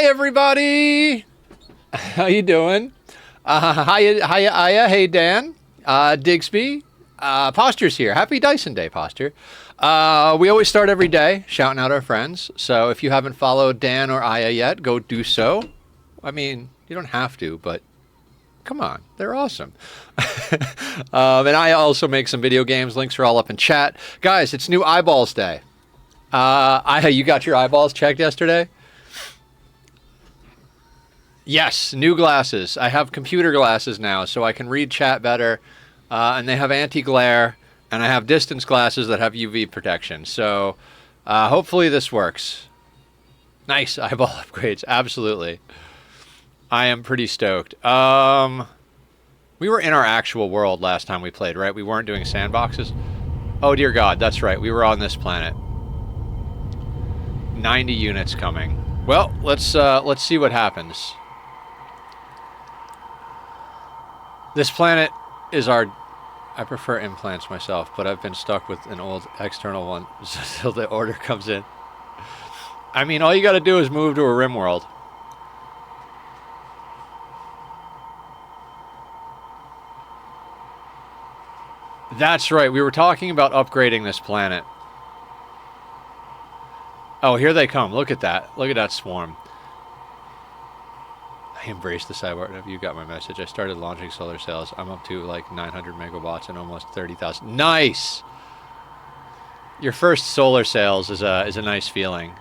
Hi, everybody. How you doing? Hiya, Aya. Hey, Dan. Digsby. Posture's here. Happy Dyson Day, Posture. We always start every day shouting out our friends. So if you haven't followed Dan or Aya yet, go do so. I mean, you don't have to, but come on. They're awesome. And Aya also makes some video games. Links are all up in chat. Guys, it's New Eyeballs Day. Aya, you got your eyeballs checked yesterday? Yes, new glasses. I have computer glasses now, so I can read chat better. And they have anti-glare, and I have distance glasses that have UV protection. So hopefully this works. Nice eyeball upgrades, absolutely. I am pretty stoked. We were in our actual world last time we played, right? We weren't doing sandboxes. Oh dear God, that's right. We were on this planet. 90 units coming. Well, let's see what happens. This planet is our... I prefer implants myself, but I've been stuck with an old external one until the order comes in. I mean, all you got to do is move to a rim world. That's right. We were talking about upgrading this planet. Oh, here they come. Look at that. Look at that swarm. I embrace the cyborg. You got my message. I started launching solar cells. I'm up to like 900 megawatts and almost 30,000. Nice! Your first solar cells is a nice feeling.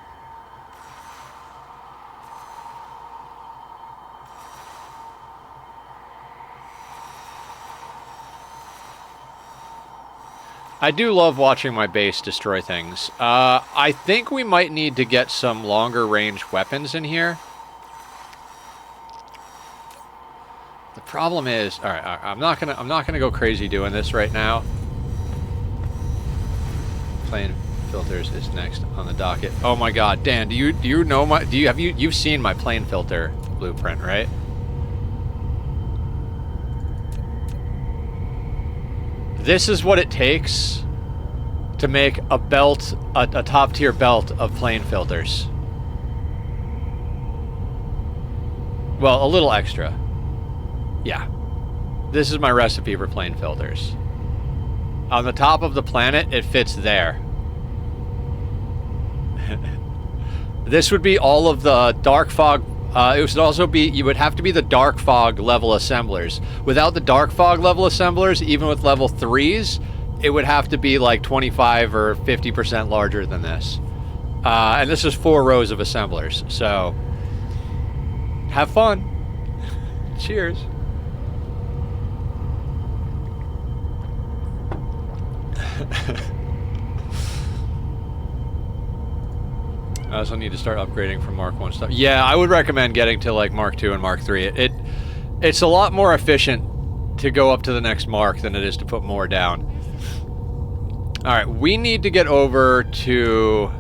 I do love watching my base destroy things. I think we might need to get some longer range weapons in here. The problem is, all right, I'm not gonna go crazy doing this right now. Plane filters is next on the docket. Oh my God, Dan, do you know my? You've seen my plane filter blueprint, right? This is what it takes to make a belt, a top-tier belt of plane filters. Well, a little extra. Yeah. This is my recipe for plane filters. On the top of the planet, it fits there. This would be all of the dark fog. It would also be, you would have to be the dark fog level assemblers. Without the dark fog level assemblers, even with level 3s, it would have to be like 25 or 50% larger than this. And this is 4 rows of assemblers, so have fun. Cheers. I also need to start upgrading from Mark 1 stuff. Yeah, I would recommend getting to like Mark 2 and Mark 3. It's a lot more efficient to go up to the next Mark than it is to put more down. Alright, we need to get over to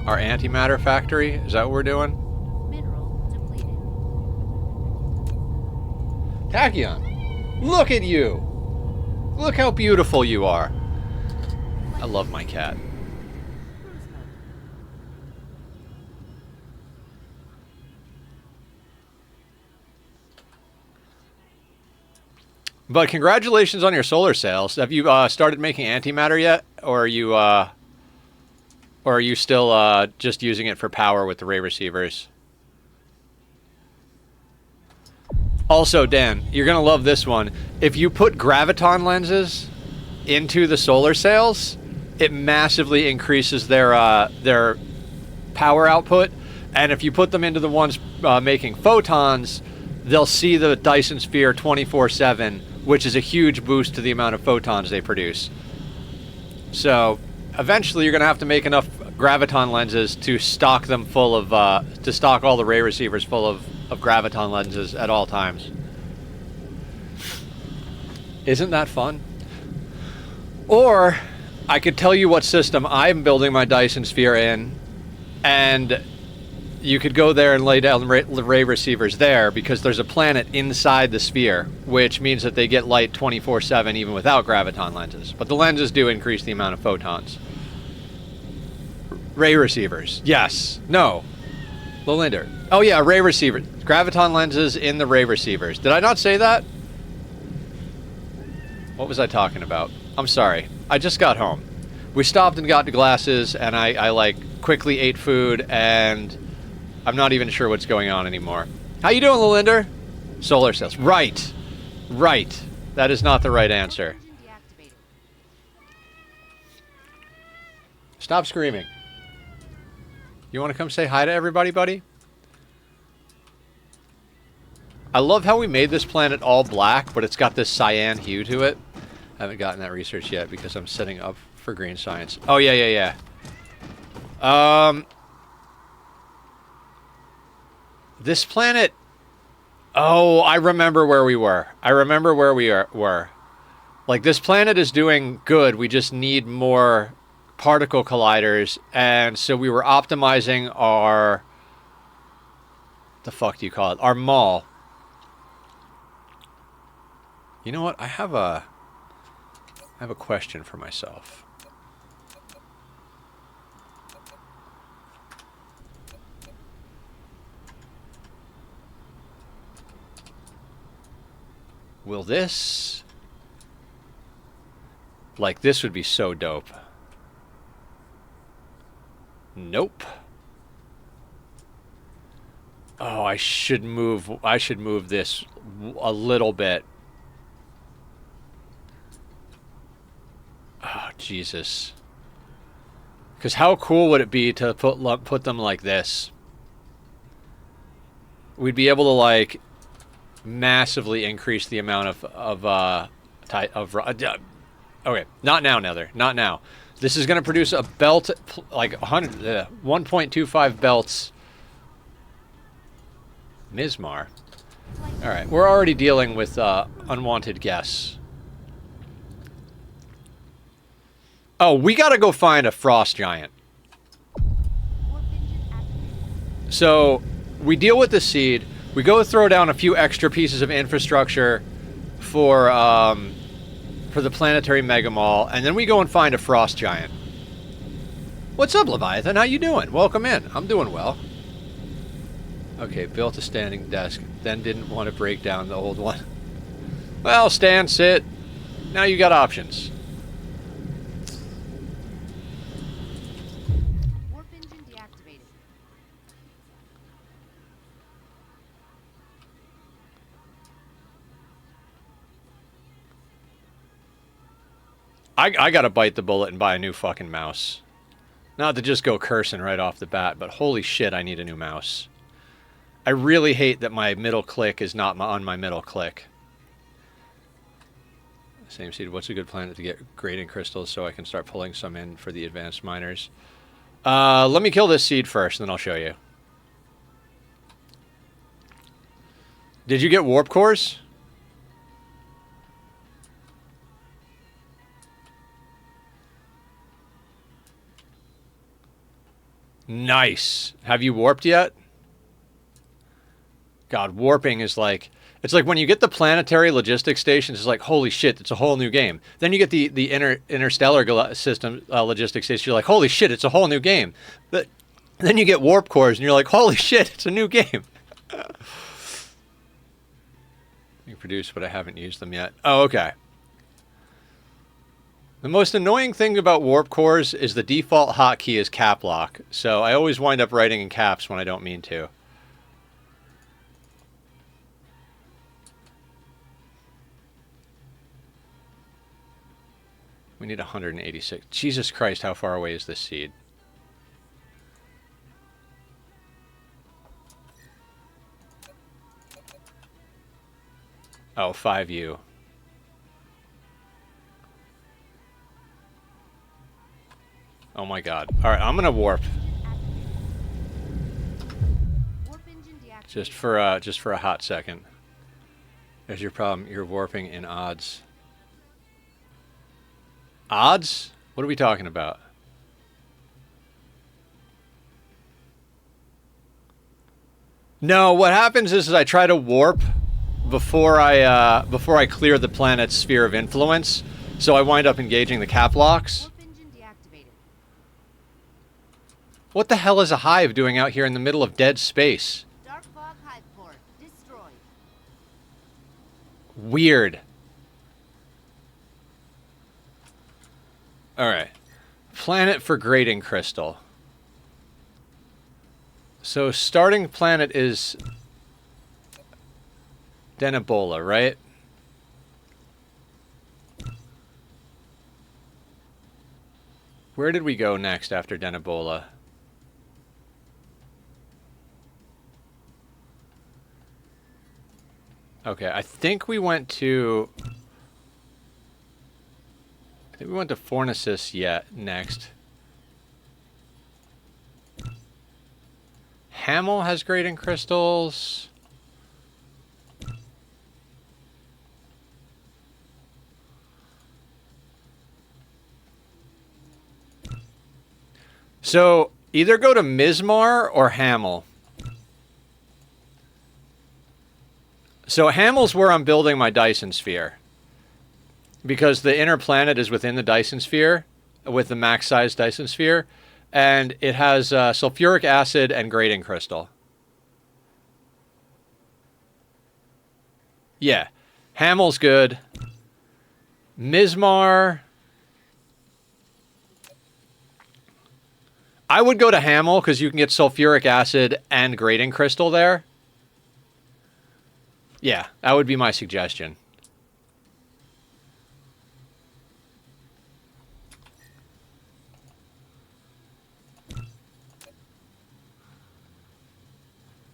our antimatter factory. Is that what we're doing? Mineral depleted. Tachyon, look at you! Look how beautiful you are. I love my cat. But congratulations on your solar sails. Have you started making antimatter yet, or are you still just using it for power with the ray receivers? Also, Dan, you're gonna love this one. If you put graviton lenses into the solar sails, it massively increases their power output. And if you put them into the ones making photons, they'll see the Dyson sphere 24/7. Which is a huge boost to the amount of photons they produce. So, eventually you're going to have to make enough graviton lenses to stock them full of, to stock all the ray receivers full of graviton lenses at all times. Isn't that fun? Or, I could tell you what system I'm building my Dyson sphere in, and you could go there and lay down ray receivers there because there's a planet inside the sphere, which means that they get light 24/7 even without graviton lenses. But the lenses do increase the amount of photons. Ray receivers. Yes. No. Lolinder. Oh yeah, ray receiver. Graviton lenses in the ray receivers. Did I not say that? What was I talking about? I'm sorry. I just got home. We stopped and got the glasses, and I like quickly ate food, and I'm not even sure what's going on anymore. How you doing, Lolinder? Solar cells. Right. Right. That is not the right answer. Engine deactivated. Stop screaming. You want to come say hi to everybody, buddy? I love how we made this planet all black, but it's got this cyan hue to it. I haven't gotten that research yet because I'm setting up for green science. Oh, yeah. This planet... Oh, I remember where we were. Were. Like, this planet is doing good. We just need more particle colliders. And so we were optimizing our... The fuck do you call it? Our mall. You know what? I have a question for myself. Will this... Like, this would be so dope. Nope. Oh, I should move this a little bit. Oh, Jesus. Because how cool would it be to put them like this? We'd be able to, like, massively increase the amount okay, not now, Nether. Not now. This is going to produce a belt, like 1.25 belts. Mizmar. Alright, we're already dealing with unwanted guests. Oh, we gotta go find a frost giant. Warp engine activated. So, we deal with the seed. We go throw down a few extra pieces of infrastructure for the planetary mega mall, and then we go and find a frost giant. What's up, Leviathan? How you doing? Welcome in. I'm doing well. Okay, built a standing desk, then didn't want to break down the old one. Well, stand, sit. Now you got options. Warp engine deactivated. I gotta bite the bullet and buy a new fucking mouse. Not to just go cursing right off the bat, but holy shit, I need a new mouse. I really hate that my middle click is not on my middle click. Same seed. What's a good planet to get grading crystals so I can start pulling some in for the advanced miners? Let me kill this seed first, and then I'll show you. Did you get warp cores? Nice. Have you warped yet? God, warping is like... It's like when you get the planetary logistics stations, it's like, holy shit, it's a whole new game. Then you get the interstellar system logistics station, you're like, holy shit, it's a whole new game. But then you get warp cores, and you're like, holy shit, it's a new game. You produce, but I haven't used them yet. Oh, okay. The most annoying thing about warp cores is the default hotkey is cap lock, so I always wind up writing in caps when I don't mean to. We need 186. Jesus Christ, how far away is this seed? Oh, 5U. Oh my god. Alright, I'm gonna warp. Warp engine deactivated. Just for a hot second. There's your problem. You're warping in odds. Odds? What are we talking about? No, what happens is I try to warp before I clear the planet's sphere of influence, so I wind up engaging the cap locks. Warp engine deactivated. What the hell is a hive doing out here in the middle of dead space? Dark fog hive port destroyed. Weird. Alright. Planet for grading crystal. So starting planet is Denebola, right? Where did we go next after Denebola? Okay, I think we went to... I think we went to Fornacis yet next. Hamel has grading crystals. So, either go to Mizmar or Hamel. So, Hamel's where I'm building my Dyson sphere. Because the inner planet is within the Dyson sphere, with the max-sized Dyson sphere. And it has sulfuric acid and grading crystal. Yeah. Hamel's good. Mizmar... I would go to Hamel because you can get sulfuric acid and grading crystal there. Yeah, that would be my suggestion.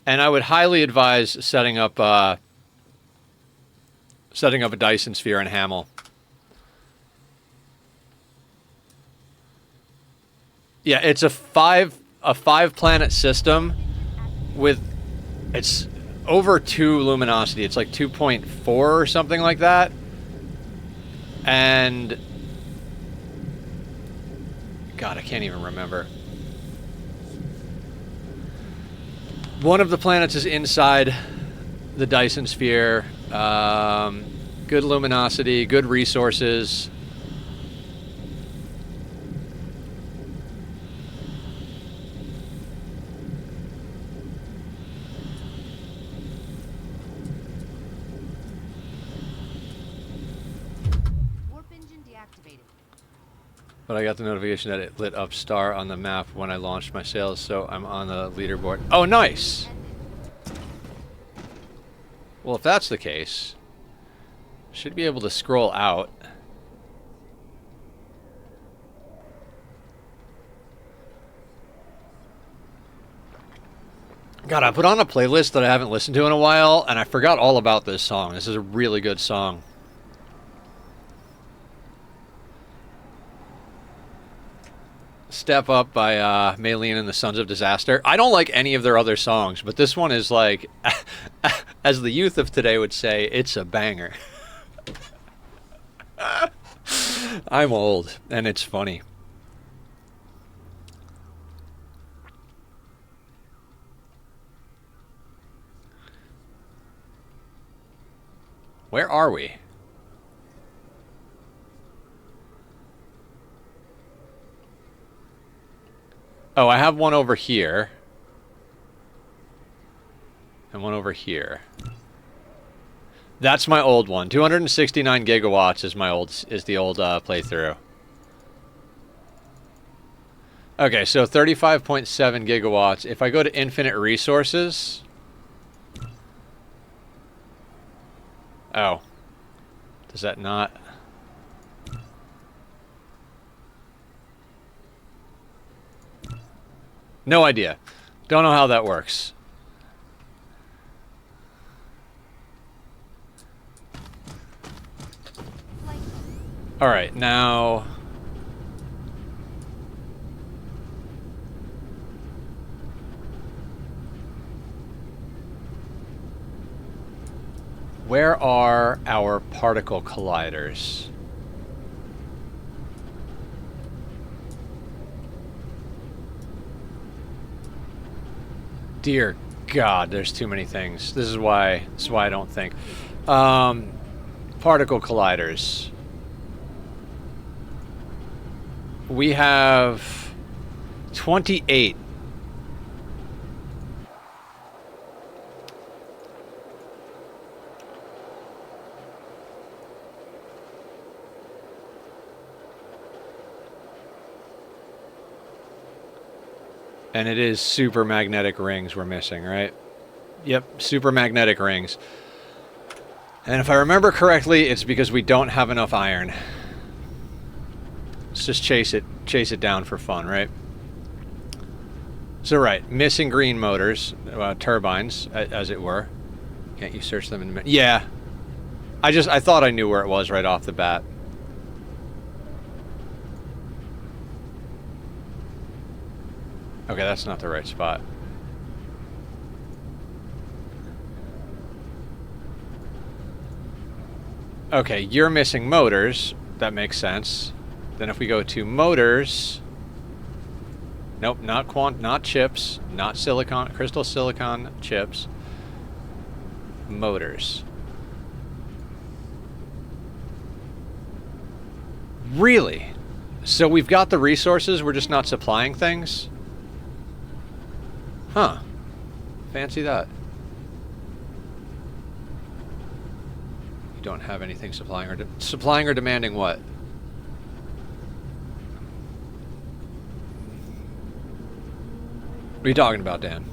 And I would highly advise setting up a Dyson sphere in Hamel. Yeah, it's a five planet system with it's over 2 luminosity. It's like 2.4 or something like that. And God, I can't even remember. One of the planets is inside the Dyson sphere. Good luminosity, good resources. But I got the notification that it lit up star on the map when I launched my sales, so I'm on the leaderboard. Oh, nice! Well, if that's the case, should be able to scroll out. God, I put on a playlist that I haven't listened to in a while, and I forgot all about this song. This is a really good song. Step Up by Maylene and the Sons of Disaster. I don't like any of their other songs, but this one is like, as the youth of today would say, it's a banger. I'm old, and it's funny. Where are we? Oh, I have one over here. And one over here. That's my old one. 269 gigawatts is the old playthrough. Okay, so 35.7 gigawatts. If I go to infinite resources... Oh. Does that not... No idea. Don't know how that works. Alright, now... Where are our particle colliders? Dear God, there's too many things. This is why I don't think. Particle colliders. We have 28 And it is super magnetic rings we're missing, right? Yep, super magnetic rings. And if I remember correctly, it's because we don't have enough iron. Let's just chase it down for fun, right? So right, missing green motors, turbines, as it were. Can't you search them in a minute? Yeah. I thought I knew where it was right off the bat. Okay, that's not the right spot. Okay, you're missing motors. That makes sense. Then if we go to motors... Nope, not chips, not silicon, crystal silicon chips. Motors. Really? So we've got the resources, we're just not supplying things? Huh. Fancy that. You don't have anything supplying or demanding what? What are you talking about, Dan?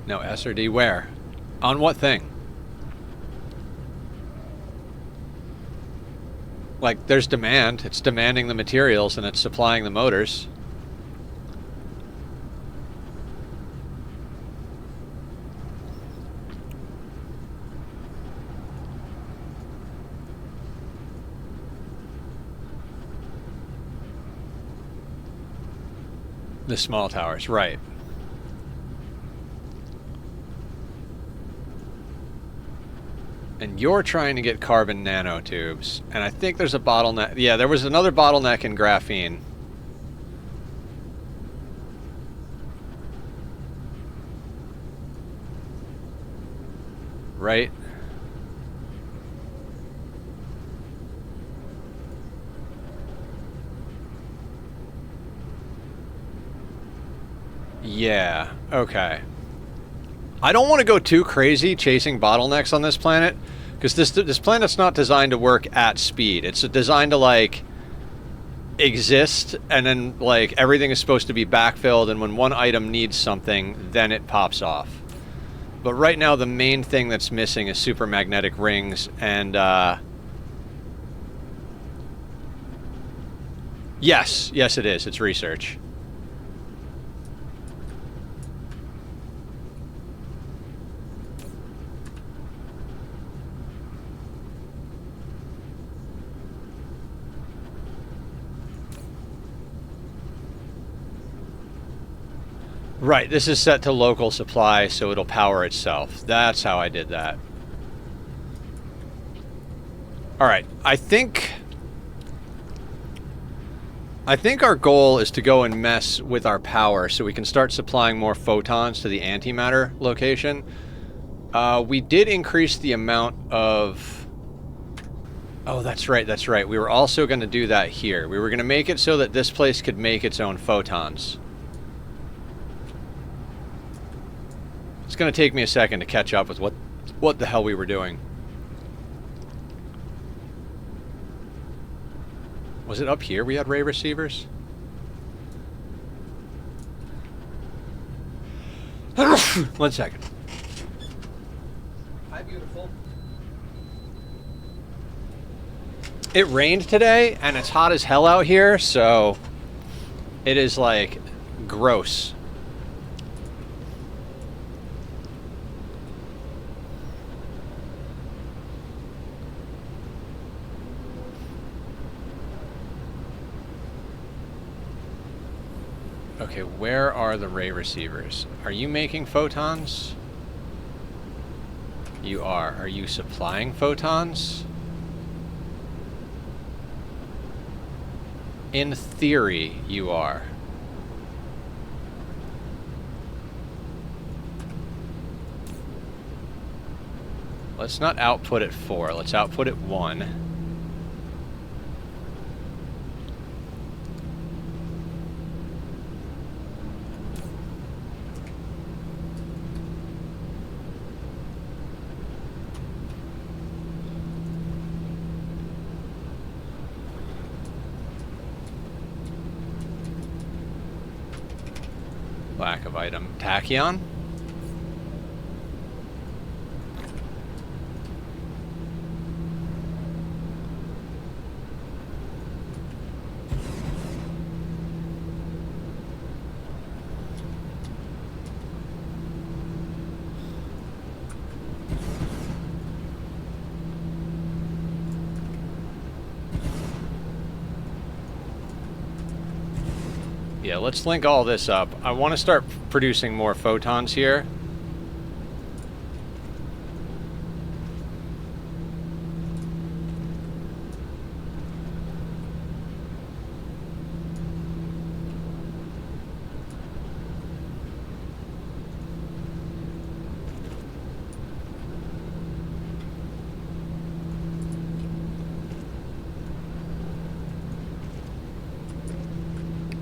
No, S or D, where? On what thing? Like, there's demand. It's demanding the materials and it's supplying the motors. The small towers, right. And you're trying to get carbon nanotubes. And I think there's a bottleneck. Yeah, there was another bottleneck in graphene. Right? Yeah, okay. I don't want to go too crazy chasing bottlenecks on this planet, because this planet's not designed to work at speed. It's designed to, like, exist, and then, like, everything is supposed to be backfilled, and when one item needs something, then it pops off. But right now, the main thing that's missing is super magnetic rings, and, yes, it is. It's research. Right, this is set to local supply, so it'll power itself. That's how I did that. Alright, I think our goal is to go and mess with our power so we can start supplying more photons to the antimatter location. We did increase the amount of... Oh, that's right. We were also going to do that here. We were going to make it so that this place could make its own photons. It's going to take me a second to catch up with what the hell we were doing. Was it up here we had ray receivers? One second. Hi, beautiful. It rained today, and it's hot as hell out here, so it is, like, gross. Okay, where are the ray receivers? Are you making photons? You are. Are you supplying photons? In theory, you are. Let's not output at 4. Let's output at 1. Lack of item. Tachyon? Yeah, let's link all this up. I want to start producing more photons here.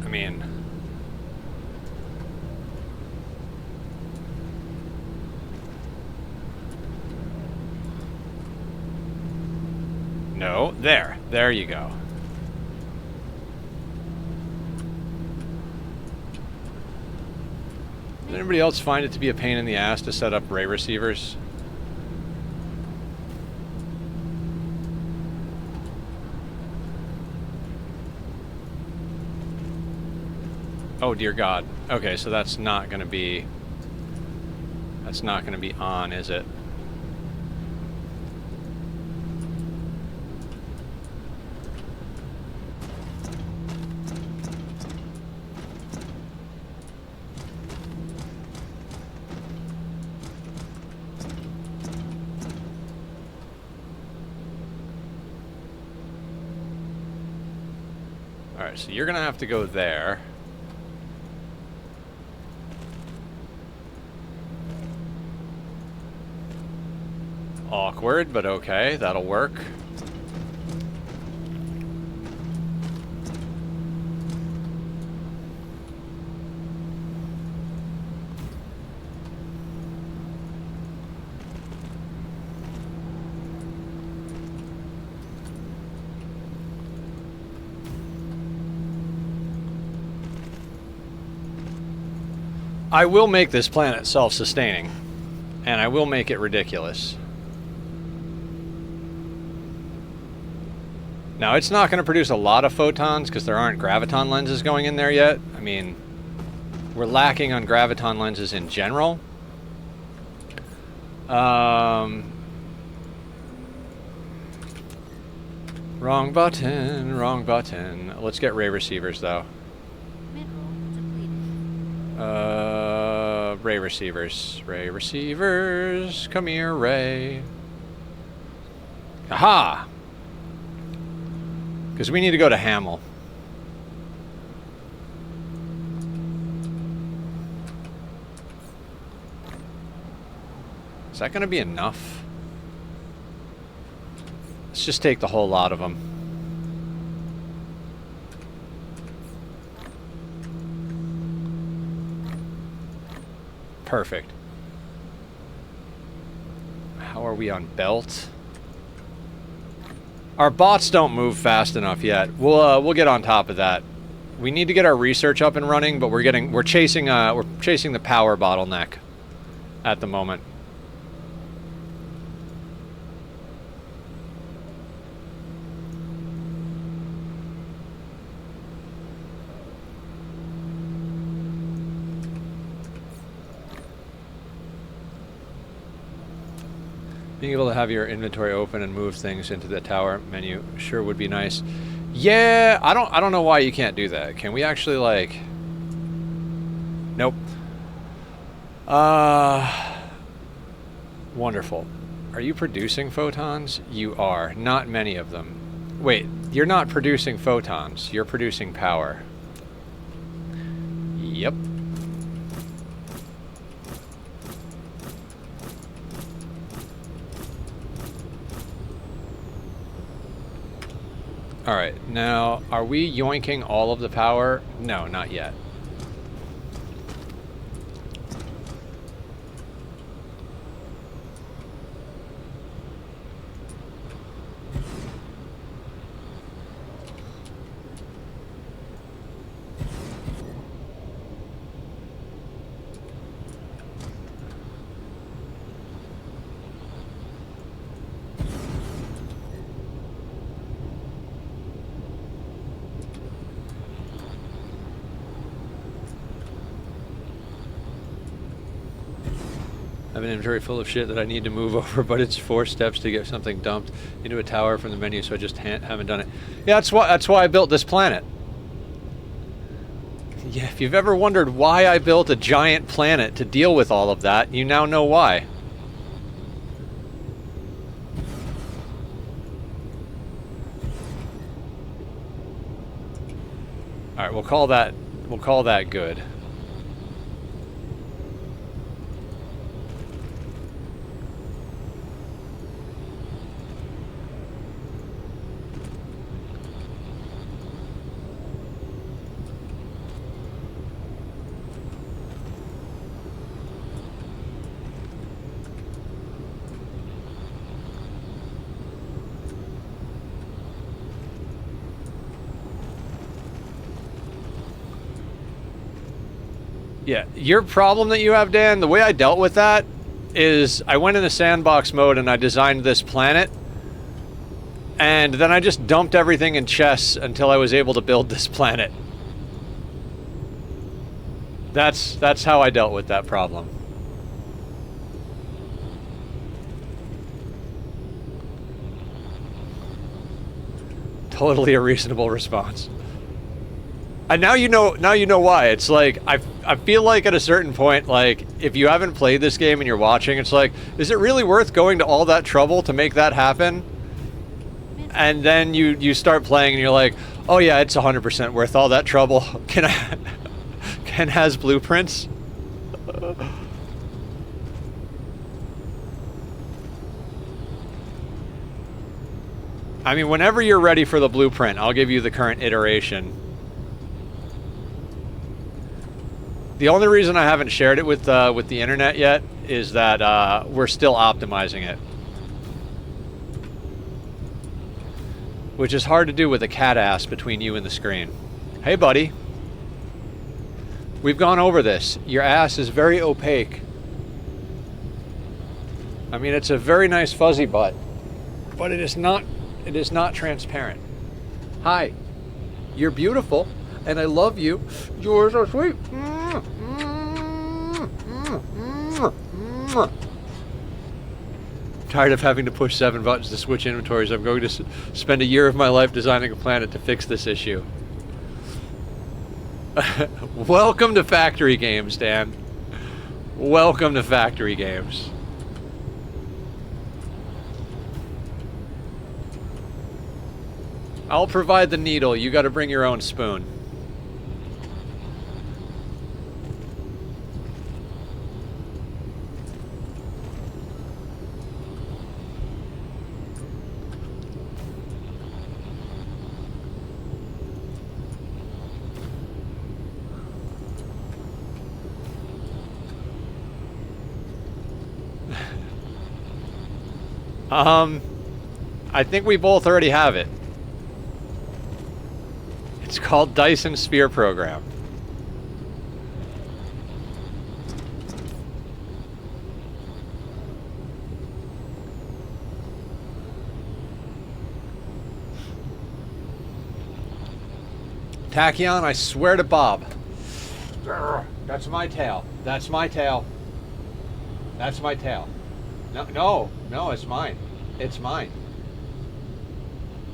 I mean... No, there. There you go. Did anybody else find it to be a pain in the ass to set up ray receivers? Oh dear God. Okay, so that's not gonna be... That's not gonna be on, is it? Alright, so you're gonna have to go there. Awkward, but okay, that'll work. I will make this planet self-sustaining, and I will make it ridiculous. Now, it's not going to produce a lot of photons because there aren't graviton lenses going in there yet. I mean, we're lacking on graviton lenses in general. Wrong button, wrong button. Let's get ray receivers, though. Ray receivers. Ray receivers. Come here, Ray. Aha! Because we need to go to Hamel. Is that going to be enough? Let's just take the whole lot of them. Perfect. How are we on belt? Our bots don't move fast enough yet. We'll get on top of that. We need to get our research up and running, but we're chasing the power bottleneck at the moment. Being able to have your inventory open and move things into the tower menu sure would be nice. Yeah, I don't know why you can't do that. Can we actually, like... Nope. Wonderful. Are you producing photons? You are. Not many of them. Wait, you're not producing photons. You're producing power. Yep. Alright, now, are we yoinking all of the power? No, not yet. I have an inventory full of shit that I need to move over, but it's 4 steps to get something dumped into a tower from the menu, so I just haven't done it. Yeah, that's why I built this planet. Yeah, if you've ever wondered why I built a giant planet to deal with all of that, you now know why. All right, we'll call that good. Yeah, your problem that you have, Dan, the way I dealt with that is I went into sandbox mode and I designed this planet, and then I just dumped everything in chests until I was able to build this planet. That's how I dealt with that problem. Totally a reasonable response. And now you know why. It's like I feel like at a certain point, like if you haven't played this game and you're watching, it's like, is it really worth going to all that trouble to make that happen? And then you start playing and you're like, oh yeah, it's 100% worth all that trouble. Ken has blueprints. I mean, whenever you're ready for the blueprint, I'll give you the current iteration. The only reason I haven't shared it with the internet yet is that we're still optimizing it, which is hard to do with a cat ass between you and the screen. Hey, buddy. We've gone over this. Your ass is very opaque. I mean, it's a very nice fuzzy butt, but it is not transparent. Hi. You're beautiful, and I love you. You're so sweet. Tired of having to push 7 buttons to switch inventories. I'm going to spend a year of my life designing a planet to fix this issue. Welcome to factory games, Dan. Welcome to factory games. I'll provide the needle. You got to bring your own spoon. I think we both already have it. It's called Dyson Sphere Program. Tachyon, I swear to Bob. That's my tail. That's my tail. That's my tail. No, it's mine. It's mine.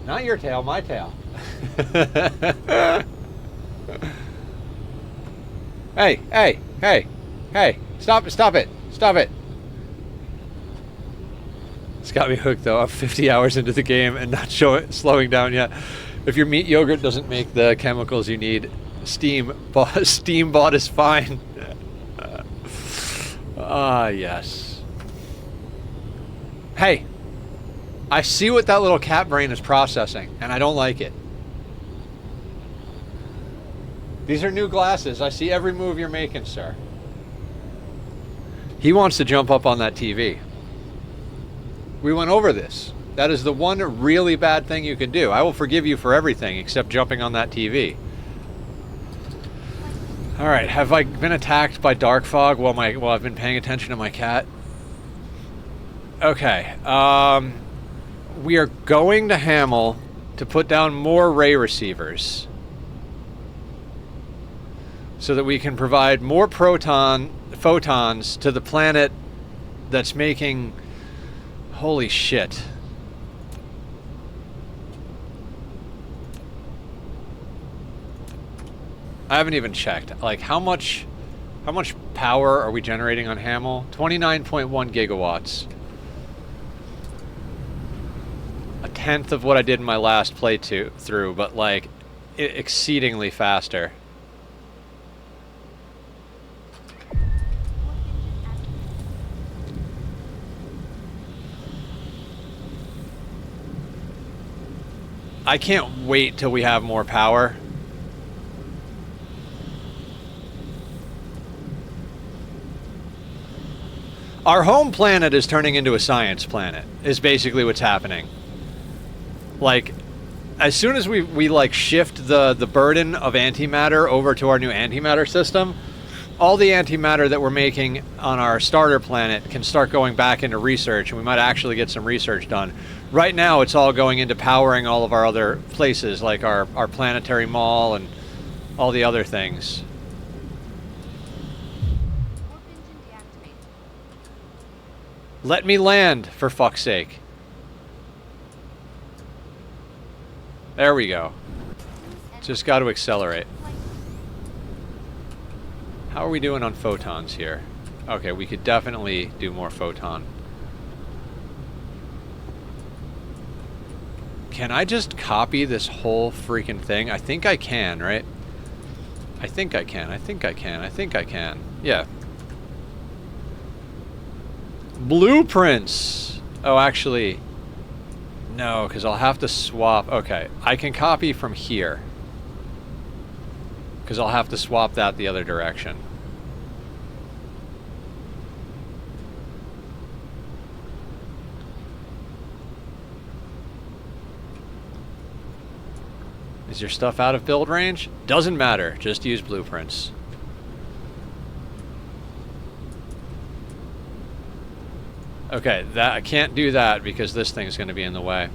Not your tail, my tail. Hey, stop it. It's got me hooked though. I'm 50 hours into the game and not slowing down yet. If your meat yogurt doesn't make the chemicals you need, Steam bought is fine. Yes. Hey, I see what that little cat brain is processing, and I don't like it. These are new glasses. I see every move you're making, sir. He wants to jump up on that TV. We went over this. That is the one really bad thing you can do. I will forgive you for everything except jumping on that TV. All right, have I been attacked by dark fog while I've been paying attention to my cat? Okay, we are going to Hamel to put down more ray receivers so that we can provide more photons to the planet that's making... Holy shit. I haven't even checked. Like, how much power are we generating on Hamel? 29.1 gigawatts. A tenth of what I did in my last through, but like exceedingly faster. I can't wait till we have more power. Our home planet is turning into a science planet, is basically what's happening. Like, as soon as we like shift the burden of antimatter over to our new antimatter system, all the antimatter that we're making on our starter planet can start going back into research, and we might actually get some research done. Right now, it's all going into powering all of our other places, like our planetary mall and all the other things. Let me land, for fuck's sake. There we go. Just got to accelerate. How are we doing on photons here? Okay, we could definitely do more photon. Can I just copy this whole freaking thing? I think I can, right? I think I can. I think I can. I think I can. Yeah. Blueprints! Oh, actually... No, because I'll have to swap... Okay, I can copy from here. Because I'll have to swap that the other direction. Is your stuff out of build range? Doesn't matter, just use blueprints. Okay, that I can't do that because this thing's going to be in the way.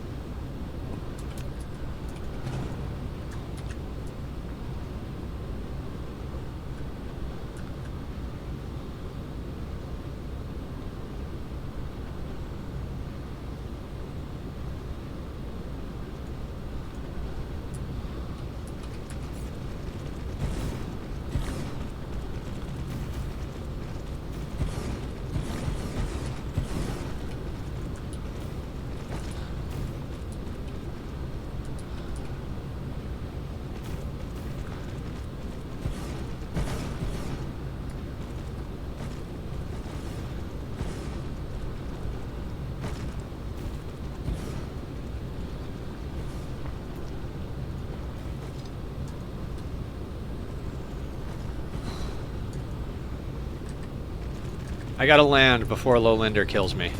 I gotta land before Lowlander kills me.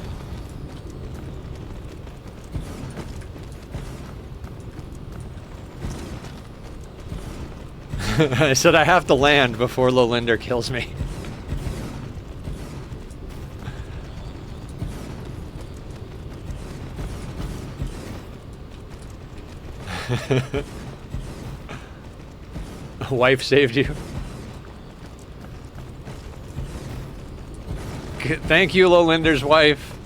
I said I have to land before Lowlander kills me. Wife saved you. Thank you, Lowlander's wife.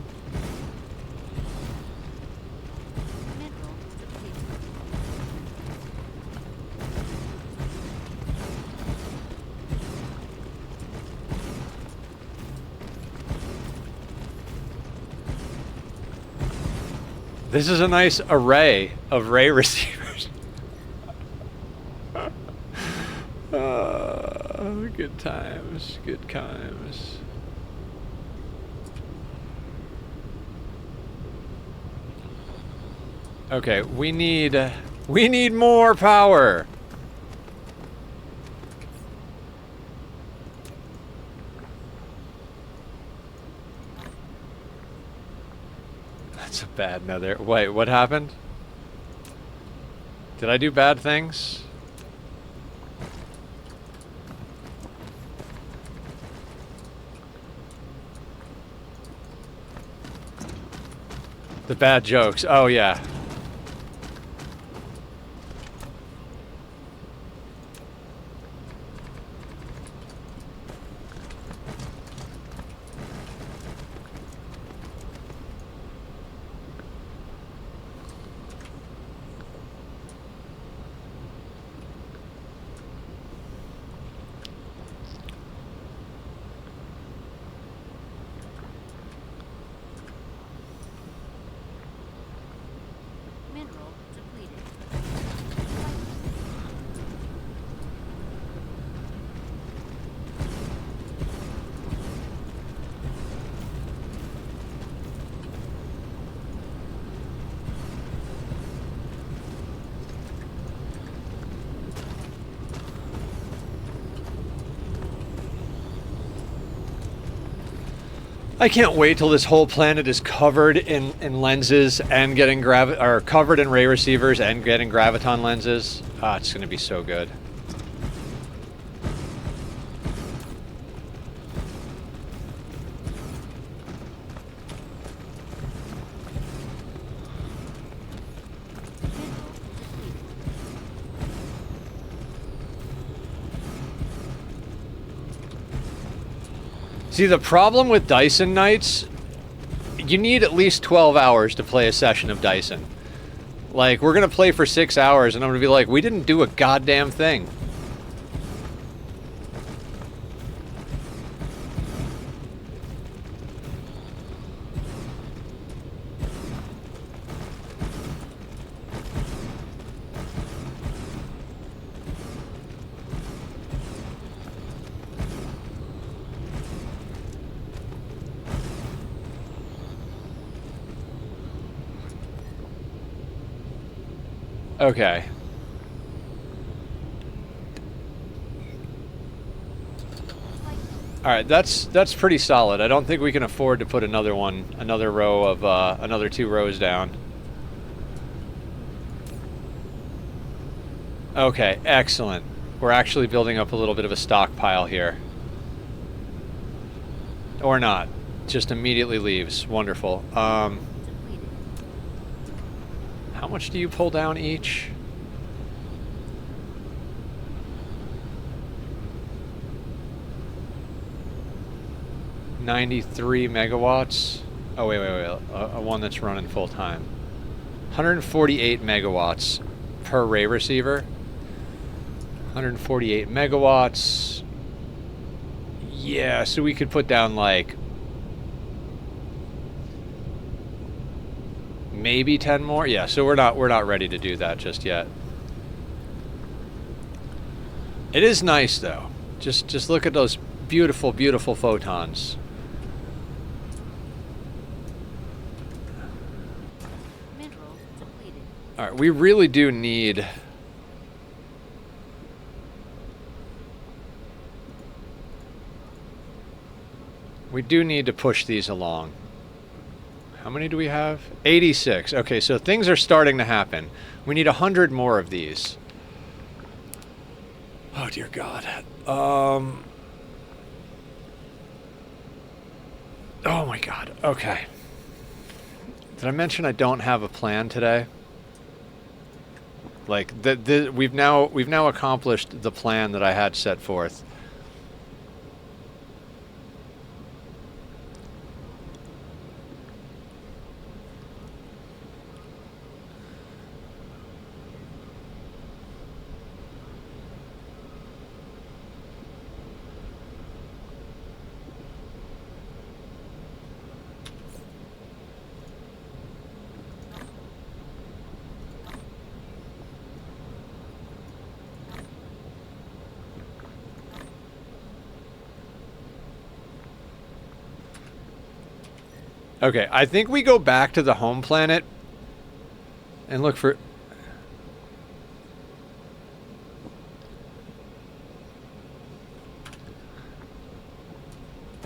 This is a nice array of ray receivers. Good times, good times. Okay, we need more power. That's a bad nether. Wait, what happened? Did I do bad things? The bad jokes. Oh, yeah. I can't wait till this whole planet is covered in lenses and getting or covered in ray receivers and getting graviton lenses. Ah, it's gonna be so good. See, the problem with Dyson nights, you need at least 12 hours to play a session of Dyson. Like, we're gonna play for 6 hours, and I'm gonna be like, we didn't do a goddamn thing. Okay. All right, that's pretty solid. I don't think we can afford to put another row of another 2 rows down. Okay, excellent. We're actually building up a little bit of a stockpile here. Or not. Just immediately leaves. Wonderful. How much do you pull down each? $93 megawatts. Oh, wait. One that's running full time. 148 megawatts per ray receiver. 148 megawatts. Yeah, so we could put down like maybe 10 more. Yeah, so we're not ready to do that just yet. It is nice though. Just look at those beautiful, beautiful photons. Minerals depleted. All right, we really do need to push these along. How many do we have? 86. Okay, so things are starting to happen. We need 100 more of these. Oh, dear God. Oh, my God. Okay. Did I mention I don't have a plan today? Like, we've now accomplished the plan that I had set forth. Okay, I think we go back to the home planet and look for...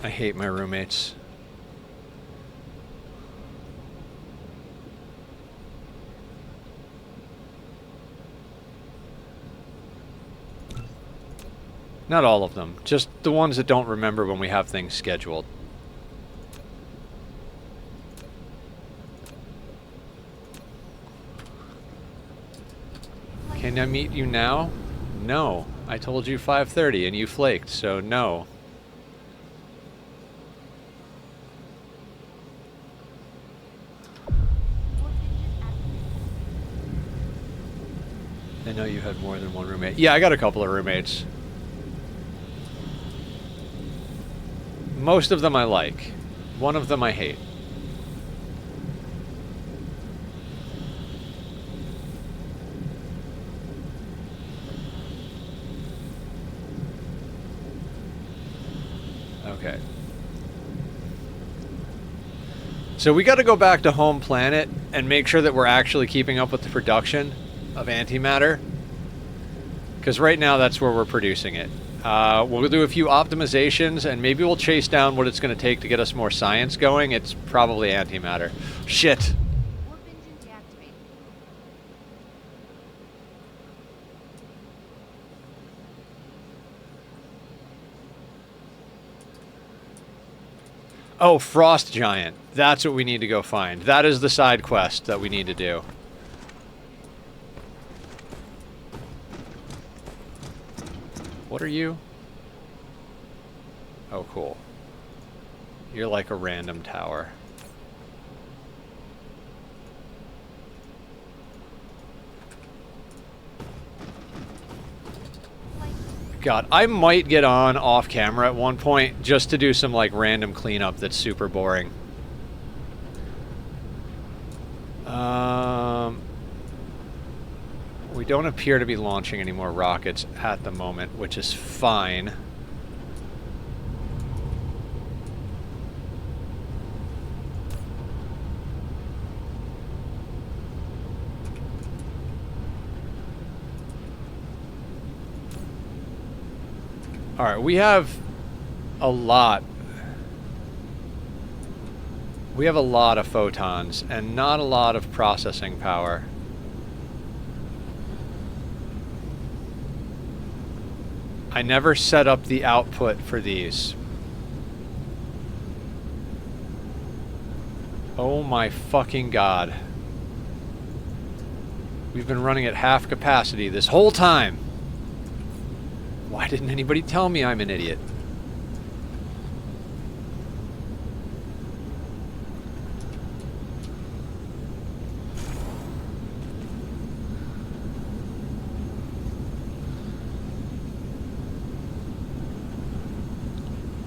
I hate my roommates. Not all of them, just the ones that don't remember when we have things scheduled. Can I meet you now? No. I told you 5:30 and you flaked, so no. I know you had more than one roommate. Yeah, I got a couple of roommates. Most of them I like. One of them I hate. Okay. So we got to go back to home planet and make sure that we're actually keeping up with the production of antimatter. Because right now that's where we're producing it. We'll do a few optimizations, and maybe we'll chase down what it's going to take to get us more science going. It's probably antimatter. Shit. Warp engine deactivated. Oh, Frost Giant. That's what we need to go find. That is the side quest that we need to do. What are you? Oh, cool. You're like a random tower. God, I might get on off camera at one point just to do some like random cleanup that's super boring. We don't appear to be launching any more rockets at the moment, which is fine. All right, we have a lot. We have a lot of photons and not a lot of processing power. I never set up the output for these. Oh my fucking god. We've been running at half capacity this whole time. Why didn't anybody tell me I'm an idiot?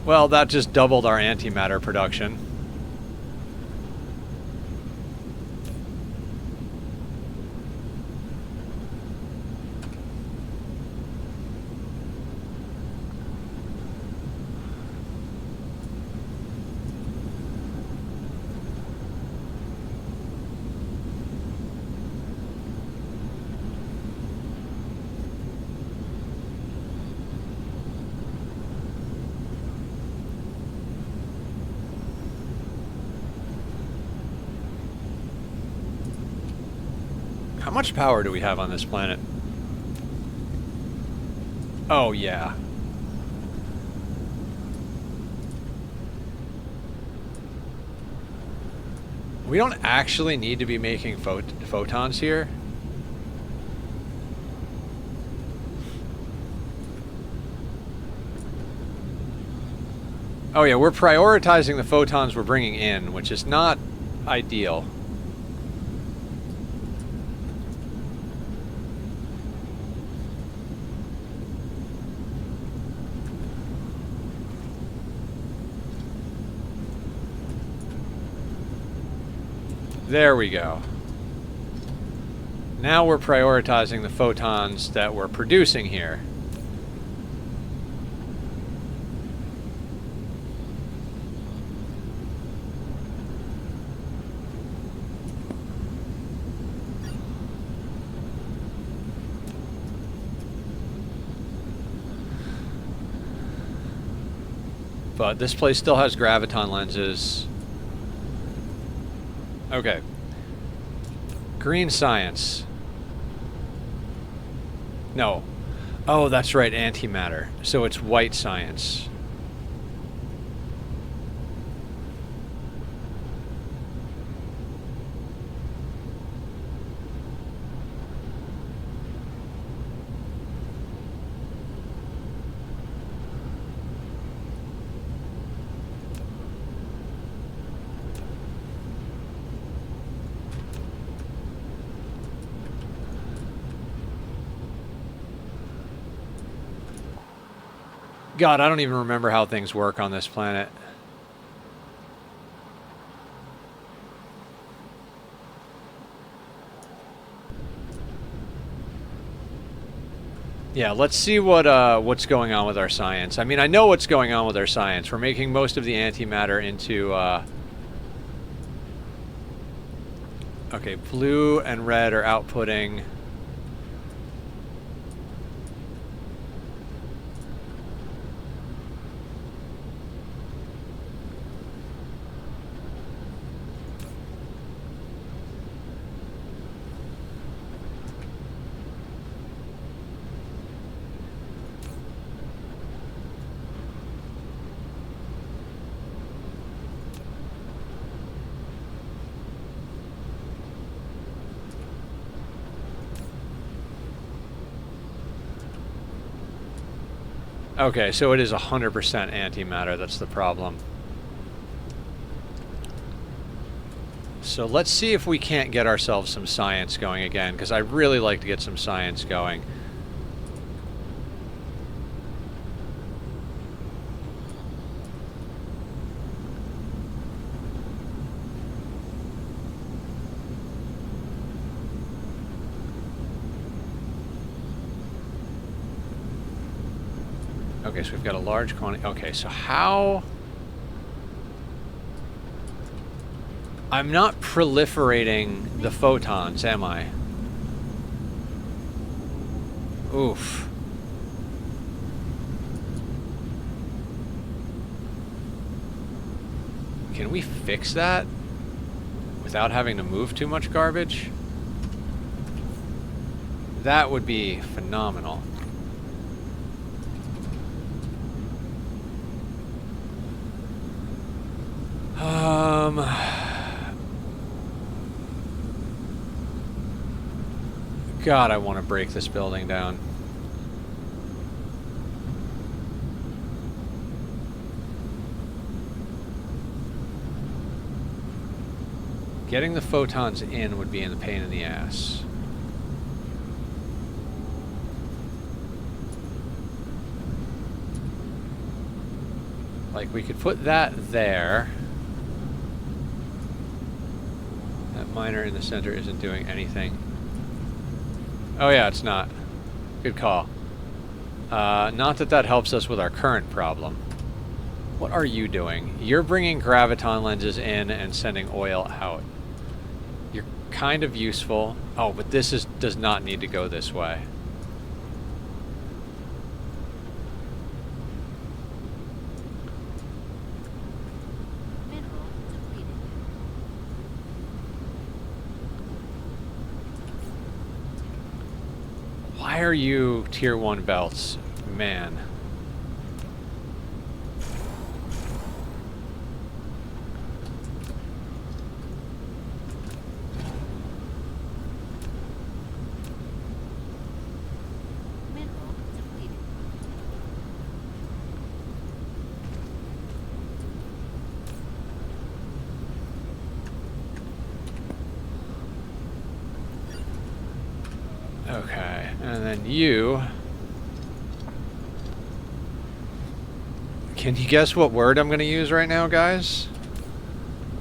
Well, that just doubled our antimatter production. How much power do we have on this planet? Oh, yeah. We don't actually need to be making photons here. Oh yeah, we're prioritizing the photons we're bringing in, which is not ideal. There we go. Now we're prioritizing the photons that we're producing here. But this place still has graviton lenses. Okay. Green science. No. Oh, that's right, antimatter. So it's white science. God, I don't even remember how things work on this planet. Yeah, let's see what's going on with our science. I mean, I know what's going on with our science. We're making most of the antimatter into... Okay, blue and red are outputting... Okay, so it is 100% antimatter. That's the problem. So let's see if we can't get ourselves some science going again, because I really like to get some science going. Okay, so we've got a large quantity. Okay, so how... I'm not proliferating the photons, am I? Oof. Can we fix that without having to move too much garbage? That would be phenomenal. God, I want to break this building down. Getting the photons in would be in the pain in the ass. Like, we could put that there. That miner in the center isn't doing anything. Oh yeah, it's not. Good call. Not that that helps us with our current problem. What are you doing? You're bringing graviton lenses in and sending oil out. You're kind of useful. Oh, but this does not need to go this way. Mineral depleted. Why are you tier 1 belts? Man. Mineral depleted. Okay, and then you... Can you guess what word I'm going to use right now, guys?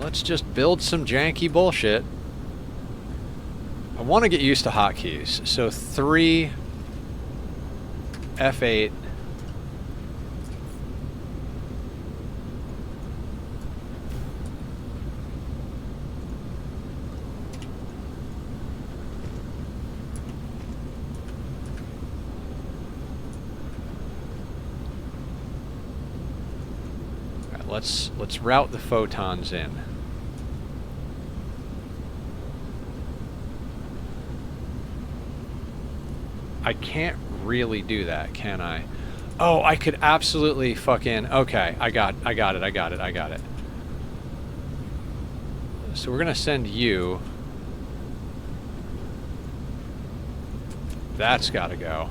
Let's just build some janky bullshit. I want to get used to hotkeys. So 3, F8. Let's route the photons in. I can't really do that, can I? Oh, I could absolutely fucking... Okay, I got it. So we're gonna send you... That's gotta go.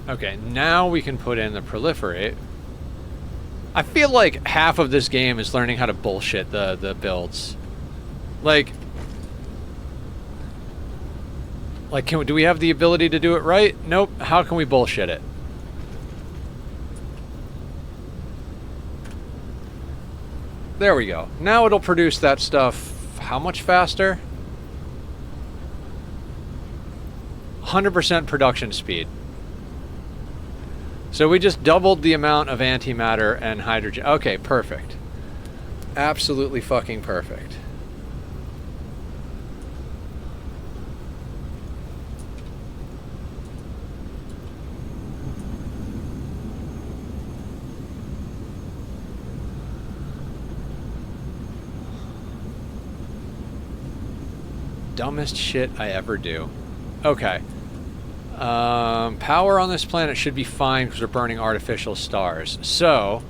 Okay, now we can put in the proliferate. I feel like half of this game is learning how to bullshit the builds. Like do we have the ability to do it right? Nope. How can we bullshit it? There we go. Now it'll produce that stuff how much faster? 100% production speed. So we just doubled the amount of antimatter and hydrogen. Okay, perfect. Absolutely fucking perfect. dumbest shit I ever do. Okay. Power on this planet should be fine because we're burning artificial stars. So,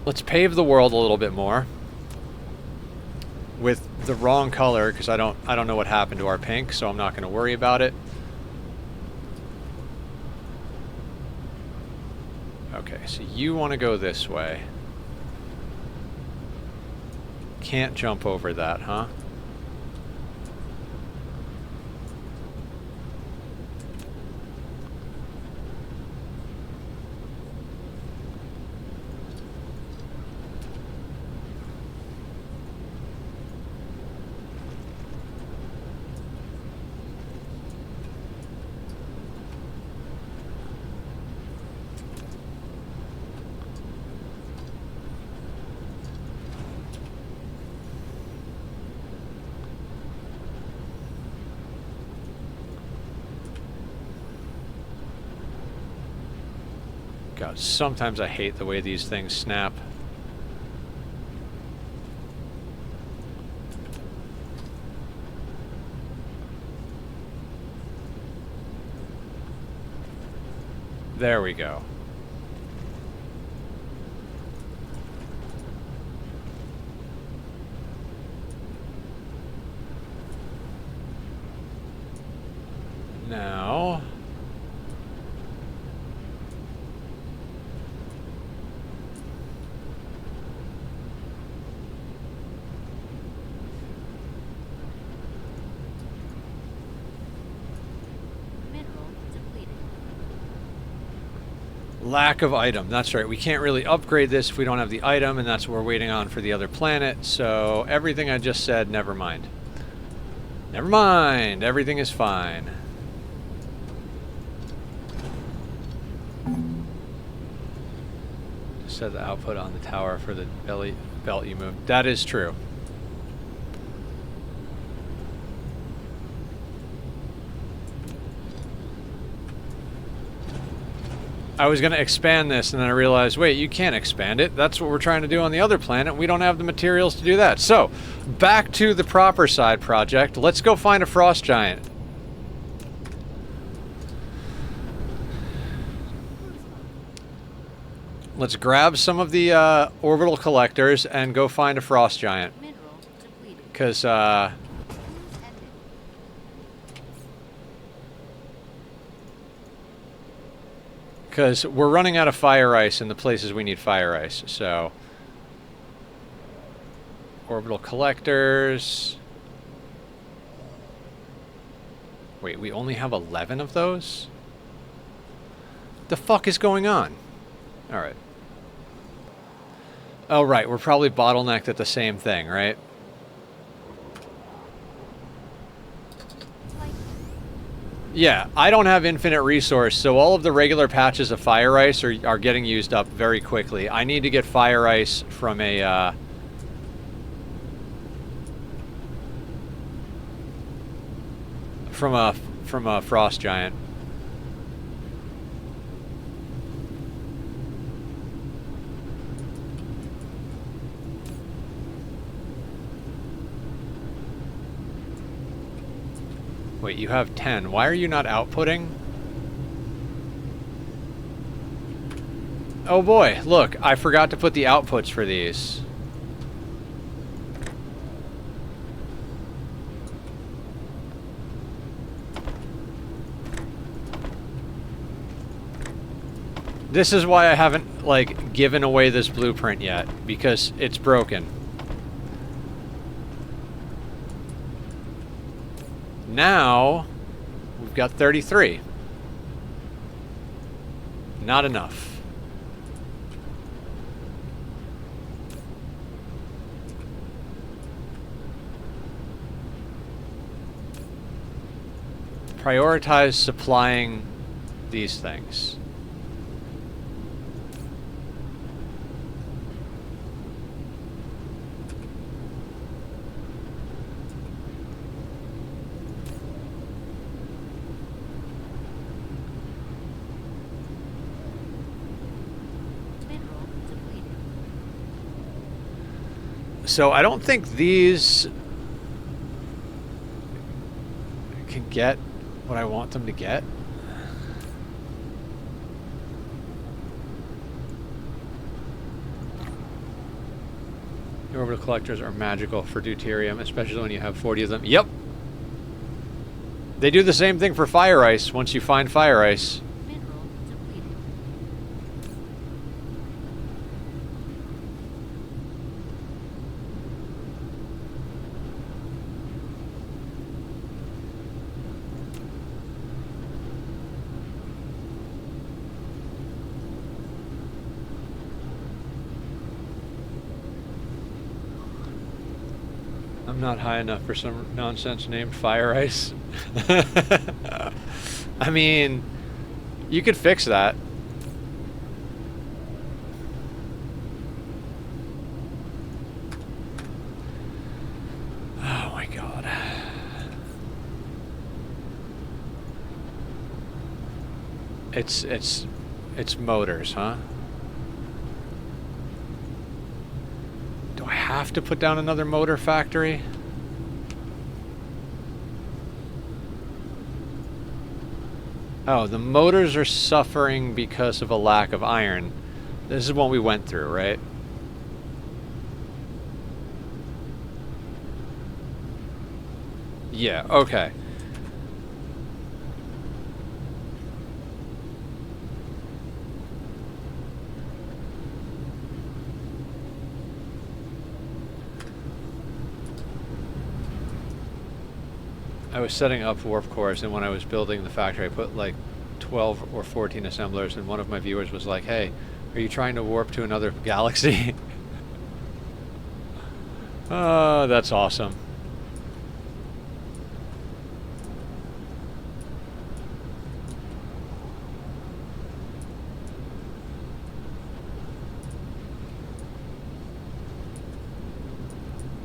let's pave the world a little bit more with the wrong color because I don't know what happened to our pink, so I'm not going to worry about it. Okay, so you want to go this way. Can't jump over that, huh? God, sometimes I hate the way these things snap. There we go. Now... lack of item. That's right. We can't really upgrade this if we don't have the item, and that's what we're waiting on for the other planet. So everything I just said, never mind. Never mind. Everything is fine. Just set the output on the tower for the belt you moved. That is true. I was going to expand this, and then I realized, wait, you can't expand it. That's what we're trying to do on the other planet. We don't have the materials to do that. So, back to the proper side project. Let's go find a frost giant. Let's grab some of the orbital collectors and go find a frost giant. Because, because we're running out of fire ice in the places we need fire ice, so... orbital collectors... Wait, we only have 11 of those? The fuck is going on? Alright. Oh, right, we're probably bottlenecked at the same thing, right? Yeah, I don't have infinite resource, so all of the regular patches of fire ice are getting used up very quickly. I need to get fire ice from a from a frost giant. Wait, you have 10. Why are you not outputting? Oh boy, look, I forgot to put the outputs for these. This is why I haven't, like, given away this blueprint yet, because it's broken. Now, we've got 33. Not enough. Prioritize supplying these things. So I don't think these get what I want them to get? Orbital collectors are magical for deuterium, especially when you have 40 of them. Yep. They do the same thing for fire ice once you find fire ice. Mineral depleted. I'm not high enough for some nonsense named fire ice. I mean, you could fix that. Oh my god. It's motors, huh? Do I have to put down another motor factory? Oh, the motors are suffering because of a lack of iron. This is what we went through, right? Yeah, okay. I was setting up warp cores, and when I was building the factory, I put like 12 or 14 assemblers, and one of my viewers was like, hey, are you trying to warp to another galaxy? Oh, that's awesome.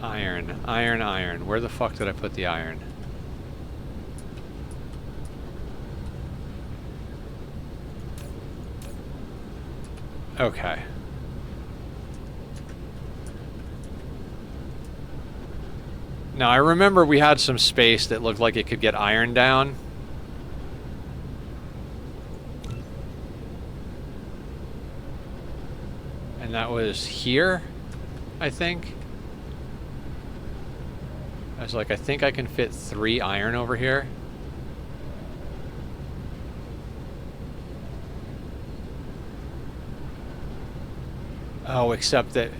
Iron, iron, iron. Where the fuck did I put the iron? Okay. Now, I remember we had some space that looked like it could get iron down. And that was here, I think. I was like, I think I can fit 3 iron over here. Oh, except that...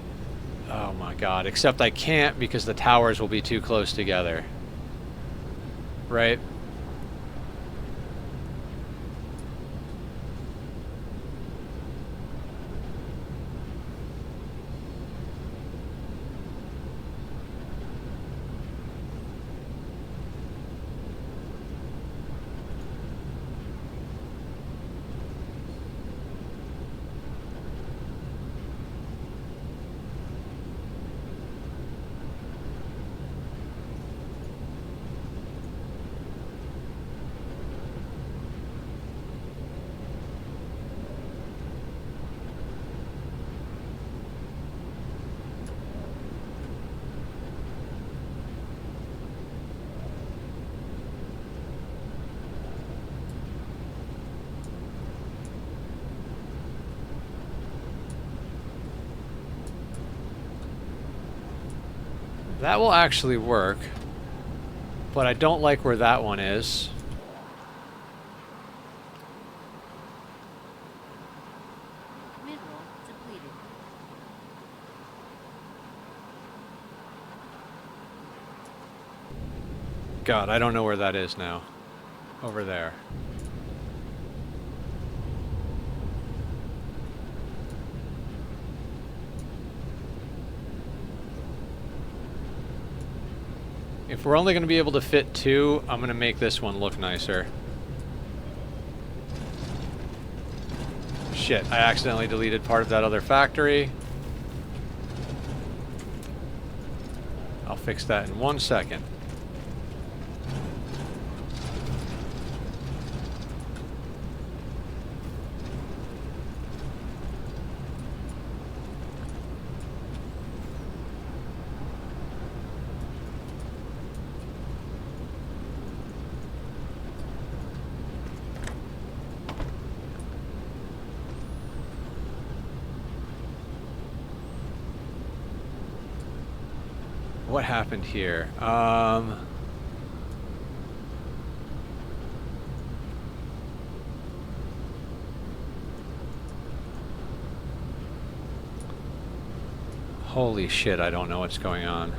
Oh my god. Except I can't because the towers will be too close together. Right? That will actually work, but I don't like where that one is. Mineral depleted. God, I don't know where that is now. Over there. If we're only going to be able to fit 2, I'm going to make this one look nicer. Shit, I accidentally deleted part of that other factory. I'll fix that in 1 second. what happened here? Holy shit, I don't know what's going on.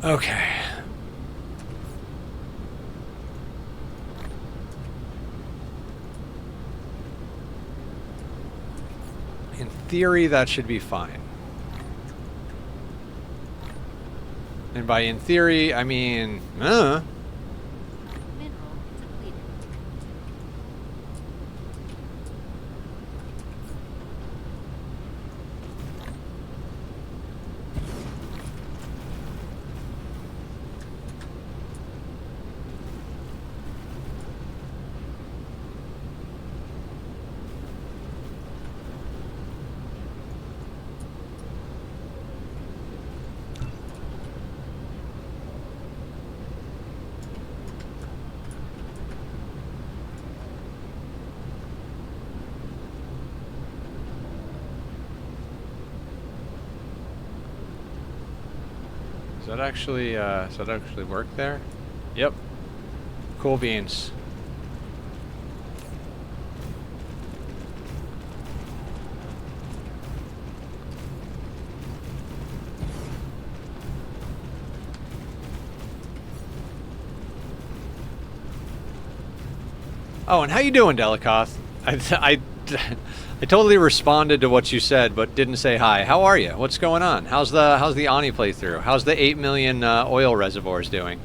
Okay. In theory, that should be fine. And by in theory, I mean, Mineral depleted. does that actually work there? Yep. Cool beans. Oh, and how you doing, Delikoth? I totally responded to what you said, but didn't say hi. How are you? What's going on? How's the Ani playthrough? How's the 8 million oil reservoirs doing?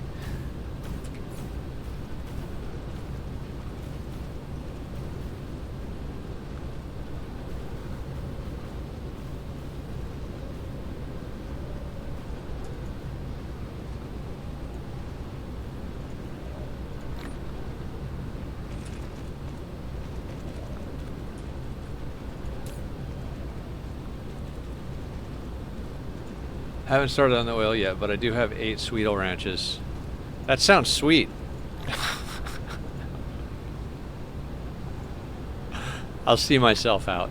Haven't started on the oil yet, but I do have 8 Sweetle ranches. That sounds sweet. I'll see myself out.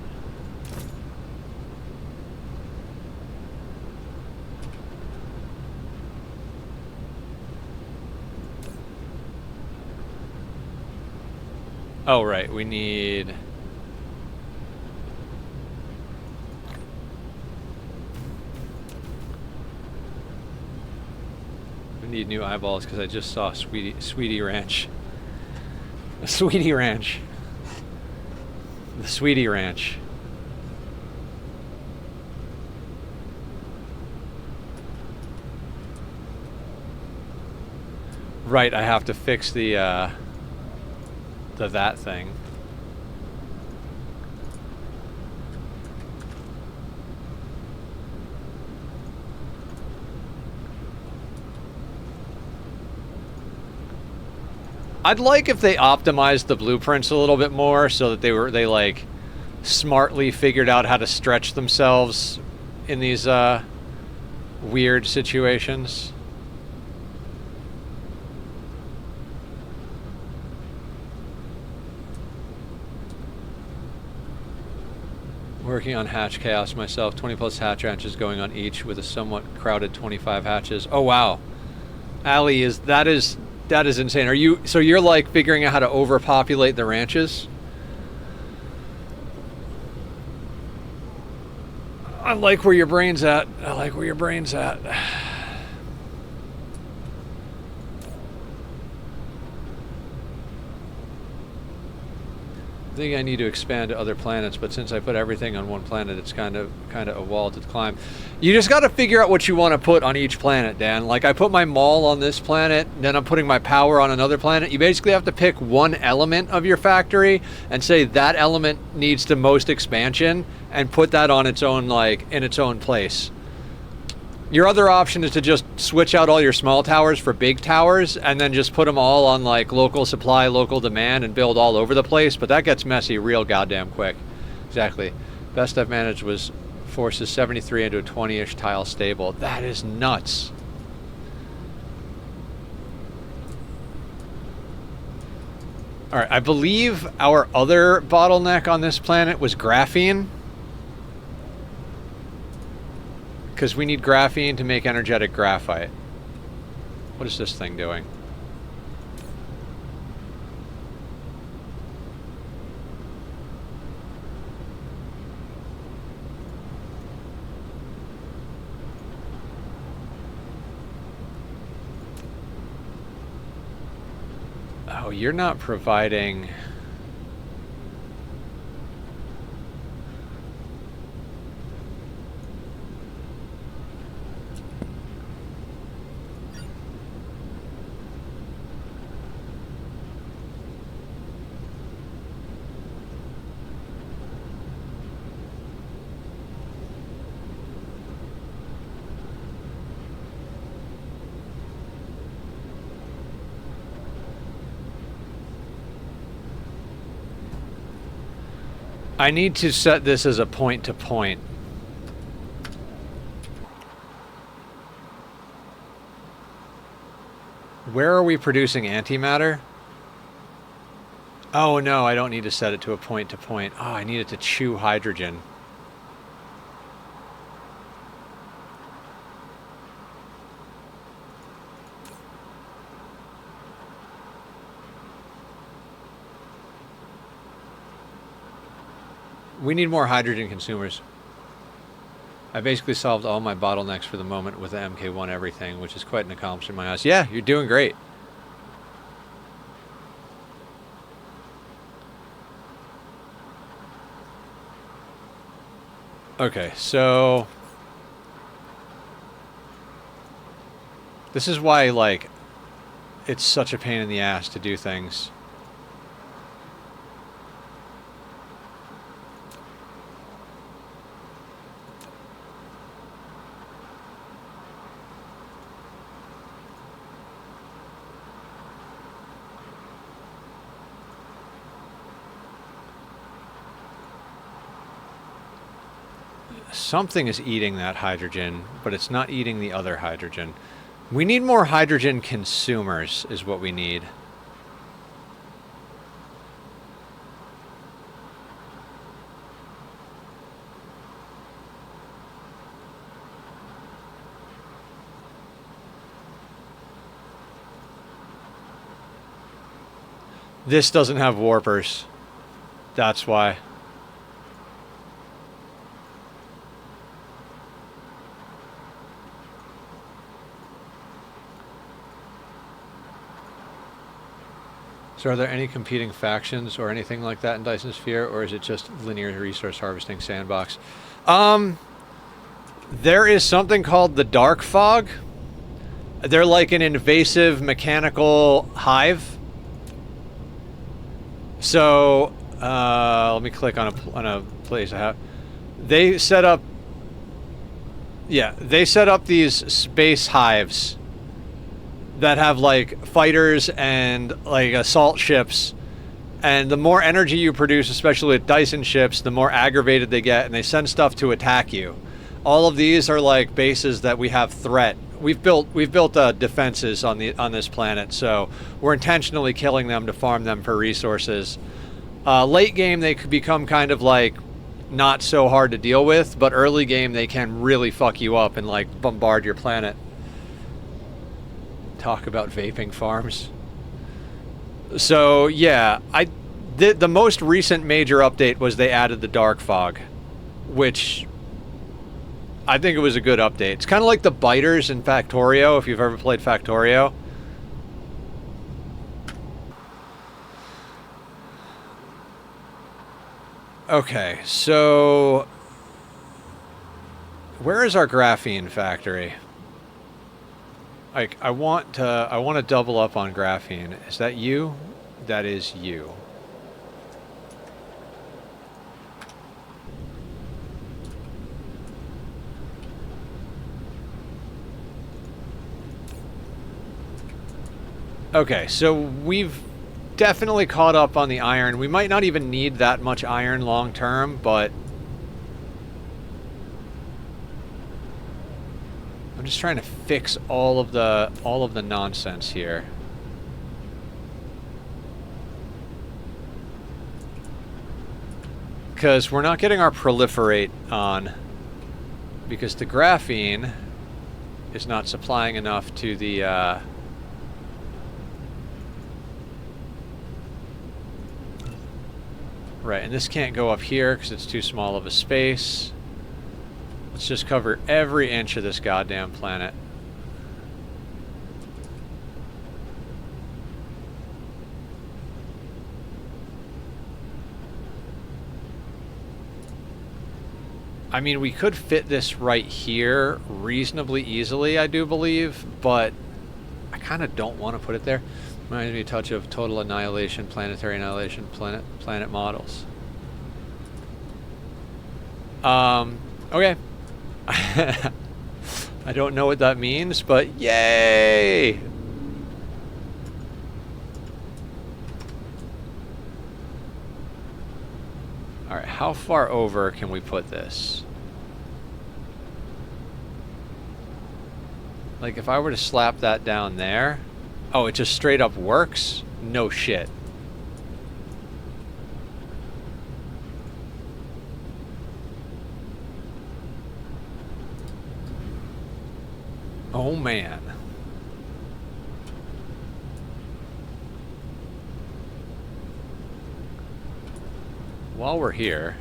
Oh, right. We need... need new eyeballs because I just saw Sweetie Ranch. The Sweetie Ranch. The Sweetie Ranch. Right, I have to fix the that thing. I'd like if they optimized the blueprints a little bit more so that they like smartly figured out how to stretch themselves in these weird situations. Working on hatch chaos myself, 20 plus hatch ranches going on each with a somewhat crowded 25 hatches. Oh wow. Allie, that is insane. So you're like figuring out how to overpopulate the ranches? I like where your brain's at. I think I need to expand to other planets, but since I put everything on one planet, it's kind of a wall to climb. You just got to figure out what you want to put on each planet, Dan. Like I put my mall on this planet, then I'm putting my power on another planet. You basically have to pick one element of your factory and say that element needs the most expansion and put that on its own, like in its own place. Your other option is to just switch out all your small towers for big towers and then just put them all on like local supply, local demand and build all over the place, but that gets messy real goddamn quick. Exactly. Best I've managed was forces 73 into a 20-ish tile stable. That is nuts. All right, I believe our other bottleneck on this planet was graphene. Because we need graphene to make energetic graphite. What is this thing doing? Oh, you're not providing... I need to set this as a point-to-point. Where are we producing antimatter? Oh no, I don't need to set it to a point-to-point. Oh, I need it to chew hydrogen. We need more hydrogen consumers. I basically solved all my bottlenecks for the moment with the MK1 everything, which is quite an accomplishment in my eyes. Yeah, you're doing great. Okay, so... this is why, like, it's such a pain in the ass to do things. Something is eating that hydrogen, but it's not eating the other hydrogen. We need more hydrogen consumers, is what we need. This doesn't have warpers. That's why. So are there any competing factions or anything like that in Dyson Sphere, or is it just linear resource harvesting sandbox? There is something called the Dark Fog. They're like an invasive mechanical hive. So, let me click on a place I have. They set up... yeah, they set up these space hives that have like fighters and like assault ships, and the more energy you produce, especially with Dyson ships, the more aggravated they get, and they send stuff to attack you. All of these are like bases that we have threat. We've built defenses on this planet, so we're intentionally killing them to farm them for resources. Late game they could become kind of like not so hard to deal with, but early game they can really fuck you up and like bombard your planet. Talk about vaping farms. So yeah, the most recent major update was they added the Dark Fog, which I think it was a good update. It's kind of like the biters in Factorio, if you've ever played Factorio. Okay, so where is our graphene factory? Like, I want to double up on graphene. Is that you? That is you. Okay, so we've definitely caught up on the iron. We might not even need that much iron long term, but I'm just trying to fix all of the nonsense here. Because we're not getting our proliferate on. Because the graphene is not supplying enough to the... Right, and this can't go up here because it's too small of a space. Let's just cover every inch of this goddamn planet. I mean, we could fit this right here reasonably easily, I do believe, but I kind of don't want to put it there. Reminds me a touch of total annihilation, planetary annihilation, planet models. Okay. I don't know what that means, but yay! Alright, how far over can we put this? Like, if I were to slap that down there... Oh, it just straight up works? No shit. Oh, man. While we're here...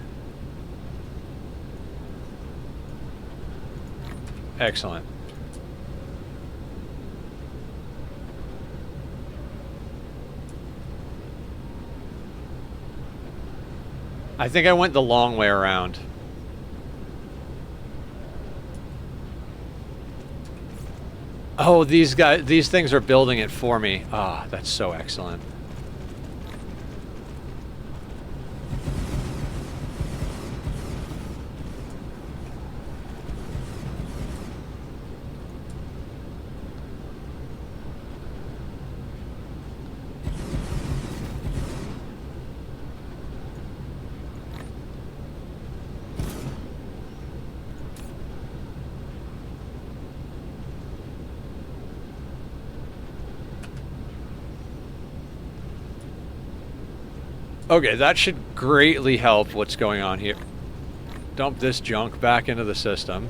Excellent. I think I went the long way around. Oh, these things are building it for me. Ah, that's so excellent. Okay, that should greatly help what's going on here. Dump this junk back into the system.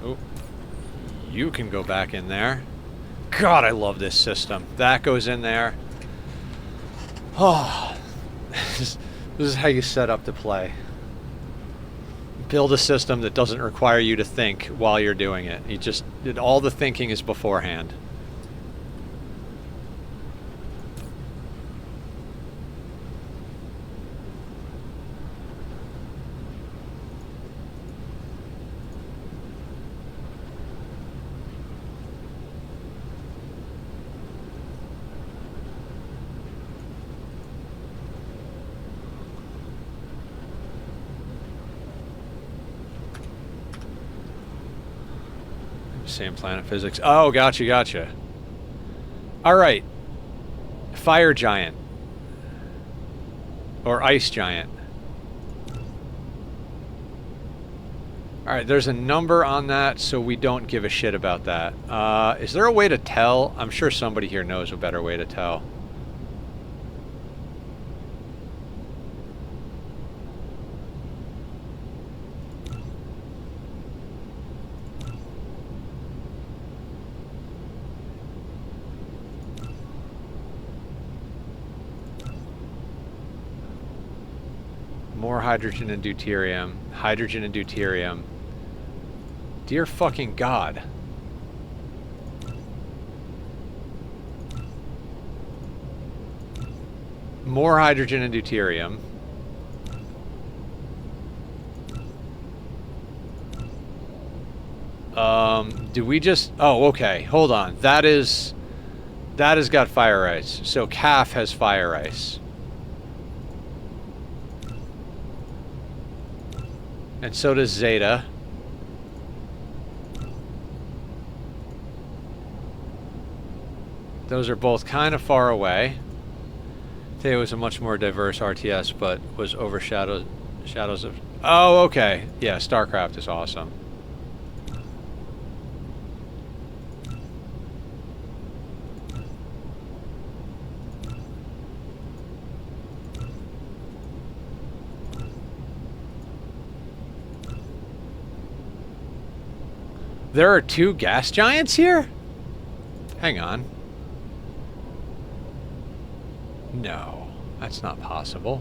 Oh, you can go back in there. God, I love this system. That goes in there. Oh, this is how you set up to play. Build a system that doesn't require you to think while you're doing it. All the thinking is beforehand. Same planet physics. Oh, gotcha. Alright. Fire giant. Or ice giant. Alright, there's a number on that, so we don't give a shit about that. Is there a way to tell? I'm sure somebody here knows a better way to tell. More hydrogen and deuterium. Hydrogen and deuterium. Dear fucking God. More hydrogen and deuterium. Do we just... Oh, okay. Hold on. That has got fire ice. So CAF has fire ice. And so does Zeta. Those are both kind of far away. Today was a much more diverse RTS, but was overshadowed. Shadows of. Oh, okay. Yeah, StarCraft is awesome. There are 2 gas giants here? Hang on. No, that's not possible.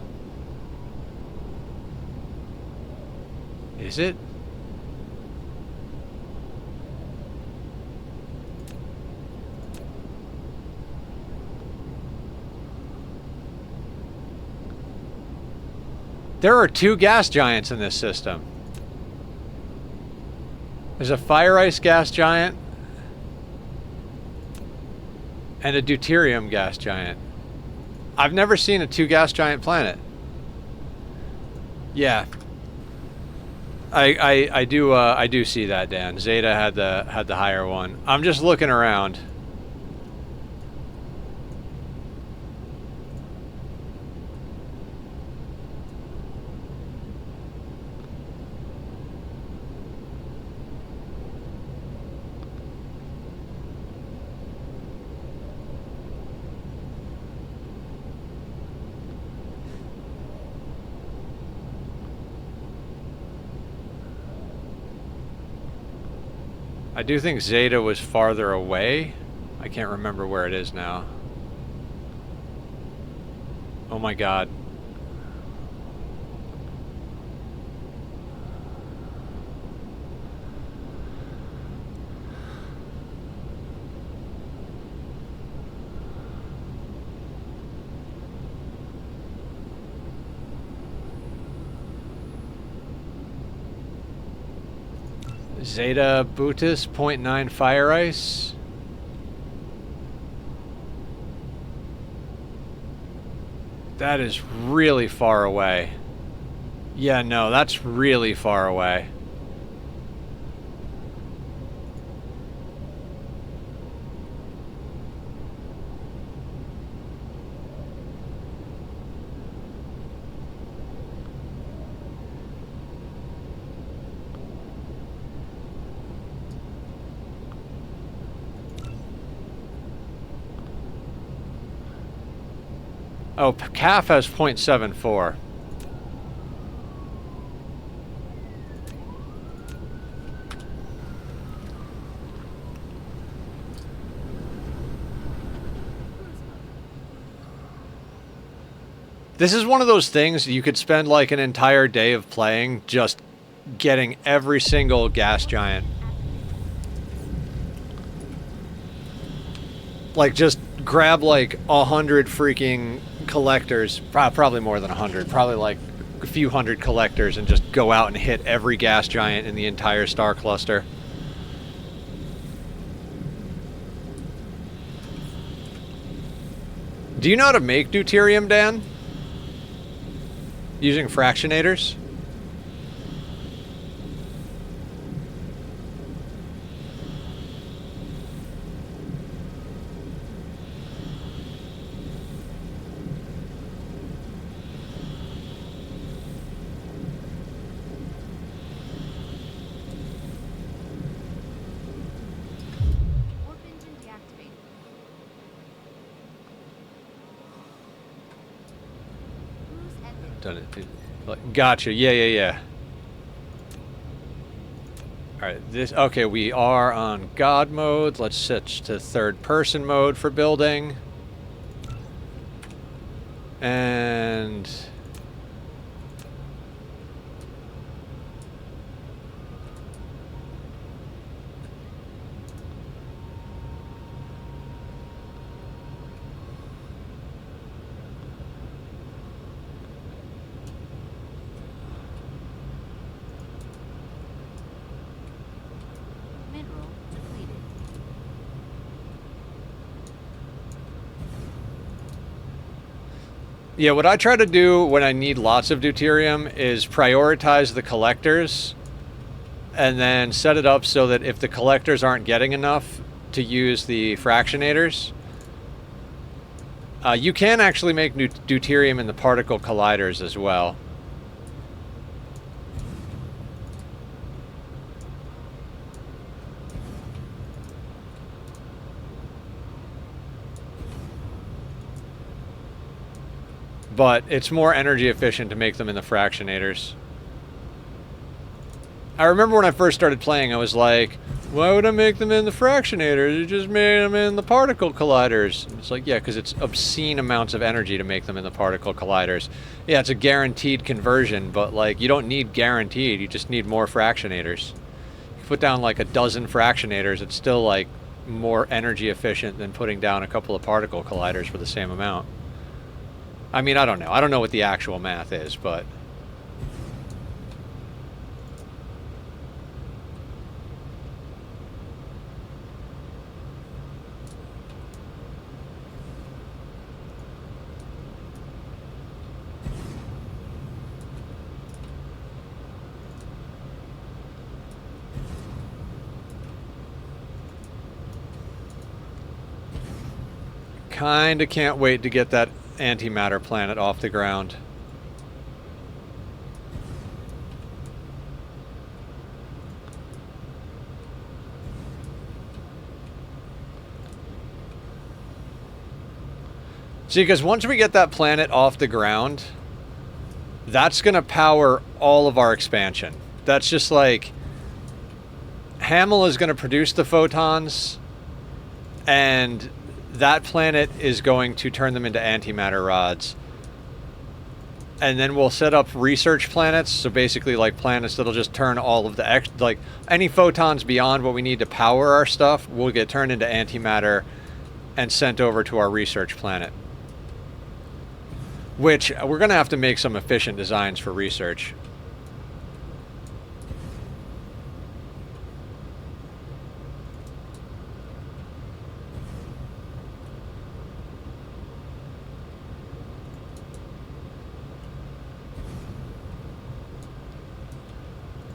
Is it? There are 2 gas giants in this system. There's a fire ice gas giant and a deuterium gas giant. I've never seen a 2 gas giant planet. Yeah. I do see that, Dan. Zeta had the higher one. I'm just looking around. I do think Zeta was farther away. I can't remember where it is now. Oh my god. Zeta Butis, 0.9 fire ice. That is really far away. Yeah, no, that's really far away. Oh, CAF has 0.74. This is one of those things you could spend like an entire day of playing just getting every single gas giant. Like just grab like 100 freaking collectors, probably more than 100, probably like a few hundred collectors, and just go out and hit every gas giant in the entire star cluster. Do you know how to make deuterium, Dan? Using fractionators? Done it. Gotcha. Yeah. Alright, okay, we are on God mode. Let's switch to third person mode for building. And yeah, what I try to do when I need lots of deuterium is prioritize the collectors and then set it up so that if the collectors aren't getting enough, to use the fractionators. You can actually make deuterium in the particle colliders as well. But it's more energy efficient to make them in the fractionators. I remember when I first started playing, I was like, why would I make them in the fractionators? You just made them in the particle colliders. And it's like, yeah, because it's obscene amounts of energy to make them in the particle colliders. Yeah, it's a guaranteed conversion, but like, you don't need guaranteed, you just need more fractionators. You put down like a dozen fractionators, it's still like more energy efficient than putting down a couple of particle colliders for the same amount. I mean, I don't know. I don't know what the actual math is, but... Kinda can't wait to get that antimatter planet off the ground. See, because once we get that planet off the ground, that's going to power all of our expansion. That's just like... Hamel is going to produce the photons, and that planet is going to turn them into antimatter rods. And then we'll set up research planets, so basically like planets that'll just turn all of the like any photons beyond what we need to power our stuff will get turned into antimatter and sent over to our research planet. Which we're going to have to make some efficient designs for research.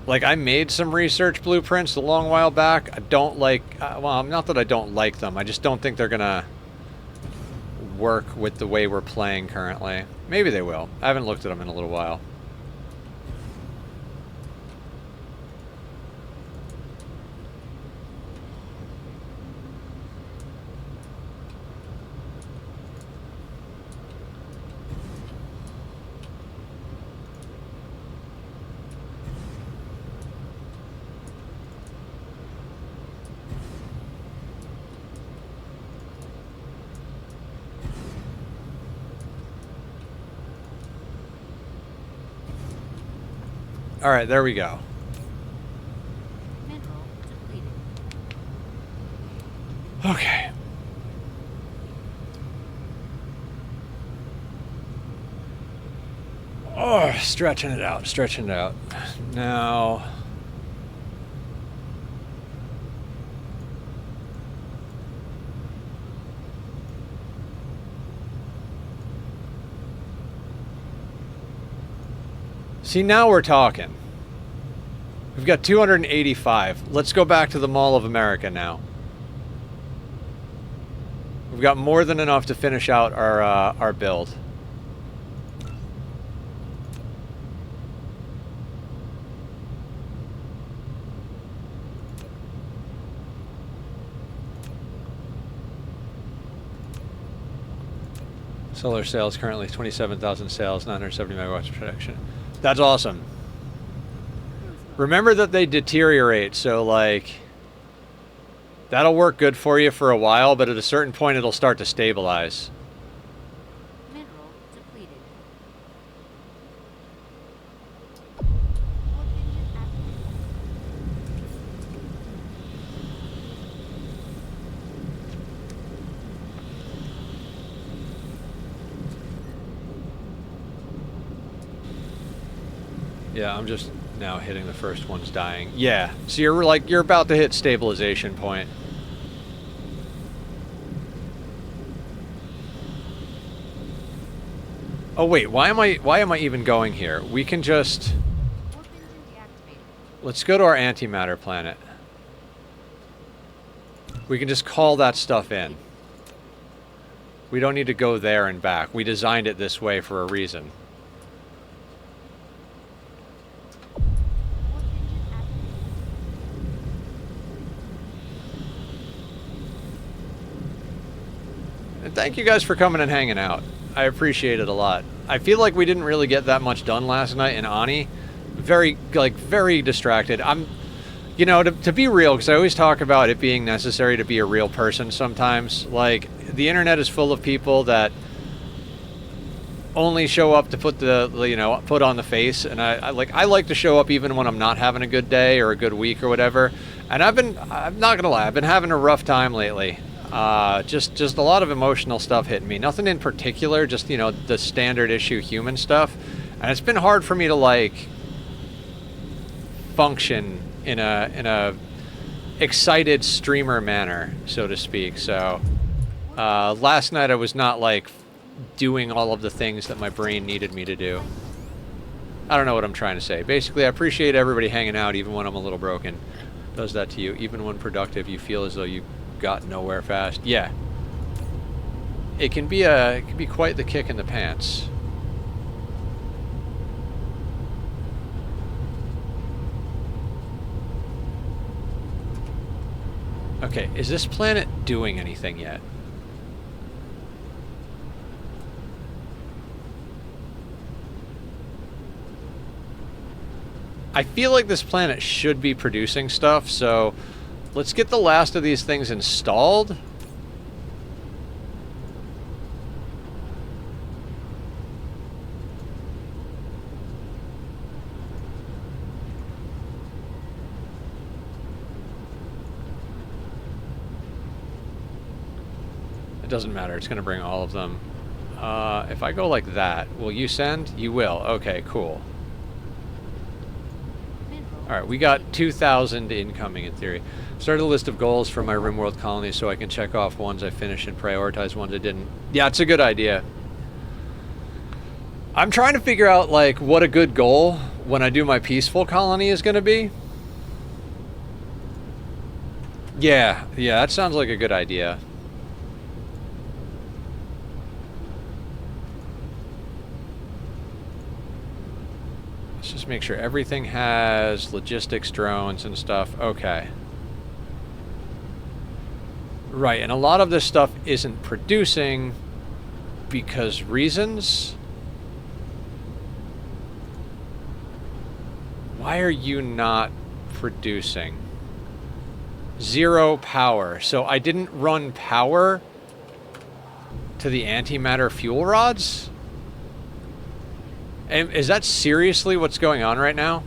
Like, I made some research blueprints a long while back. I don't like... well, not that I don't like them. I just don't think they're gonna work with the way we're playing currently. Maybe they will. I haven't looked at them in a little while. All right, there we go. Mineral depleted. Okay. Oh, stretching it out, stretching it out. Now... See, now we're talking. We've got 285. Let's go back to the Mall of America now. We've got more than enough to finish out our build. Solar sales currently 27,000 sales, 970 megawatts of production. That's awesome. Remember that they deteriorate, so like that'll work good for you for a while, but at a certain point it'll start to stabilize. Mineral depleted. Yeah, I'm just now hitting the first one's dying. Yeah, so you're about to hit stabilization point. Oh wait, why am I even going here? We can just... Warp engine deactivated. Let's go to our antimatter planet. We can just call that stuff in. We don't need to go there and back. We designed it this way for a reason. Warp engine activated. And thank you guys for coming and hanging out. I appreciate it a lot. I feel like we didn't really get that much done last night in Ani. Very distracted. I'm, you know, to be real, because I always talk about it being necessary to be a real person sometimes. Like, the internet is full of people that only show up to put put on the face, and I like to show up even when I'm not having a good day or a good week or whatever. And I'm not gonna lie, I've been having a rough time lately. Just a lot of emotional stuff hitting me. Nothing in particular, just, you know, the standard issue human stuff. And it's been hard for me to, like, function in a excited streamer manner, so to speak. So last night I was not, like, doing all of the things that my brain needed me to do. I don't know what I'm trying to say. Basically, I appreciate everybody hanging out even when I'm a little broken. Does that to you. Even when productive, you feel as though you got nowhere fast. Yeah. It can be quite the kick in the pants. Okay, is this planet doing anything yet? I feel like this planet should be producing stuff, so let's get the last of these things installed. It doesn't matter, it's going to bring all of them. If I go like that, will you send? You will. Okay, cool. Alright, we got 2,000 incoming in theory. Started a list of goals for my RimWorld colony so I can check off ones I finished and prioritize ones I didn't. Yeah, it's a good idea. I'm trying to figure out, like, what a good goal when I do my peaceful colony is going to be. Yeah, that sounds like a good idea. Let's just make sure everything has logistics drones and stuff. Okay. Right, and a lot of this stuff isn't producing because reasons. Why are you not producing? 0 power. So I didn't run power to the antimatter fuel rods? And is that seriously what's going on right now?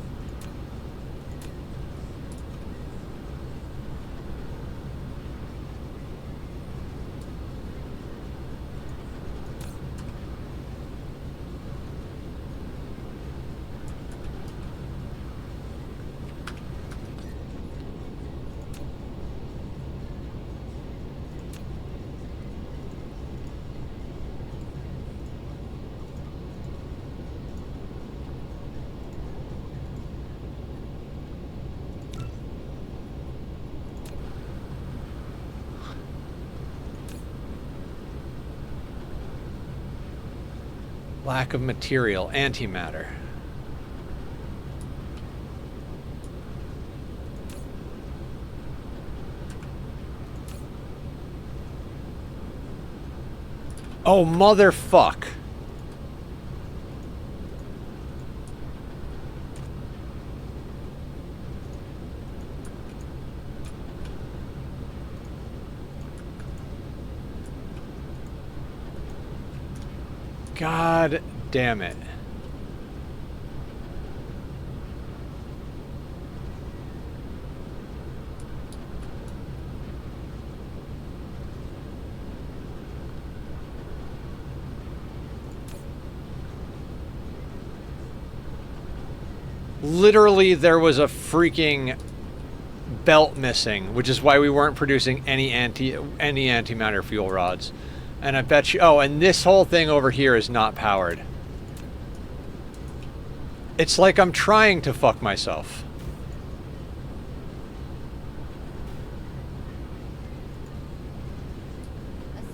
Lack of material, antimatter. Oh, motherfuck. God damn it. Literally, there was a freaking belt missing, which is why we weren't producing any antimatter fuel rods. And I bet you... Oh, and this whole thing over here is not powered. It's like I'm trying to fuck myself. A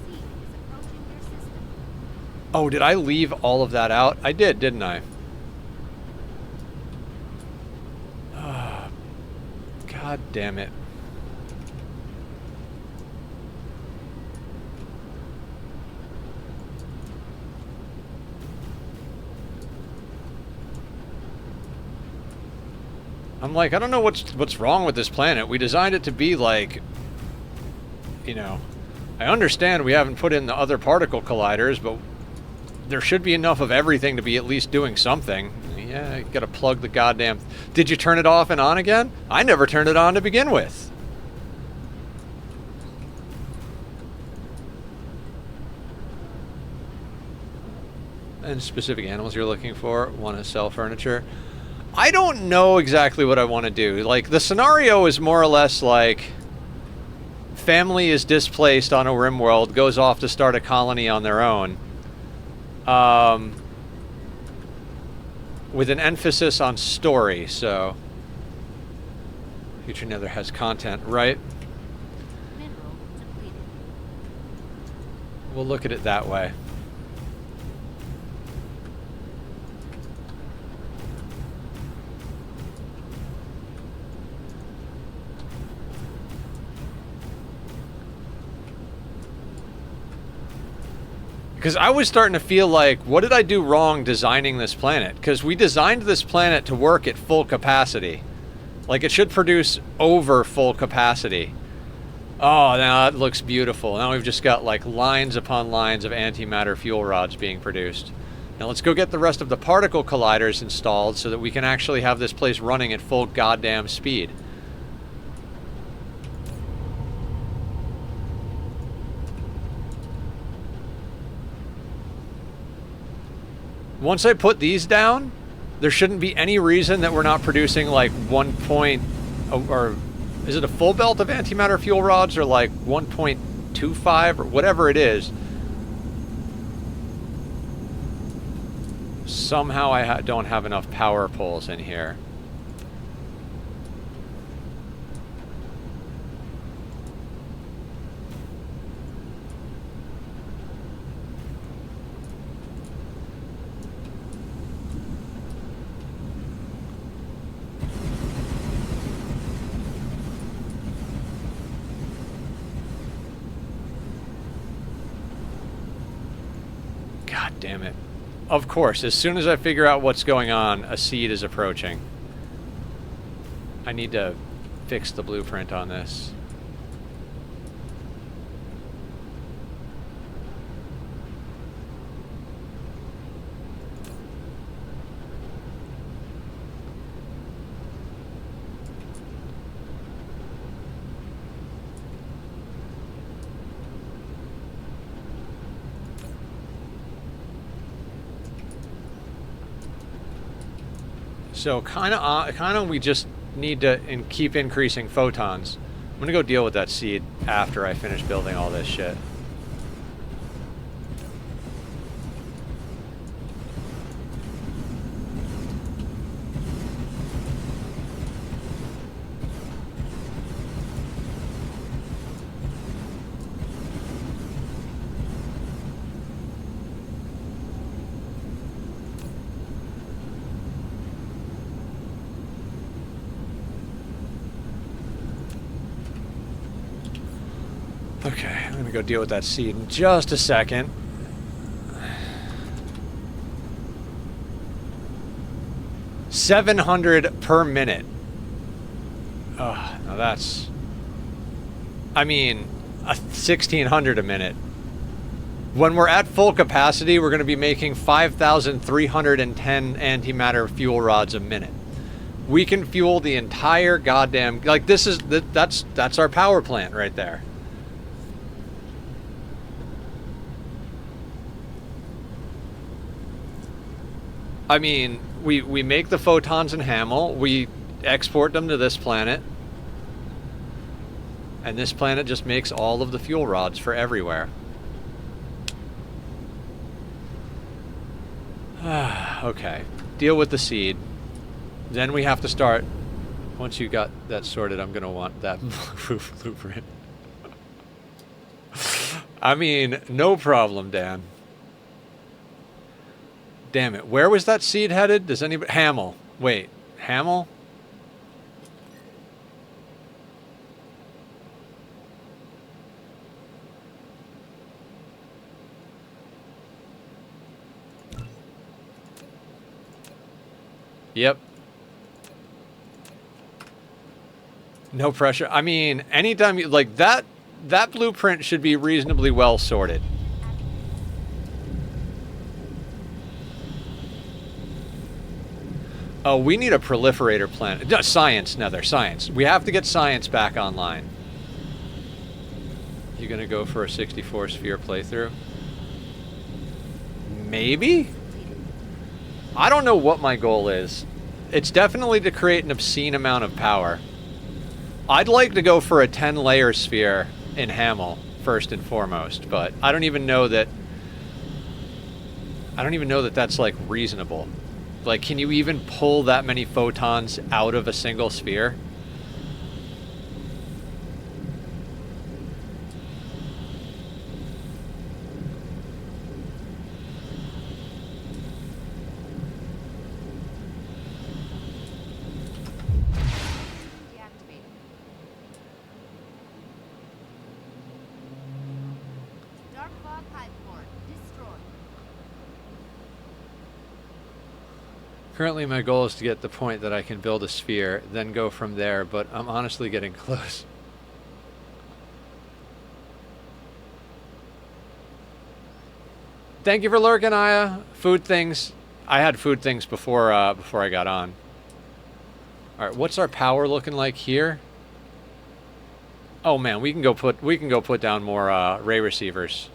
seed is approaching your Oh, did I leave all of that out? I did, didn't I? God damn it. I'm like, I don't know what's wrong with this planet. We designed it to be like, you know, I understand we haven't put in the other particle colliders, but there should be enough of everything to be at least doing something. Yeah, you gotta plug the goddamn... Did you turn it off and on again? I never turned it on to begin with. And specific animals you're looking for? Want to sell furniture? I don't know exactly what I want to do. Like, the scenario is more or less like... Family is displaced on a rim world, goes off to start a colony on their own. With an emphasis on story, so... Future Nether has content, right? Mineral depleted. We'll look at it that way. Because I was starting to feel like, what did I do wrong designing this planet? Because we designed this planet to work at full capacity. Like, it should produce over full capacity. Oh, now that looks beautiful. Now we've just got, like, lines upon lines of antimatter fuel rods being produced. Now let's go get the rest of the particle colliders installed so that we can actually have this place running at full goddamn speed. Once I put these down, there shouldn't be any reason that we're not producing like 1 point, or is it a full belt of antimatter fuel rods, or like 1.25 or whatever it is. Somehow I don't have enough power poles in here. God damn it. Of course, as soon as I figure out what's going on, a seed is approaching. I need to fix the blueprint on this. So kind of, we just need to keep increasing photons. I'm gonna go deal with that seed after I finish building all this shit. Okay, I'm gonna go deal with that seed in just a second. $700 per minute. Oh, now that's... I mean, 1,600 a minute. When we're at full capacity, we're gonna be making 5,310 antimatter fuel rods a minute. We can fuel the entire goddamn... Like, this is... That's our power plant right there. I mean, we make the photons in Hamel, we export them to this planet, and this planet just makes all of the fuel rods for everywhere. Okay, deal with the seed. Then we have to start, once you got that sorted, I'm gonna want that roof blueprint. I mean, no problem, Dan. Damn it. Where was that seed headed? Does anybody... Hamel. Wait. Hamel? Yep. No pressure. I mean, anytime you... Like, that blueprint should be reasonably well sorted. Oh, we need a proliferator planet. No, science, Nether. Science. We have to get science back online. You gonna go for a 64 sphere playthrough? Maybe? I don't know what my goal is. It's definitely to create an obscene amount of power. I'd like to go for a 10-layer sphere in Hamel, first and foremost, but I don't even know that that's, like, reasonable. Like, can you even pull that many photons out of a single sphere? Currently, my goal is to get the point that I can build a sphere, then go from there, but I'm honestly getting close. Thank you for lurking, Aya. Food things. I had food things before I got on. All right, what's our power looking like here? Oh man, we can go put down more ray receivers.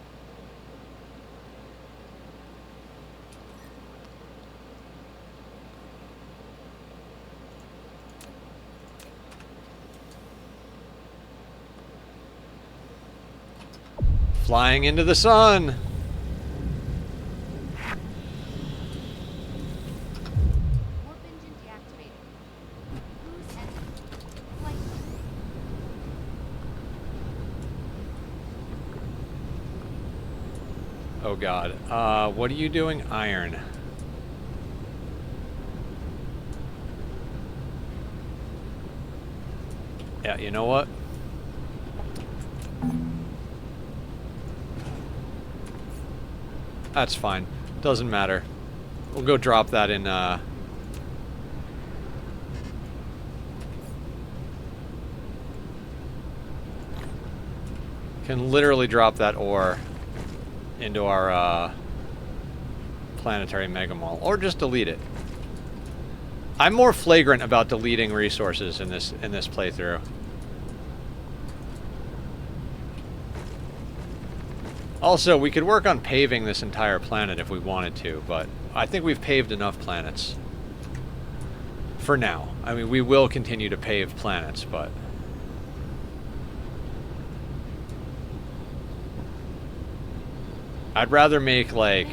Flying into the sun. Warp engine deactivated. Cruise engine. Flight. Oh god. What are you doing? Iron. Yeah, you know what? That's fine. Doesn't matter. We'll go drop that in, Can literally drop that ore into our, planetary megamall. Or just delete it. I'm more flagrant about deleting resources in this playthrough. Also, we could work on paving this entire planet if we wanted to, but I think we've paved enough planets. For now. I mean, we will continue to pave planets, but... I'd rather make, like...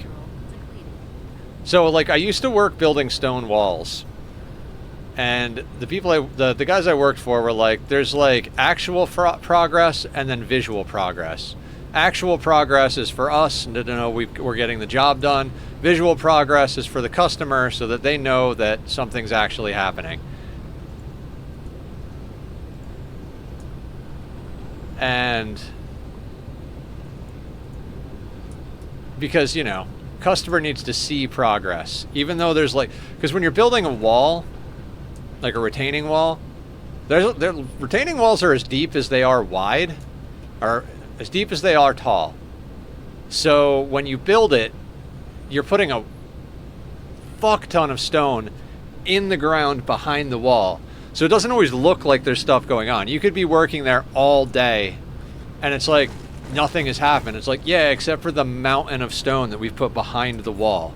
So, like, I used to work building stone walls. And the people the guys I worked for were like, there's, like, actual progress and then visual progress. Actual progress is for us to know we're getting the job done. Visual progress is for the customer so that they know that something's actually happening. And because, you know, customer needs to see progress. Even though there's like, because when you're building a wall, like a retaining wall, retaining walls are as deep as they are wide, or as deep as they are tall. So when you build it, you're putting a fuck ton of stone in the ground behind the wall. So it doesn't always look like there's stuff going on. You could be working there all day and it's like nothing has happened. It's like, yeah, except for the mountain of stone that we've put behind the wall.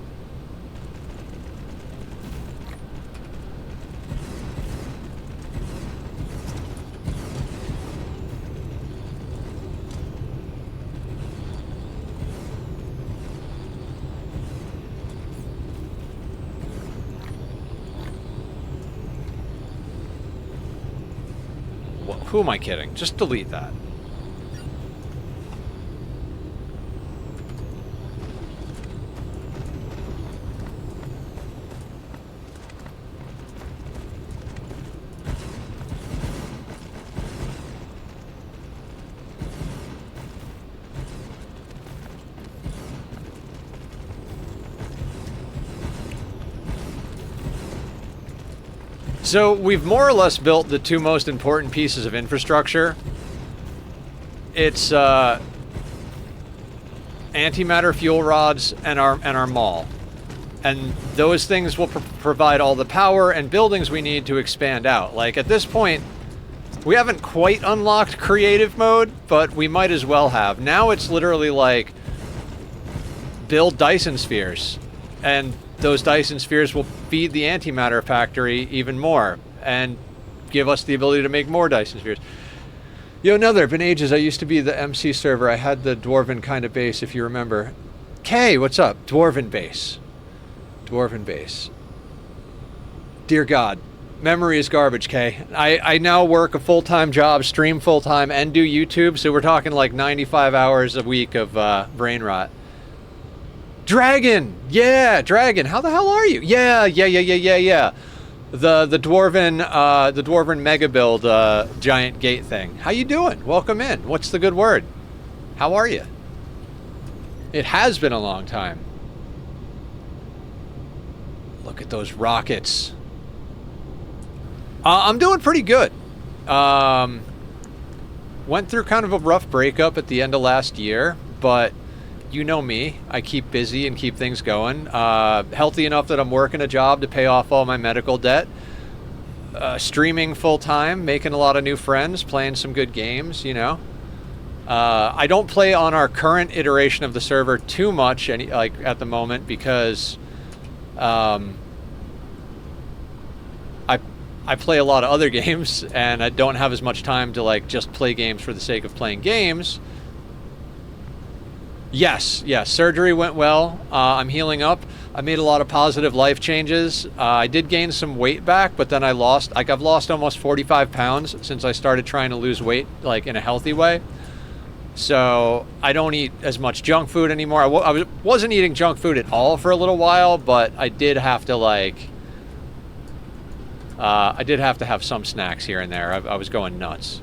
Who am I kidding? Just delete that. So we've more or less built the two most important pieces of infrastructure. It's antimatter fuel rods and our mall. And those things will provide all the power and buildings we need to expand out. Like, at this point, we haven't quite unlocked creative mode, but we might as well have. Now it's literally like, build Dyson spheres. And those Dyson spheres will feed the antimatter factory even more and give us the ability to make more Dyson spheres. Yo, no, there have been ages. I used to be the MC server. I had the Dwarven kind of base, if you remember. Kay, what's up? Dwarven base. Dwarven base. Dear God. Memory is garbage, Kay. I now work a full-time job, stream full-time, and do YouTube, so we're talking like 95 hours a week of brain rot. Dragon! Yeah, Dragon. How the hell are you? Yeah. The Dwarven mega build giant gate thing. How you doing? Welcome in. What's the good word? How are you? It has been a long time. Look at those rockets. I'm doing pretty good. Went through kind of a rough breakup at the end of last year, but you know me. I keep busy and keep things going. Healthy enough that I'm working a job to pay off all my medical debt. Streaming full time, making a lot of new friends, playing some good games, you know. I don't play on our current iteration of the server too much at the moment because I play a lot of other games and I don't have as much time to like just play games for the sake of playing games. Yes, surgery went well. I'm healing up. I made a lot of positive life changes. I did gain some weight back, but then I've lost almost 45 pounds since I started trying to lose weight like in a healthy way. So I don't eat as much junk food anymore. I wasn't eating junk food at all for a little while, but I did have to have some snacks here and there. I was going nuts.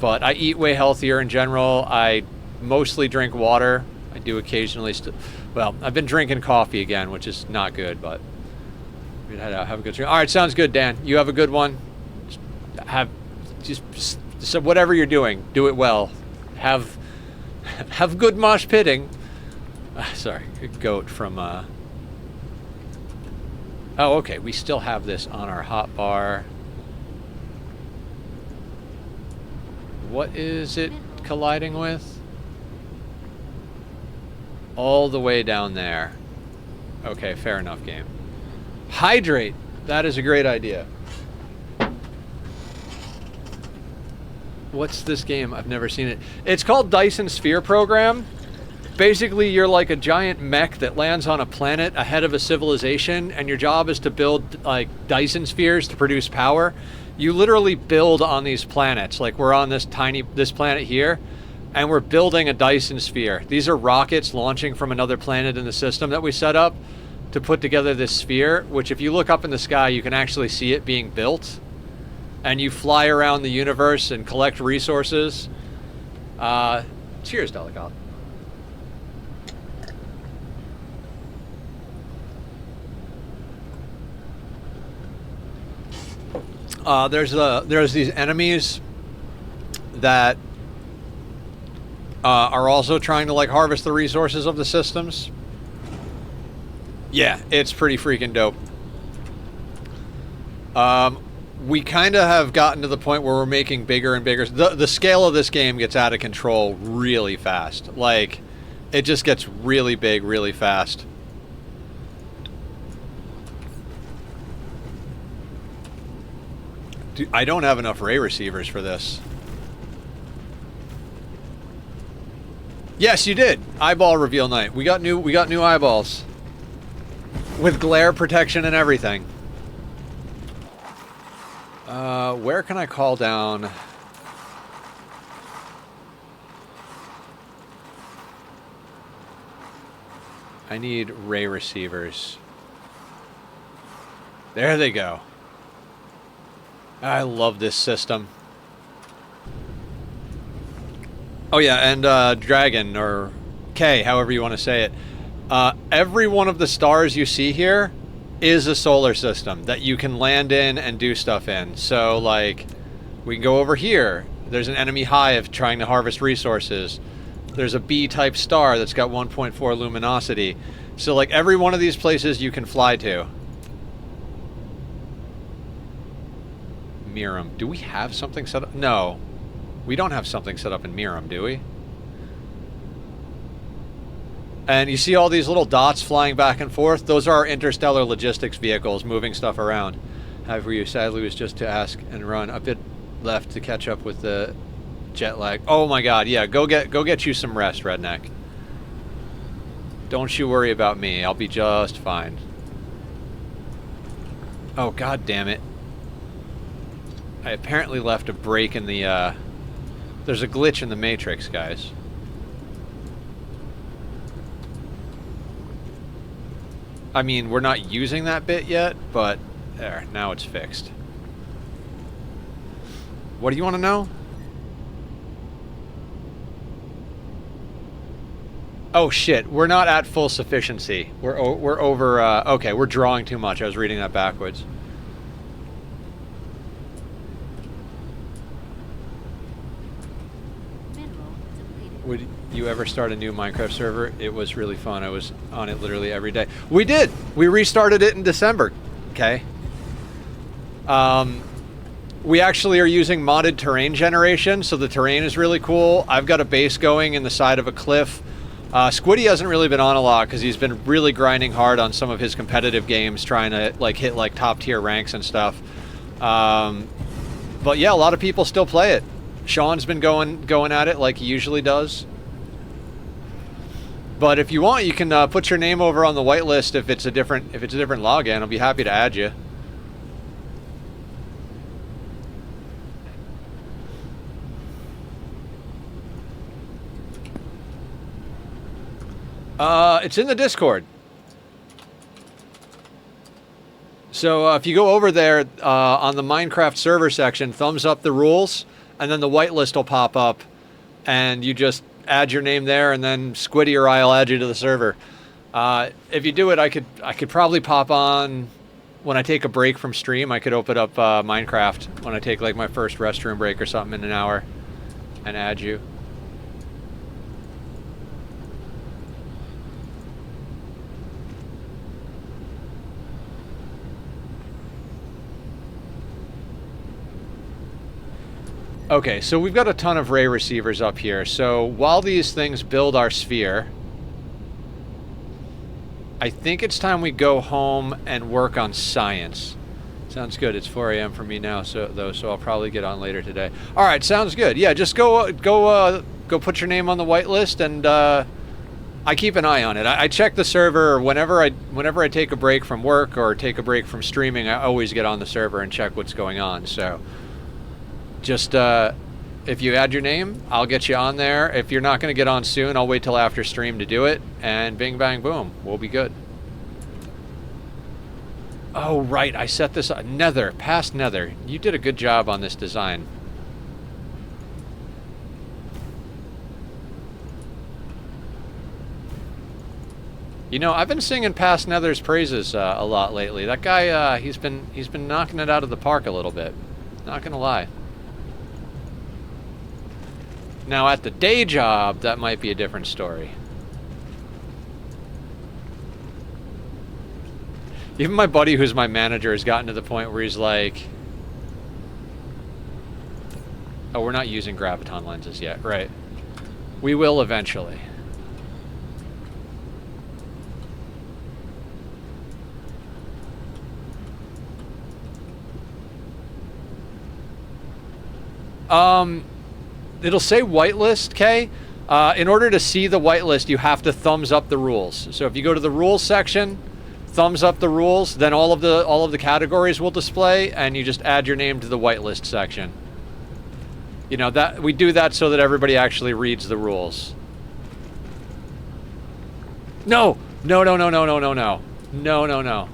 But I eat way healthier in general. I mostly drink water. I do occasionally well, I've been drinking coffee again, which is not good, but we'd have a good drink. All right, sounds good, Dan. You have a good one. So whatever you're doing, do it well. Have good mosh pitting. Sorry, goat from oh, okay, we still have this on our hotbar. What is it colliding with? All the way down there. Okay, fair enough, game. Hydrate. That is a great idea. What's this game? I've never seen it. It's called Dyson Sphere Program. Basically, you're like a giant mech that lands on a planet ahead of a civilization, and your job is to build like Dyson spheres to produce power. You literally build on these planets. Like we're on this planet here, and we're building a Dyson sphere. These are rockets launching from another planet in the system that we set up to put together this sphere, which if you look up in the sky, you can actually see it being built. And you fly around the universe and collect resources. Cheers, Delicate. There's these enemies that are also trying to like harvest the resources of the systems. Yeah, it's pretty freaking dope. We kind of have gotten to the point where we're making bigger and bigger. The scale of this game gets out of control really fast. Like, it just gets really big really fast. Dude, I don't have enough ray receivers for this. Yes, you did. Eyeball reveal night. We got new eyeballs with glare protection and everything. Where can I call down? I need ray receivers. There they go. I love this system. Oh yeah, and Dragon, or K, however you want to say it. Every one of the stars you see here is a solar system that you can land in and do stuff in. So, like, we can go over here. There's an enemy hive trying to harvest resources. There's a B-type star that's got 1.4 luminosity. So, like, every one of these places you can fly to. Miram. Do we have something set up? No. We don't have something set up in Miram, do we? And you see all these little dots flying back and forth? Those are our interstellar logistics vehicles moving stuff around. However, you sadly was just to ask and run a bit left to catch up with the jet lag. Oh my god, yeah, go get you some rest, redneck. Don't you worry about me. I'll be just fine. Oh god damn it. I apparently left a break in the there's a glitch in the matrix, guys. I mean, we're not using that bit yet, but there, now it's fixed. What do you want to know? Oh shit, we're not at full sufficiency. We're over, okay, we're drawing too much. I was reading that backwards. Would you ever start a new Minecraft server? It was really fun. I was on it literally every day. We did! We restarted it in December, okay? We actually are using modded terrain generation, so the terrain is really cool. I've got a base going in the side of a cliff. Squiddy hasn't really been on a lot because he's been really grinding hard on some of his competitive games, trying to like hit like top tier ranks and stuff. But yeah, a lot of people still play it. Sean's been going at it like he usually does. But if you want, you can put your name over on the whitelist if it's a different login. I'll be happy to add you. It's in the Discord. So if you go over there on the Minecraft server section, thumbs up the rules, and then the whitelist will pop up, and you just add your name there, and then Squiddy or I'll add you to the server. If you do it, I could probably pop on when I take a break from stream. I could open up Minecraft when I take like my first restroom break or something in an hour, and add you. Okay, so we've got a ton of ray receivers up here. So while these things build our sphere, I think it's time we go home and work on science. Sounds good. It's 4 a.m. for me now, so I'll probably get on later today. All right, sounds good. Yeah, just go put your name on the whitelist, and I keep an eye on it. I check the server whenever I take a break from work or take a break from streaming. I always get on the server and check what's going on. So. Just, if you add your name, I'll get you on there. If you're not going to get on soon, I'll wait till after stream to do it. And bing, bang, boom. We'll be good. Oh, right. I set this up. Nether. Past Nether. You did a good job on this design. You know, I've been singing Past Nether's praises a lot lately. That guy, he's been knocking it out of the park a little bit. Not going to lie. Now, at the day job, that might be a different story. Even my buddy, who's my manager, has gotten to the point where he's like... Oh, we're not using graviton lenses yet, right? We will eventually. It'll say whitelist, Kay. In order to see the whitelist, you have to thumbs up the rules. So if you go to the rules section, thumbs up the rules, then all of the categories will display, and you just add your name to the whitelist section. You know, that we do that so that everybody actually reads the rules. No! No, no, no, no, no, no, no. No, no, no.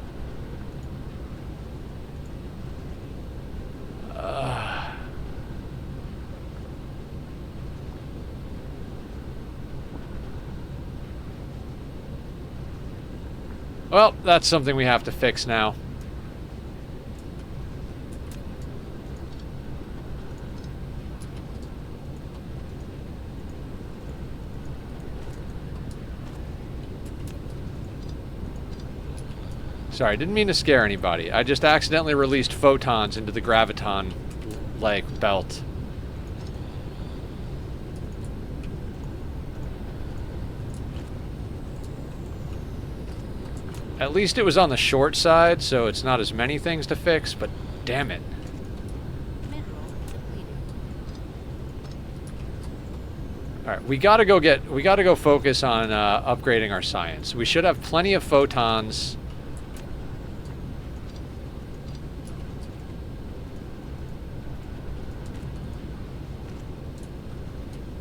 Well, that's something we have to fix now. Sorry, didn't mean to scare anybody. I just accidentally released photons into the graviton, like, belt. At least it was on the short side, so it's not as many things to fix, but damn it. Mineral depleted. Alright, we gotta go focus on upgrading our science. We should have plenty of photons.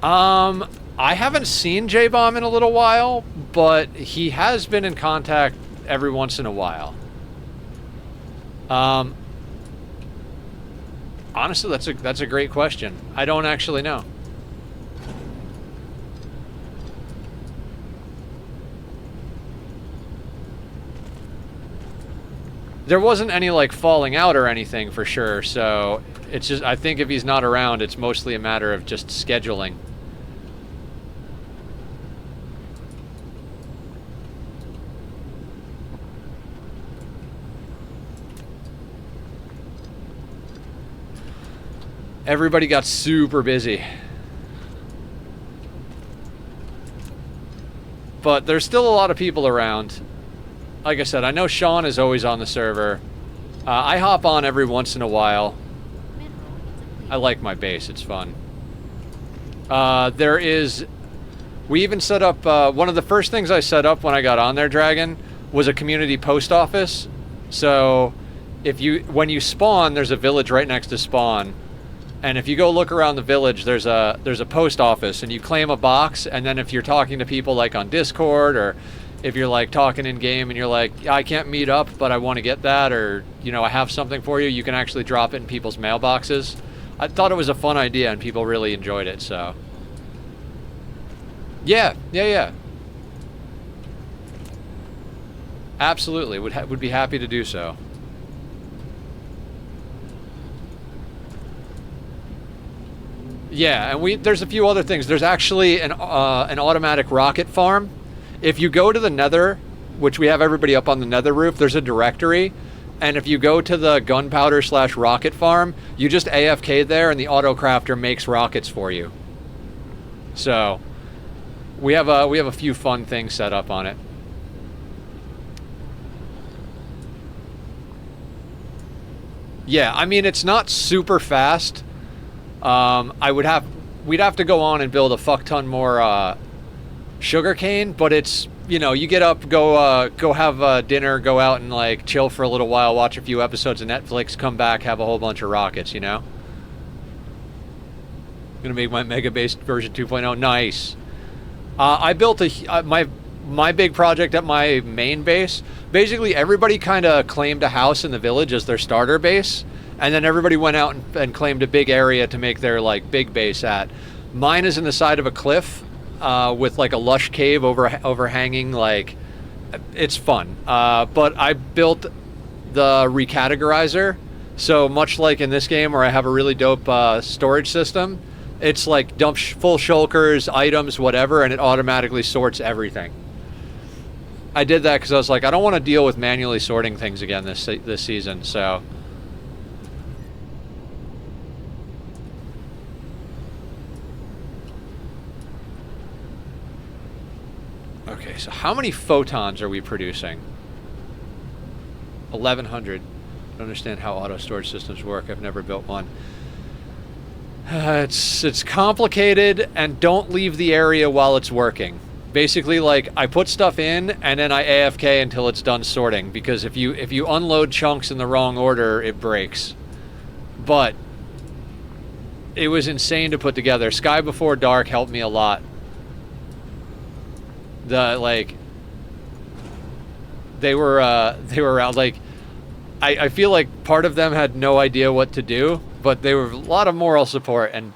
I haven't seen J-Bomb in a little while, but he has been in contact every once in a while. Honestly, that's a great question. I don't actually know. There wasn't any, like, falling out or anything for sure, so it's just, I think if he's not around, it's mostly a matter of just scheduling. Everybody got super busy. But there's still a lot of people around. Like I said, I know Sean is always on the server. I hop on every once in a while. Mineral depleted. I like my base, it's fun. We even set up, one of the first things I set up when I got on there, Dragon, was a community post office. So, when you spawn, there's a village right next to spawn. And if you go look around the village, there's a post office, and you claim a box, and then if you're talking to people like on Discord, or if you're like talking in game and you're like, I can't meet up, but I want to get that, or, you know, I have something for you, you can actually drop it in people's mailboxes. I thought it was a fun idea, and people really enjoyed it, so. Yeah. Absolutely, would be happy to do so. Yeah, and there's a few other things. There's actually an automatic rocket farm. If you go to the Nether, which we have everybody up on the Nether roof, there's a directory, and if you go to the gunpowder/rocket farm, you just AFK there, and the autocrafter makes rockets for you. So we have a few fun things set up on it. Yeah, I mean, it's not super fast. We'd have to go on and build a fuck ton more sugarcane, but it's, you know, you get up, go have dinner, go out and like chill for a little while, watch a few episodes of Netflix, come back, have a whole bunch of rockets, you know? I'm gonna make my mega base version 2.0. Nice. I built my big project at my main base. Basically, everybody kind of claimed a house in the village as their starter base. And then everybody went out and claimed a big area to make their, like, big base at. Mine is in the side of a cliff with, like, a lush cave overhanging, like, it's fun. But I built the recategorizer, so much like in this game where I have a really dope storage system, it's like dump full shulkers, items, whatever, and it automatically sorts everything. I did that because I was like, I don't want to deal with manually sorting things again this season, so... Okay, so how many photons are we producing? 1,100. I don't understand how auto storage systems work. I've never built one. It's complicated, and don't leave the area while it's working. Basically, like, I put stuff in, and then I AFK until it's done sorting, because if you unload chunks in the wrong order, it breaks. But it was insane to put together. Sky Before Dark helped me a lot. They were around, like, I feel like part of them had no idea what to do, but they were a lot of moral support and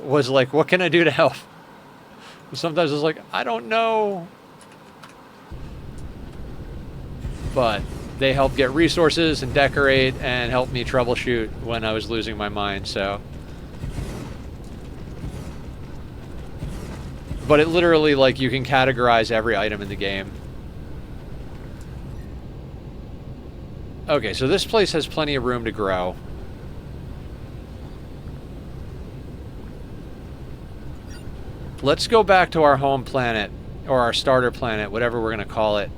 was like, what can I do to help? Sometimes I was like, I don't know. but they help get resources and decorate and help me troubleshoot when I was losing my mind, so. But it literally, like, you can categorize every item in the game. Okay, so this place has plenty of room to grow. Let's go back to our home planet, or our starter planet, whatever we're going to call it,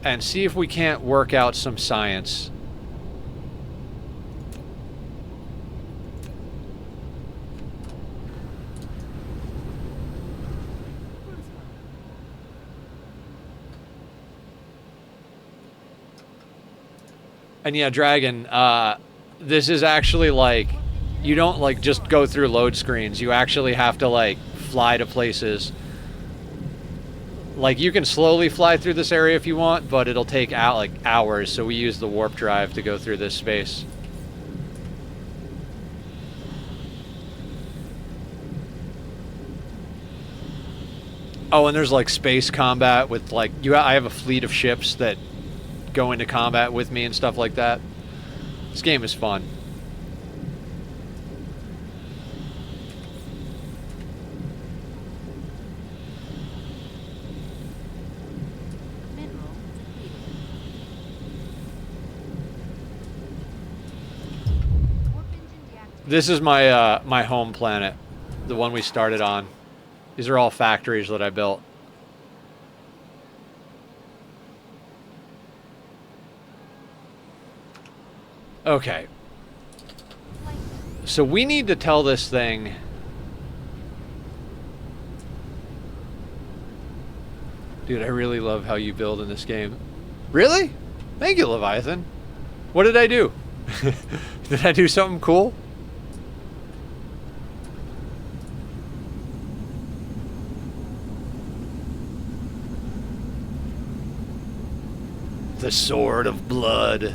and see if we can't work out some science. And yeah, Dragon, this is actually like, you don't like just go through load screens. You actually have to like fly to places. Like you can slowly fly through this area if you want, but it'll take out like hours. So we use the warp drive to go through this space. Oh, and there's like space combat with like I have a fleet of ships that go into combat with me and stuff like that. This game is fun. Mineral depleted. Warp engine deactivated. This is my my home planet, the one we started on. These are all factories that I built. Okay. So we need to tell this thing. Dude, I really love how you build in this game. Really? Thank you, Leviathan. What did I do? Did I do something cool? The Sword of Blood.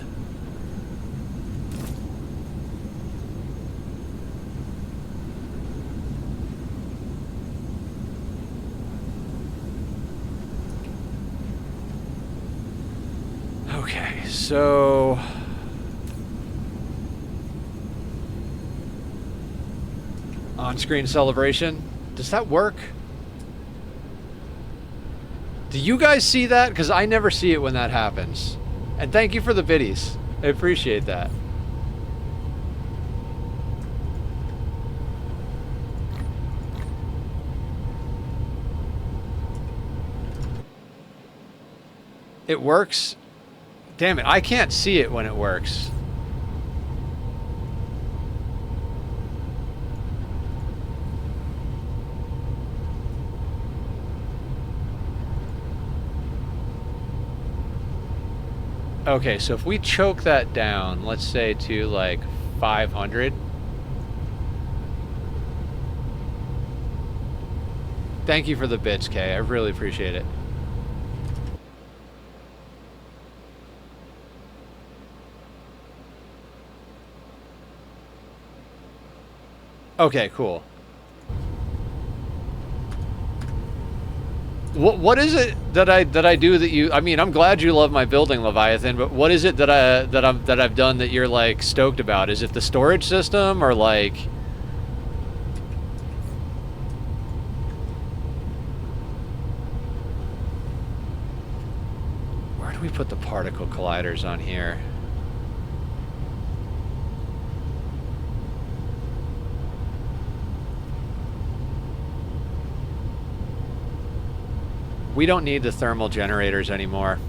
Okay, so on-screen celebration. Does that work? Do you guys see that? Because I never see it when that happens. And thank you for the biddies. I appreciate that. It works? Damn it, I can't see it when it works. Okay, so if we choke that down, let's say to like 500. Thank you for the bits, Kay. I really appreciate it. Okay, cool. What is it that I do that you? I mean, I'm glad you love my building, Leviathan. But what is it that I've done that you're like stoked about? Is it the storage system or like? Where do we put the particle colliders on here? We don't need the thermal generators anymore.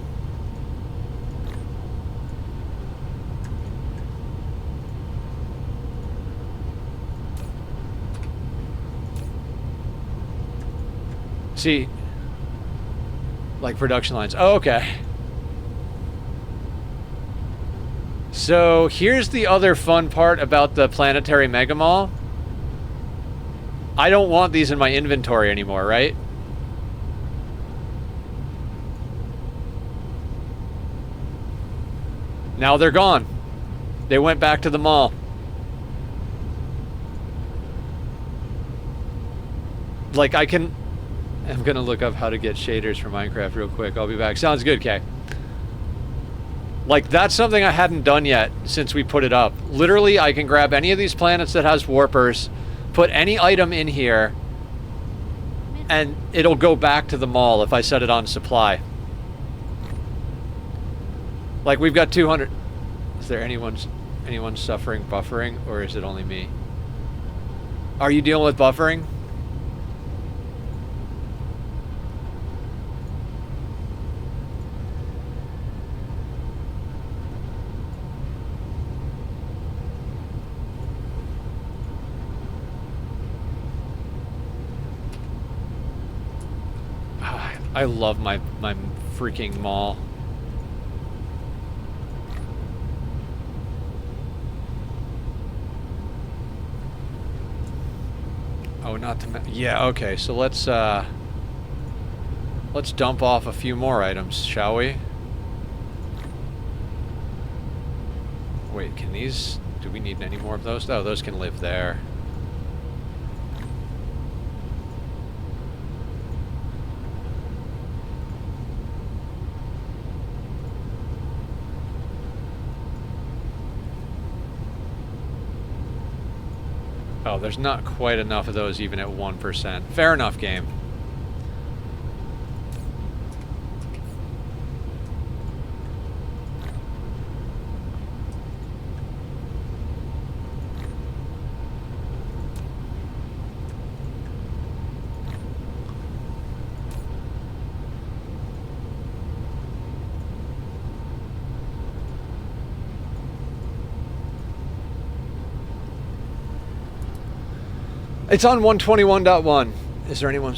See, like production lines. Oh, okay. So here's the other fun part about the planetary mega mall. I don't want these in my inventory anymore, right? Now they're gone. They went back to the mall. Like I can I'm gonna look up how to get shaders for Minecraft real quick. I'll be back. Sounds good, Kay. Like, that's something I hadn't done yet since we put it up. Literally, I can grab any of these planets that has warpers, put any item in here, and it'll go back to the mall if I set it on supply. Like, we've got 200... Is there anyone suffering buffering, or is it only me? Are you dealing with buffering? I love my freaking mall. Oh, not to yeah, okay, so let's dump off a few more items, shall we? Wait, can these... Do we need any more of those? Oh, those can live there. Oh, there's not quite enough of those even at 1%. Fair enough, game. It's on 121.1. Is there anyone...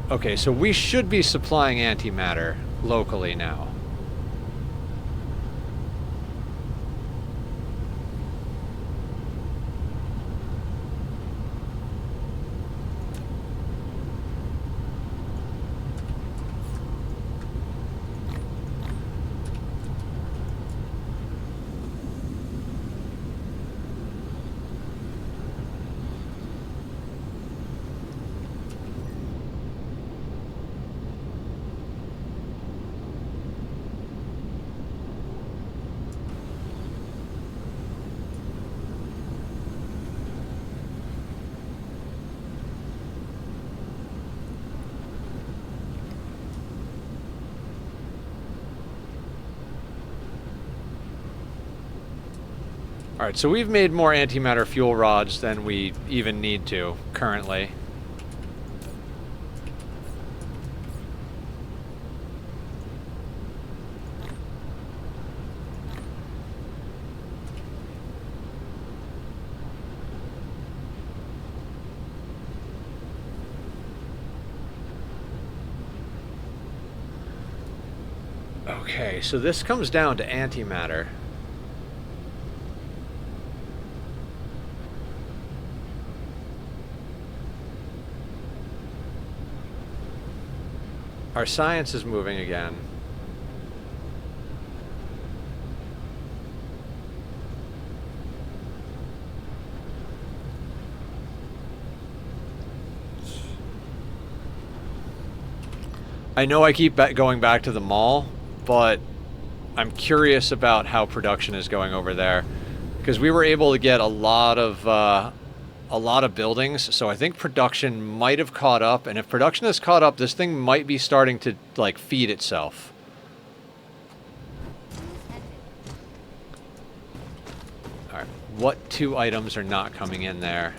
Okay, so we should be supplying antimatter locally now. Alright, so we've made more antimatter fuel rods than we even need to, currently. Okay, so this comes down to antimatter. Our science is moving again. I know I keep going back to the mall, but I'm curious about how production is going over there, because we were able to get a lot of buildings, so I think production might have caught up, and if production has caught up, this thing might be starting to, like, feed itself. Alright, what two items are not coming in there?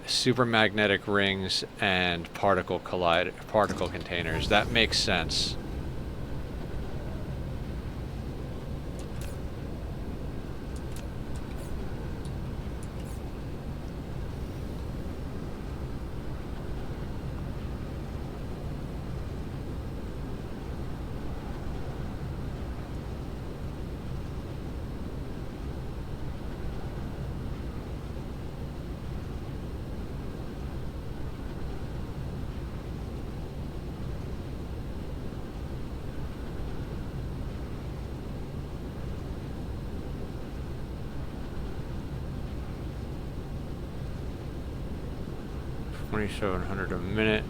Supermagnetic rings and particle containers. That makes sense. 2,700 a minute.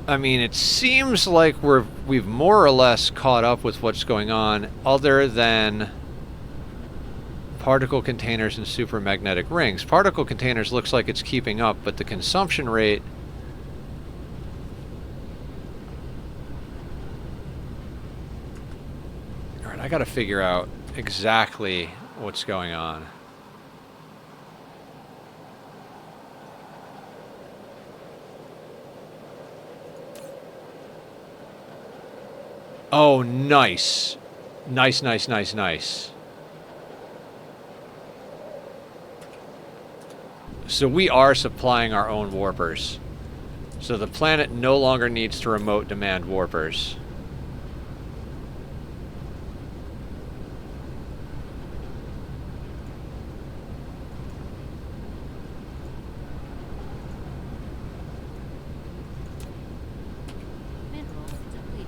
I mean, it seems like we've more or less caught up with what's going on, other than particle containers and supermagnetic rings. Particle containers looks like it's keeping up, but the consumption rate... Alright, I gotta figure out exactly what's going on. Oh, nice. Nice, nice, nice, nice. So we are supplying our own warpers. So the planet no longer needs to remote demand warpers.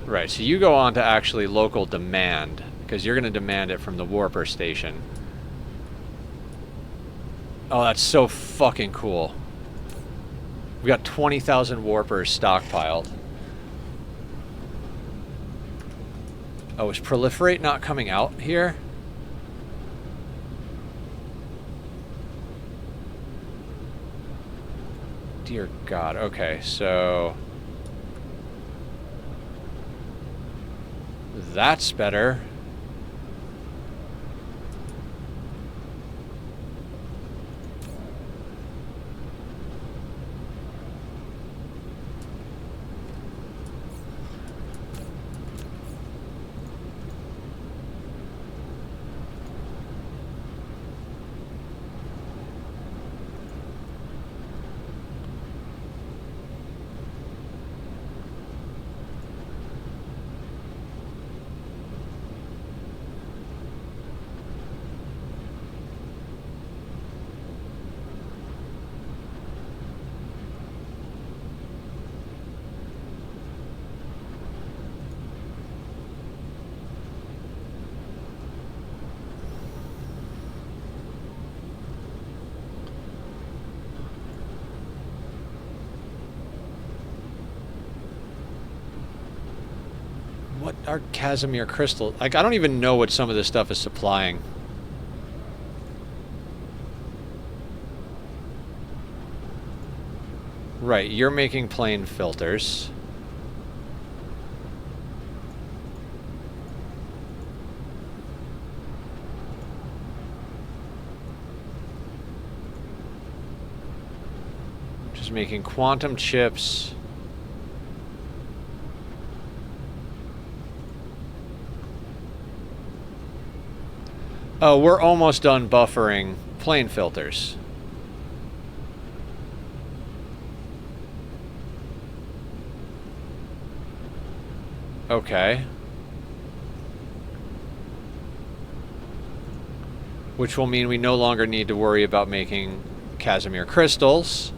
Right, so you go on to actually local demand, because you're going to demand it from the warper station. Oh, that's so fucking cool. We got 20,000 warpers stockpiled. Oh, is proliferate not coming out here? Dear God, okay, so... That's better. What are Casimir crystals? Like, I don't even know what some of this stuff is supplying. Right, you're making plane filters. Just making quantum chips. Oh, we're almost done buffering plane filters. Okay. Which will mean we no longer need to worry about making Casimir crystals.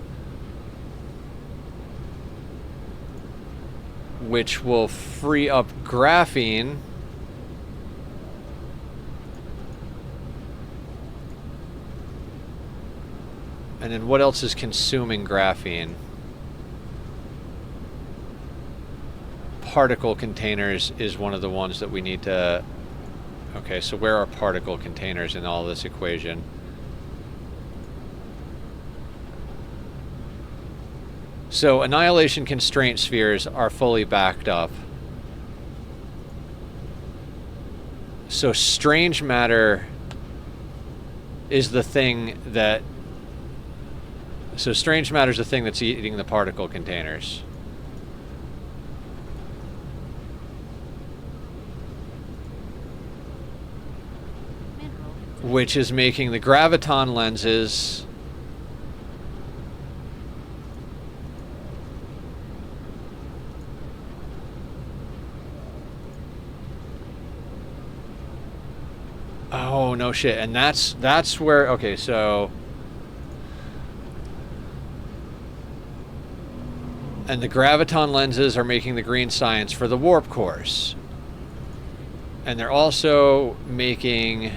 Which will free up graphene. And then what else is consuming graphene? Particle containers is one of the ones that we need to... Okay, so where are particle containers in all this equation? So annihilation constraint spheres are fully backed up. So strange matter is the thing that... So strange matter is the thing that's eating the particle containers. Which is making the graviton lenses Oh, no shit. And that's where... Okay, so... And the graviton lenses are making the green science for the warp cores. And they're also making...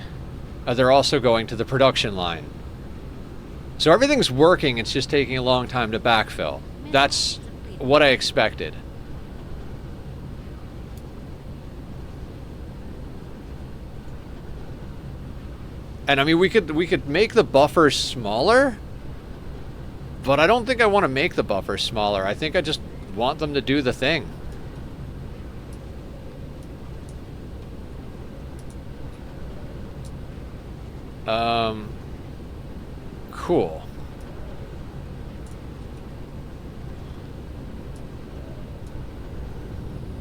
they're also going to the production line. So everything's working, it's just taking a long time to backfill. That's what I expected. And I mean, we could make the buffers smaller, but I don't think I want to make the buffers smaller. I think I just want them to do the thing. Cool.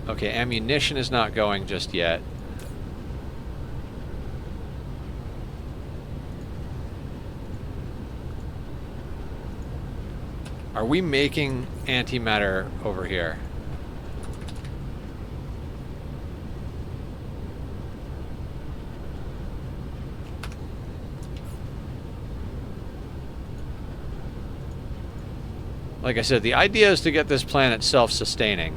Okay, ammunition is not going just yet. Are we making antimatter over here? Like I said, the idea is to get this planet self-sustaining.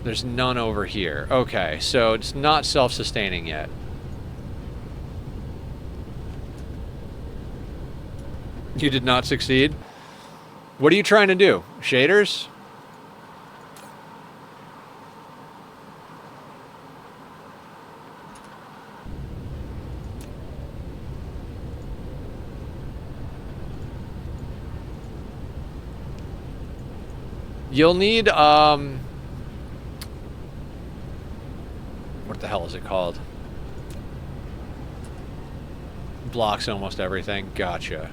There's none over here. Okay, so it's not self-sustaining yet. You did not succeed? What are you trying to do? Shaders? You'll need, what the hell is it called? Blocks almost everything. Gotcha.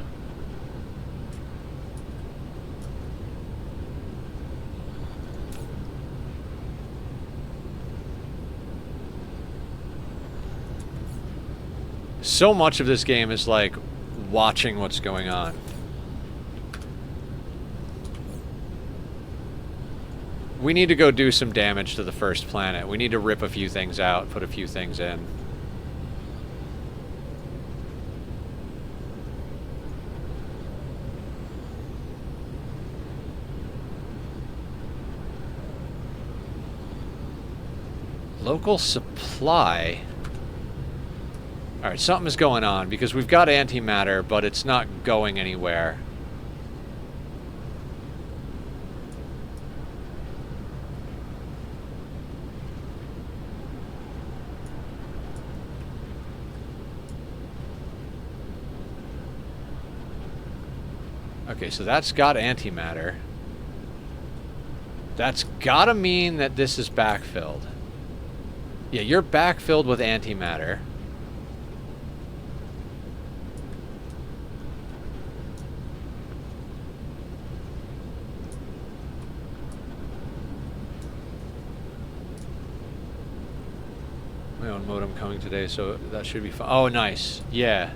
So much of this game is like watching what's going on. We need to go do some damage to the first planet. We need to rip a few things out, put a few things in. Local supply. Alright, something is going on because we've got antimatter, but it's not going anywhere. Okay, so that's got antimatter. That's gotta mean that this is backfilled. Yeah, you're backfilled with antimatter. My own modem coming today, so that should be fine. Oh, nice. Yeah.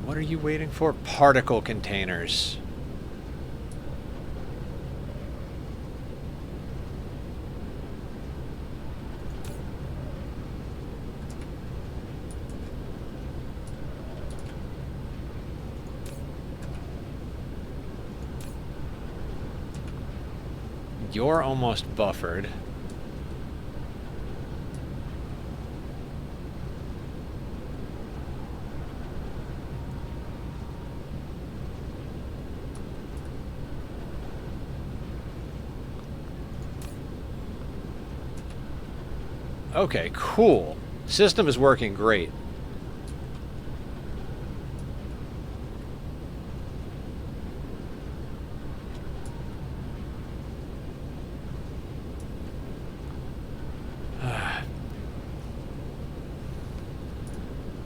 What are you waiting for? Particle containers. You're almost buffered. Okay, cool. System is working great.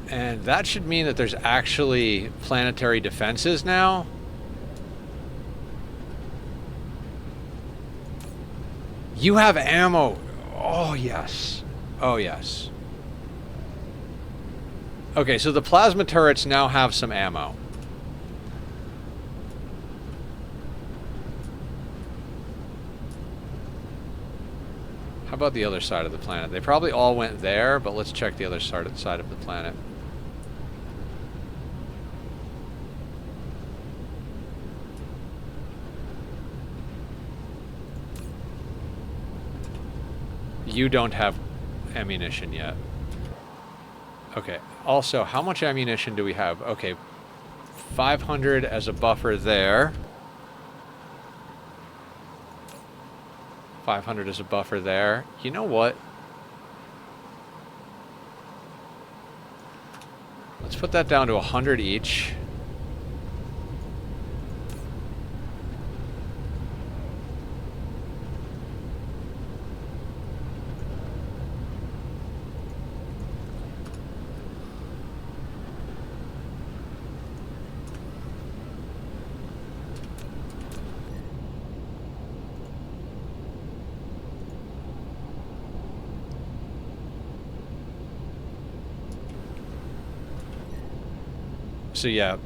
And that should mean that there's actually planetary defenses now. You have ammo. Oh, yes. Oh, yes. Okay, so the plasma turrets now have some ammo. How about the other side of the planet? They probably all went there, but let's check the other side of the planet. You don't have ammunition yet. Okay. Also, how much ammunition do we have? Okay. 500 as a buffer there. 500 as a buffer there. You know what? Let's put that down to 100 each. So yeah.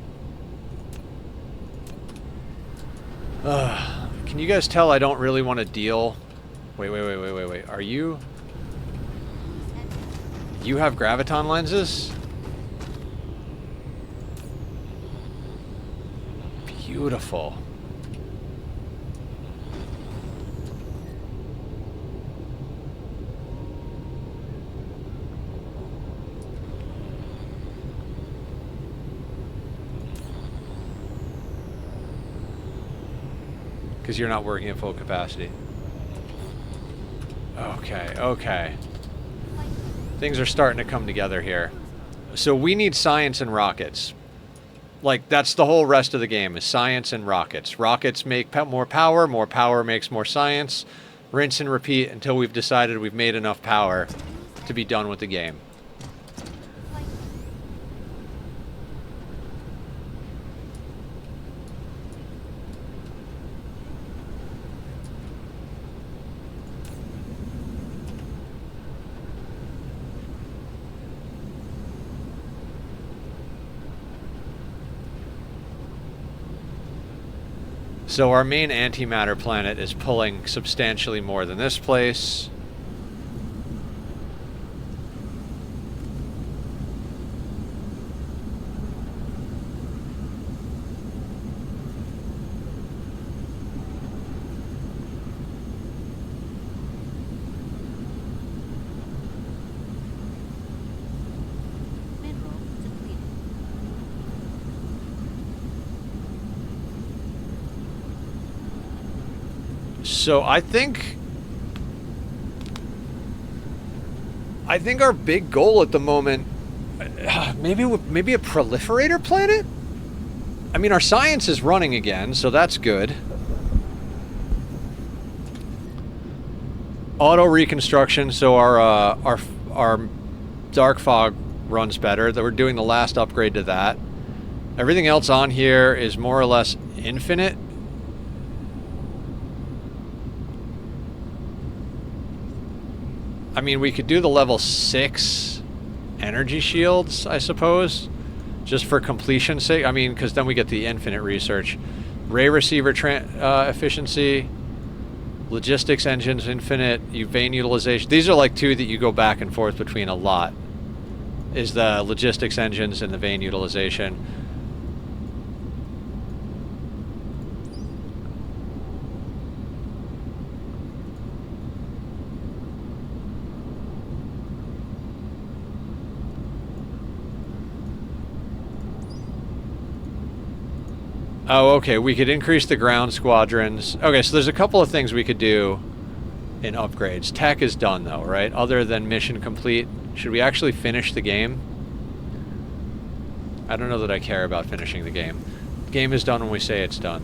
Can you guys tell I don't really want to deal? Wait. Are you? You have graviton lenses? Beautiful. Because you're not working at full capacity. Okay. Things are starting to come together here. So we need science and rockets. Like, that's the whole rest of the game, is science and rockets. Rockets make more power makes more science. Rinse and repeat until we've decided we've made enough power to be done with the game. So our main antimatter planet is pulling substantially more than this place. So I think our big goal at the moment, maybe a proliferator planet? I mean, our science is running again, so that's good. Auto reconstruction, so our dark fog runs better. That we're doing the last upgrade to that. Everything else on here is more or less infinite. I mean, we could do the level 6 energy shields, I suppose, just for completion's sake. I mean, because then we get the infinite research. Ray receiver efficiency, logistics engines infinite, vein utilization. These are like two that you go back and forth between a lot, is the logistics engines and the vein utilization. Oh, okay, we could increase the ground squadrons. Okay, so there's a couple of things we could do. in upgrades. Tech is done though, right? Other than mission complete. Should we actually finish the game? I don't know that I care about finishing the game. The game is done when we say it's done.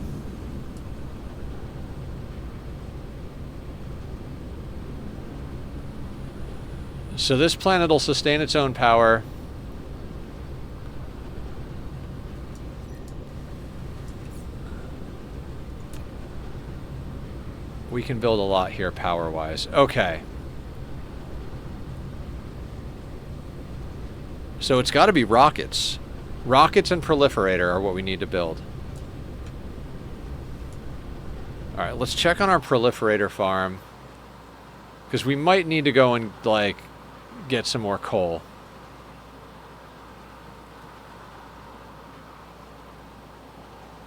So this planet will sustain its own power. We can build a lot here power-wise. Okay. So it's got to be rockets. Rockets and proliferator are what we need to build. Alright, let's check on our proliferator farm. Because we might need to go and, like, get some more coal.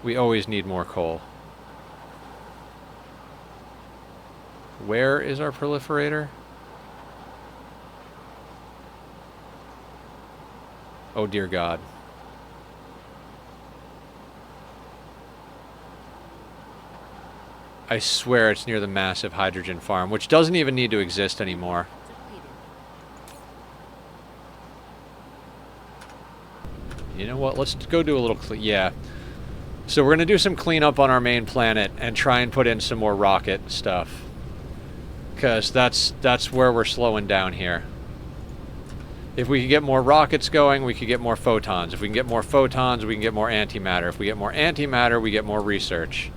We always need more coal. Where is our proliferator? Oh dear God. I swear it's near the massive hydrogen farm, which doesn't even need to exist anymore. You know what? Let's go do a little yeah. So we're going to do some cleanup on our main planet and try and put in some more rocket stuff. Because that's where we're slowing down here. If we could get more rockets going, we could get more photons. If we can get more photons, we can get more antimatter. If we get more antimatter, we get more research.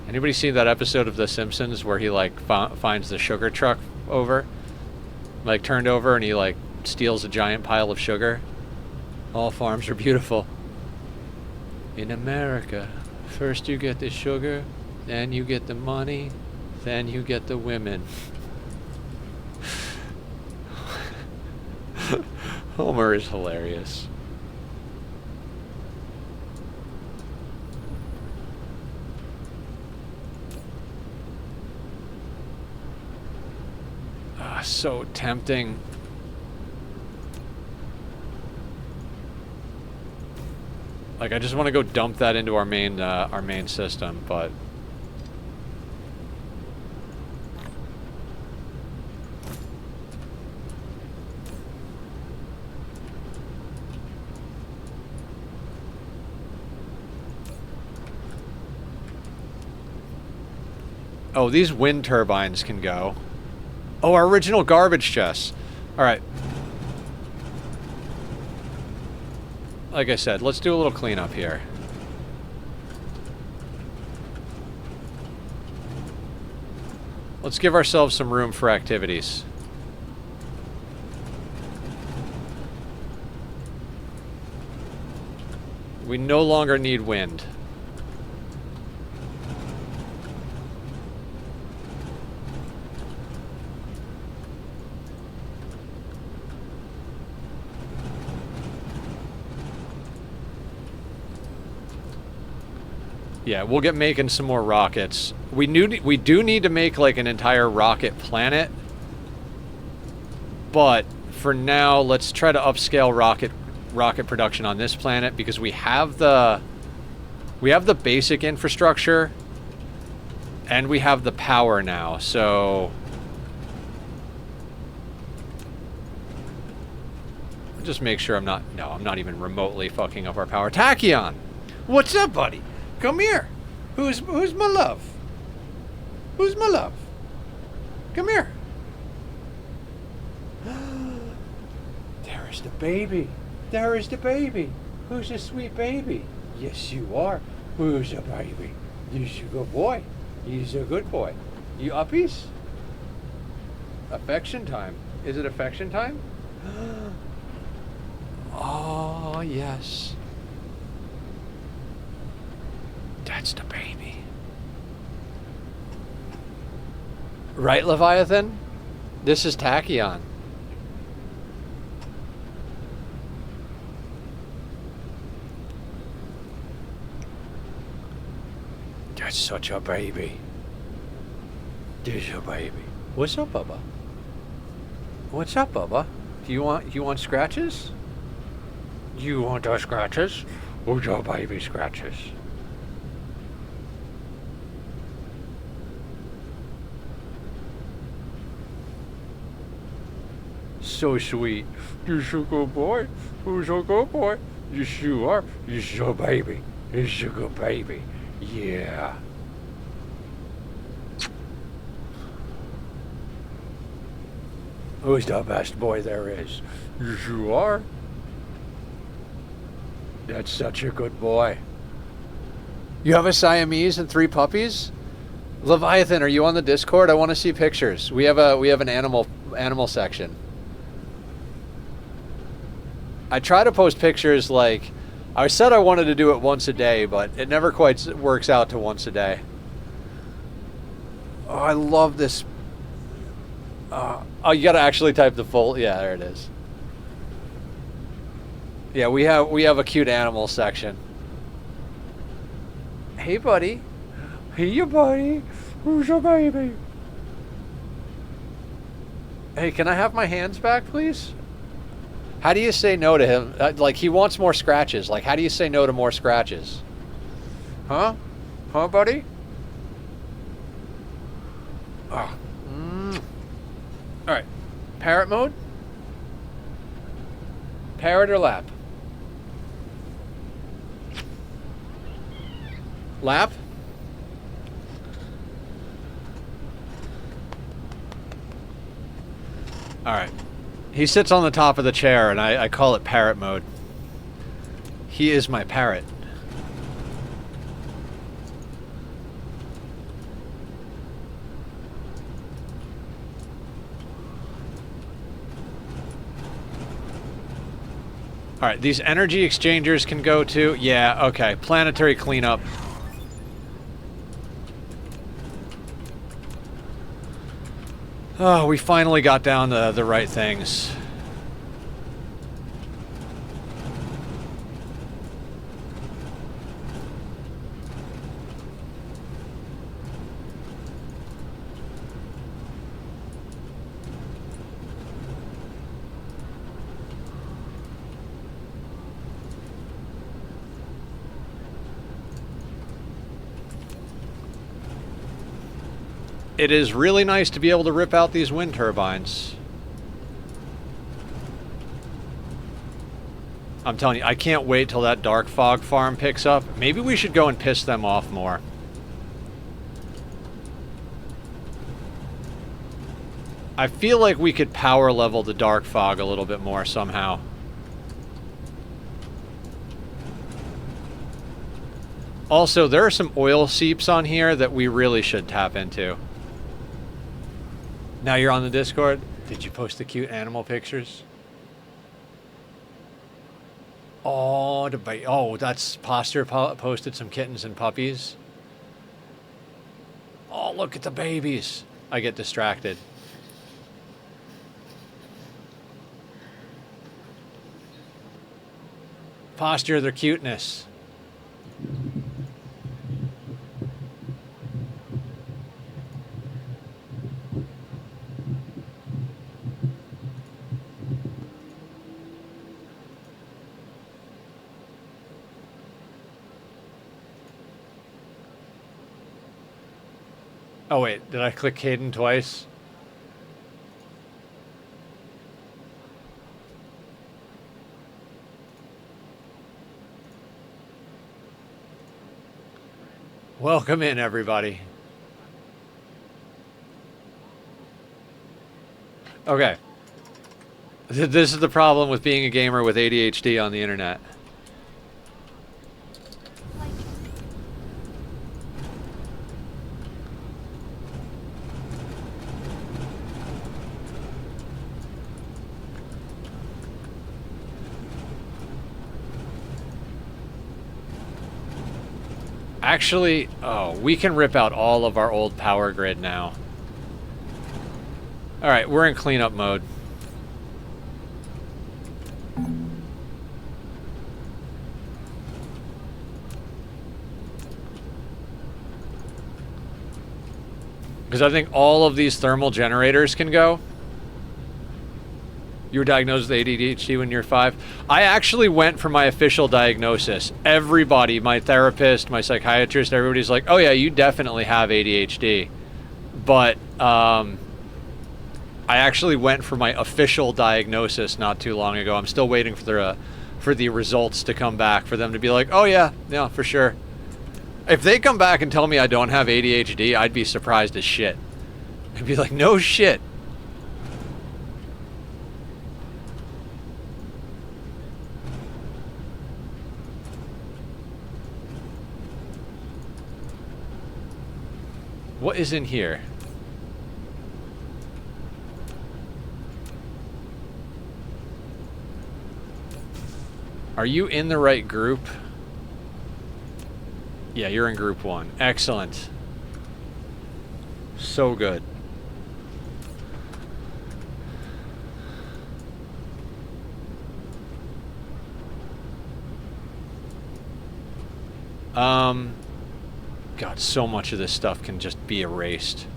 Anybody seen that episode of The Simpsons where he, like, finds the sugar truck over? Like, turned over, and he, like, steals a giant pile of sugar? All farms are beautiful. In America, first you get the sugar, then you get the money, then you get the women. Homer is hilarious. So tempting. Like, I just want to go dump that into our main system, but oh, these wind turbines can go. Oh, our original garbage chests. Alright. Like I said, let's do a little cleanup here. Let's give ourselves some room for activities. We no longer need wind. Yeah, we'll get making some more rockets. We do need to make, like, an entire rocket planet. But for now, let's try to upscale rocket production on this planet because we have the basic infrastructure and we have the power now. So just make sure I'm not even remotely fucking up our power. Tachyon, what's up, buddy? Come here. Who's my love? Who's my love? Come here. There is the baby. There is the baby. Who's a sweet baby? Yes, you are. Who's a baby? He's a good boy. He's a good boy. You uppies? Affection time. Is it affection time? Oh, yes. That's the baby. Right, Leviathan? This is Tachyon. That's such a baby. This is a baby. What's up, Bubba? What's up, Bubba? Do you want scratches? You want those scratches? What's your baby, scratches? so sweet. You're so good boy. You're so good boy. Yes, you are. You're so baby. You're so good baby. Yeah. Who's the best boy there is? Yes, you are. That's such a good boy. You have a Siamese and 3 puppies? Leviathan, are you on the Discord? I want to see pictures. We have an animal section. I try to post pictures like I said I wanted to do it once a day, but it never quite works out to once a day. Oh, I love this. Oh, you got to actually type the full. Yeah, there it is. Yeah, we have a cute animal section. Hey, buddy. Hey, you buddy. Who's your baby? Hey, can I have my hands back, please? How do you say no to him? Like, he wants more scratches. Like, how do you say no to more scratches? Huh? Huh, buddy? Oh. All right. Parrot mode? Parrot or lap? Lap? All right. He sits on the top of the chair, and I call it parrot mode. He is my parrot. All right, these energy exchangers can go to... Yeah, okay. Planetary cleanup. Oh, we finally got down to the right things. It is really nice to be able to rip out these wind turbines. I'm telling you, I can't wait till that dark fog farm picks up. Maybe we should go and piss them off more. I feel like we could power level the dark fog a little bit more somehow. Also, there are some oil seeps on here that we really should tap into. Now you're on the Discord. Did you post the cute animal pictures? Oh, that's Posture posted some kittens and puppies. Oh, look at the babies. I get distracted. Posture their cuteness. Oh wait, did I click Caden twice? Welcome in, everybody. Okay. This is the problem with being a gamer with ADHD on the internet. Actually, oh, we can rip out all of our old power grid now. All right, we're in cleanup mode. Because I think all of these thermal generators can go. You were diagnosed with ADHD when you were 5. I actually went for my official diagnosis. Everybody, my therapist, my psychiatrist, everybody's like, oh yeah, you definitely have ADHD. But I actually went for my official diagnosis not too long ago. I'm still waiting for the results to come back, for them to be like, oh yeah, for sure. If they come back and tell me I don't have ADHD, I'd be surprised as shit. I'd be like, no shit. What is in here? Are you in the right group? Yeah, you're in group 1. Excellent. So good. God, so much of this stuff can just be erased.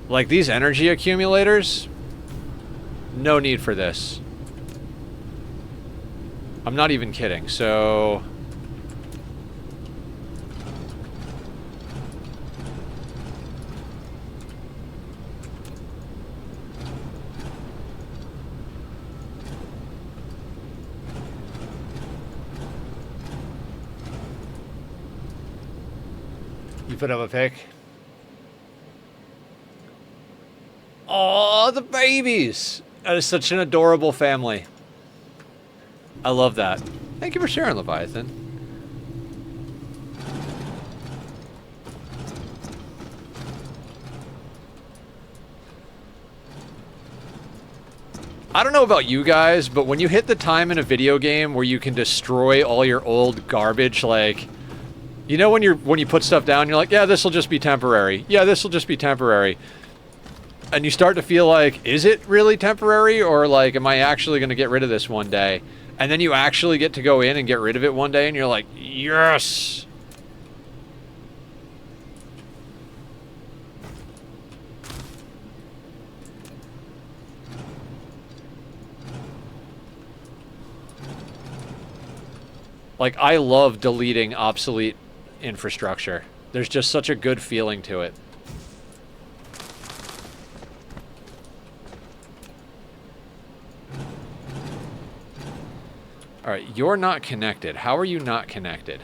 Like these energy accumulators, no need for this. I'm not even kidding, so... You put up a pic? Oh, the babies! That is such an adorable family. I love that. Thank you for sharing, Leviathan. I don't know about you guys, but when you hit the time in a video game where you can destroy all your old garbage, like... You know when you put stuff down, you're like, yeah, this will just be temporary. Yeah, this will just be temporary. And you start to feel like, is it really temporary? Or like, am I actually going to get rid of this one day? And then you actually get to go in and get rid of it one day and you're like, yes! Like, I love deleting obsolete infrastructure. There's just such a good feeling to it. Alright, you're not connected. How are you not connected?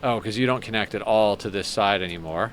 Oh, because you don't connect at all to this side anymore.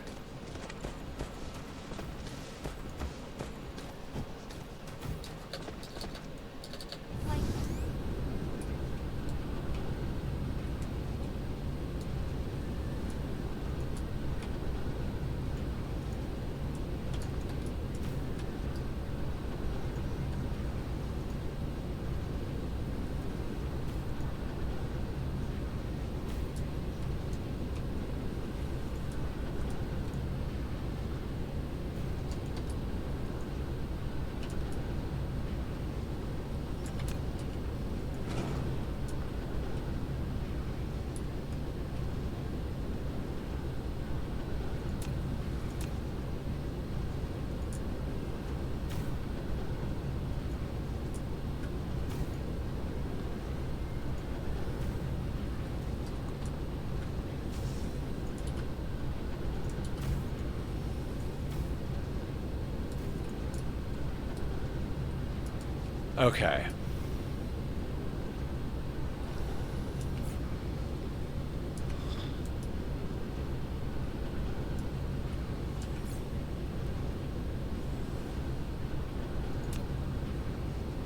Okay.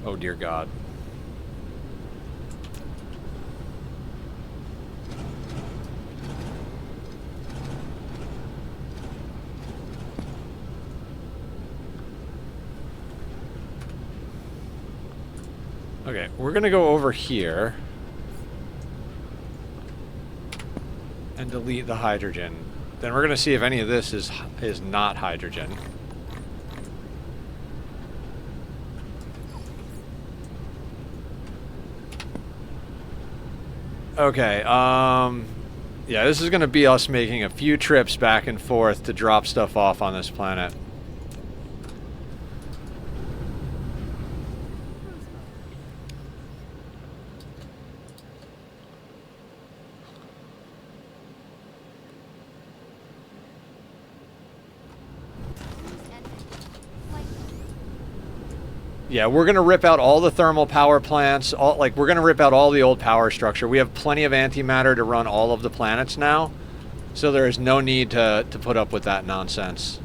Oh, dear God. Okay, we're gonna go over here and delete the hydrogen. Then we're gonna see if any of this is not hydrogen. Okay, yeah, this is gonna be us making a few trips back and forth to drop stuff off on this planet. Yeah, we're gonna rip out all the thermal power plants. We're gonna rip out all the old power structure. We have plenty of antimatter to run all of the planets now, so there is no need to put up with that nonsense.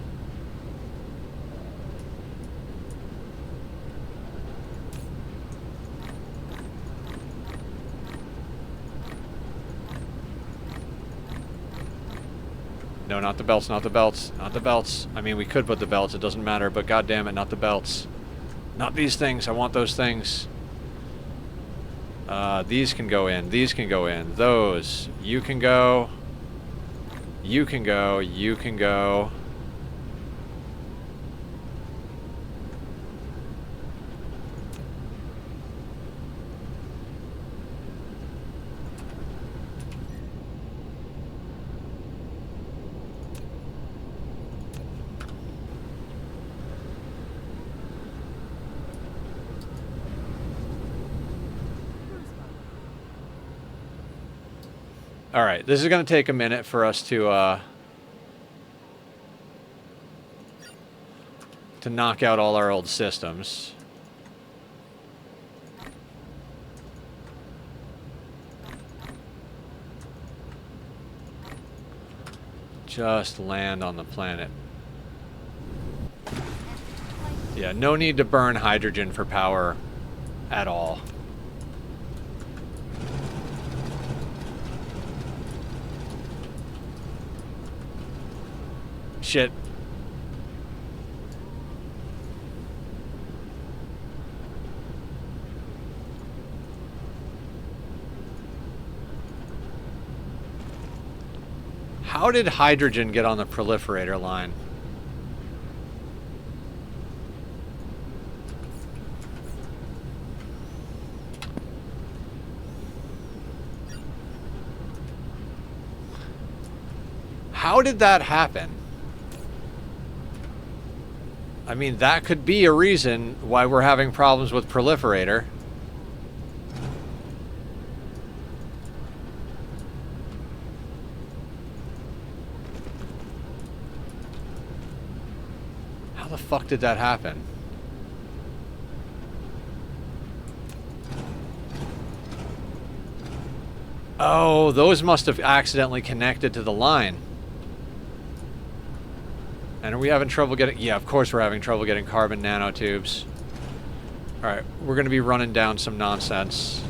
No, not the belts, not the belts, not the belts. I mean, we could put the belts, it doesn't matter, but god damn it, not the belts. Not these things, I want those things. These can go in, these can go in. Those, you can go. You can go, you can go. All right, this is going to take a minute for us to knock out all our old systems. Just land on the planet. Yeah, no need to burn hydrogen for power at all. Shit. How did hydrogen get on the proliferator line? How did that happen? I mean, that could be a reason why we're having problems with proliferator. How the fuck did that happen? Oh, those must have accidentally connected to the line. And are we having trouble getting... Yeah, of course we're having trouble getting carbon nanotubes. Alright, we're going to be running down some nonsense.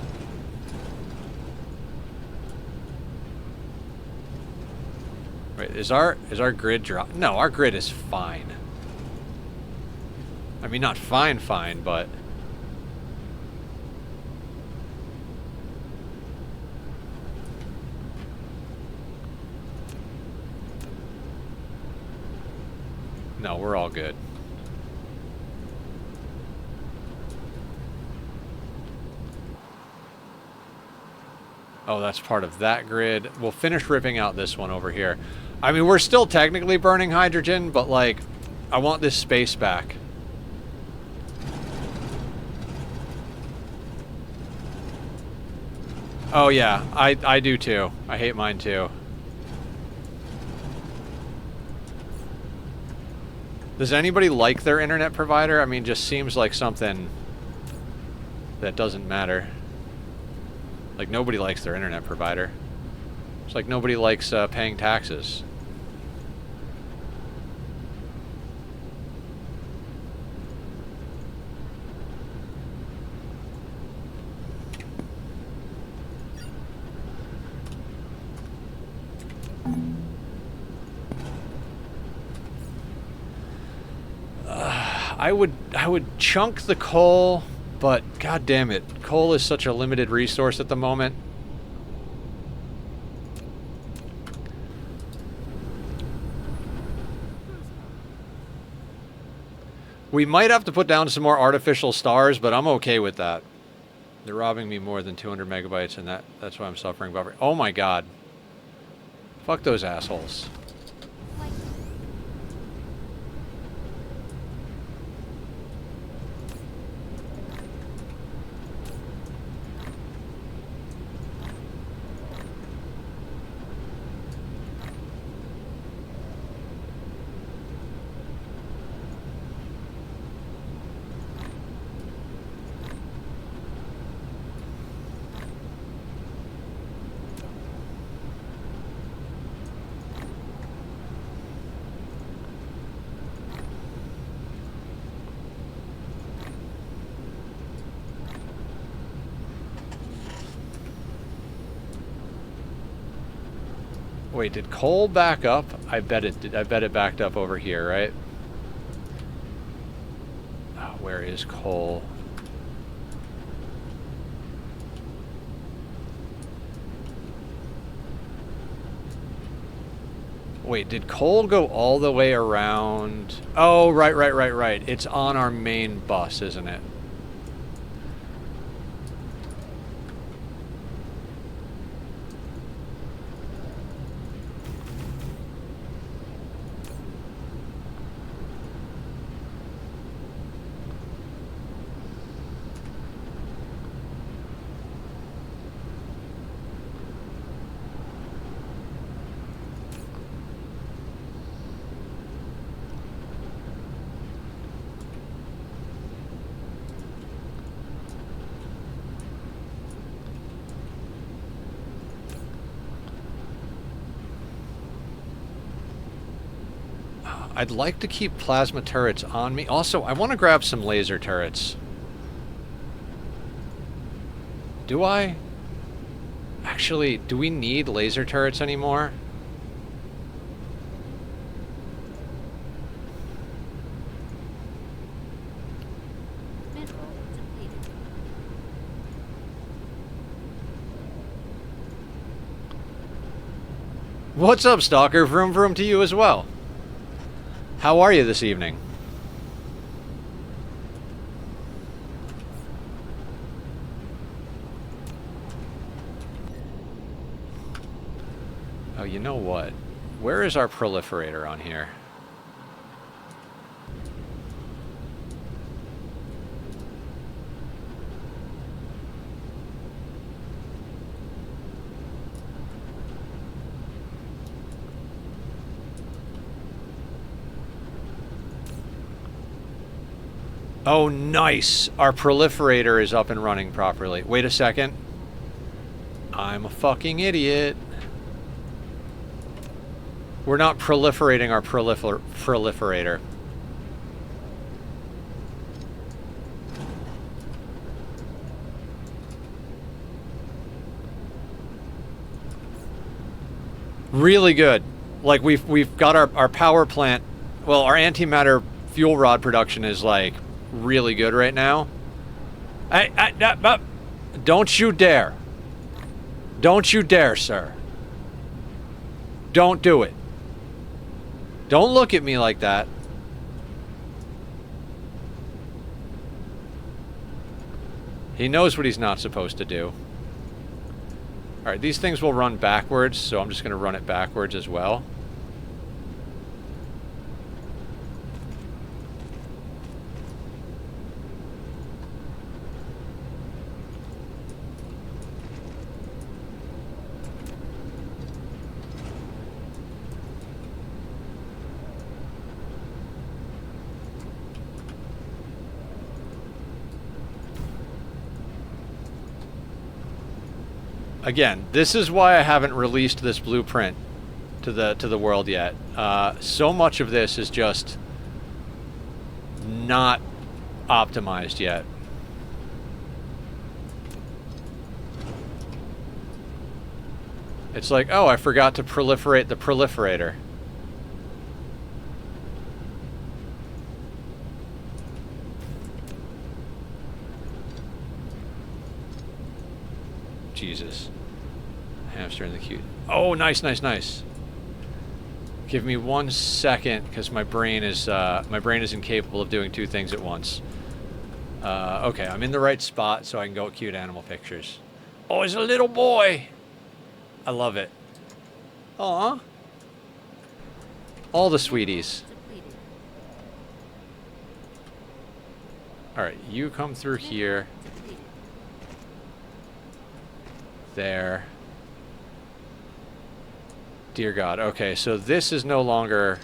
Wait, is our grid drop? No, our grid is fine. I mean, not fine, but... No, we're all good. Oh, that's part of that grid. We'll finish ripping out this one over here. I mean, we're still technically burning hydrogen, but, like, I want this space back. Oh, yeah. I do, too. I hate mine, too. Does anybody like their internet provider? I mean, just seems like something that doesn't matter. Like, nobody likes their internet provider. It's like nobody likes paying taxes. I would chunk the coal, but god damn it, coal is such a limited resource at the moment. We might have to put down some more artificial stars, but I'm okay with that. They're robbing me more than 200 megabytes, and that's why I'm suffering buffer. Oh my god. Fuck those assholes. Wait, did coal back up? I bet it did. I bet it backed up over here, right? Oh, where is coal? Wait, did coal go all the way around? Oh, right. It's on our main bus, isn't it? I'd like to keep plasma turrets on me. Also, I want to grab some laser turrets. Do I? Actually, do we need laser turrets anymore? Mineral depleted. What's up, Stalker? Vroom vroom to you as well. How are you this evening? Oh, you know what? Where is our proliferator on here? Oh, nice! Our proliferator is up and running properly. Wait a second. I'm a fucking idiot. We're not proliferating our proliferator. Really good. Like we've got our power plant. Well, our antimatter fuel rod production is like really good right now. Don't you dare. Don't you dare, sir. Don't do it. Don't look at me like that. He knows what he's not supposed to do. Alright, these things will run backwards, so I'm just going to run it backwards as well. Again, this is why I haven't released this blueprint to the world yet. So much of this is just not optimized yet. It's like, oh, I forgot to proliferate the proliferator. Jesus. Hamster in the queue. Oh, nice. Give me 1 second, because my brain is incapable of doing two things at once. Okay, I'm in the right spot, so I can go at cute animal pictures. Oh, it's a little boy. I love it. Aw. All the sweeties. Depleted. All right, you come through here. Depleted. There. Dear God. Okay, so this is no longer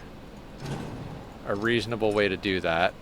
a reasonable way to do that.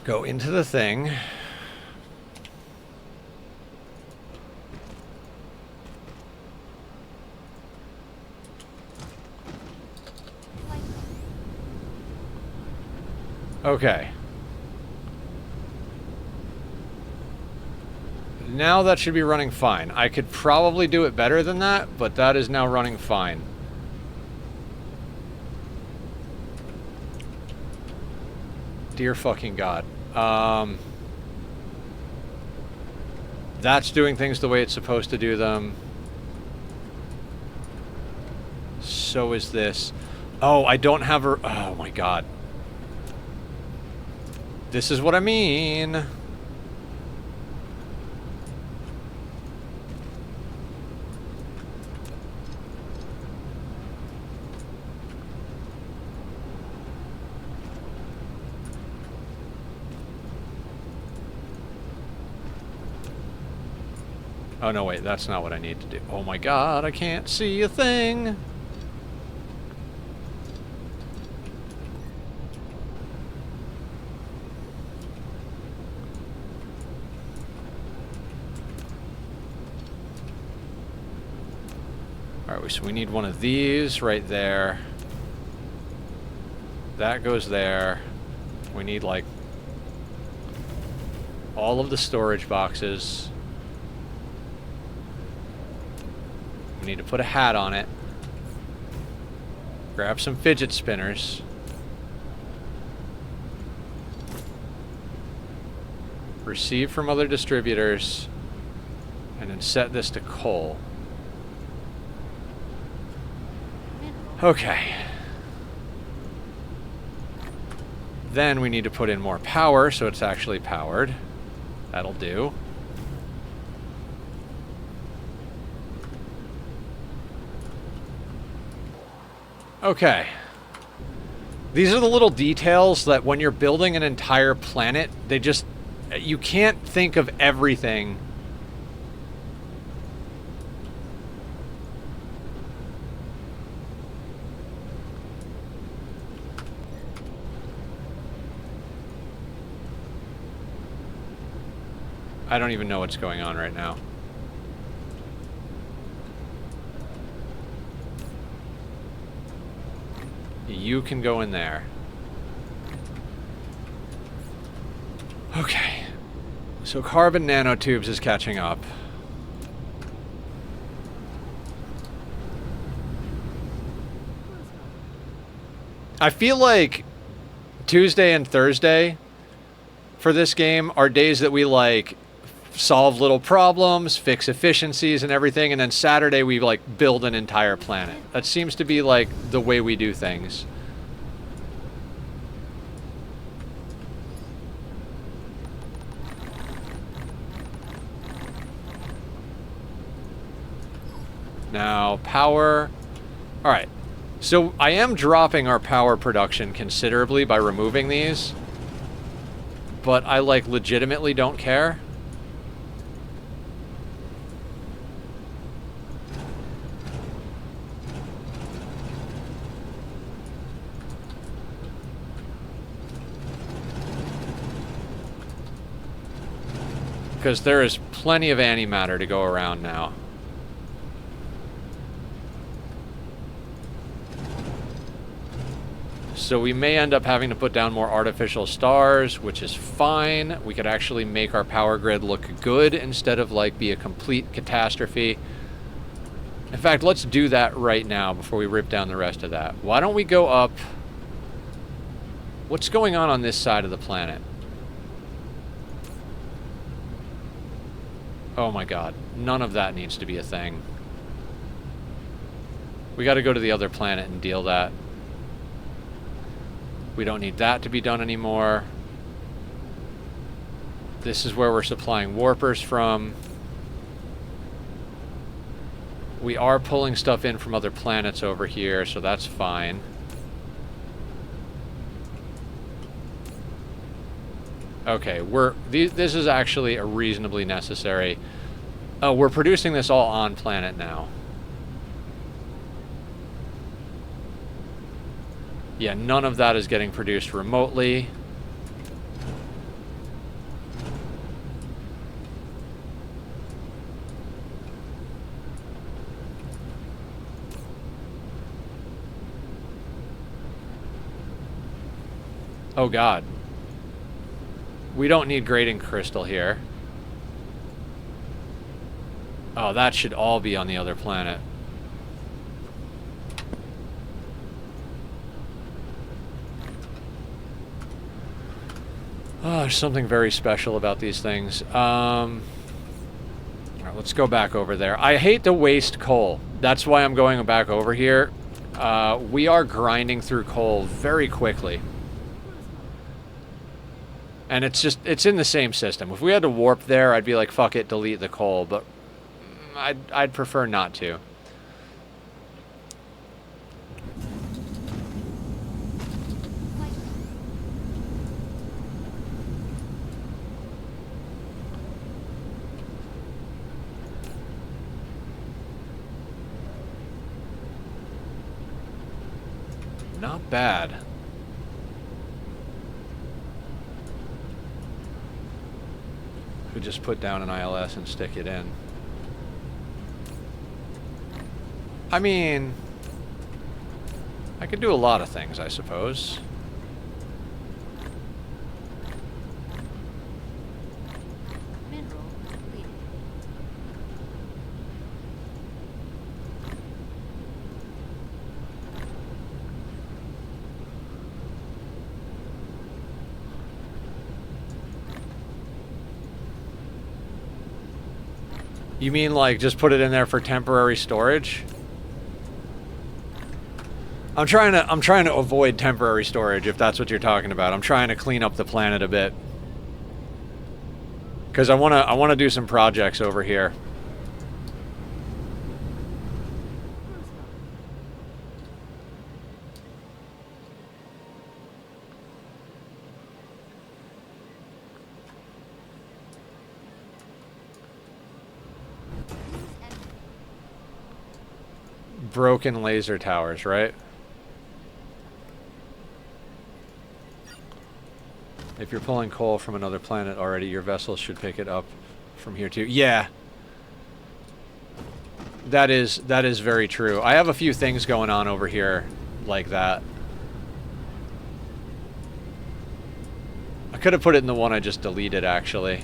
Go into the thing. Okay. Now that should be running fine. I could probably do it better than that, but that is now running fine. Dear fucking God. That's doing things the way it's supposed to do them. So is this. Oh, I don't have a... Oh my God. This is what I mean. Oh, no, wait, that's not what I need to do. Oh my God, I can't see a thing. Alright, so we need one of these right there. That goes there. We need, like, all of the storage boxes. We need to put a hat on it. Grab some fidget spinners. Receive from other distributors. And then set this to coal. Okay. Then we need to put in more power so it's actually powered. That'll do. Okay. These are the little details that when you're building an entire planet, they just... You can't think of everything. I don't even know what's going on right now. You can go in there. Okay. So carbon nanotubes is catching up. I feel like Tuesday and Thursday for this game are days that we like solve little problems, fix efficiencies and everything, and then Saturday we like build an entire planet. That seems to be like the way we do things. Now, power. All right. So I am dropping our power production considerably by removing these, but I like legitimately don't care. Because there is plenty of antimatter to go around now. So we may end up having to put down more artificial stars, which is fine. We could actually make our power grid look good instead of like be a complete catastrophe. In fact, let's do that right now before we rip down the rest of that. Why don't we go up? What's going on this side of the planet? Oh my God, none of that needs to be a thing. We gotta go to the other planet and deal that. We don't need that to be done anymore. This is where we're supplying warpers from. We are pulling stuff in from other planets over here, so that's fine. Okay, this is actually a reasonably necessary. Oh, we're producing this all on planet now. Yeah, none of that is getting produced remotely. Oh god. We don't need grading crystal here. Oh, that should all be on the other planet. Oh, there's something very special about these things. Alright, let's go back over there. I hate to waste coal. That's why I'm going back over here. We are grinding through coal very quickly. And it's in the same system. If we had to warp there, I'd be like, fuck it, delete the coal, but I'd prefer not to. Not bad. We just put down an ILS and stick it in. I mean, I could do a lot of things, I suppose. Mineral depleted. You mean like just put it in there for temporary storage? I'm trying to avoid temporary storage if that's what you're talking about. I'm trying to clean up the planet a bit. Cuz I want to do some projects over here. Broken laser towers, right? If you're pulling coal from another planet already, your vessel should pick it up from here too. Yeah. That is very true. I have a few things going on over here like that. I could have put it in the one I just deleted, actually.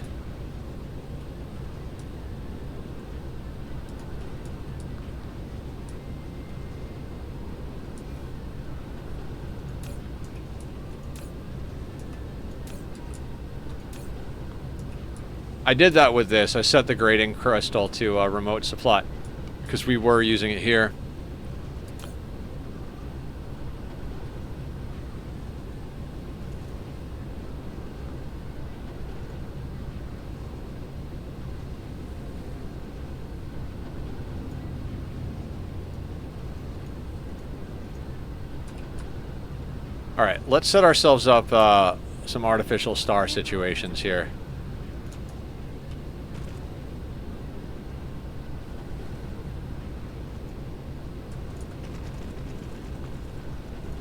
I did that with this. I set the grading crystal to remote supply because we were using it here. All right, let's set ourselves up some artificial star situations here.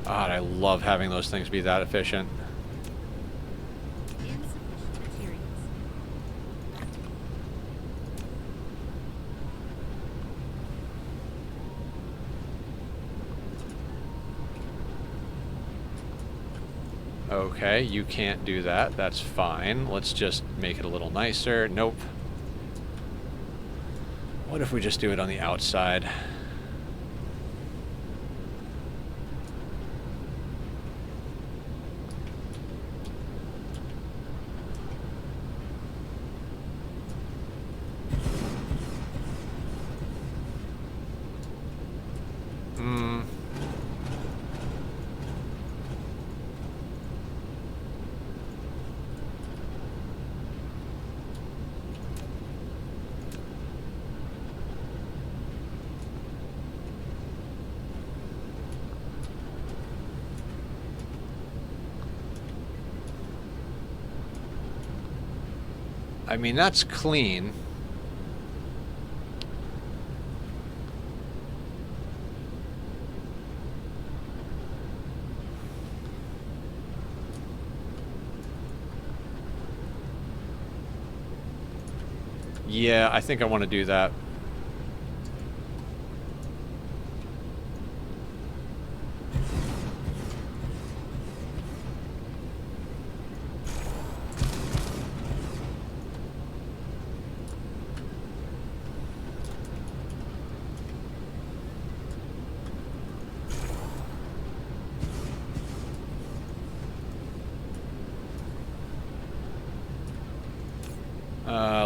God, I love having those things be that efficient. Insufficient materials. Okay, you can't do that. That's fine. Let's just make it a little nicer. Nope. What if we just do it on the outside? I mean, that's clean. Yeah, I think I want to do that.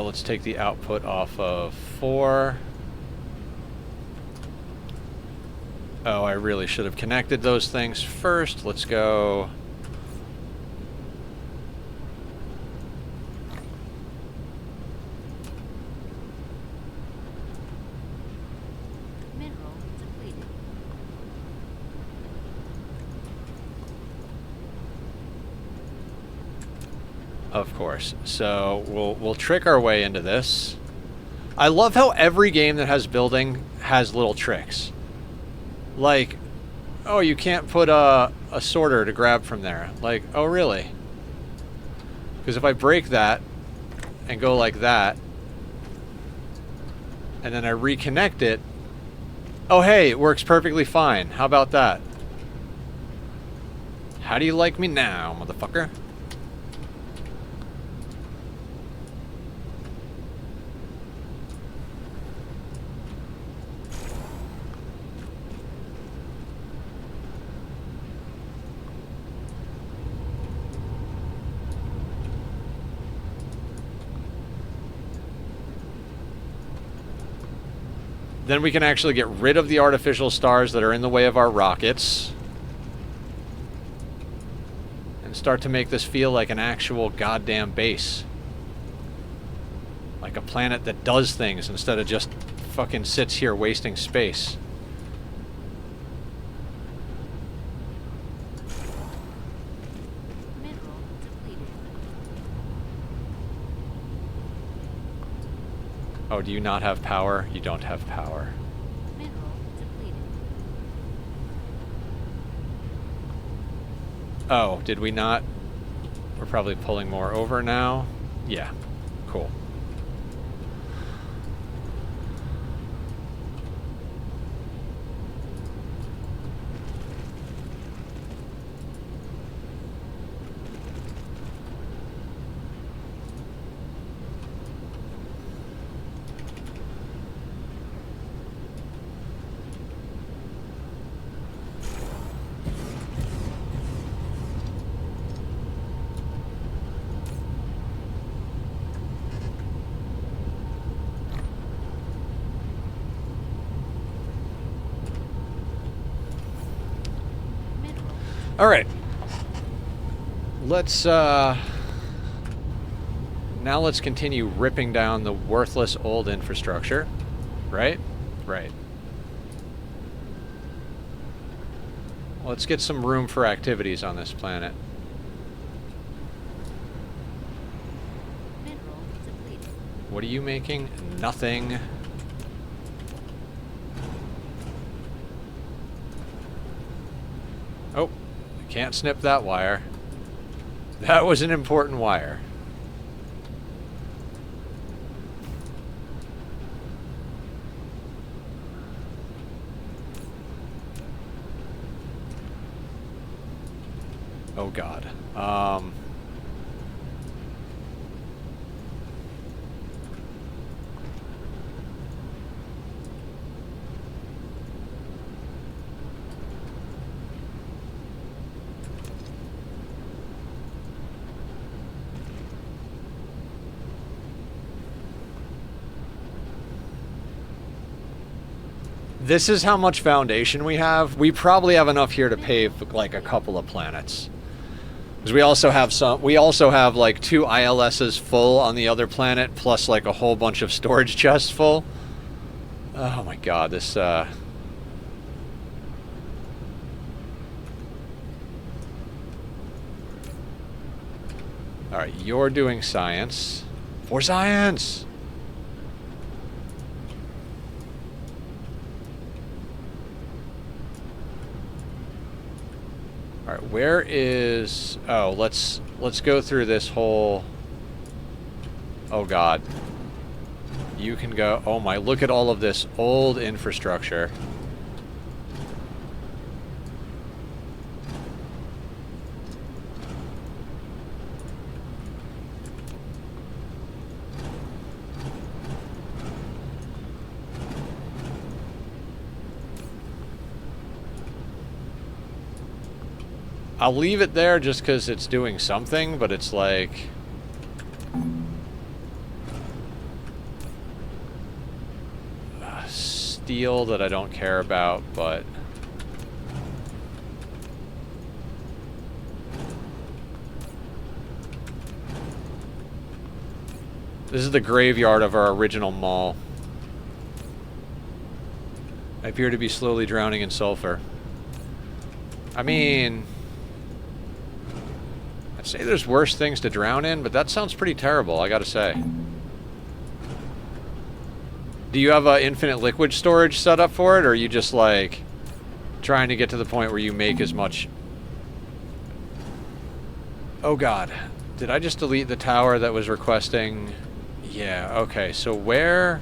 Let's take the output off of 4. Oh, I really should have connected those things first. Let's go. Mineral depleted. Of course. So we'll trick our way into this. I love how every game that has building has little tricks. Like, oh, you can't put a sorter to grab from there. Like, oh, really? Because if I break that and go like that, and then I reconnect it, oh, hey, it works perfectly fine. How about that? How do you like me now, motherfucker? Then we can actually get rid of the artificial stars that are in the way of our rockets. And start to make this feel like an actual goddamn base. Like a planet that does things instead of just fucking sits here wasting space. Mineral depleted. Oh, do you not have power? You don't have power. Mineral depleted. Oh, did we not? We're probably pulling more over now. Yeah, cool. All right. Let's now let's continue ripping down the worthless old infrastructure. Right? Right. Let's get some room for activities on this planet. Mineral depleted. What are you making? Nothing. Oh, can't snip that wire. That was an important wire. Oh God. This is how much foundation we have. We probably have enough here to pave like a couple of planets. Because we also have like 2 ILSs full on the other planet, plus like a whole bunch of storage chests full. Oh my God, this Alright, you're doing science. For science! All right, where is... Oh, let's go through this whole... Oh, God. You can go... Oh, my, look at all of this old infrastructure. I'll leave it there just because it's doing something, but it's like... steel that I don't care about, but... This is the graveyard of our original mall. I appear to be slowly drowning in sulfur. I mean... I'd say there's worse things to drown in, but that sounds pretty terrible, I gotta say. Do you have infinite liquid storage set up for it, or are you just, like, trying to get to the point where you make as much... Oh god. Did I just delete the tower that was requesting... Yeah, okay, so where...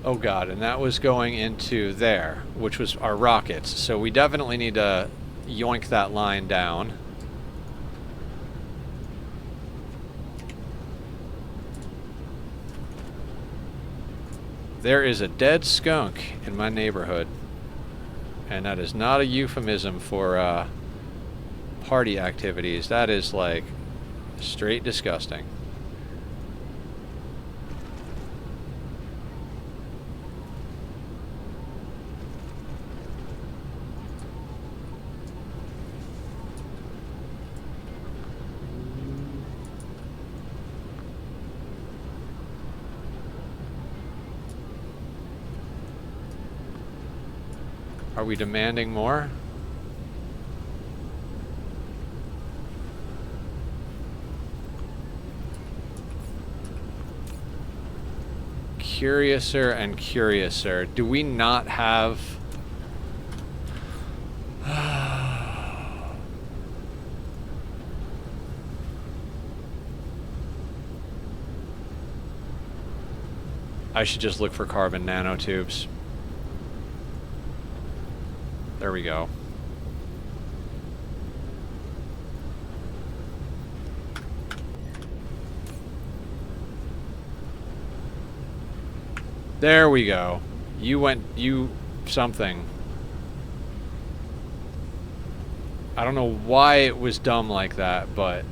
Oh god, and that was going into there, which was our rockets. So we definitely need to yoink that line down. There is a dead skunk in my neighborhood. And that is not a euphemism for party activities. That is like straight disgusting. Are we demanding more? Curiouser and curiouser. Do we not have... I should just look for carbon nanotubes. There we go. There we go. You something. I don't know why it was dumb like that, but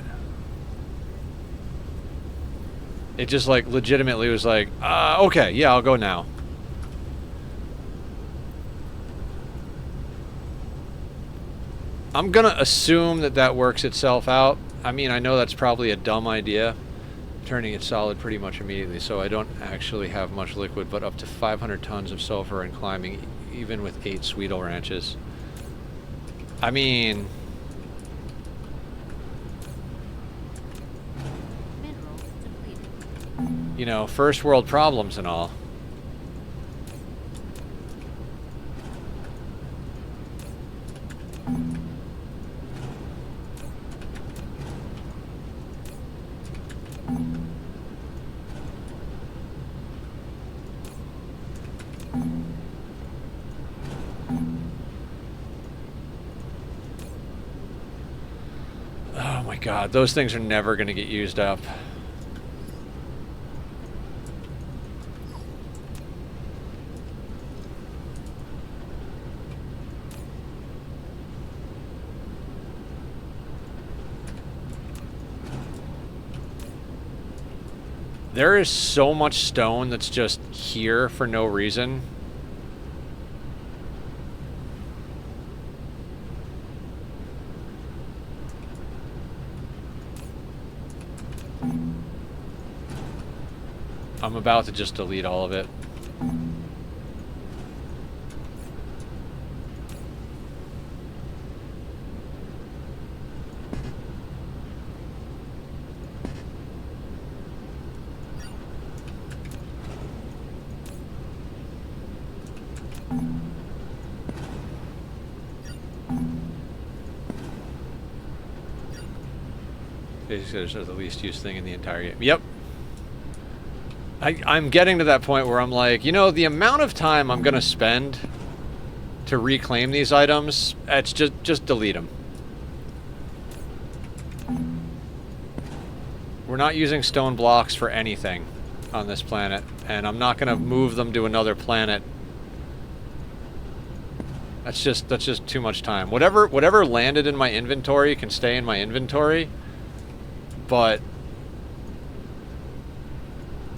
it just like legitimately was like, okay, yeah, I'll go now. I'm gonna assume that that works itself out. I mean, I know that's probably a dumb idea, turning it solid pretty much immediately, so I don't actually have much liquid, but up to 500 tons of sulfur and climbing, even with 8 Sweetle ranches. I mean... Minerals depleted. You know, first world problems and all. Oh my god, those things are never going to get used up. There is so much stone that's just here for no reason. I'm about to just delete all of it. Basically, it's the least used thing in the entire game. Yep. I'm getting to that point where I'm like, you know, the amount of time I'm going to spend to reclaim these items, it's just delete them. We're not using stone blocks for anything on this planet, and I'm not going to move them to another planet. That's just too much time. Whatever landed in my inventory can stay in my inventory, but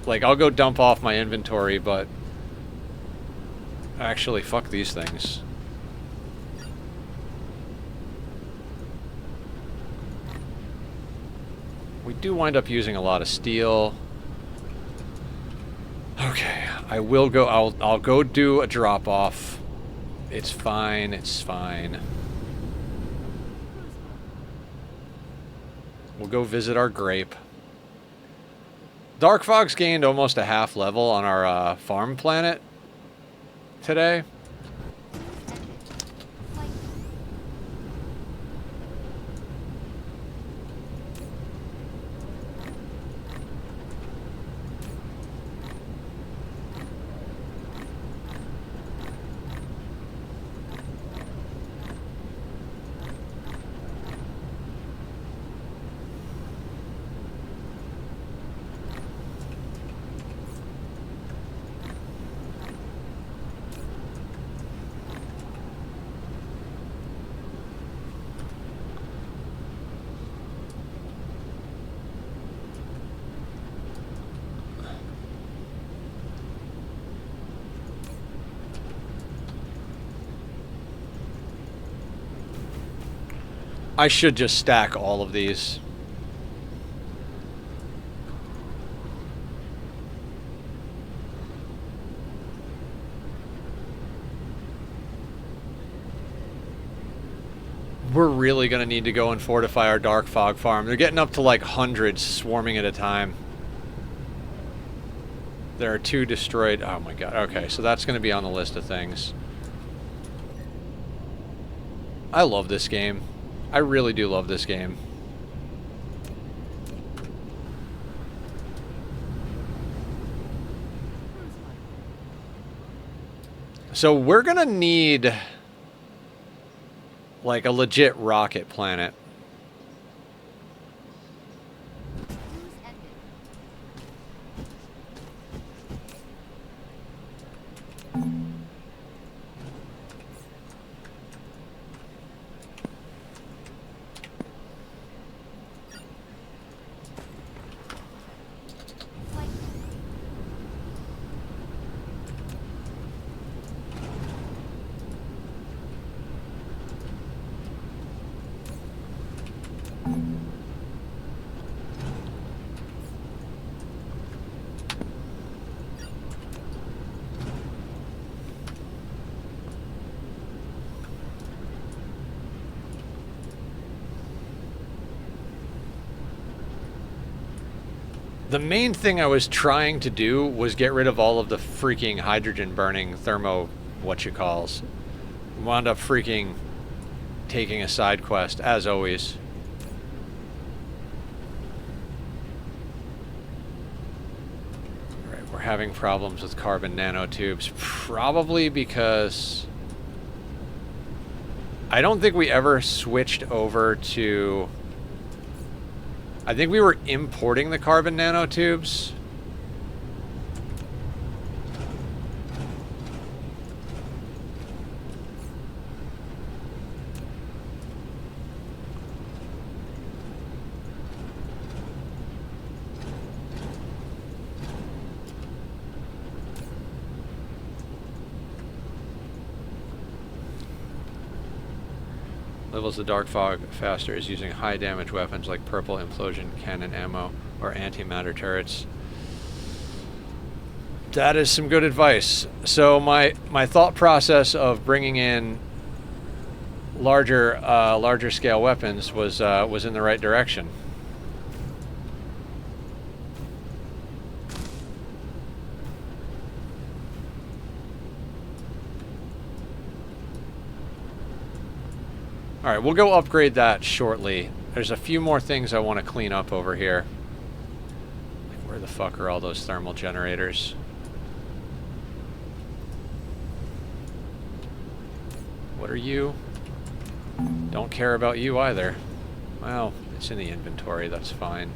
like, I'll go dump off my inventory, but actually, fuck these things. We do wind up using a lot of steel. Okay, I will go, I'll go do a drop-off. It's fine, it's fine. We'll go visit our grape. Dark Fog's gained almost a half level on our farm planet today. I should just stack all of these. We're really going to need to go and fortify our Dark Fog farm. They're getting up to like hundreds swarming at a time. There are 2 destroyed. Oh my god. Okay, so that's going to be on the list of things. I love this game. I really do love this game. So we're gonna need like a legit rocket planet. The main thing I was trying to do was get rid of all of the freaking hydrogen burning thermo whatchamacalls. Wound up freaking taking a side quest, as always. Alright, we're having problems with carbon nanotubes. Probably because I don't think we ever switched over to... I think we were importing the carbon nanotubes. Levels the dark fog faster is using high damage weapons like purple implosion cannon ammo or antimatter turrets. That is some good advice. So my thought process of bringing in larger scale weapons was in the right direction. All right, we'll go upgrade that shortly. There's a few more things I want to clean up over here. Like, where the fuck are all those thermal generators? What are you? Don't care about you either. Well, it's in the inventory, that's fine.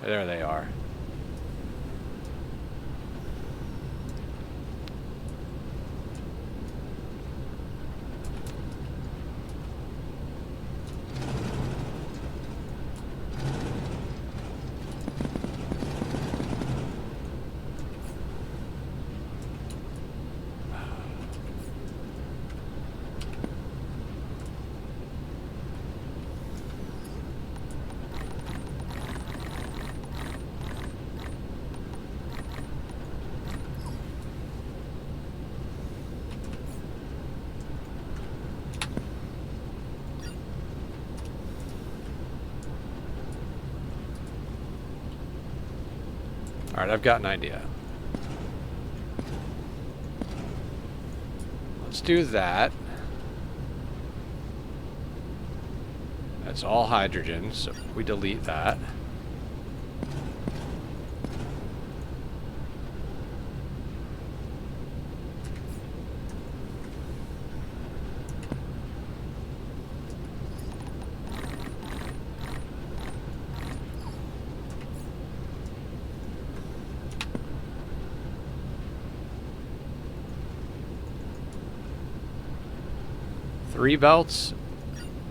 There they are. Alright, I've got an idea. Let's do that. That's all hydrogen, so we delete that. Three belts.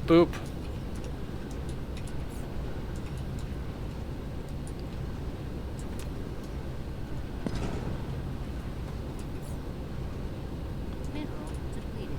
Boop. Mineral depleted.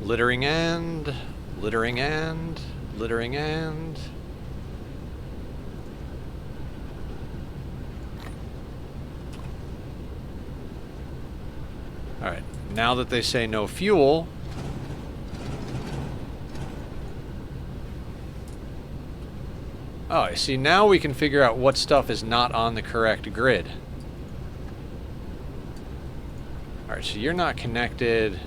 Littering and... Littering and... Littering and... Alright, now that they say no fuel... Oh, I see, now we can figure out what stuff is not on the correct grid. Alright, so you're not connected...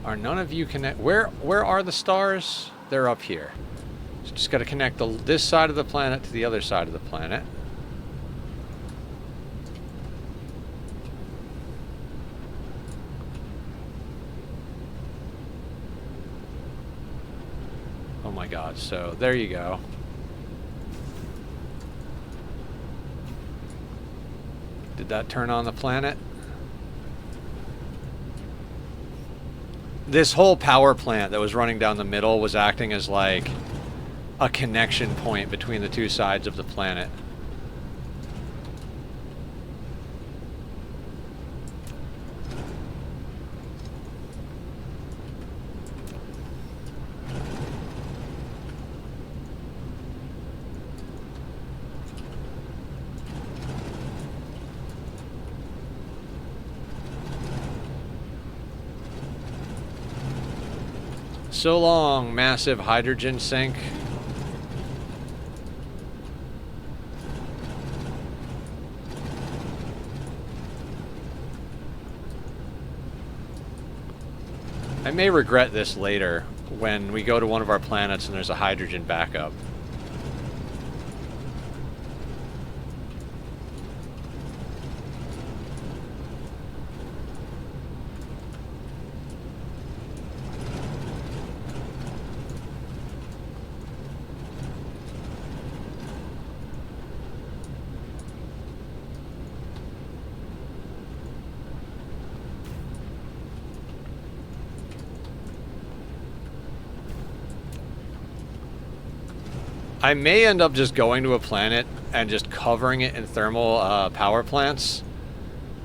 Are none of you connect? Where are the stars? They're up here. So just got to connect this side of the planet to the other side of the planet. Oh my God! So there you go. Did that turn on the planet? This whole power plant that was running down the middle was acting as like a connection point between the two sides of the planet. So long, massive hydrogen sink. I may regret this later when we go to one of our planets and there's a hydrogen backup. I may end up just going to a planet and just covering it in thermal power plants,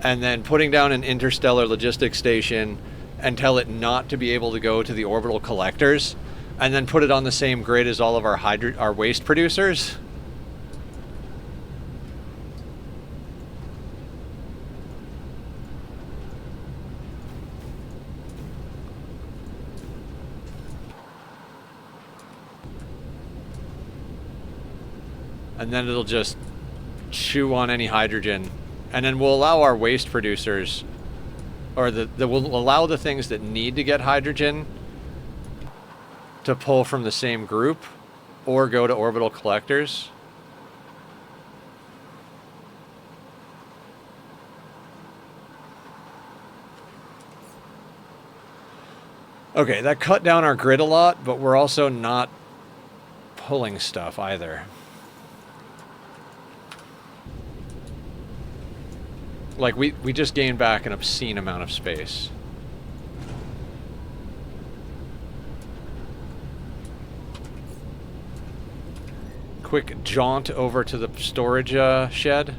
and then putting down an interstellar logistics station and tell it not to be able to go to the orbital collectors, and then put it on the same grid as all of our waste producers. And then it'll just chew on any hydrogen, and then we'll allow our waste producers, or we'll allow the things that need to get hydrogen to pull from the same group or go to orbital collectors. Okay, that cut down our grid a lot, but we're also not pulling stuff either. Like, we just gained back an obscene amount of space. Quick jaunt over to the storage shed.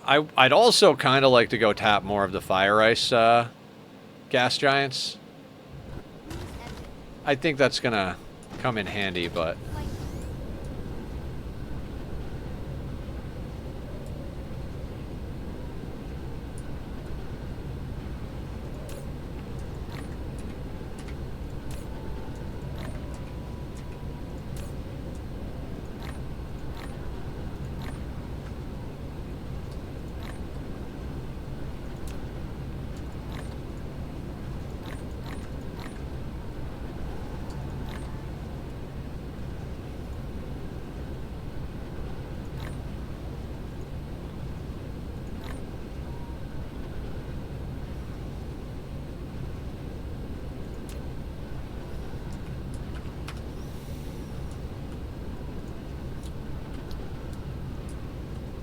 I'd also kind of like to go tap more of the fire ice gas giants. I think that's gonna come in handy, but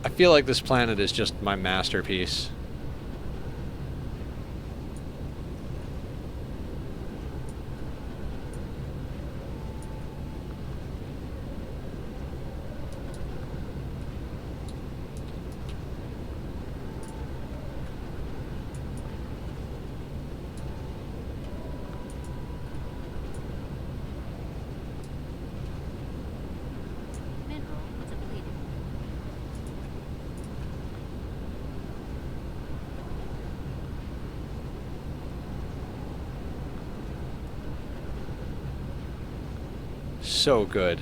I feel like this planet is just my masterpiece. Mineral depleted. So good.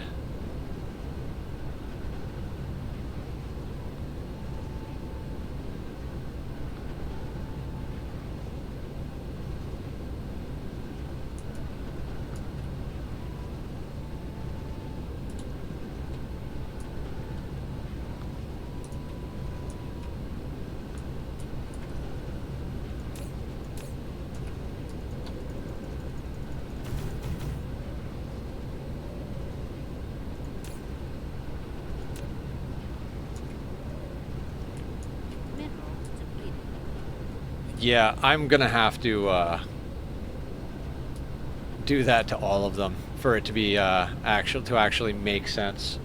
Mineral depleted. Yeah, I'm gonna have to do that to all of them for it to be actually make sense.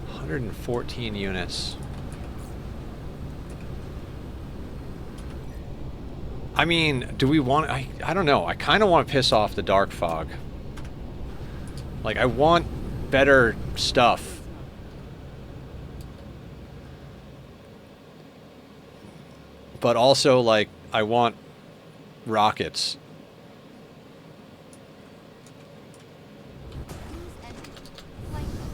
114 units. I mean, do we want... I don't know. I kind of want to piss off the dark fog. Like, I want better stuff. But also, like, I want rockets. Use engine. Flight mode.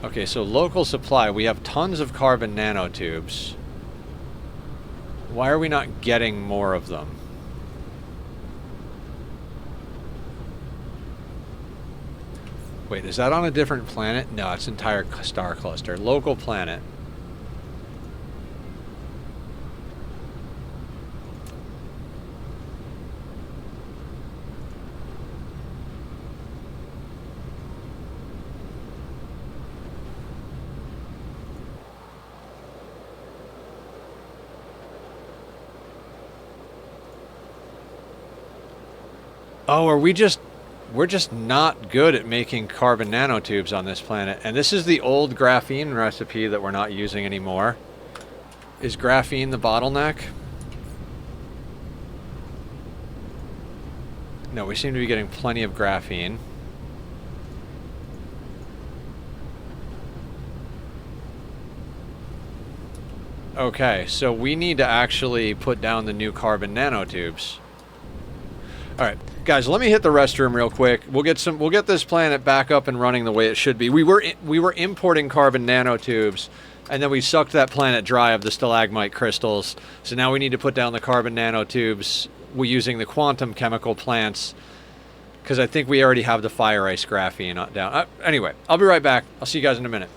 Okay, so local supply. We have tons of carbon nanotubes. Why are we not getting more of them? Wait, is that on a different planet? No, it's entire star cluster. Local planet. Oh, we're just not good at making carbon nanotubes on this planet. And this is the old graphene recipe that we're not using anymore. Is graphene the bottleneck? No, we seem to be getting plenty of graphene. Okay, so we need to actually put down the new carbon nanotubes. All right, guys, let me hit the restroom real quick. We'll get this planet back up and running the way it should be. We were importing carbon nanotubes, and then we sucked that planet dry of the stalagmite crystals. So now we need to put down the carbon nanotubes. We're using the quantum chemical plants because I think we already have the fire ice graphene down. Anyway, I'll be right back. I'll see you guys in a minute.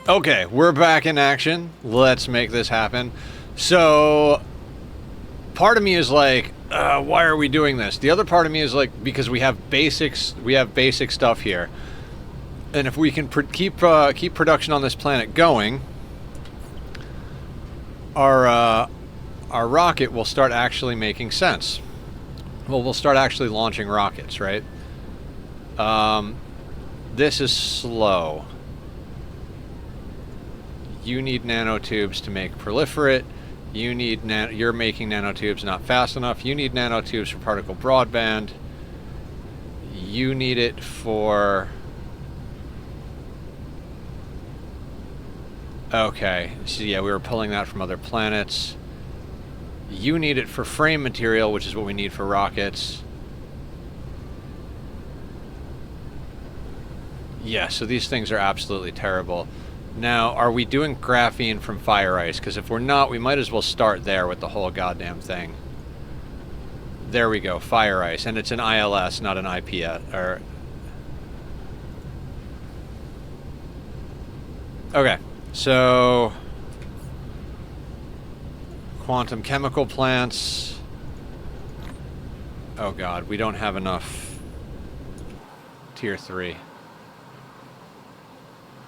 Okay, we're back in action. Let's make this happen. So, part of me is like, why are we doing this? The other part of me is like, because we have basics, we have basic stuff here, and if we can keep production on this planet going, our rocket will start actually making sense. Well, we'll start actually launching rockets, right? This is slow. You need nanotubes to make proliferate. You need you're making nanotubes not fast enough. You need nanotubes for particle broadband. You need it for... Okay, so yeah, we were pulling that from other planets. You need it for frame material, which is what we need for rockets. Yeah, so these things are absolutely terrible. Now, are we doing graphene from fire ice? Because if we're not, we might as well start there with the whole goddamn thing. There we go, fire ice. And it's an ILS, not an IPS. Or... Okay, so... quantum chemical plants. Oh god, we don't have enough tier 3.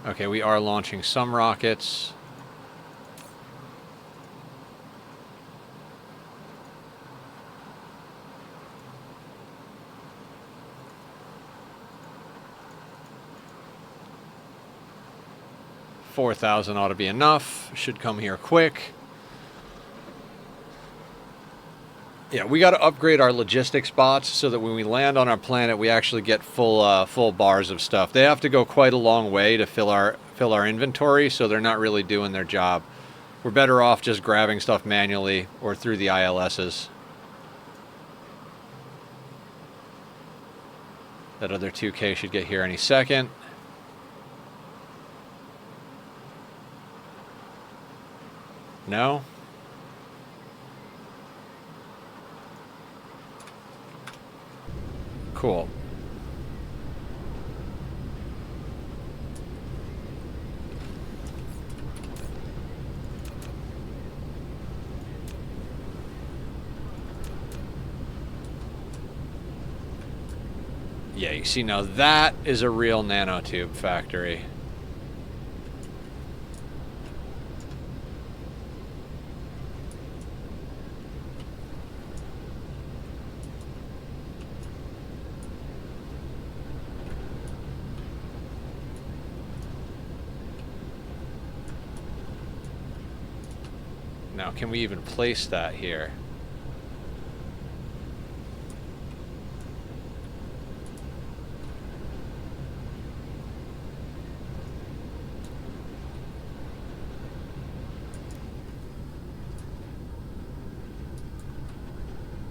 Okay, we are launching some rockets. $4,000 ought to be enough. Should come here quick. Yeah, we got to upgrade our logistics bots so that when we land on our planet, we actually get full bars of stuff. They have to go quite a long way to fill our inventory, so they're not really doing their job. We're better off just grabbing stuff manually or through the ILSs. That other 2K should get here any second. No? Cool. Yeah, you see now that is a real nanotube factory. Now, can we even place that here?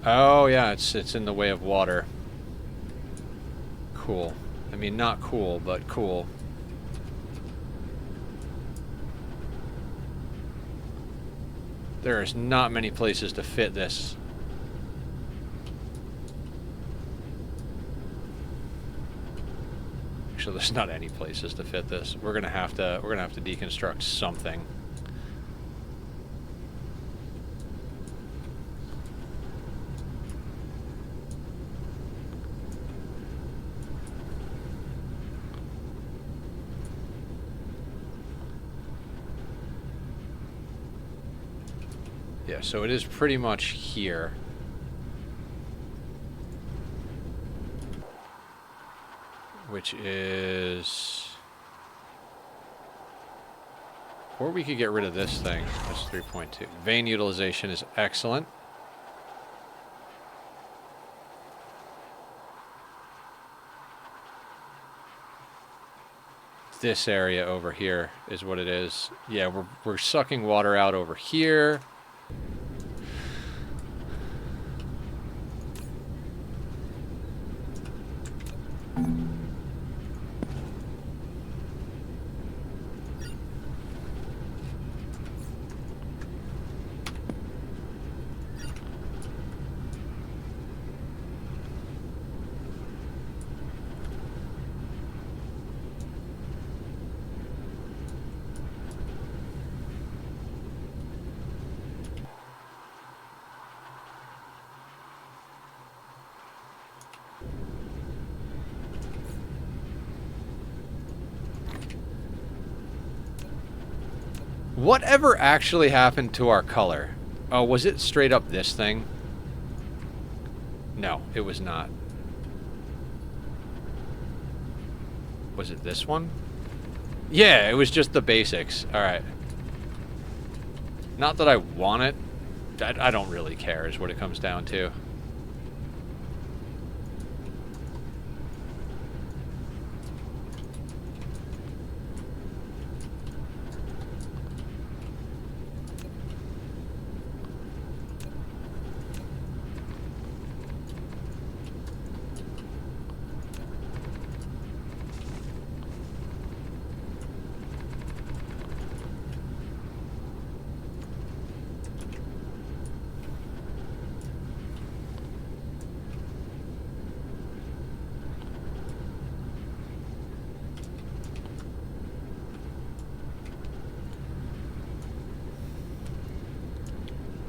Oh yeah, it's in the way of water. Cool. I mean, not cool, but cool. There's not many places to fit this. Actually, there's not any places to fit this. We're gonna have to deconstruct something. Yeah, so it is pretty much here. Which is... Or we could get rid of this thing. That's 3.2. Vein utilization is excellent. This area over here is what it is. Yeah, we're sucking water out over here. Whatever actually happened to our color? Oh, was it straight up this thing? No, it was not. Was it this one? Yeah, it was just the basics. Alright. Not that I want it. I don't really care is what it comes down to.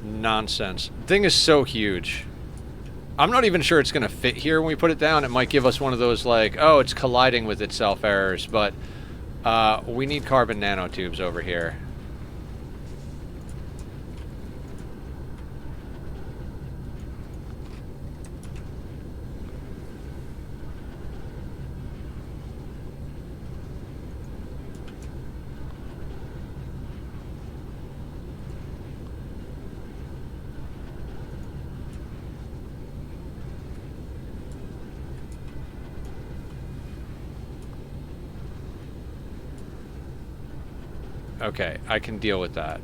Nonsense. Thing is so huge. I'm not even sure it's going to fit here when we put it down. It might give us one of those, like, oh, it's colliding with itself errors, but we need carbon nanotubes over here. Okay, I can deal with that.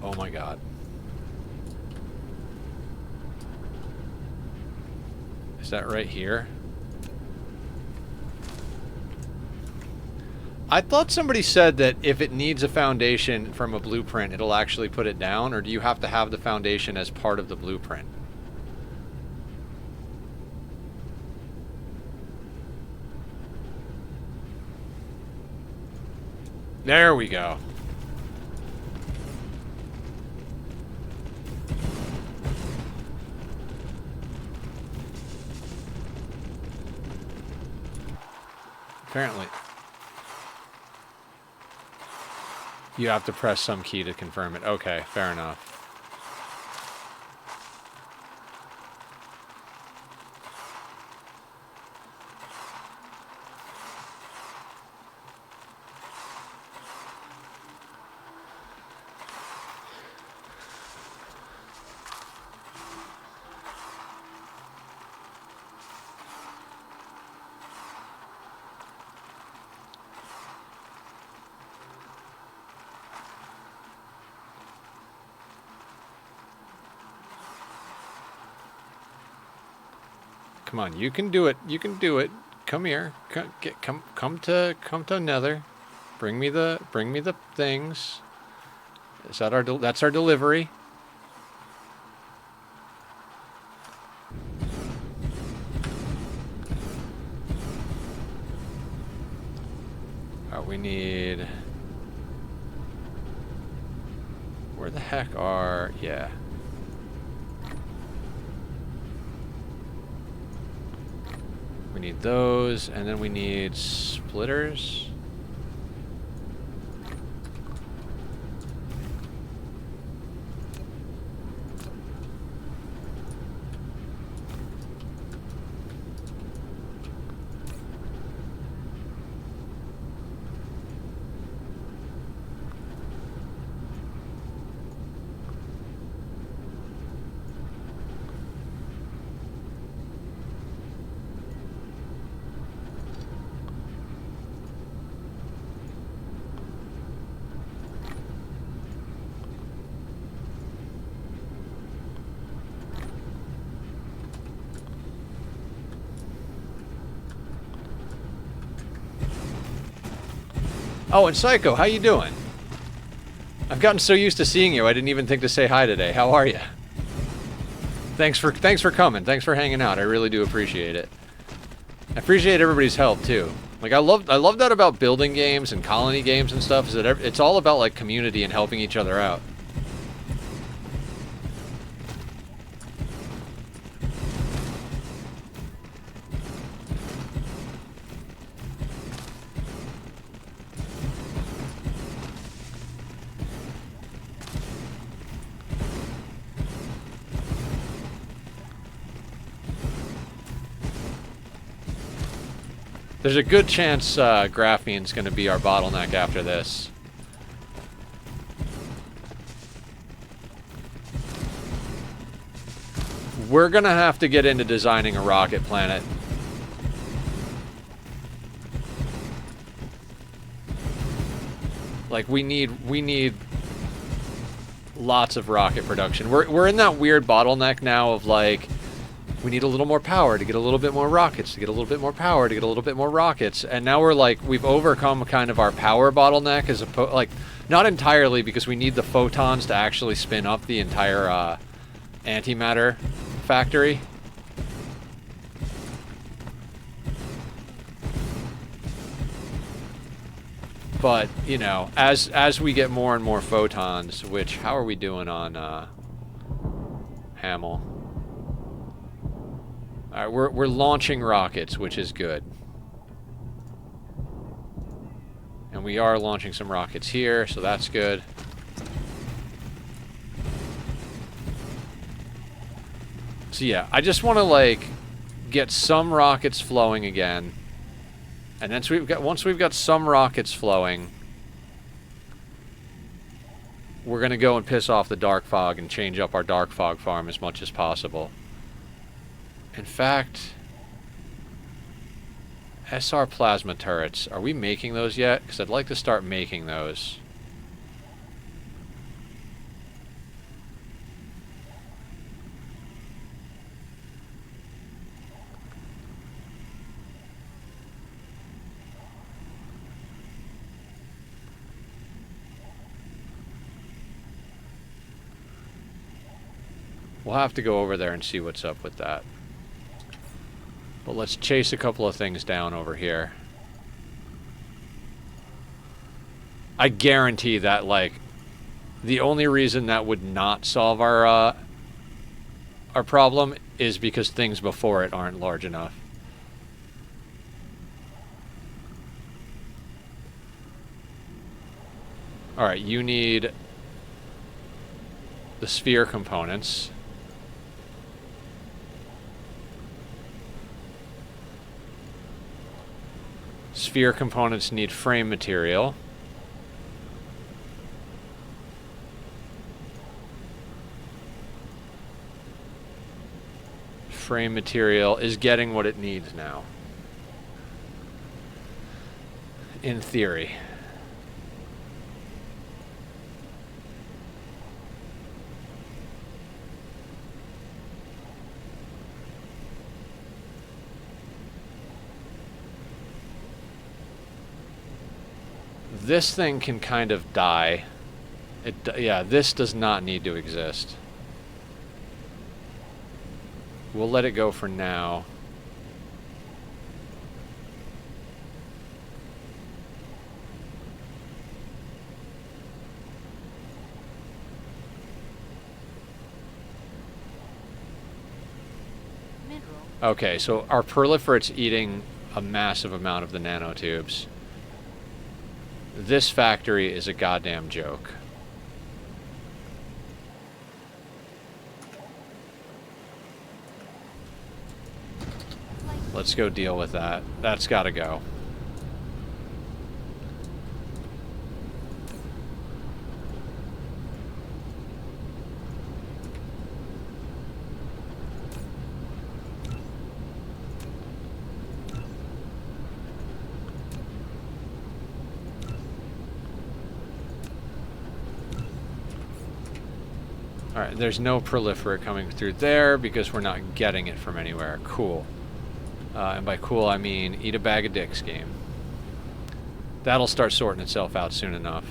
Oh my god. Is that right here? I thought somebody said that if it needs a foundation from a blueprint, it'll actually put it down, or do you have to have the foundation as part of the blueprint? There we go. Apparently. You have to press some key to confirm it. Okay, fair enough. Come on, you can do it. You can do it. Come here. Come to Nether. Bring me the things. Is that that's our delivery? We need. Where the heck are? Yeah. We need those, and then we need splitters. Oh, and Psycho, how you doing? I've gotten so used to seeing you, I didn't even think to say hi today. How are you? Thanks for coming. Thanks for hanging out. I really do appreciate it. I appreciate everybody's help too. Like I love that about building games and colony games and stuff. Is that it's all about like community and helping each other out. There's a good chance graphene's going to be our bottleneck after this. We're going to have to get into designing a rocket planet. Like we need lots of rocket production. We're in that weird bottleneck now of like we need a little more power to get a little bit more rockets, to get a little bit more power to get a little bit more rockets. And now we're like, we've overcome kind of our power bottleneck as opposed, like, not entirely because we need the photons to actually spin up the entire antimatter factory. But, you know, as we get more and more photons, which, how are we doing on Hamel? Alright, we're launching rockets, which is good. And we are launching some rockets here, so that's good. So yeah, I just want to, like, get some rockets flowing again. And then once we've got some rockets flowing, we're going to go and piss off the dark fog and change up our dark fog farm as much as possible. In fact, SR plasma turrets, are we making those yet? Because I'd like to start making those. We'll have to go over there and see what's up with that. But let's chase a couple of things down over here. I guarantee that, like, the only reason that would not solve our problem is because things before it aren't large enough. Alright, you need the sphere components. Sphere components need frame material. Frame material is getting what it needs now. In theory. This thing can kind of die. Yeah, this does not need to exist. We'll let it go for now. Mineral. Okay, so our proliferate's eating a massive amount of the nanotubes. This factory is a goddamn joke. Let's go deal with that. That's gotta go. Alright, there's no proliferate coming through there because we're not getting it from anywhere. Cool. And by cool, I mean eat a bag of dicks game. That'll start sorting itself out soon enough.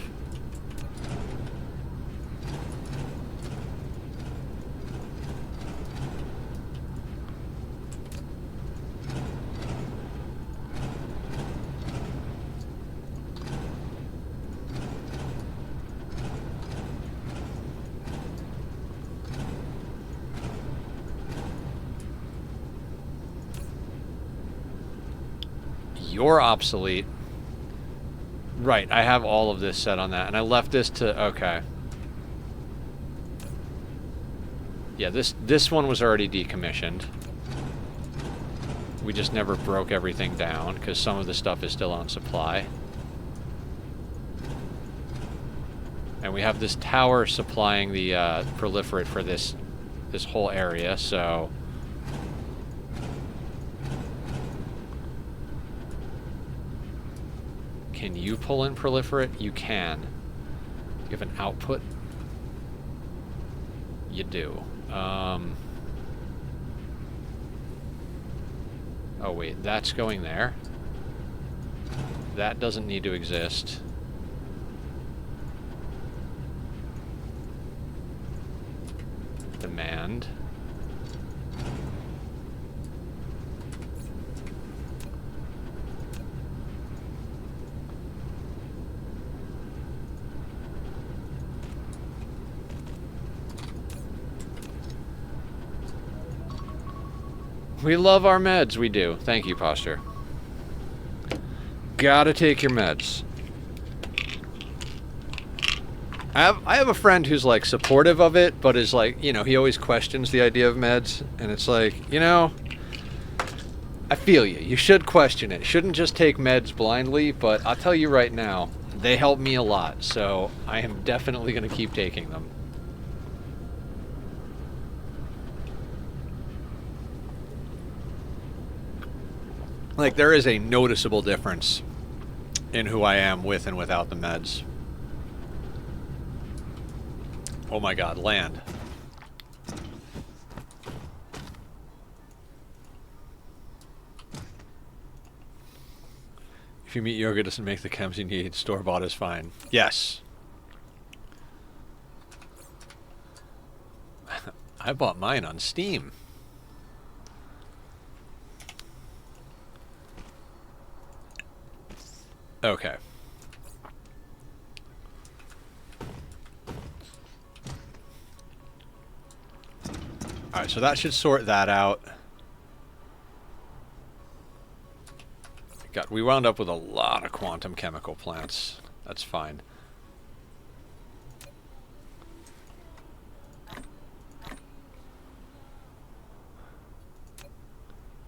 You're obsolete. Right, I have all of this set on that, and I left this to... Okay. Yeah, this one was already decommissioned. We just never broke everything down, because some of the stuff is still on supply. And we have this tower supplying the proliferate for this whole area, so... Can you pull in proliferate? You can. You have an output? You do. Oh wait, that's going there. That doesn't need to exist. Demand. We love our meds, we do. Thank you, Posture. Gotta take your meds. I have a friend who's like supportive of it, but is like, you know, he always questions the idea of meds, and it's like, you know, I feel you. You should question it. Shouldn't just take meds blindly, but I'll tell you right now, they help me a lot, so I am definitely going to keep taking them. Like, there is a noticeable difference in who I am with and without the meds. Oh my god, land. If you meet yoga doesn't make the chems you need, store-bought is fine. Yes. I bought mine on Steam. Okay. Alright, so that should sort that out. God, we wound up with a lot of quantum chemical plants. That's fine.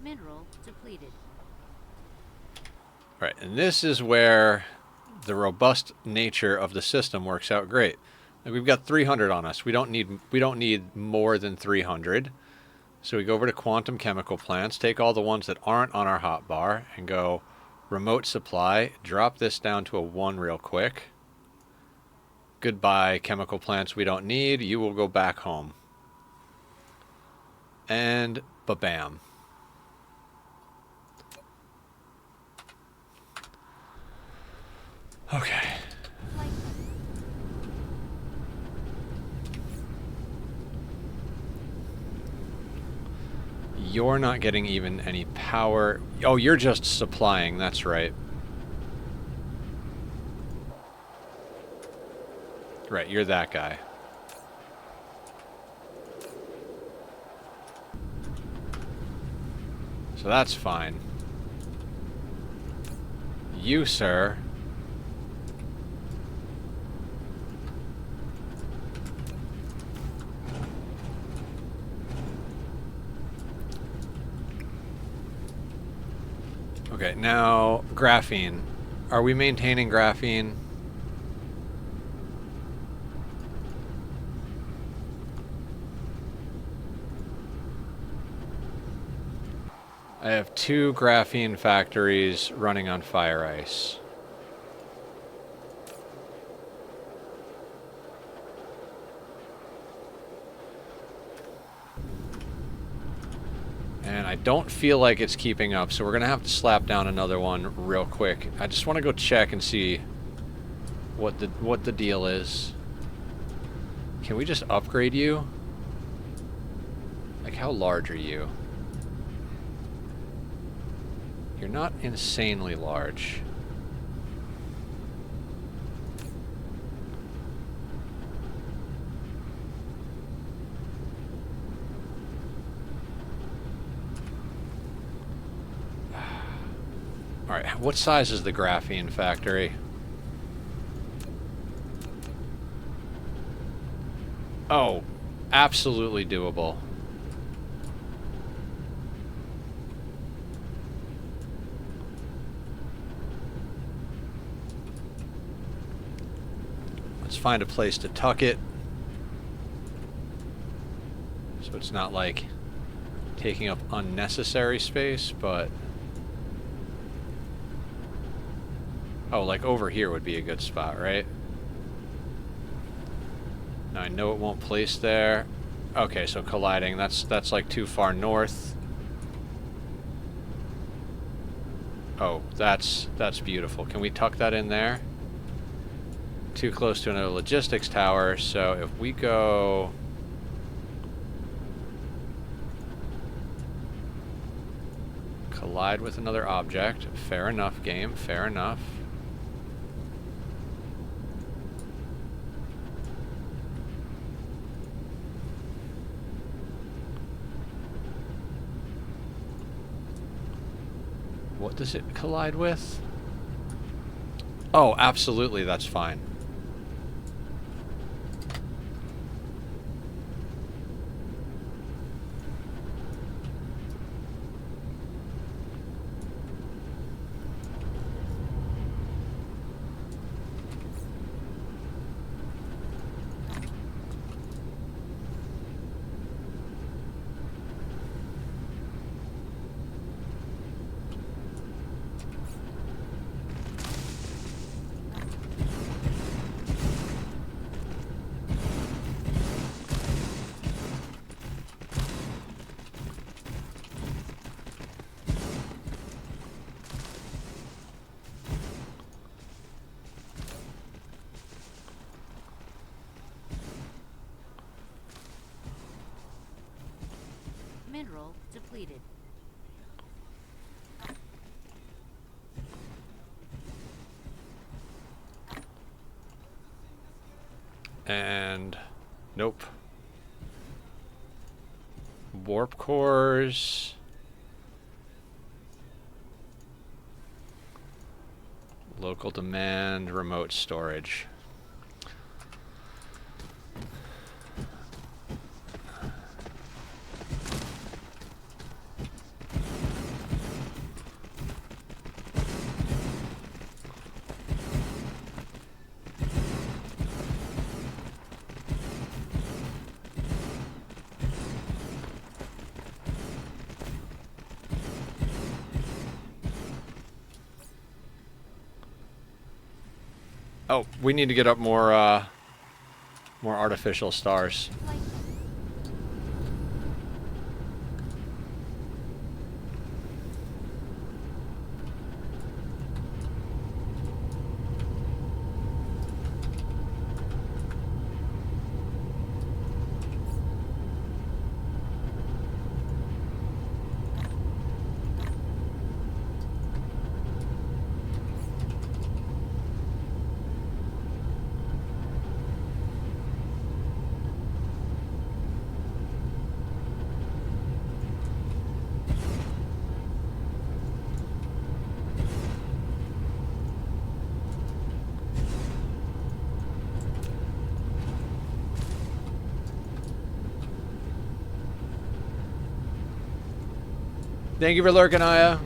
Mineral depleted. Right, and this is where the robust nature of the system works out great. Like, we've got 300 on us. We don't need more than 300. So we go over to quantum chemical plants, take all the ones that aren't on our hotbar, and go remote supply. Drop this down to a 1 real quick. Goodbye, chemical plants we don't need. You will go back home. And ba-bam. Okay. You're not getting even any power. Oh, you're just supplying, that's right. Right, you're that guy. So that's fine. You, sir. Okay, now graphene. Are we maintaining graphene? I have 2 graphene factories running on fire ice. And I don't feel like it's keeping up, so we're going to have to slap down another one real quick. I just want to go check and see what the deal is. Can we just upgrade you? Like, how large are you? You're not insanely large. Alright, what size is the graphene factory? Oh, absolutely doable. Let's find a place to tuck it, so it's not like taking up unnecessary space, but... Oh, like over here would be a good spot, right? Now I know it won't place there. Okay, so colliding, that's like too far north. Oh, that's beautiful. Can we tuck that in there? Too close to another logistics tower, so if we go... Collide with another object. Fair enough, game, fair enough. What does it collide with? Oh, absolutely, that's fine. Mineral depleted. And... nope. Warp cores... Local demand, remote storage. Oh, we need to get up more artificial stars. Thank you for lurking, Aya.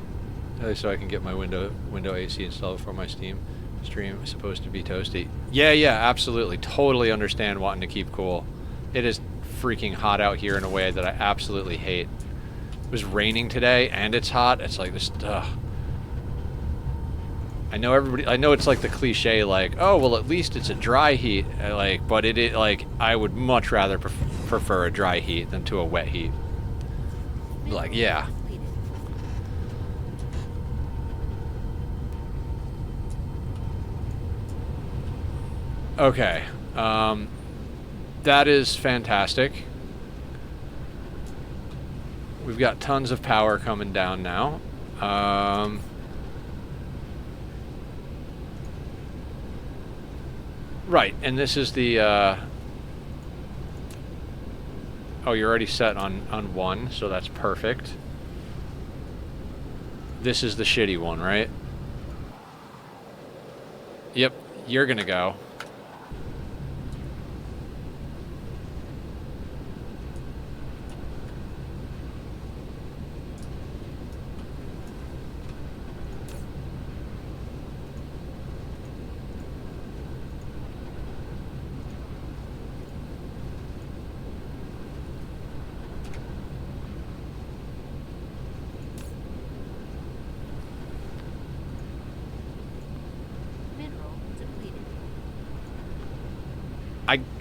So I can get my window AC installed for my Steam stream. It's supposed to be toasty. Yeah, absolutely. Totally understand wanting to keep cool. It is freaking hot out here in a way that I absolutely hate. It was raining today and it's hot. It's like this. I know everybody. I know it's like the cliche, like, oh well, at least it's a dry heat. Like, but it like I would much rather prefer a dry heat than to a wet heat. Like, yeah. Okay. That is fantastic. We've got tons of power coming down now. Right, and this is the... Oh, you're already set on 1, so that's perfect. This is the shitty one, right? Yep, you're gonna go.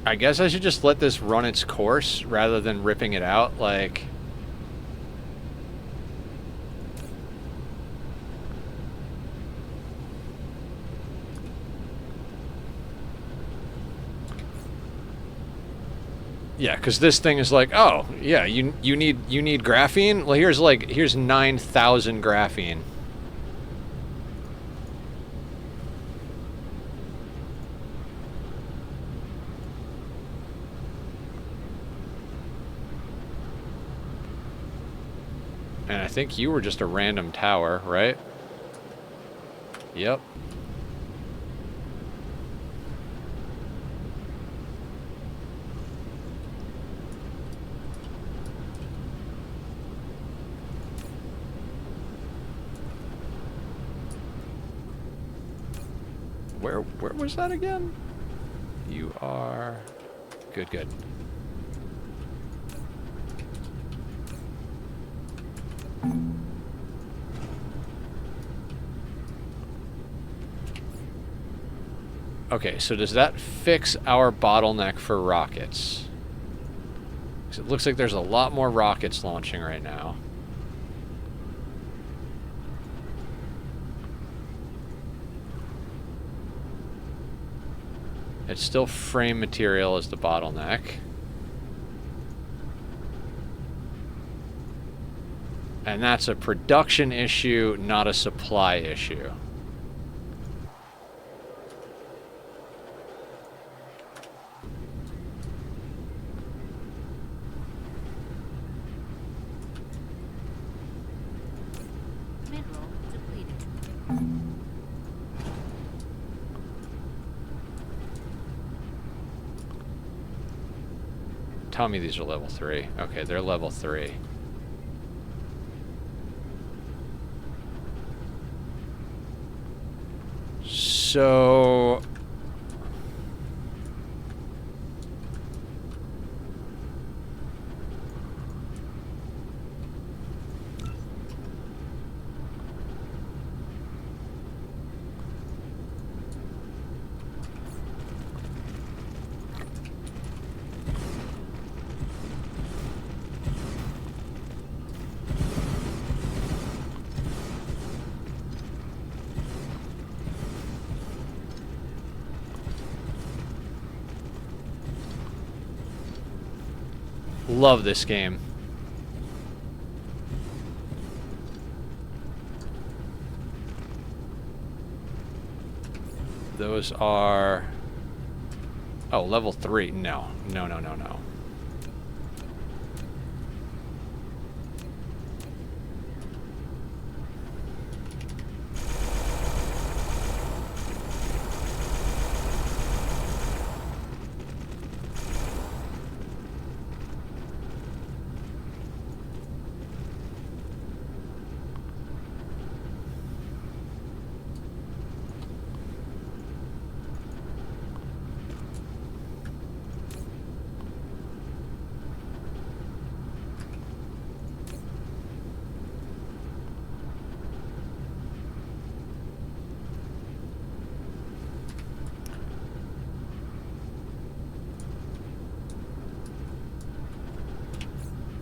I guess I should just let this run its course rather than ripping it out, like... Yeah, because this thing is like, oh, yeah, you need graphene? Well, here's 9,000 graphene. And I think you were just a random tower, right? Yep. Where was that again? You are... Good, good. Okay, so does that fix our bottleneck for rockets? 'Cause it looks like there's a lot more rockets launching right now. It's still frame material as the bottleneck. And that's a production issue, not a supply issue. Mineral depleted. Tell me these are level 3. Okay, they're level 3. So... Love this game. Those are... Oh, level 3. No. No, no, no, no.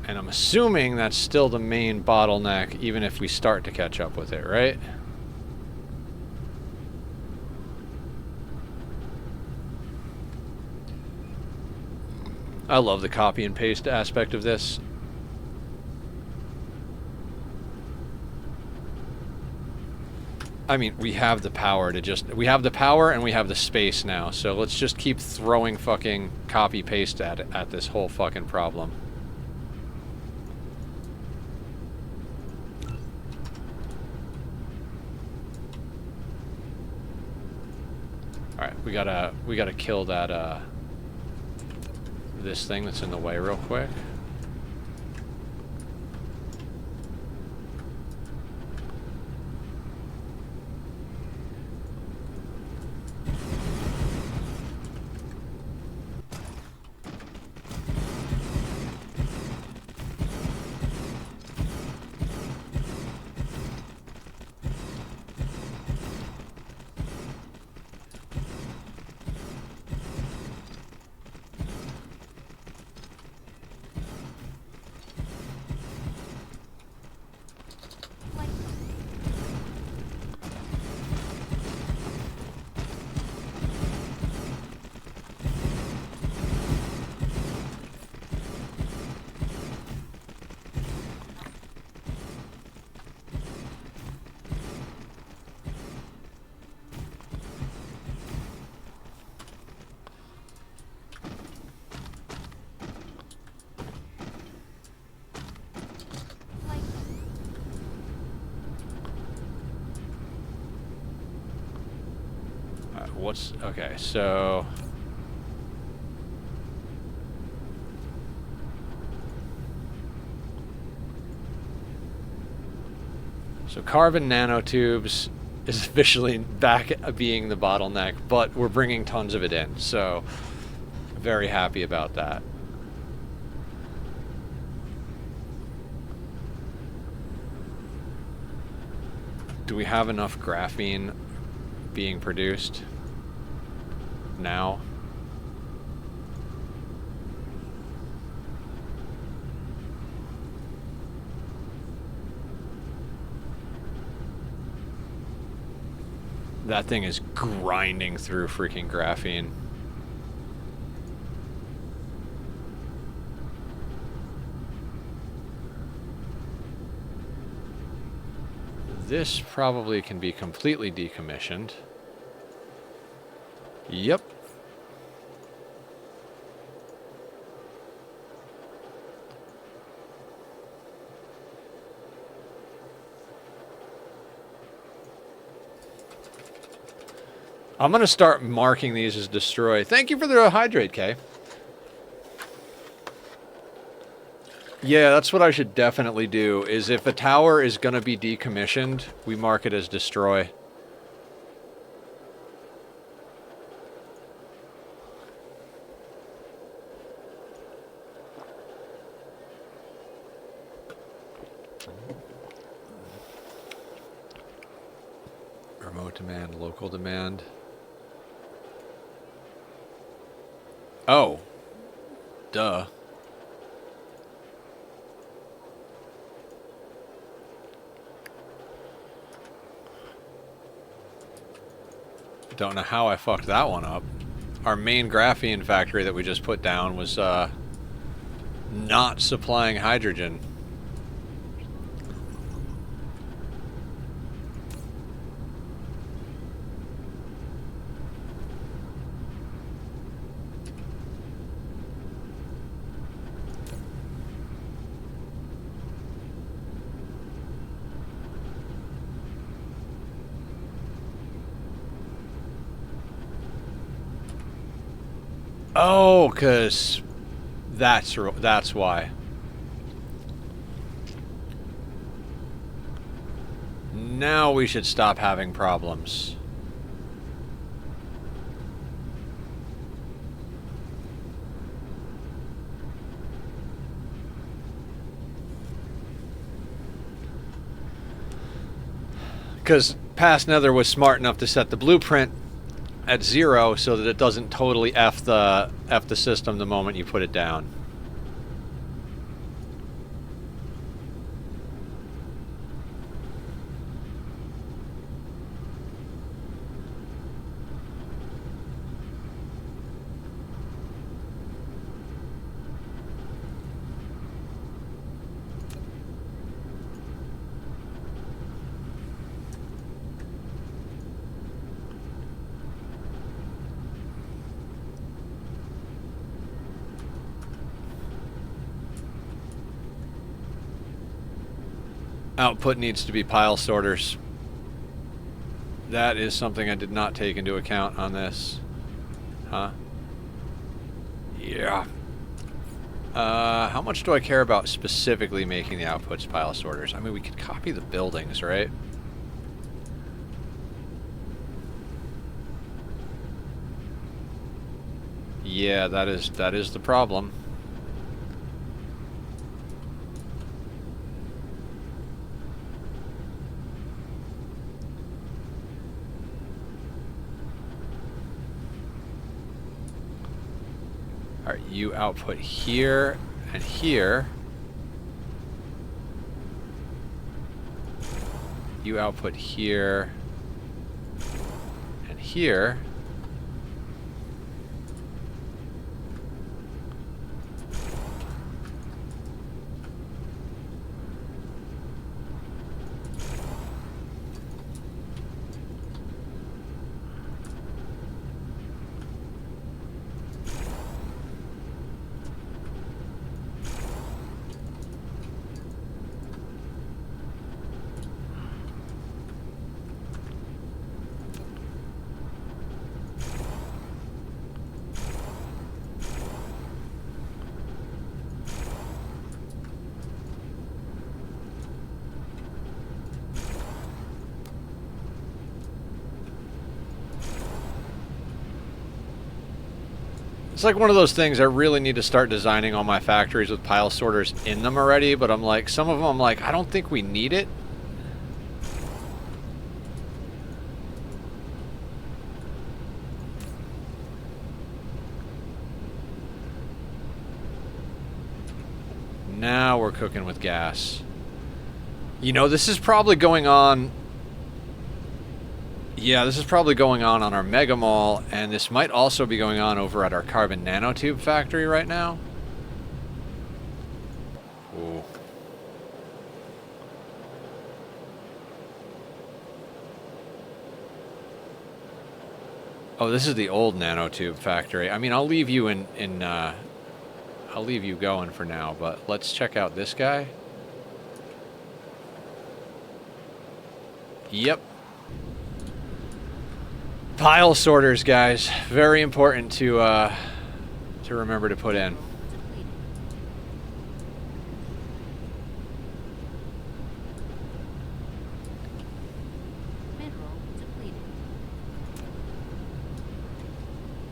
And I'm assuming that's still the main bottleneck, even if we start to catch up with it, right? I love the copy and paste aspect of this. I mean, we have the power to just... We have the power and we have the space now, so let's just keep throwing fucking copy-paste at this whole fucking problem. Alright, we gotta kill that, this thing that's in the way real quick. Okay, so... So carbon nanotubes is officially back at being the bottleneck, but we're bringing tons of it in, so very happy about that. Do we have enough graphene being produced now? That thing is grinding through freaking graphene. This probably can be completely decommissioned. Yep. I'm going to start marking these as destroy. Thank you for the hydrate, Kay. Yeah, that's what I should definitely do, is if a tower is going to be decommissioned, we mark it as destroy. Remote demand, local demand. Oh. Duh. Don't know how I fucked that one up. Our main graphene factory that we just put down was not supplying hydrogen. Oh, 'cause that's why. Now we should stop having problems. Because Past Nether was smart enough to set the blueprint at 0 so that it doesn't totally F the system the moment you put it down. Output needs to be pile sorters. That is something I did not take into account on this. Huh? Yeah. How much do I care about specifically making the outputs pile sorters? I mean, we could copy the buildings, right? Yeah, that is the problem. Alright, you output here and here. You output here and here. It's like one of those things I really need to start designing all my factories with pile sorters in them already, but I'm like, some of them I'm like, I don't think we need it. Now we're cooking with gas. You know, this is probably going on... Yeah, this is probably going on our Mega Mall, and this might also be going on over at our carbon nanotube factory right now. Ooh. Oh, this is the old nanotube factory. I mean, I'll leave you I'll leave you going for now, but let's check out this guy. Yep. Pile sorters, guys. Very important to remember to put in. Mineral depleted.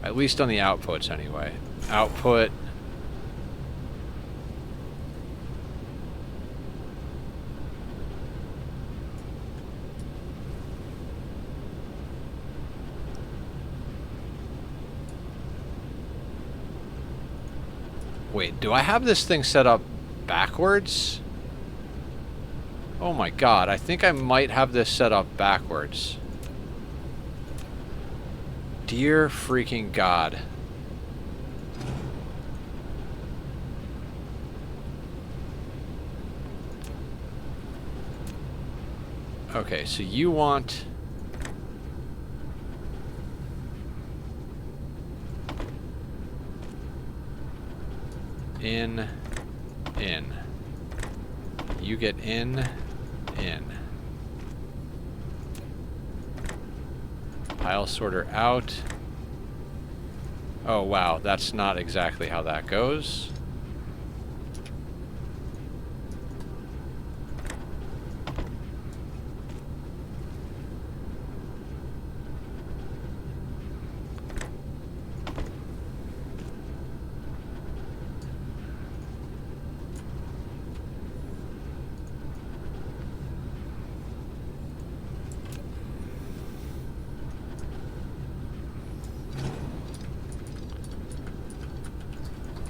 At least on the outputs, anyway. Output. Wait, do I have this thing set up backwards? Oh my god, I think I might have this set up backwards. Dear freaking god. Okay, so you want... in. You get in. Pile sorter out. Oh wow, that's not exactly how that goes.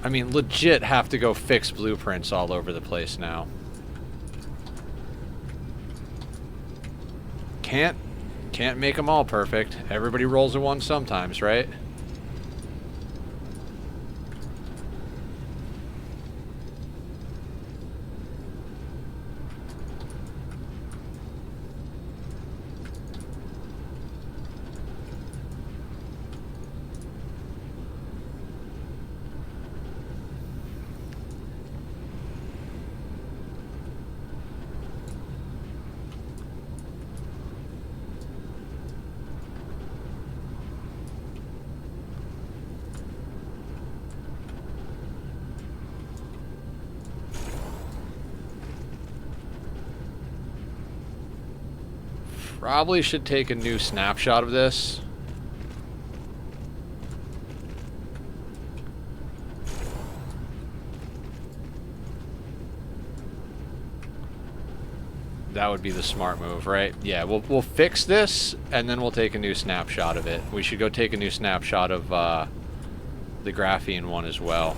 I mean, legit have to go fix blueprints all over the place now. Can't make them all perfect. Everybody rolls a one sometimes, right? Probably should take a new snapshot of this. That would be the smart move, right? Yeah, we'll fix this, and then we'll take a new snapshot of it. We should go take a new snapshot of the graphene one as well.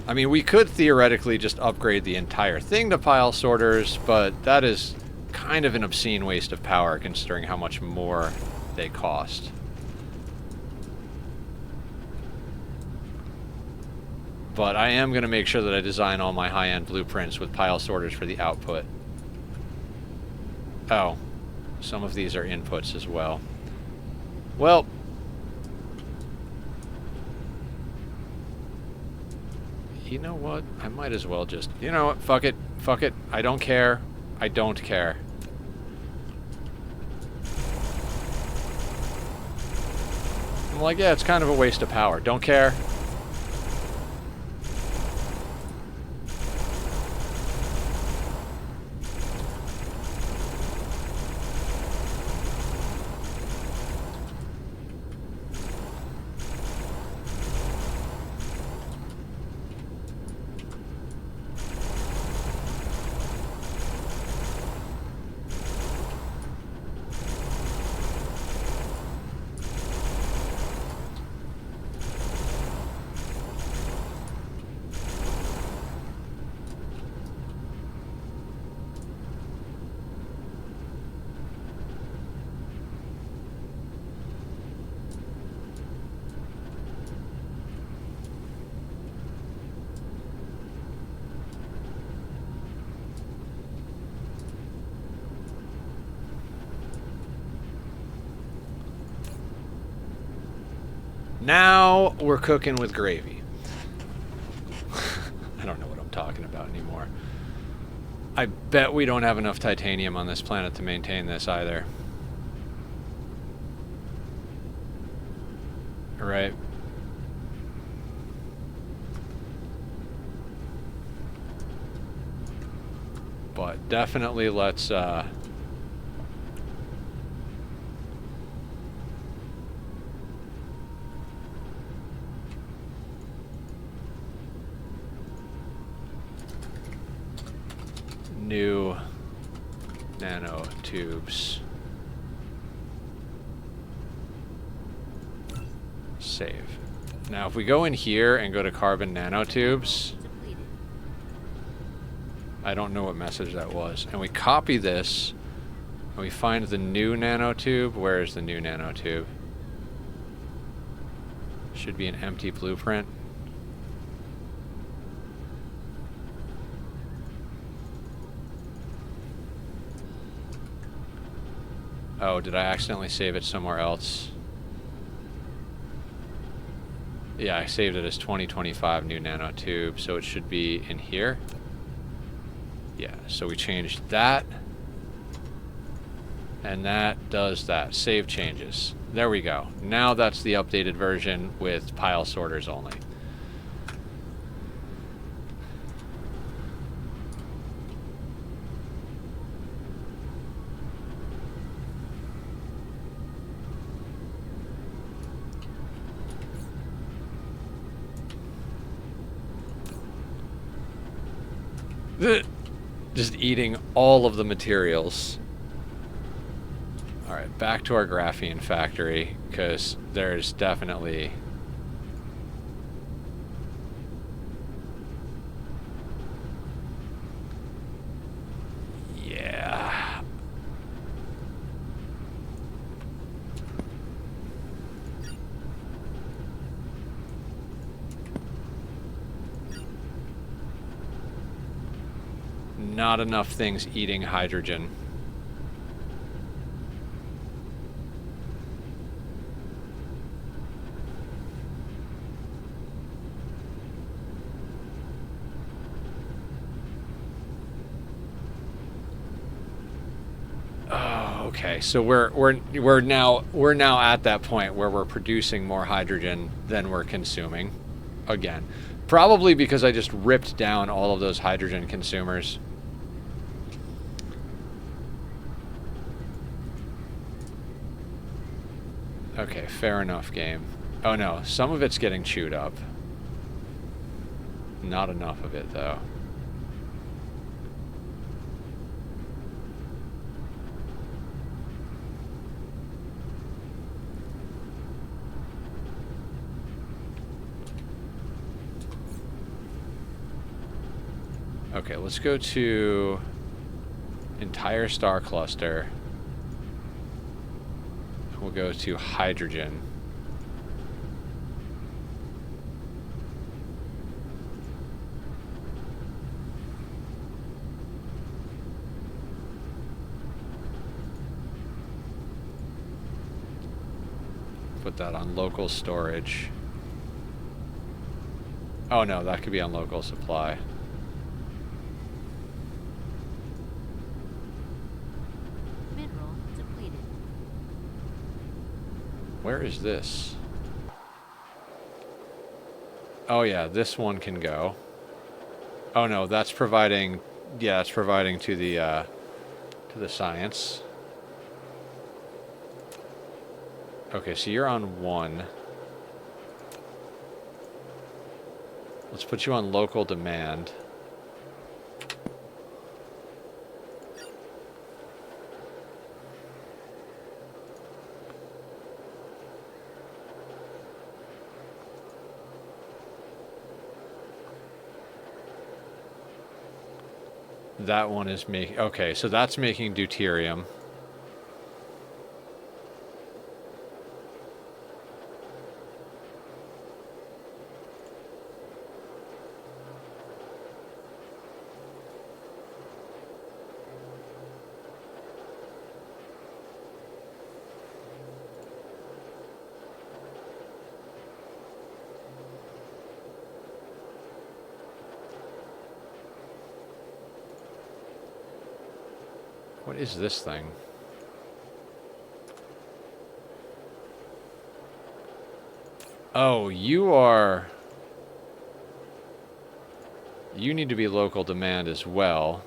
I mean, we could theoretically just upgrade the entire thing to pile sorters, but that is kind of an obscene waste of power considering how much more they cost. But I am going to make sure that I design all my high-end blueprints with pile sorters for the output. Oh, some of these are inputs as well. Well, you know what? I might as well just... You know what? Fuck it. Fuck it. I don't care. I don't care. I'm like, yeah, it's kind of a waste of power. Don't care. Now we're cooking with gravy. I don't know what I'm talking about anymore. I bet we don't have enough titanium on this planet to maintain this either. Right. But definitely let's new nanotubes. Save. Now if we go in here and go to carbon nanotubes, I don't know what message that was, and we copy this and we find the new nanotube. Where is the new nanotube? Should be an empty blueprint. Oh, did I accidentally save it somewhere else? Yeah, I saved it as 2025 new nanotube, so it should be in here. Yeah, so we changed that. And that does that. Save changes. There we go. Now that's the updated version with pile sorters only. Just eating all of the materials. Alright, back to our graphene factory, because there's definitely... Yeah. Not enough things eating hydrogen. Okay, so we're now at that point where we're producing more hydrogen than we're consuming. Again, probably because I just ripped down all of those hydrogen consumers. Okay, fair enough, game. Oh no, some of it's getting chewed up. Not enough of it, though. Okay, let's go to entire star cluster. We'll go to hydrogen. Put that on local storage. Oh no, that could be on local supply. Mineral depleted. Where is this? Oh yeah, this one can go. Oh no, that's providing, yeah, it's providing to the science. Okay, so you're on 1. Let's put you on local demand. That one is making, okay, so that's making deuterium. What is this thing? Oh, you are... You need to be local demand as well.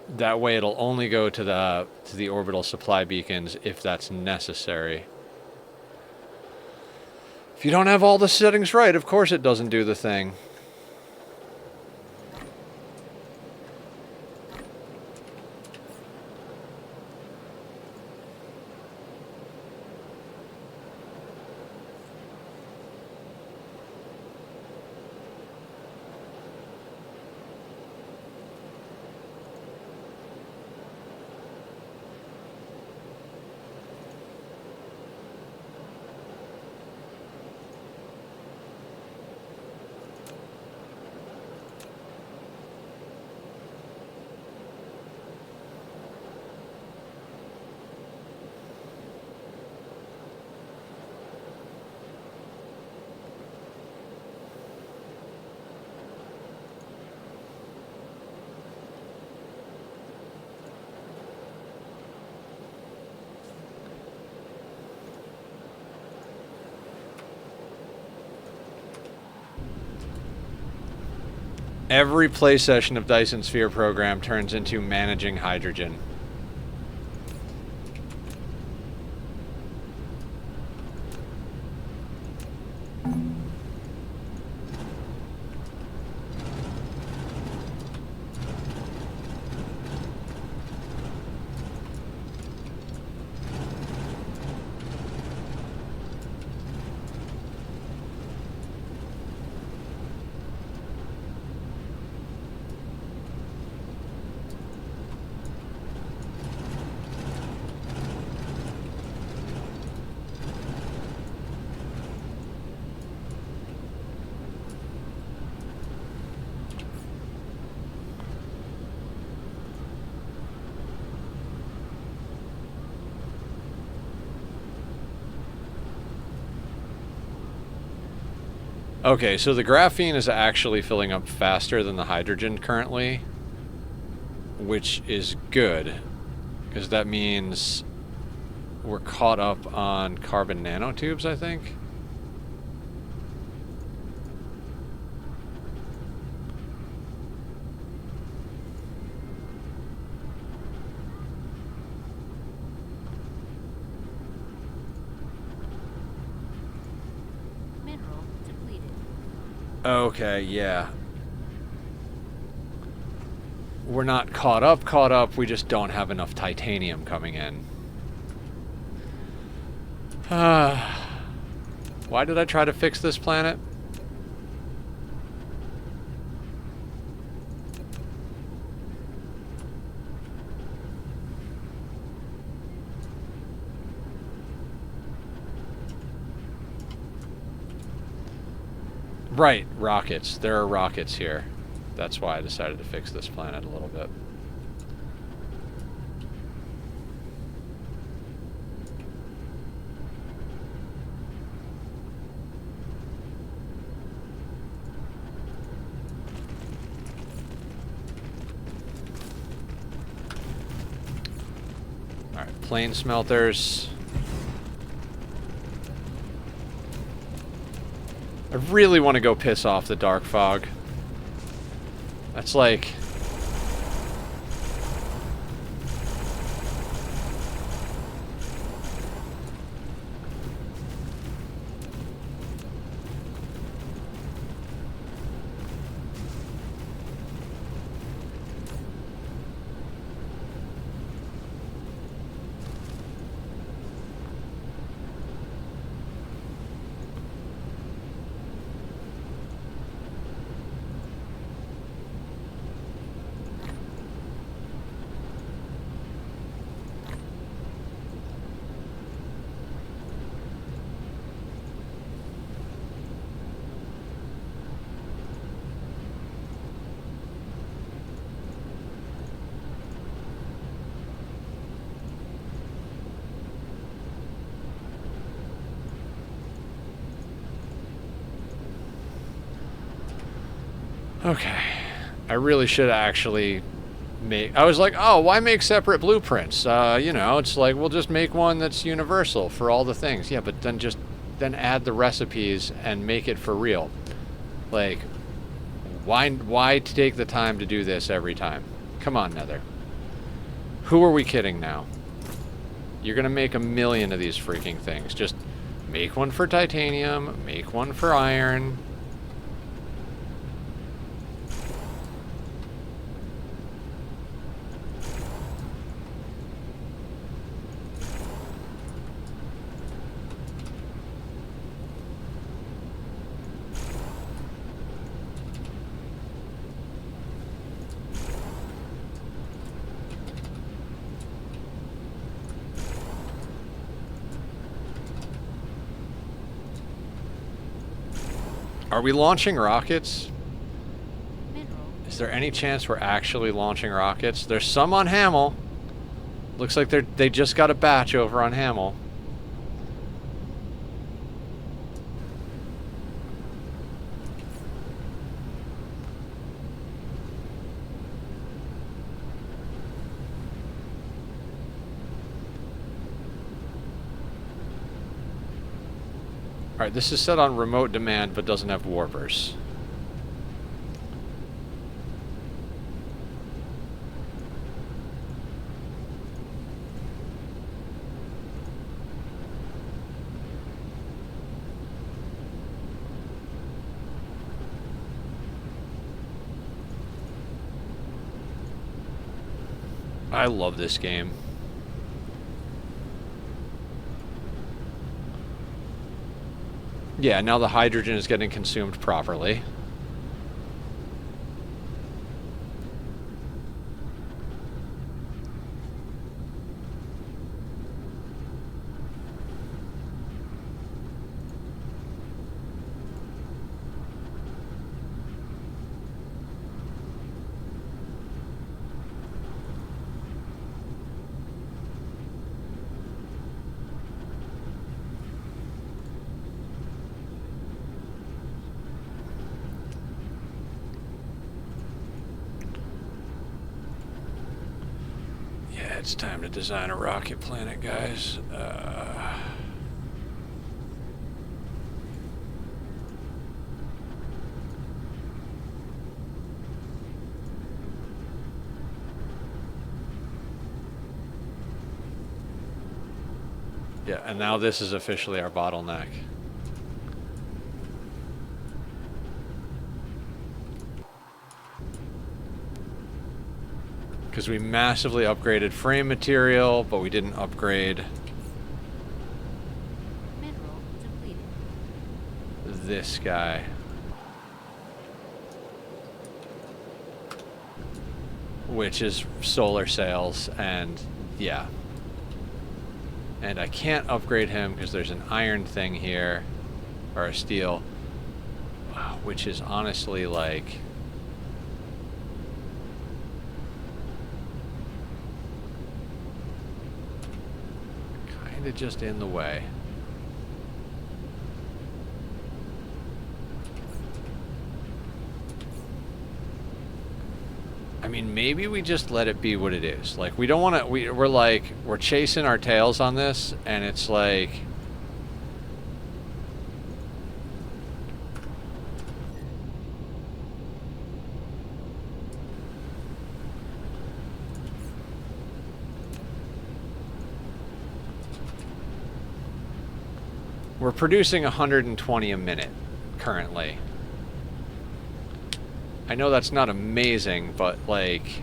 That way it'll only go to the orbital supply beacons if that's necessary. If you don't have all the settings right, of course it doesn't do the thing. Every play session of Dyson Sphere program turns into managing hydrogen. Okay, so the graphene is actually filling up faster than the hydrogen currently, which is good, because that means we're caught up on carbon nanotubes, I think. Mineral depleted. Okay, yeah. We're not caught up, we just don't have enough titanium coming in. Why did I try to fix this planet? Right, rockets. There are rockets here. That's why I decided to fix this planet a little bit. Alright, plane smelters. I really want to go piss off the dark fog. That's like... Okay. I really should actually make... I was like, oh, why make separate blueprints? You know, it's like, we'll just make one that's universal for all the things. Yeah, but then just... then add the recipes and make it for real. Like, why take the time to do this every time? Come on, Nether. Who are we kidding now? You're gonna make a million of these freaking things. Just make one for titanium, make one for iron... Are we launching rockets? Mineral. Is there any chance we're actually launching rockets? There's some on Hamel. Looks like they just got a batch over on Hamel. Alright, this is set on remote demand, but doesn't have warpers. I love this game. Yeah, now the hydrogen is getting consumed properly. It's time to design a rocket planet, guys. Yeah, and now this is officially our bottleneck. Because we massively upgraded frame material, but we didn't upgrade Mineral depleted. this guy. Which is solar sails, and yeah. And I can't upgrade him because there's an iron thing here, or a steel, which is honestly like... kind of just in the way. I mean, maybe we just let it be what it is. Like, we don't want to... We're chasing our tails on this, and it's like... we're producing 120 a minute, currently. I know that's not amazing, but like...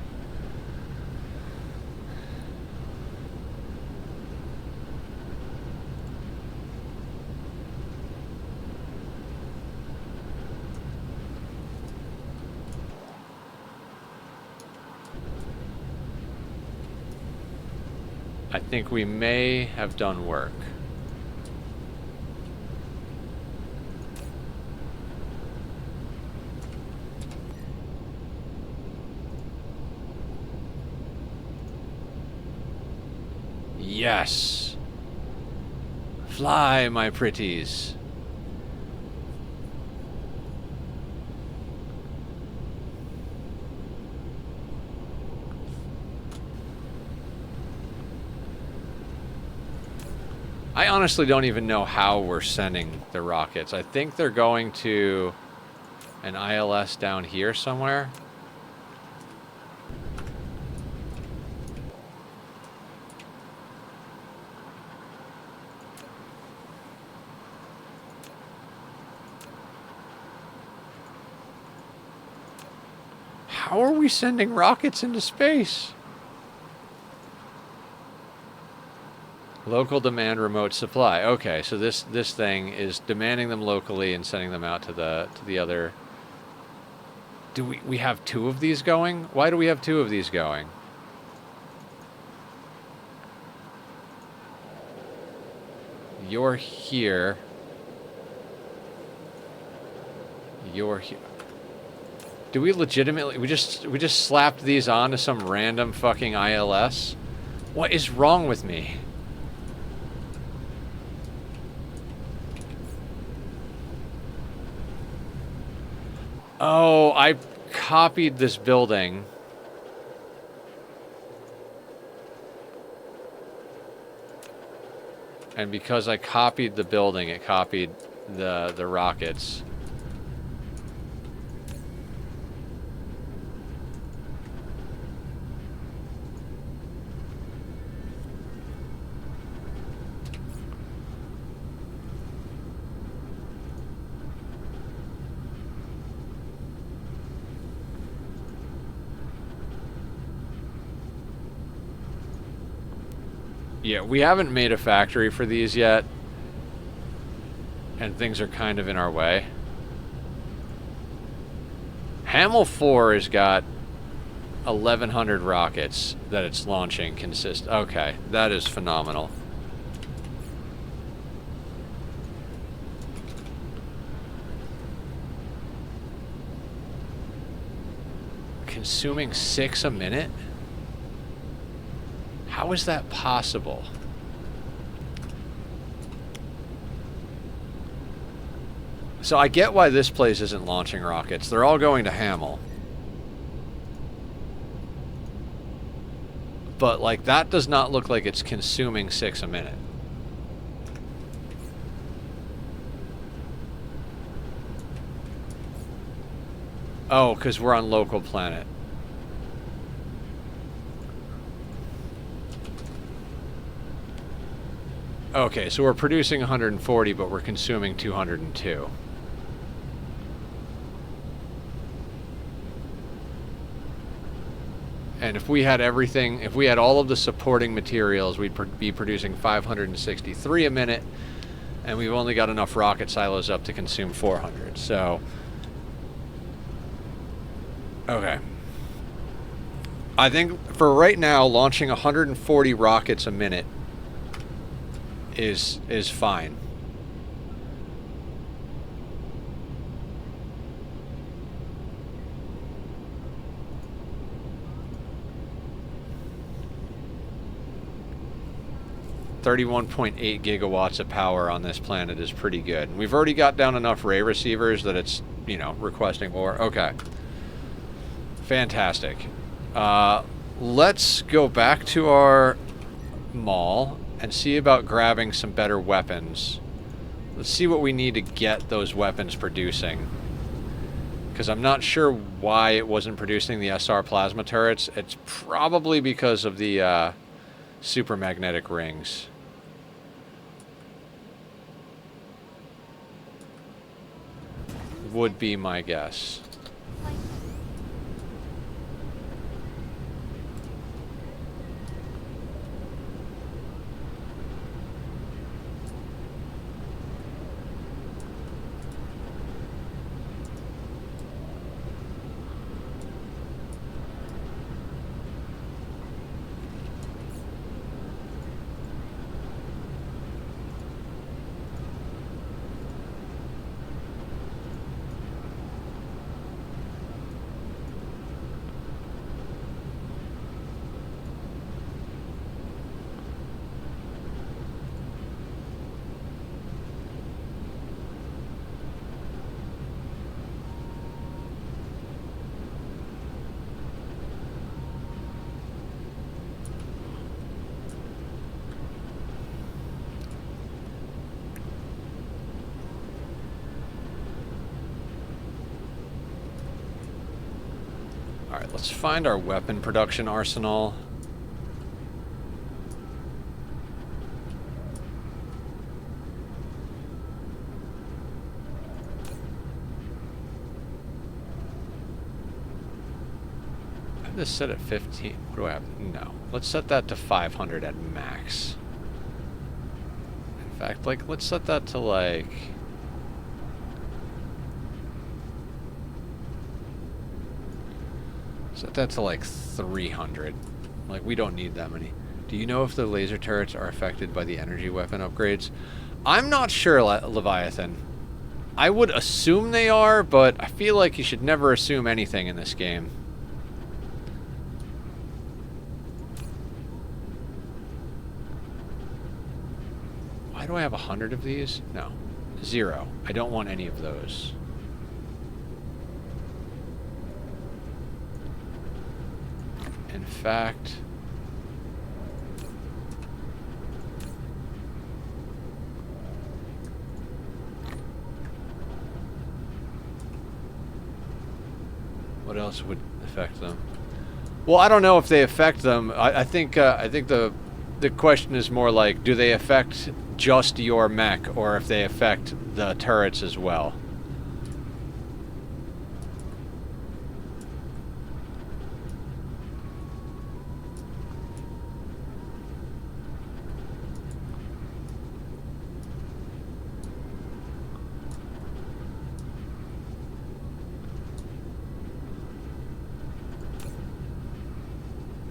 I think we may have done work. Yes. Fly, my pretties. I honestly don't even know how we're sending the rockets. I think they're going to an ILS down here somewhere. How are we sending rockets into space? Local demand, remote supply. Okay, so this thing is demanding them locally and sending them out to the other. Do we have two of these going? Why do we have two of these going? You're here. You're here. Do we legitimately... We just slapped these onto some random fucking ILS? What is wrong with me? Oh, I copied this building. And because I copied the building, it copied the rockets. Yeah, we haven't made a factory for these yet, and things are kind of in our way. Hamel 4 has got 1,100 rockets that it's launching Okay, that is phenomenal. Consuming 6 a minute? How is that possible? So I get why this place isn't launching rockets. They're all going to Hamel. but like that does not look like it's consuming 6 a minute. Oh, because we're on local planet. Okay, so we're producing 140, but we're consuming 202. And if we had everything, if we had all of the supporting materials, we'd be producing 563 a minute, and we've only got enough rocket silos up to consume 400, so... Okay. I think for right now, launching 140 rockets a minute is fine. $31.8 gigawatts of power on this planet is pretty good. We've already got down enough ray receivers that it's, you know, requesting more. Okay. Fantastic. Let's go back to our mall and see about grabbing some better weapons. Let's see what we need to get those weapons producing. Because I'm not sure why it wasn't producing the SR plasma turrets. It's probably because of the super magnetic rings. Would be my guess. Alright, let's find our weapon production arsenal. I have this set at 15. What do I have? No. Let's set that to 500 at max. In fact, like, let's set that to like... Set that to like 300. Like, we don't need that many. Do you know if the laser turrets are affected by the energy weapon upgrades? I'm not sure, Leviathan. I would assume they are, but I feel like you should never assume anything in this game. Why do I have 100 of these? No. 0. I don't want any of those. In fact, what else would affect them? Well, I don't know if they affect them. I think the question is more like, do they affect just your mech, or if they affect the turrets as well?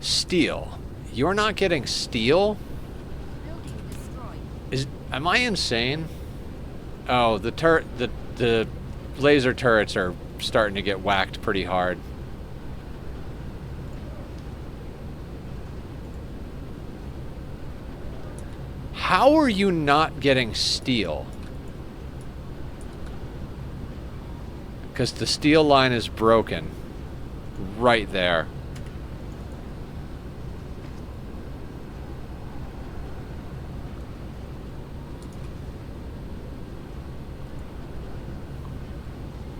Steel. You're not getting steel? Building destroyed. Am I insane? Oh, the laser turrets are starting to get whacked pretty hard. How are you not getting steel? Because the steel line is broken. Right there.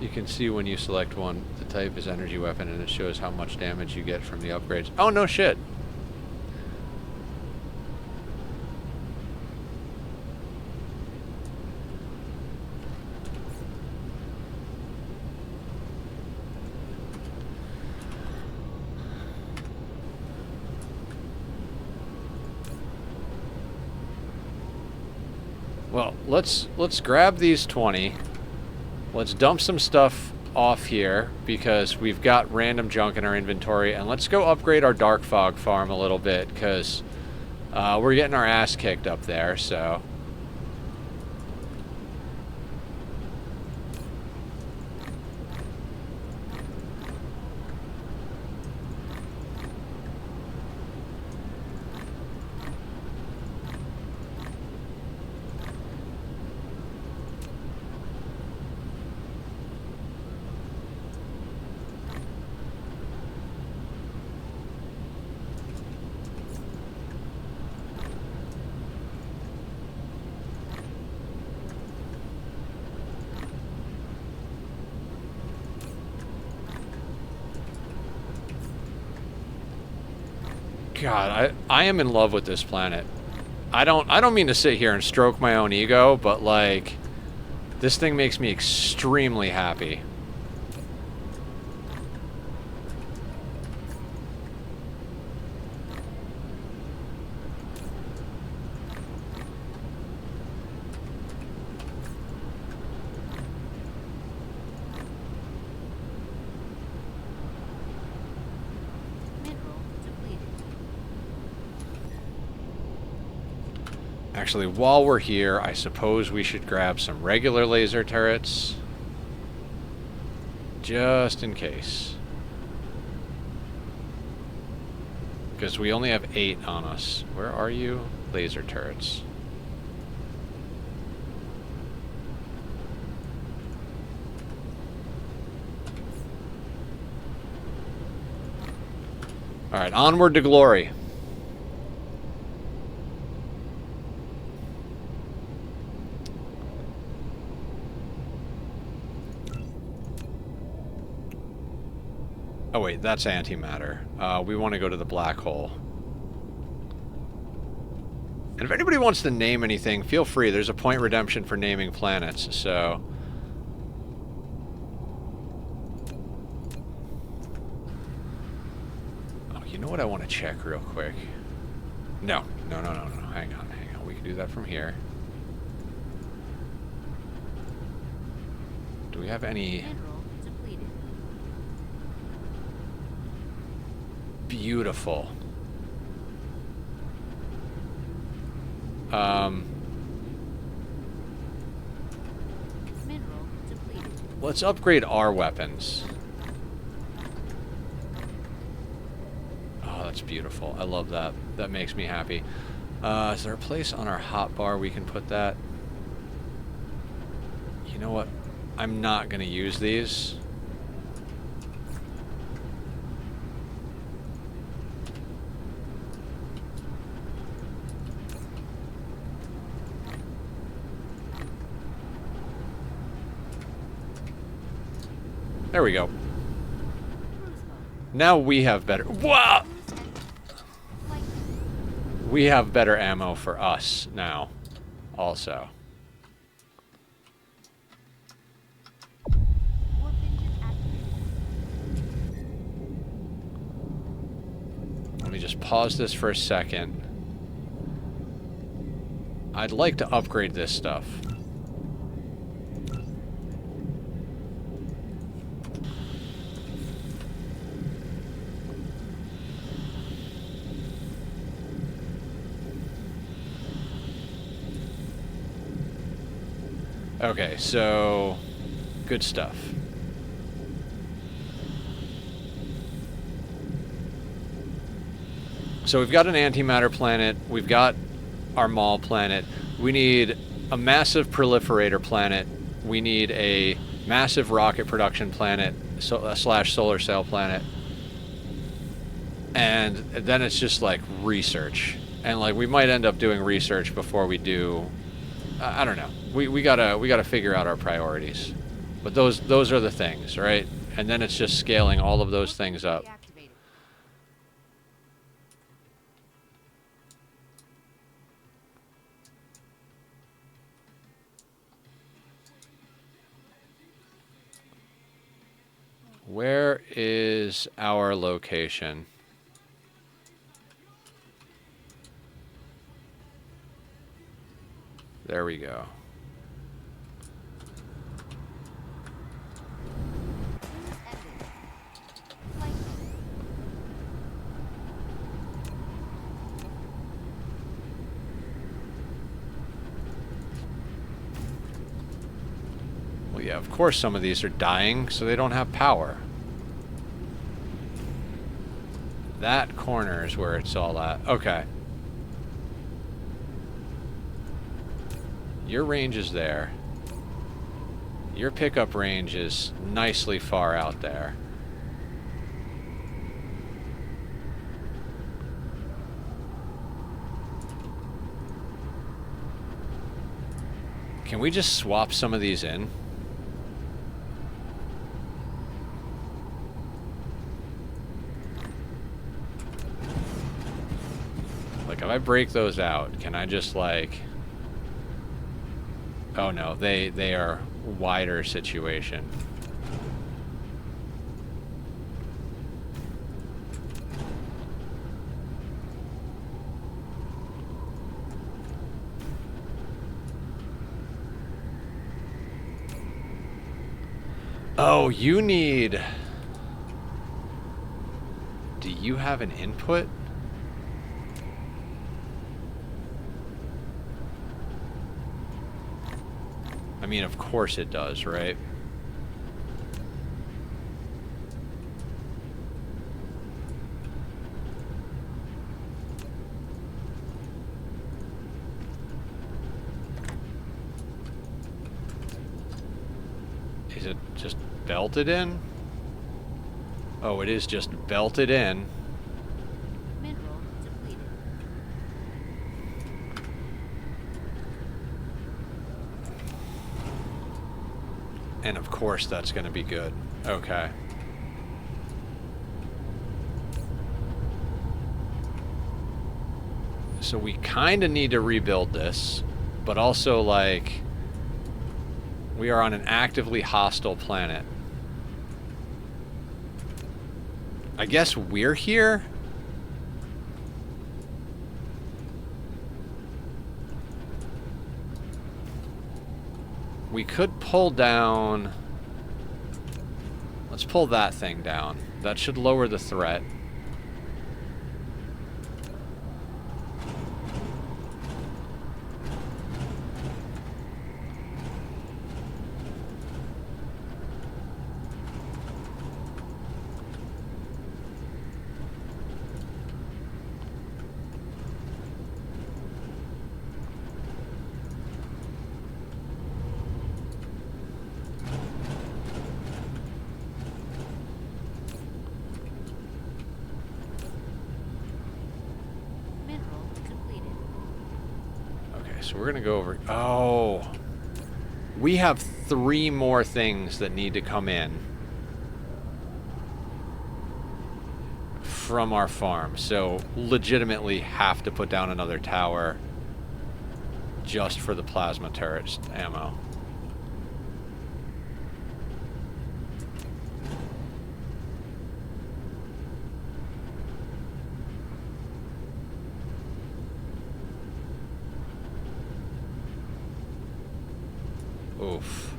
You can see when you select one, the type is energy weapon, and it shows how much damage you get from the upgrades. Oh, no shit. Well, let's grab these 20. Let's dump some stuff off here because we've got random junk in our inventory, and let's go upgrade our dark fog farm a little bit because we're getting our ass kicked up there. So God, I am in love with this planet. I don't mean to sit here and stroke my own ego, but like this thing makes me extremely happy. Actually, while we're here, I suppose we should grab some regular laser turrets. Just in case. Because we only have 8 on us. Where are you? Laser turrets. Alright, onward to glory. Oh wait, that's antimatter. We want to go to the black hole. And if anybody wants to name anything, feel free. There's a point redemption for naming planets, so... Oh, you know what I want to check real quick? No. No. Hang on. We can do that from here. Do we have any... Beautiful. Let's upgrade our weapons. Oh, that's beautiful. I love that. That makes me happy. Is there a place on our hotbar we can put that? You know what? I'm not going to use these. There we go. Now we have better... Whoa! We have better ammo for us now, also. Let me just pause this for a second. I'd like to upgrade this stuff. Okay, so good stuff. So we've got an antimatter planet, we've got our mall planet, we need a massive proliferator planet, we need a massive rocket production planet, slash solar cell planet, and then it's just like research. And like we might end up doing research before we do, I don't know. We gotta figure out our priorities. But those are the things, right? And then it's just scaling all of those things up. Reactivated. Where is our location? There we go. News ended. Flight ended. Well, yeah, of course some of these are dying, so they don't have power. That corner is where it's all at. Okay. Your range is there. Your pickup range is nicely far out there. Can we just swap some of these in? Like, if I break those out, can I just, like... Oh no, they are wider situation. Oh, you need... Do you have an input? I mean, of course it does, right? Is it just belted in? Oh, it is just belted in. Mineral depleted. And of course that's going to be good. Okay. So we kind of need to rebuild this, but also, like, we are on an actively hostile planet. I guess we're here? We could pull down... Let's pull that thing down. That should lower the threat. So we're gonna go over... Oh! We have 3 more things that need to come in from our farm. So legitimately have to put down another tower just for the plasma turret ammo. Oof.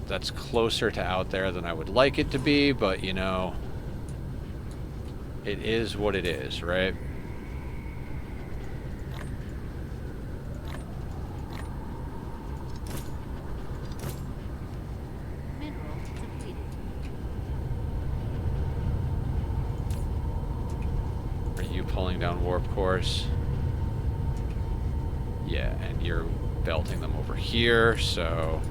That's closer to out there than I would like it to be, but you know, it is what it is, right? Mineral depleted. Are you pulling down warp cores? Yeah, and you're belting them over here, so...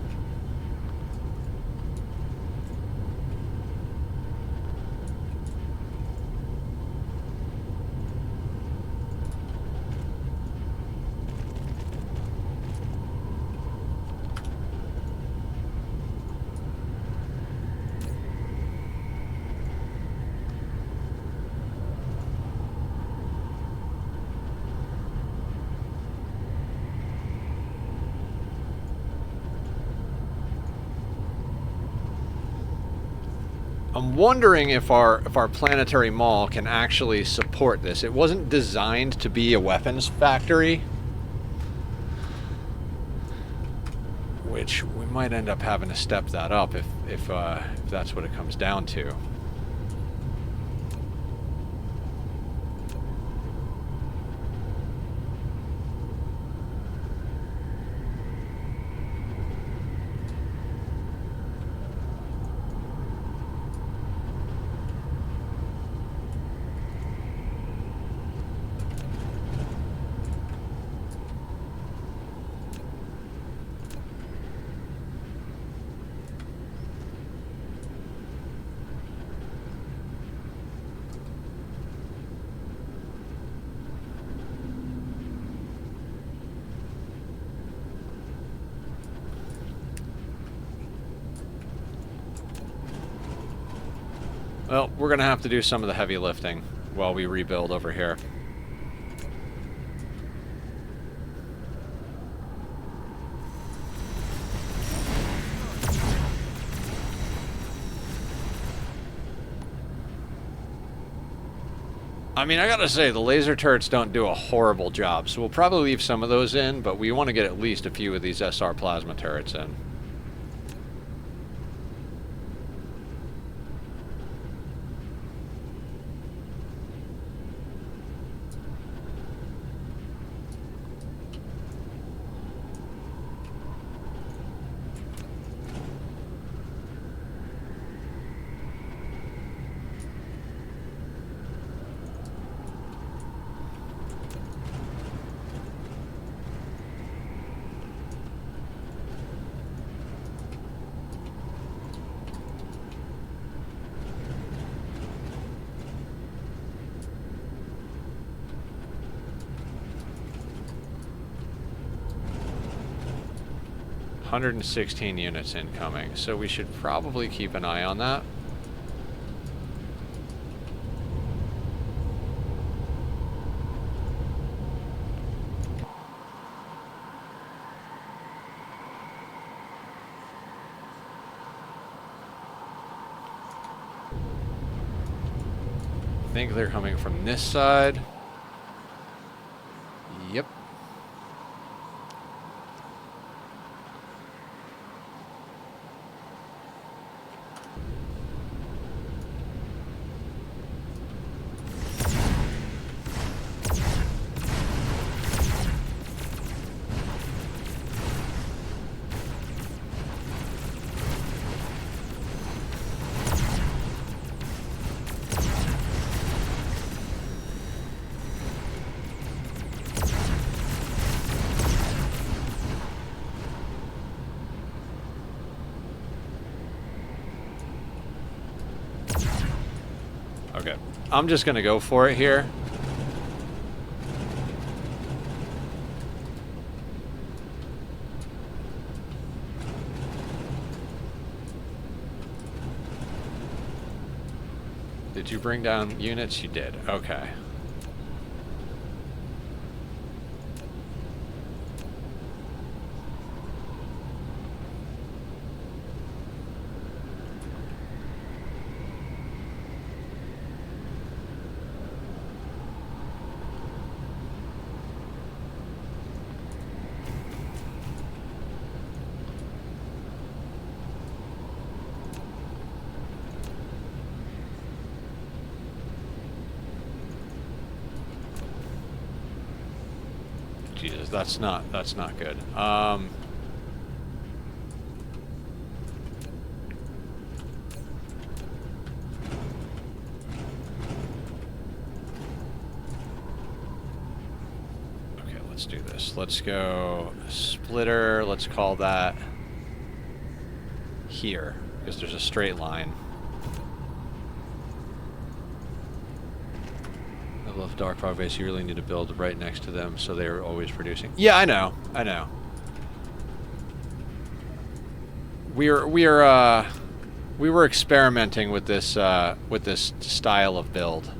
I'm wondering if our planetary mall can actually support this. It wasn't designed to be a weapons factory, which we might end up having to step that up if that's what it comes down to. Well, we're going to have to do some of the heavy lifting while we rebuild over here. I mean, I gotta say, the laser turrets don't do a horrible job, so we'll probably leave some of those in, but we want to get at least a few of these SR plasma turrets in. $116 units incoming, so we should probably keep an eye on that. I think they're coming from this side. Yep. Okay, I'm just gonna go for it here. Did you bring down units? You did. Okay. Jesus, that's not good. Okay, let's do this. Let's go splitter. Let's call that here, because there's a straight line. I love Dark Fog Base. You really need to build right next to them so they're always producing. Yeah, I know. I know. We were experimenting with this style of build.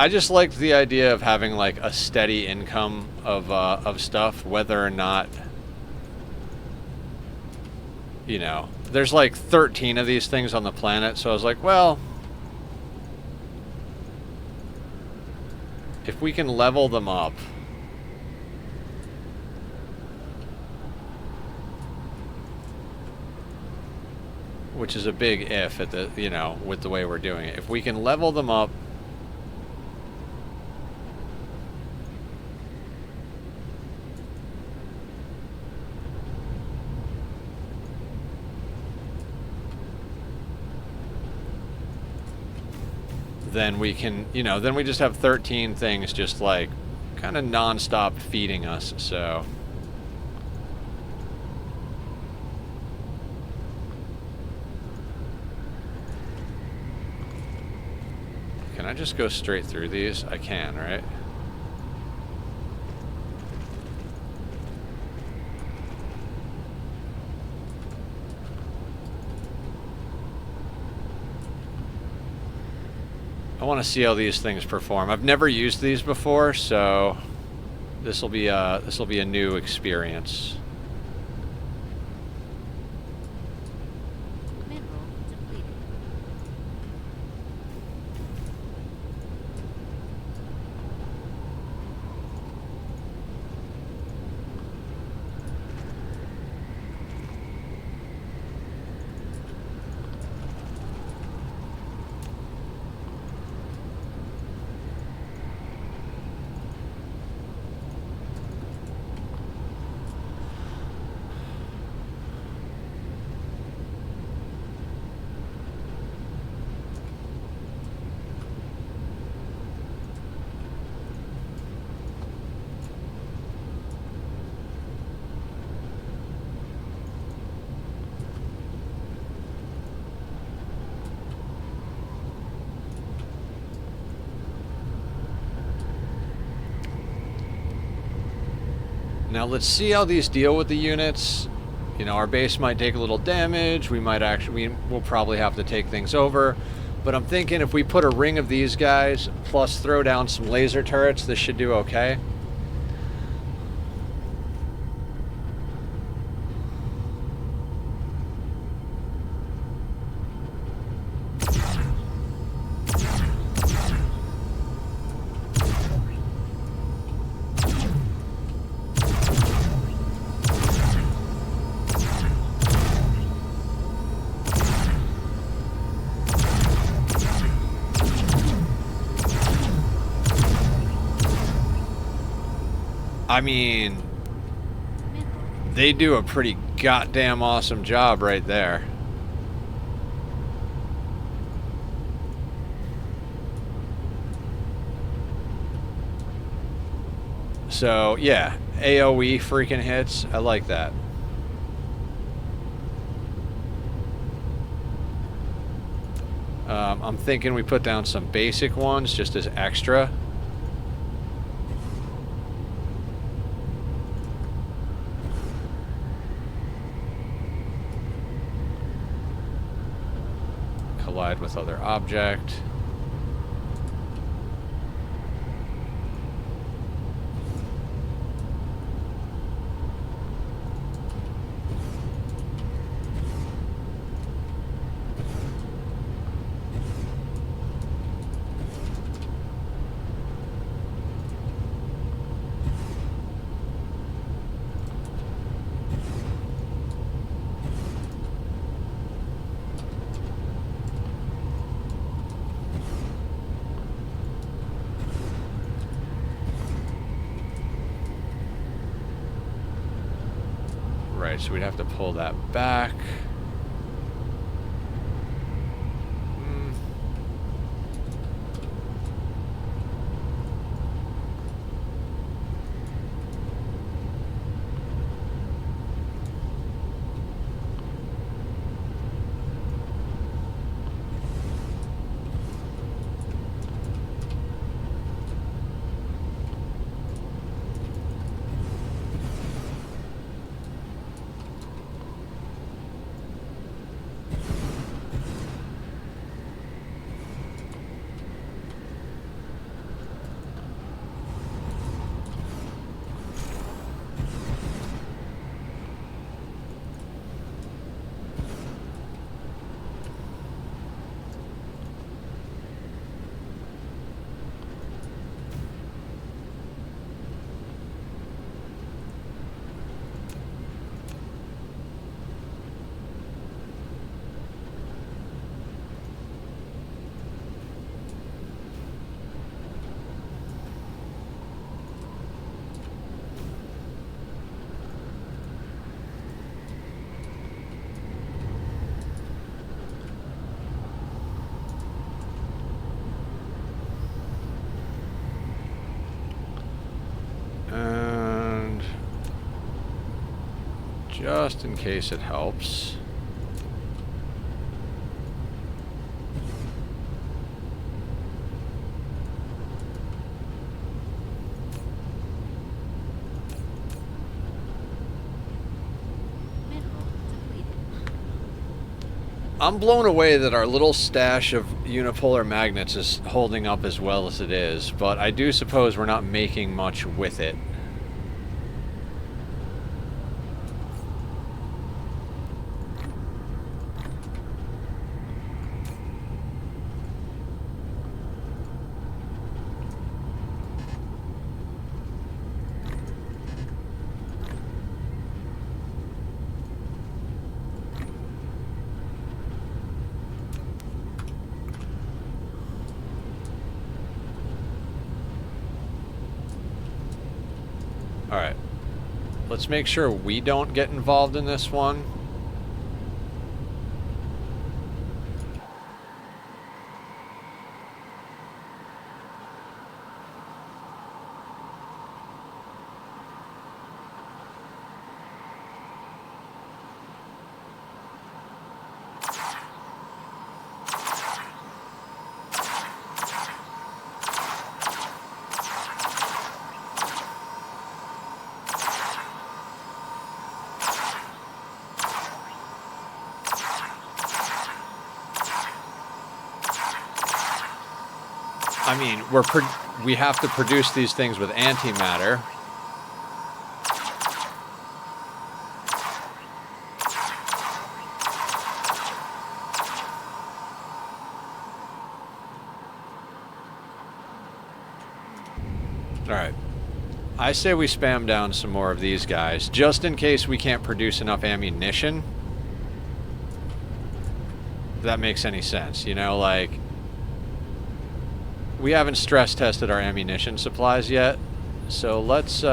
I just liked the idea of having like a steady income of stuff, whether or not, you know, there's like 13 of these things on the planet, so I was like, well, if we can level them up, which is a big if at the, you know, with the way we're doing it. If we can level them up, then we can, you know, then we just have 13 things just like kind of non-stop feeding us, so. Can I just go straight through these? I can, right? I want to see how these things perform. I've never used these before, so this will be a new experience. Mineral depleted. Now let's see how these deal with the units. You know, our base might take a little damage. We'll probably have to take things over. But I'm thinking if we put a ring of these guys, plus throw down some laser turrets, this should do okay. I mean, they do a pretty goddamn awesome job right there. So, yeah, AoE freaking hits. I like that. I'm thinking we put down some basic ones just as extra. Collide with other object. Right, so we'd have to pull that back. just in case it helps. Mineral depleted. I'm blown away that our little stash of unipolar magnets is holding up as well as it is, but I do suppose we're not making much with it. Alright. Let's make sure we don't get involved in this one. I mean, we have to produce these things with antimatter. Alright. I say we spam down some more of these guys, just in case we can't produce enough ammunition. If that makes any sense, you know, like... We haven't stress tested our ammunition supplies yet, so let's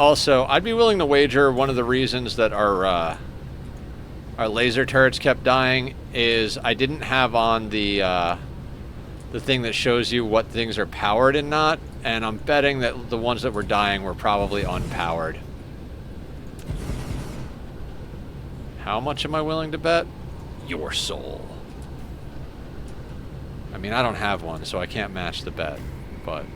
also, I'd be willing to wager one of the reasons that our laser turrets kept dying is I didn't have on the thing that shows you what things are powered and not, and I'm betting that the ones that were dying were probably unpowered. How much am I willing to bet? Your soul. I mean, I don't have one, so I can't match the bet, but...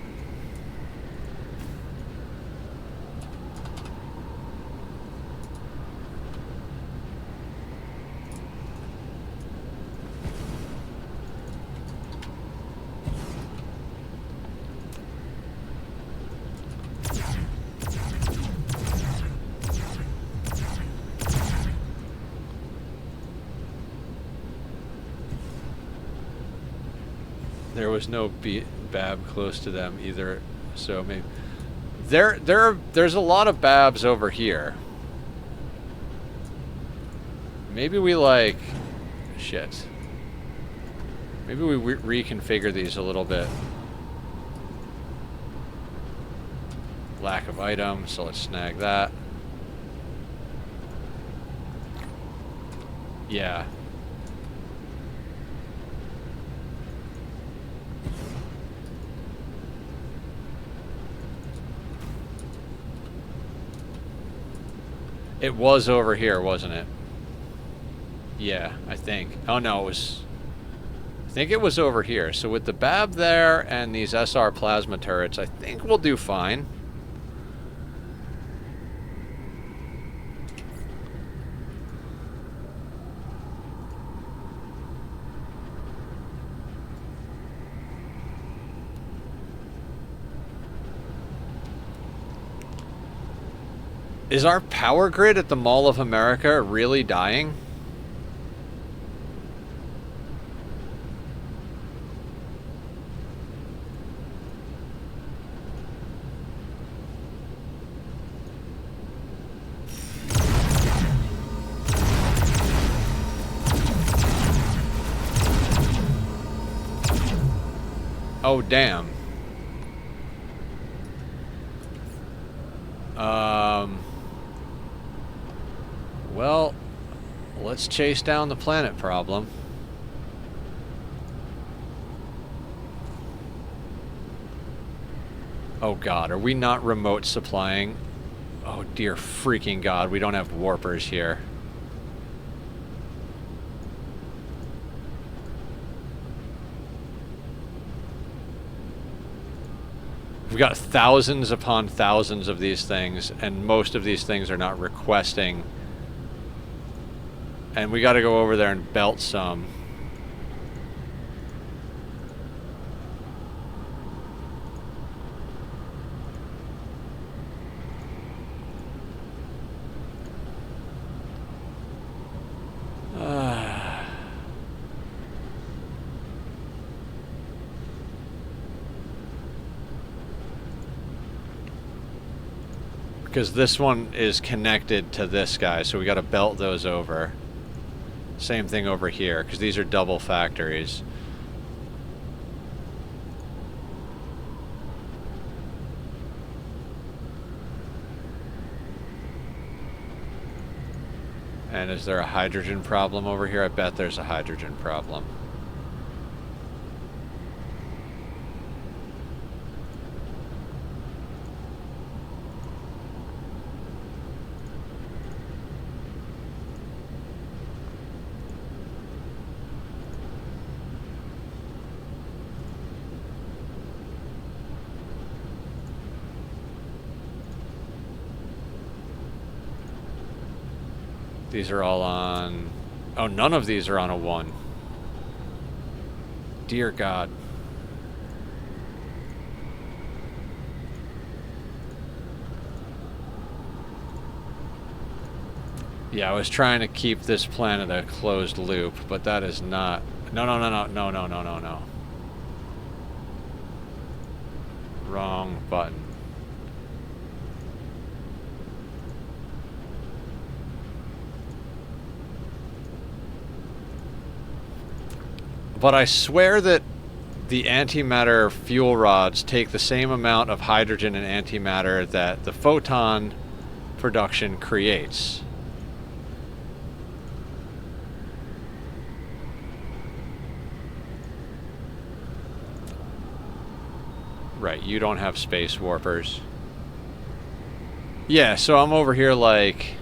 There was no Bab close to them either, so maybe there's a lot of Babs over here. Maybe we like shit. Maybe we reconfigure these a little bit. Lack of items, so let's snag that. Yeah. It was over here, wasn't it? Yeah, I think. Oh no, it was... I think it was over here. So with the Bab there and these SR plasma turrets, I think we'll do fine. Is our power grid at the Mall of America really dying? Oh, damn. Well, let's chase down the planet problem. Oh god, are we not remote supplying? Oh dear freaking god, we don't have warpers here. We've got thousands upon thousands of these things, and most of these things are not requesting. And we gotta go over there and belt some. Because this one is connected to this guy, so we got to belt those over. Same thing over here, because these are double factories. And is there a hydrogen problem over here? I bet there's a hydrogen problem. These are all on... Oh, none of these are on a 1. Dear God. Yeah, I was trying to keep this planet a closed loop, but that is not... No. Wrong button. But I swear that the antimatter fuel rods take the same amount of hydrogen and antimatter that the photon production creates. Right, you don't have space warpers. Yeah, so I'm over here like...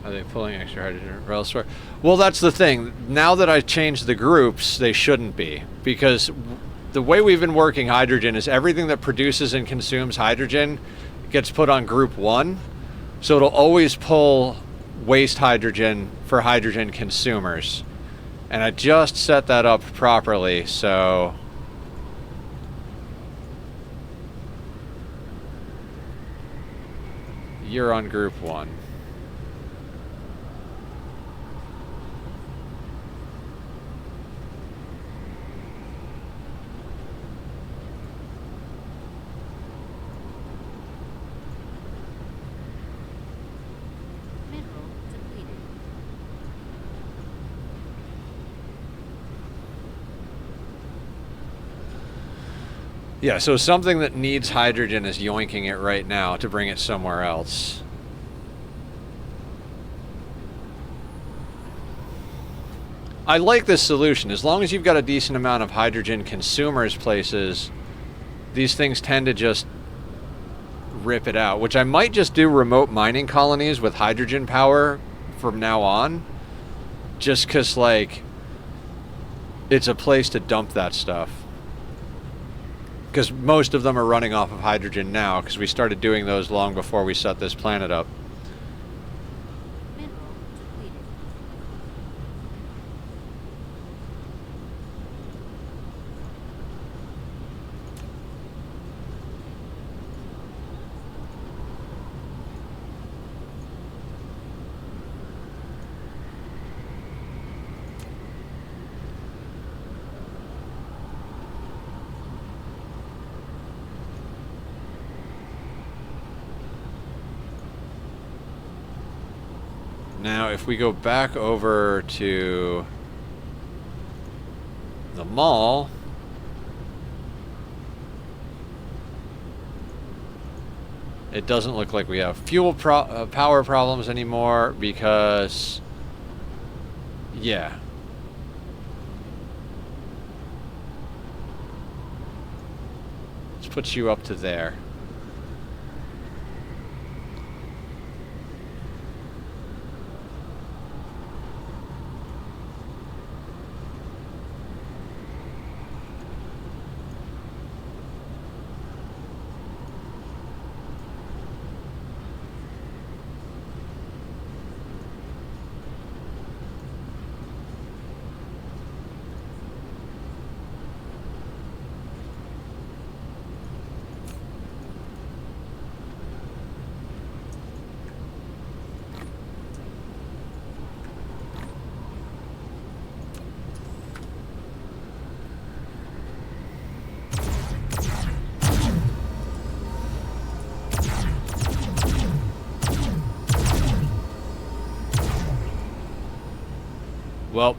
Are they pulling extra hydrogen or elsewhere? Well, that's the thing. Now that I changed the groups, they shouldn't be. Because the way we've been working hydrogen is everything that produces and consumes hydrogen gets put on group 1. So it'll always pull waste hydrogen for hydrogen consumers. And I just set that up properly, so... You're on group 1. Yeah, so something that needs hydrogen is yoinking it right now to bring it somewhere else. I like this solution. As long as you've got a decent amount of hydrogen consumers places, these things tend to just rip it out, which I might just do remote mining colonies with hydrogen power from now on. Just because, like, it's a place to dump that stuff. Because most of them are running off of hydrogen now, because we started doing those long before we set this planet up. Mineral depleted. Now, if we go back over to the mall, it doesn't look like we have fuel power problems anymore because, yeah. Let's put you up to there. Well,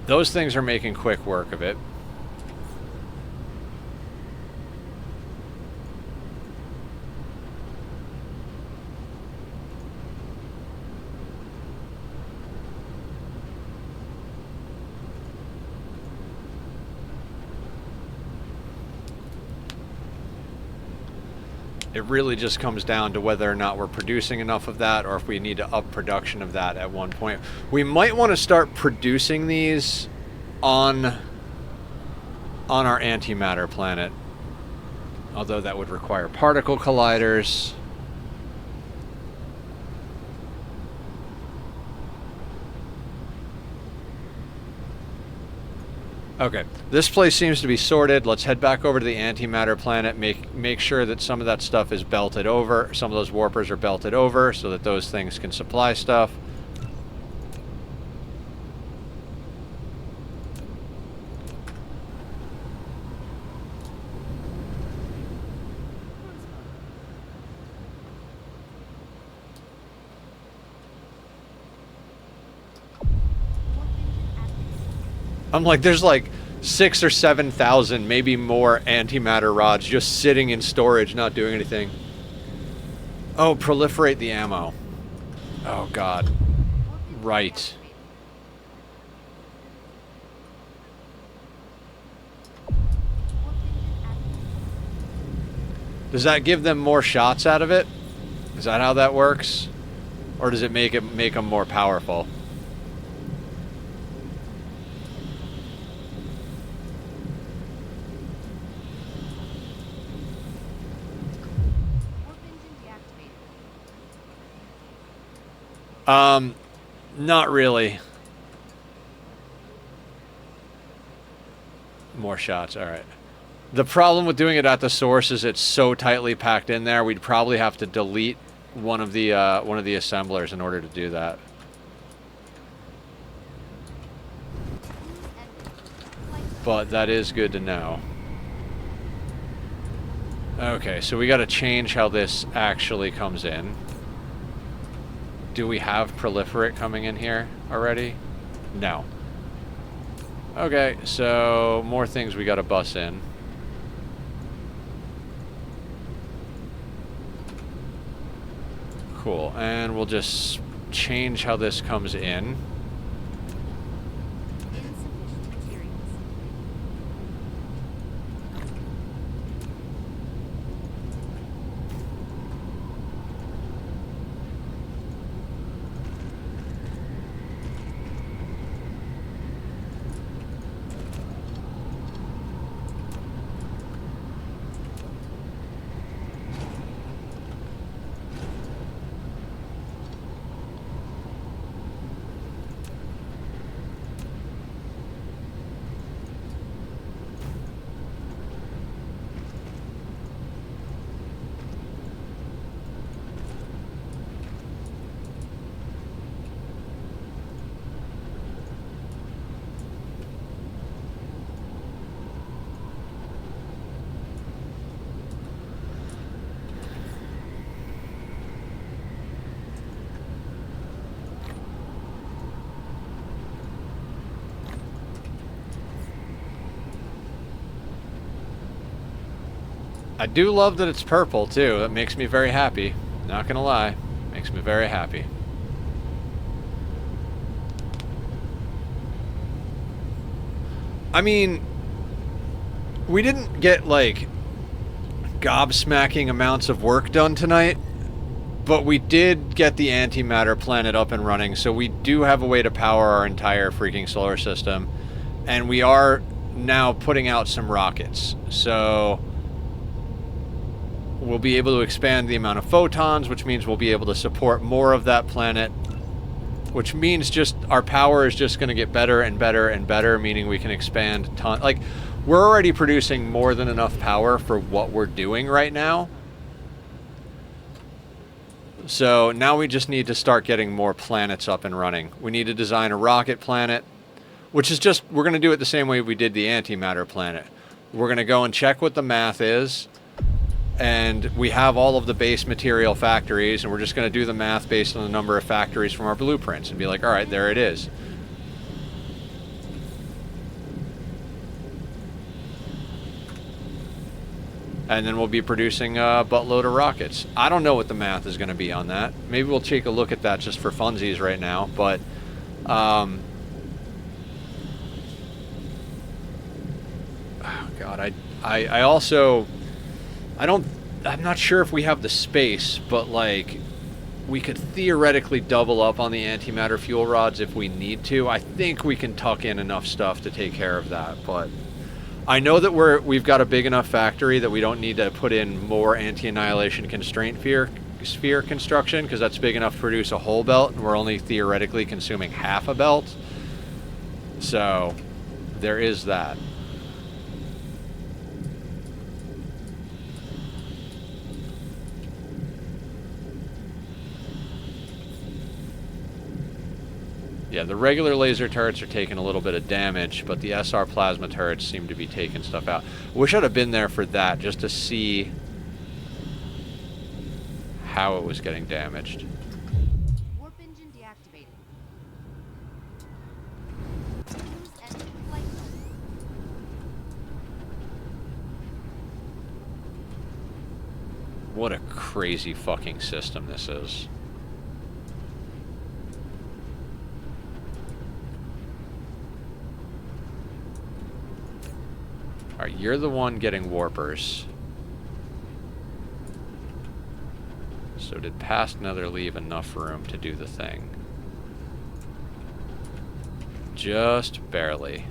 those things are making quick work of it. It really just comes down to whether or not we're producing enough of that, or if we need to up production of that at one point. We might want to start producing these on our antimatter planet, although that would require particle colliders. Okay, this place seems to be sorted. Let's head back over to the antimatter planet, make sure that some of that stuff is belted over, some of those warpers are belted over so that those things can supply stuff. I'm like, there's like 6,000 or 7,000, maybe more antimatter rods just sitting in storage, not doing anything. Oh, proliferate the ammo. Oh, God. Right. Does that give them more shots out of it? Is that how that works? Or does it make them more powerful? Not really. More shots, alright. The problem with doing it at the source is it's so tightly packed in there, we'd probably have to delete one of the assemblers in order to do that. But that is good to know. Okay, so we gotta change how this actually comes in. Do we have proliferate coming in here already? No. Okay, so more things we gotta bus in. Cool, and we'll just change how this comes in. Insufficient materials. I do love that it's purple too. That makes me very happy. Not gonna lie, makes me very happy. I mean, we didn't get like gobsmacking amounts of work done tonight, but we did get the antimatter planet up and running, so we do have a way to power our entire freaking solar system, and we are now putting out some rockets, so we'll be able to expand the amount of photons, which means we'll be able to support more of that planet, which means just our power is just going to get better and better and better, meaning we can expand ton. Like, we're already producing more than enough power for what we're doing right now. So now we just need to start getting more planets up and running. We need to design a rocket planet, which is just, we're going to do it the same way we did the antimatter planet. We're going to go and check what the math is, and we have all of the base material factories, and we're just going to do the math based on the number of factories from our blueprints and be like, all right, there it is. And then we'll be producing a buttload of rockets. I don't know what the math is going to be on that. Maybe we'll take a look at that just for funsies right now, but oh God, I also, I'm not sure if we have the space, but like, we could theoretically double up on the antimatter fuel rods if we need to. I think we can tuck in enough stuff to take care of that, but I know that we've got a big enough factory that we don't need to put in more anti-annihilation constraint sphere construction, because that's big enough to produce a whole belt, and we're only theoretically consuming half a belt. So there is that. Yeah, the regular laser turrets are taking a little bit of damage, but the SR plasma turrets seem to be taking stuff out. Wish I'd have been there for that, just to see how it was getting damaged. Warp engine deactivated. Cruise and flight mode. What a crazy fucking system this is. Alright, you're the one getting warpers. So did past Nether leave enough room to do the thing? Just barely.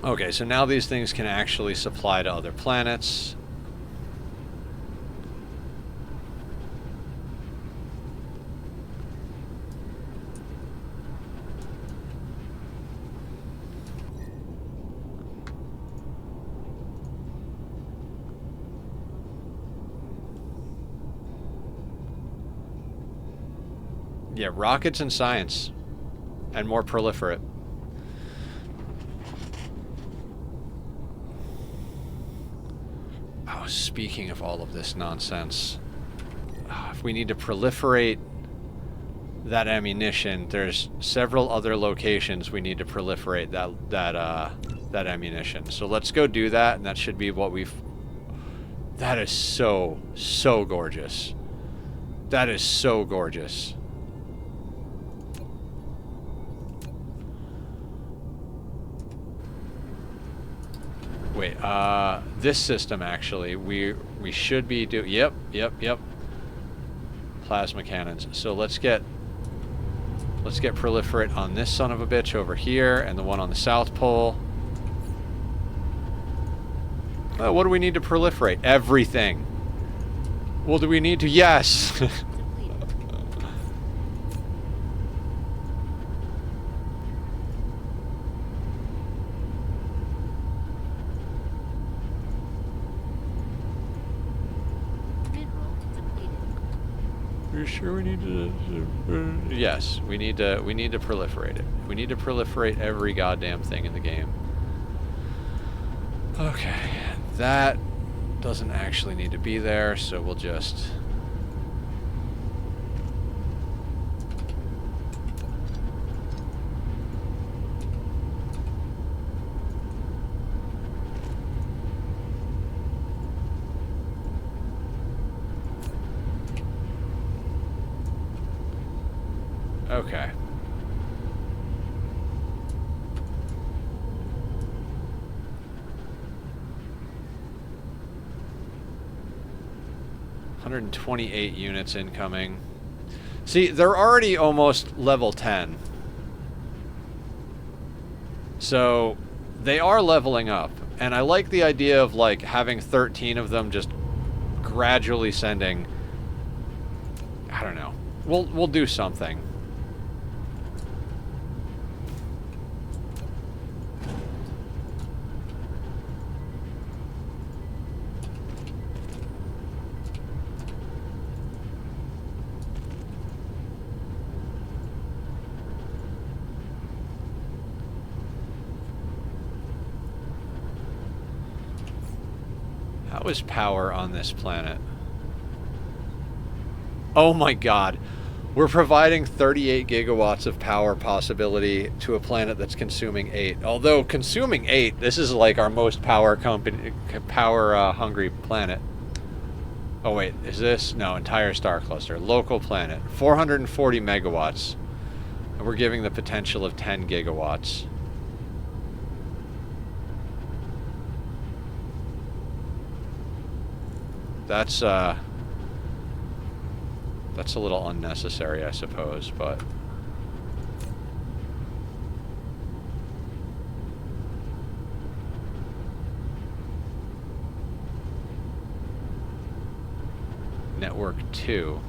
Okay, so now these things can actually supply to other planets. Yeah, rockets and science. And more proliferate. Oh, speaking of all of this nonsense, if we need to proliferate that ammunition, there's several other locations we need to proliferate that ammunition. So let's go do that, and that should be what we've... That is so gorgeous. That is so gorgeous. Wait, this system actually, we should be yep. Plasma cannons. So let's get proliferate on this son of a bitch over here, and the one on the South Pole. What do we need to proliferate? Everything. Well, do we need to? Yes. You sure we need to? Yes, we need to proliferate it. We need to proliferate every goddamn thing in the game. Okay, that doesn't actually need to be there, so we'll just. Okay. $128 units incoming. See, they're already almost level 10. So they are leveling up. And I like the idea of like having 13 of them just gradually sending. I don't know. We'll do something. How is power on this planet? Oh my god. We're providing 38 gigawatts of power possibility to a planet that's consuming 8. Although consuming 8, this is like our most power hungry planet. Oh wait, is this? No, entire star cluster. Local planet. 440 megawatts. And we're giving the potential of 10 gigawatts. That's a little unnecessary, I suppose, but... Network 2.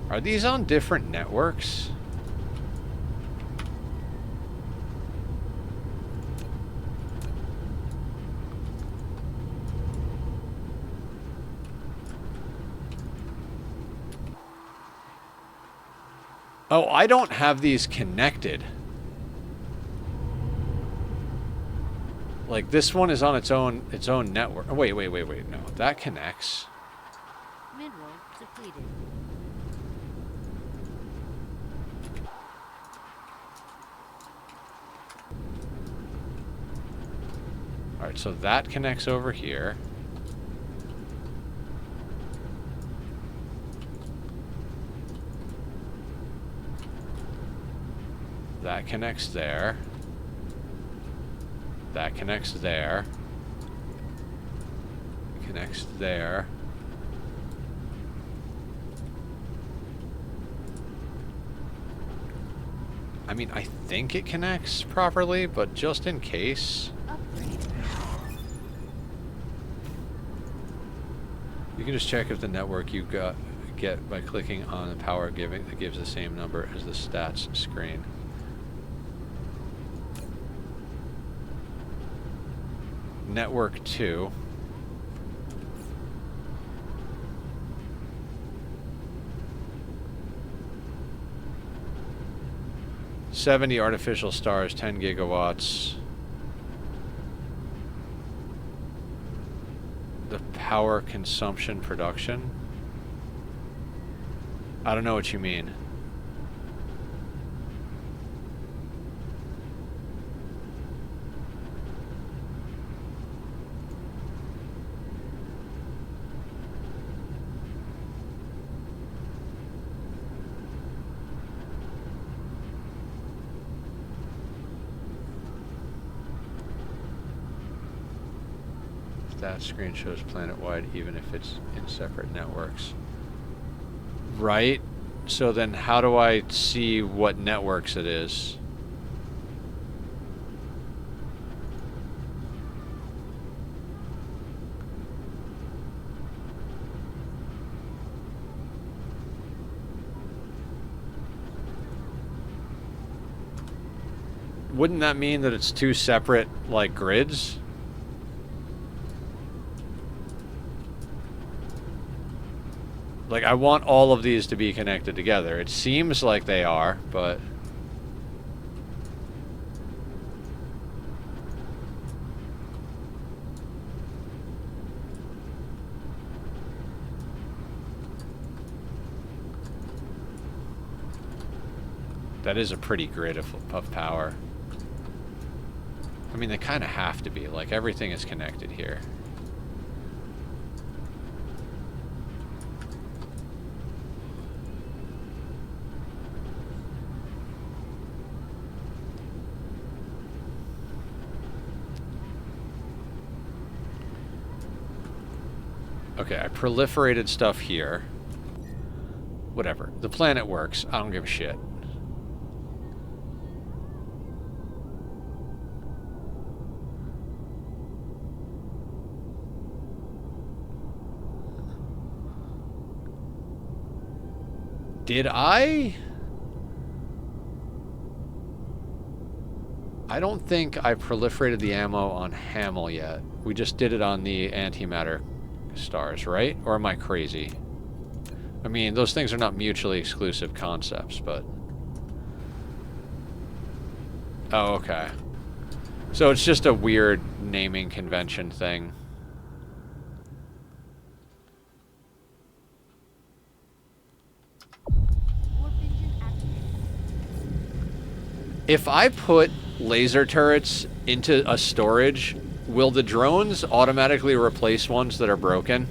Are these on different networks? Oh, I don't have these connected. Like, this one is on its own network. Oh, wait, no. That connects. Mineral depleted. Alright, so that connects over here. That connects there. That connects there. Connects there. I mean, I think it connects properly, but just in case. Upgrade. You can just check if the network you get by clicking on the power giving that gives the same number as the stats screen. Network 2. $70 artificial stars, 10 gigawatts. The power consumption production. I don't know what you mean. That screen shows planet-wide even if it's in separate networks. Right? So then how do I see what networks it is? Wouldn't that mean that it's two separate, like, grids? Like, I want all of these to be connected together. It seems like they are, but... That is a pretty grid of power. I mean, they kind of have to be. Like, everything is connected here. Okay, I proliferated stuff here. Whatever. The planet works. I don't give a shit. Did I? I don't think I proliferated the ammo on Hamill yet. We just did it on the antimatter stars, right? Or am I crazy? I mean, those things are not mutually exclusive concepts, but... Oh, okay. So it's just a weird naming convention thing. If I put laser turrets into a storage, will the drones automatically replace ones that are broken?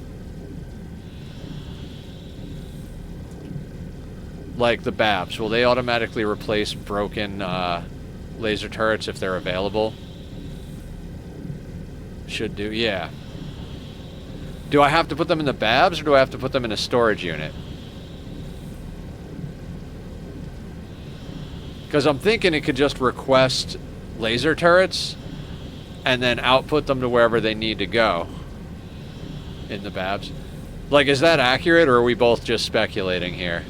Like the Babs, will they automatically replace broken laser turrets if they're available? Should do, yeah. Do I have to put them in the Babs, or do I have to put them in a storage unit? Because I'm thinking it could just request laser turrets and then output them to wherever they need to go in the Babs. Like, is that accurate, or are we both just speculating here?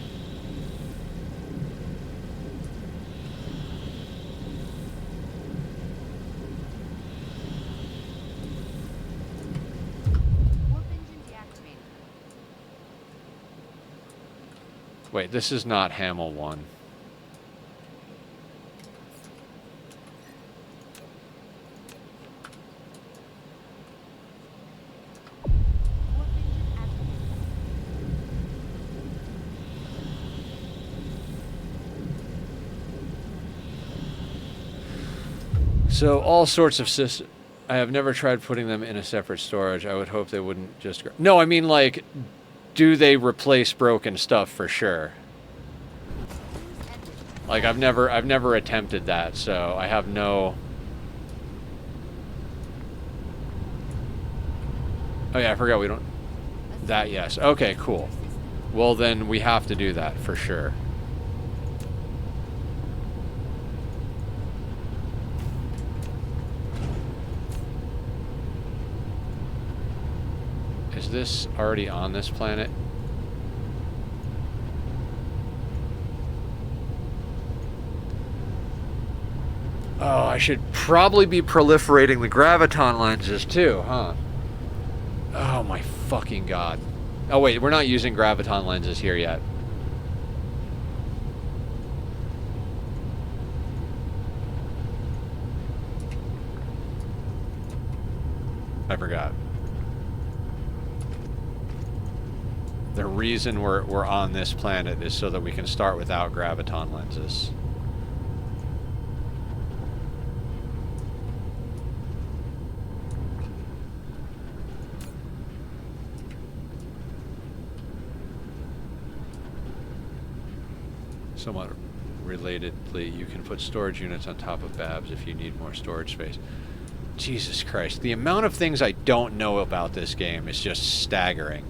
Wait, this is not Hamill 1. So, all sorts of systems. I have never tried putting them in a separate storage. I would hope they wouldn't just... No, I mean, like, do they replace broken stuff for sure? Like, I've never attempted that, so I have no... Oh yeah, I forgot we don't... That, yes. Okay, cool. Well, then we have to do that, for sure. Is this already on this planet? Oh, I should probably be proliferating the graviton lenses too, huh? Oh my fucking god. Oh wait, we're not using graviton lenses here yet. I forgot. The reason we're on this planet is so that we can start without graviton lenses. Somewhat relatedly, you can put storage units on top of Babs if you need more storage space. Jesus Christ, the amount of things I don't know about this game is just staggering.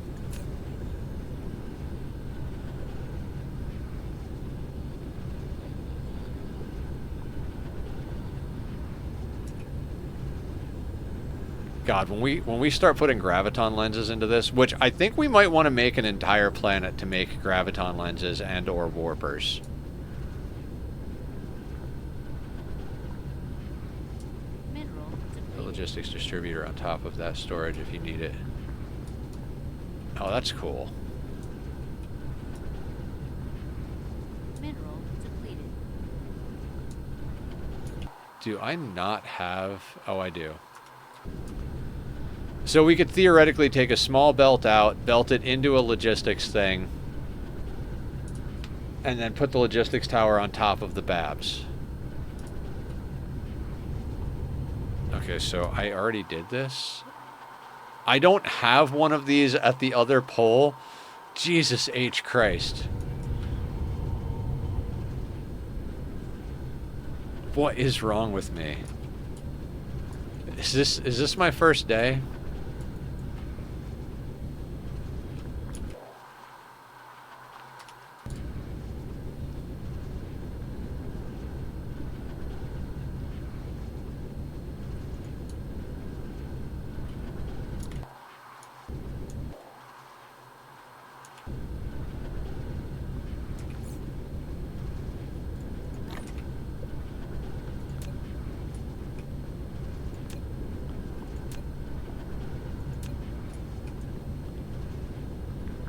God, when we start putting graviton lenses into this, which I think we might want to make an entire planet to make graviton lenses and or warpers. The logistics distributor on top of that storage if you need it. Oh, that's cool. Do I not have... Oh, I do. So we could theoretically take a small belt out, belt it into a logistics thing, and then put the logistics tower on top of the Babs. Okay, so I already did this. I don't have one of these at the other pole. Jesus H. Christ. What is wrong with me? Is this my first day?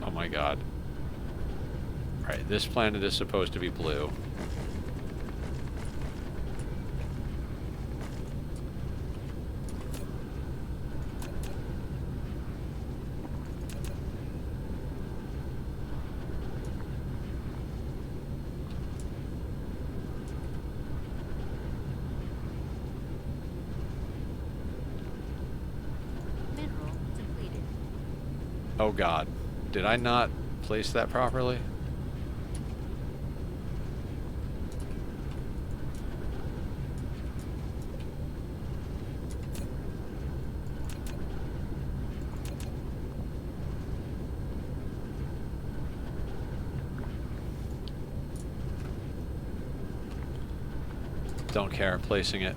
Oh my god. Alright, this planet is supposed to be blue. Mineral depleted. Oh god. Did I not place that properly? Don't care, placing it.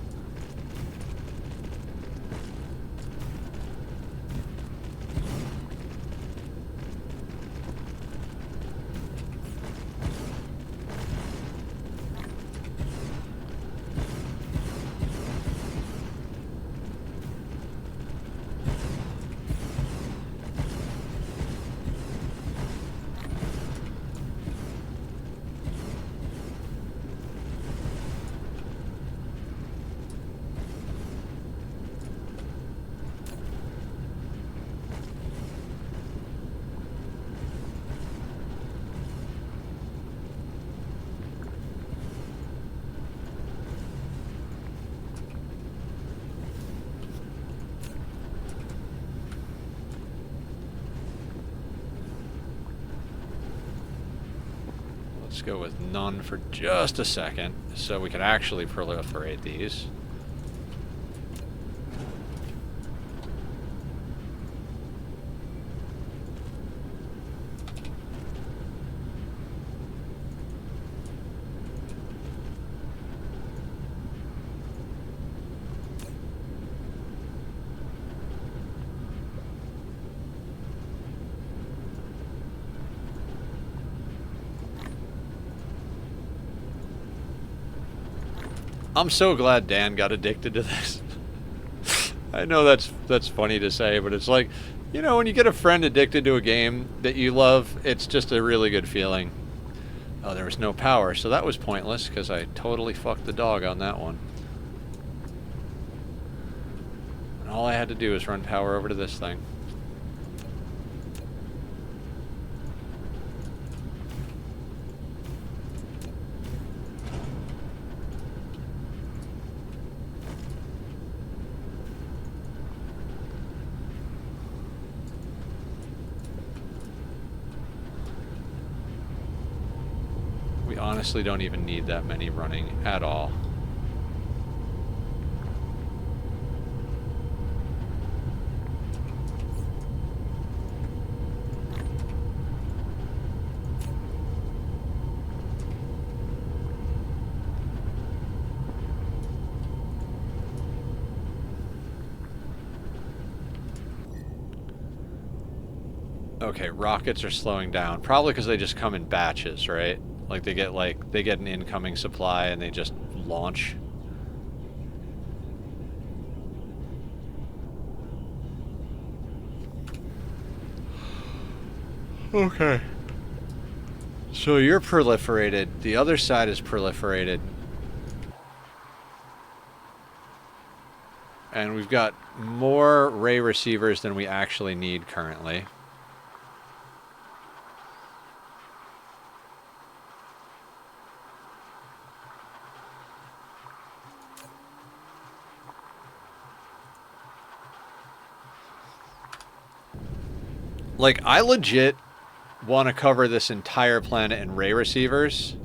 Let's go with none for just a second, so we can actually proliferate these. I'm so glad Dan got addicted to this. I know that's funny to say, but it's like, you know, when you get a friend addicted to a game that you love, it's just a really good feeling. Oh, there was no power, so that was pointless, because I totally fucked the dog on that one. And all I had to do was run power over to this thing. Honestly, don't even need that many running at all. Okay, rockets are slowing down. Probably because they just come in batches, right? Like they get an incoming supply and they just launch. Okay. So you're proliferated. The other side is proliferated. And we've got more ray receivers than we actually need currently. Like, I legit want to cover this entire planet in ray receivers.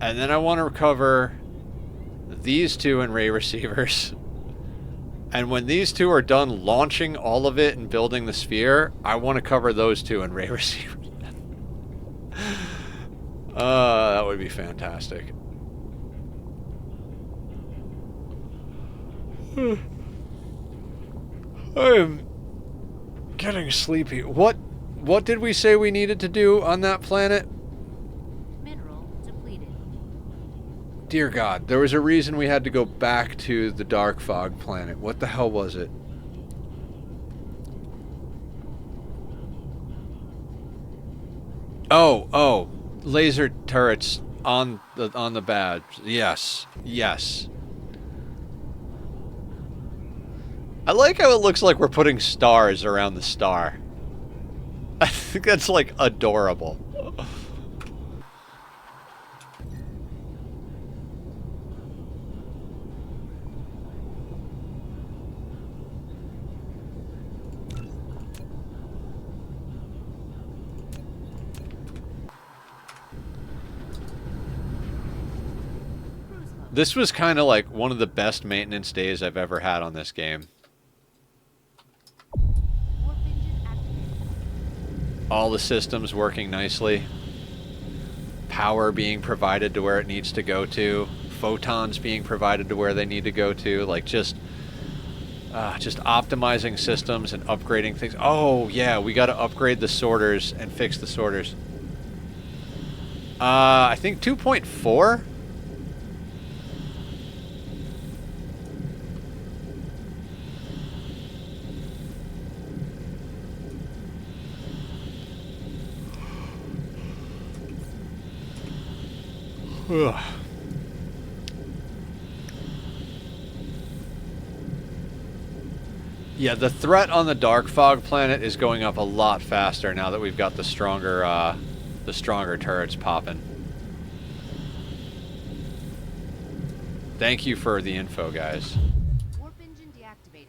And then I want to cover these two in ray receivers. And when these two are done launching all of it and building the sphere, I want to cover those two in ray receivers. That would be fantastic. I am getting sleepy. What did we say we needed to do on that planet? Mineral depleted. Dear God, there was a reason we had to go back to the Dark Fog planet. What the hell was it? Oh, laser turrets on the badge. Yes. I like how it looks like we're putting stars around the star. I think that's, like, adorable. This was kind of like one of the best maintenance days I've ever had on this game. Warp engine activated. All the systems working nicely. Power being provided to where it needs to go to. Photons being provided to where they need to go to. Like, just optimizing systems and upgrading things. Oh, yeah, we got to upgrade the sorters and fix the sorters. I think 2.4? Ugh. Yeah, the threat on the Dark Fog planet is going up a lot faster now that we've got the stronger turrets popping. Thank you for the info, guys. Warp engine deactivated.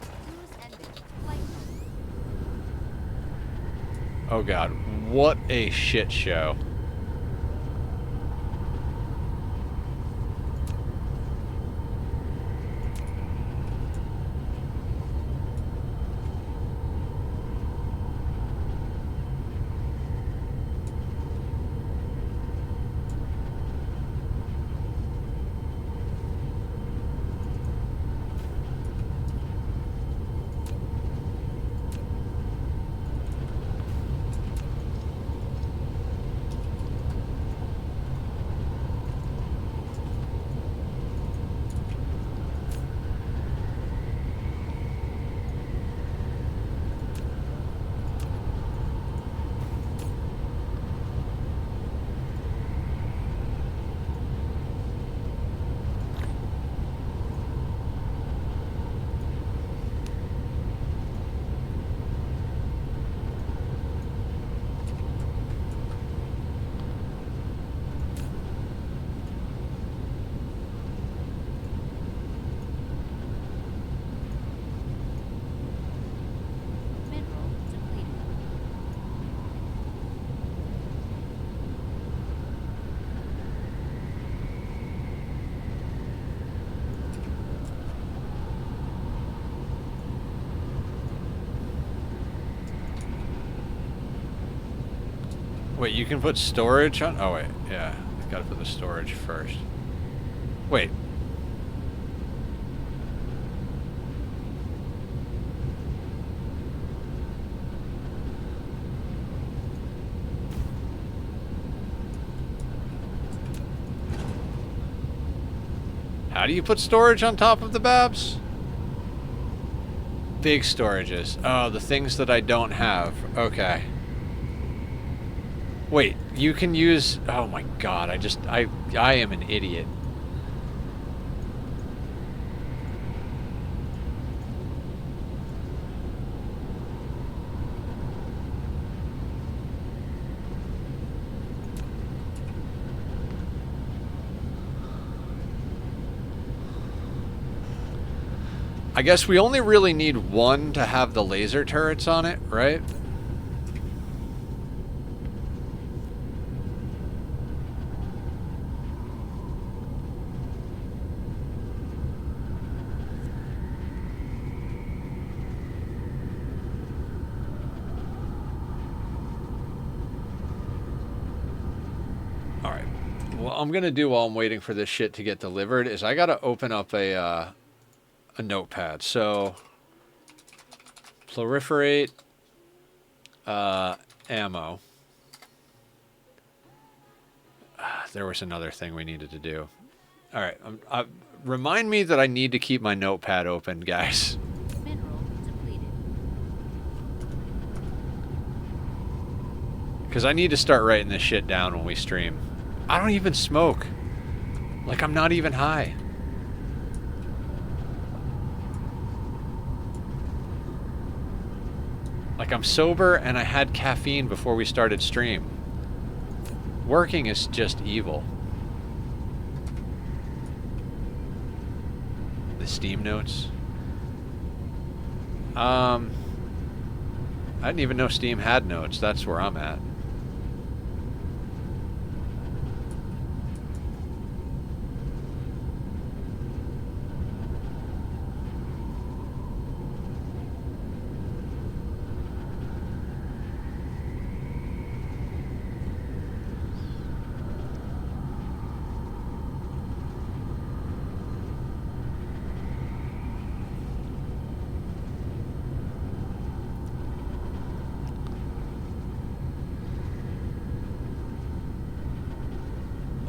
Cruise ended. Flight mode. Oh God, what a shit show. Mineral depleted. Wait, you can put storage on? Oh wait, yeah, I gotta put the storage first. Wait. How do you put storage on top of the Babs? Big storages. Oh, the things that I don't have. Okay. Wait, you can use... Oh my god, I am an idiot. I guess we only really need one to have the laser turrets on it, right? Alright. What I'm gonna do while I'm waiting for this shit to get delivered is I gotta open up a notepad. So, proliferate ammo. There was another thing we needed to do. All right, remind me that I need to keep my notepad open, guys. Mineral depleted. Because I need to start writing this shit down when we stream. I don't even smoke. Like, I'm not even high. Like, I'm sober and I had caffeine before we started stream. Working is just evil. The Steam notes. I didn't even know Steam had notes. That's where I'm at.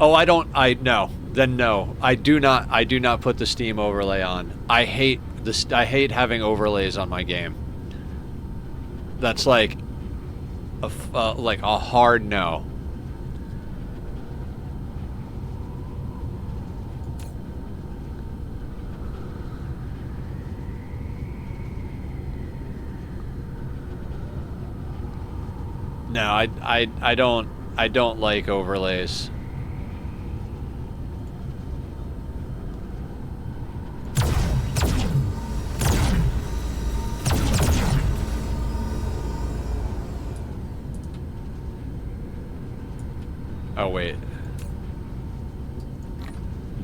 Oh, no. Then no. I do not put the Steam overlay on. I hate having overlays on my game. That's like a hard no. No, I don't like overlays. Oh, wait.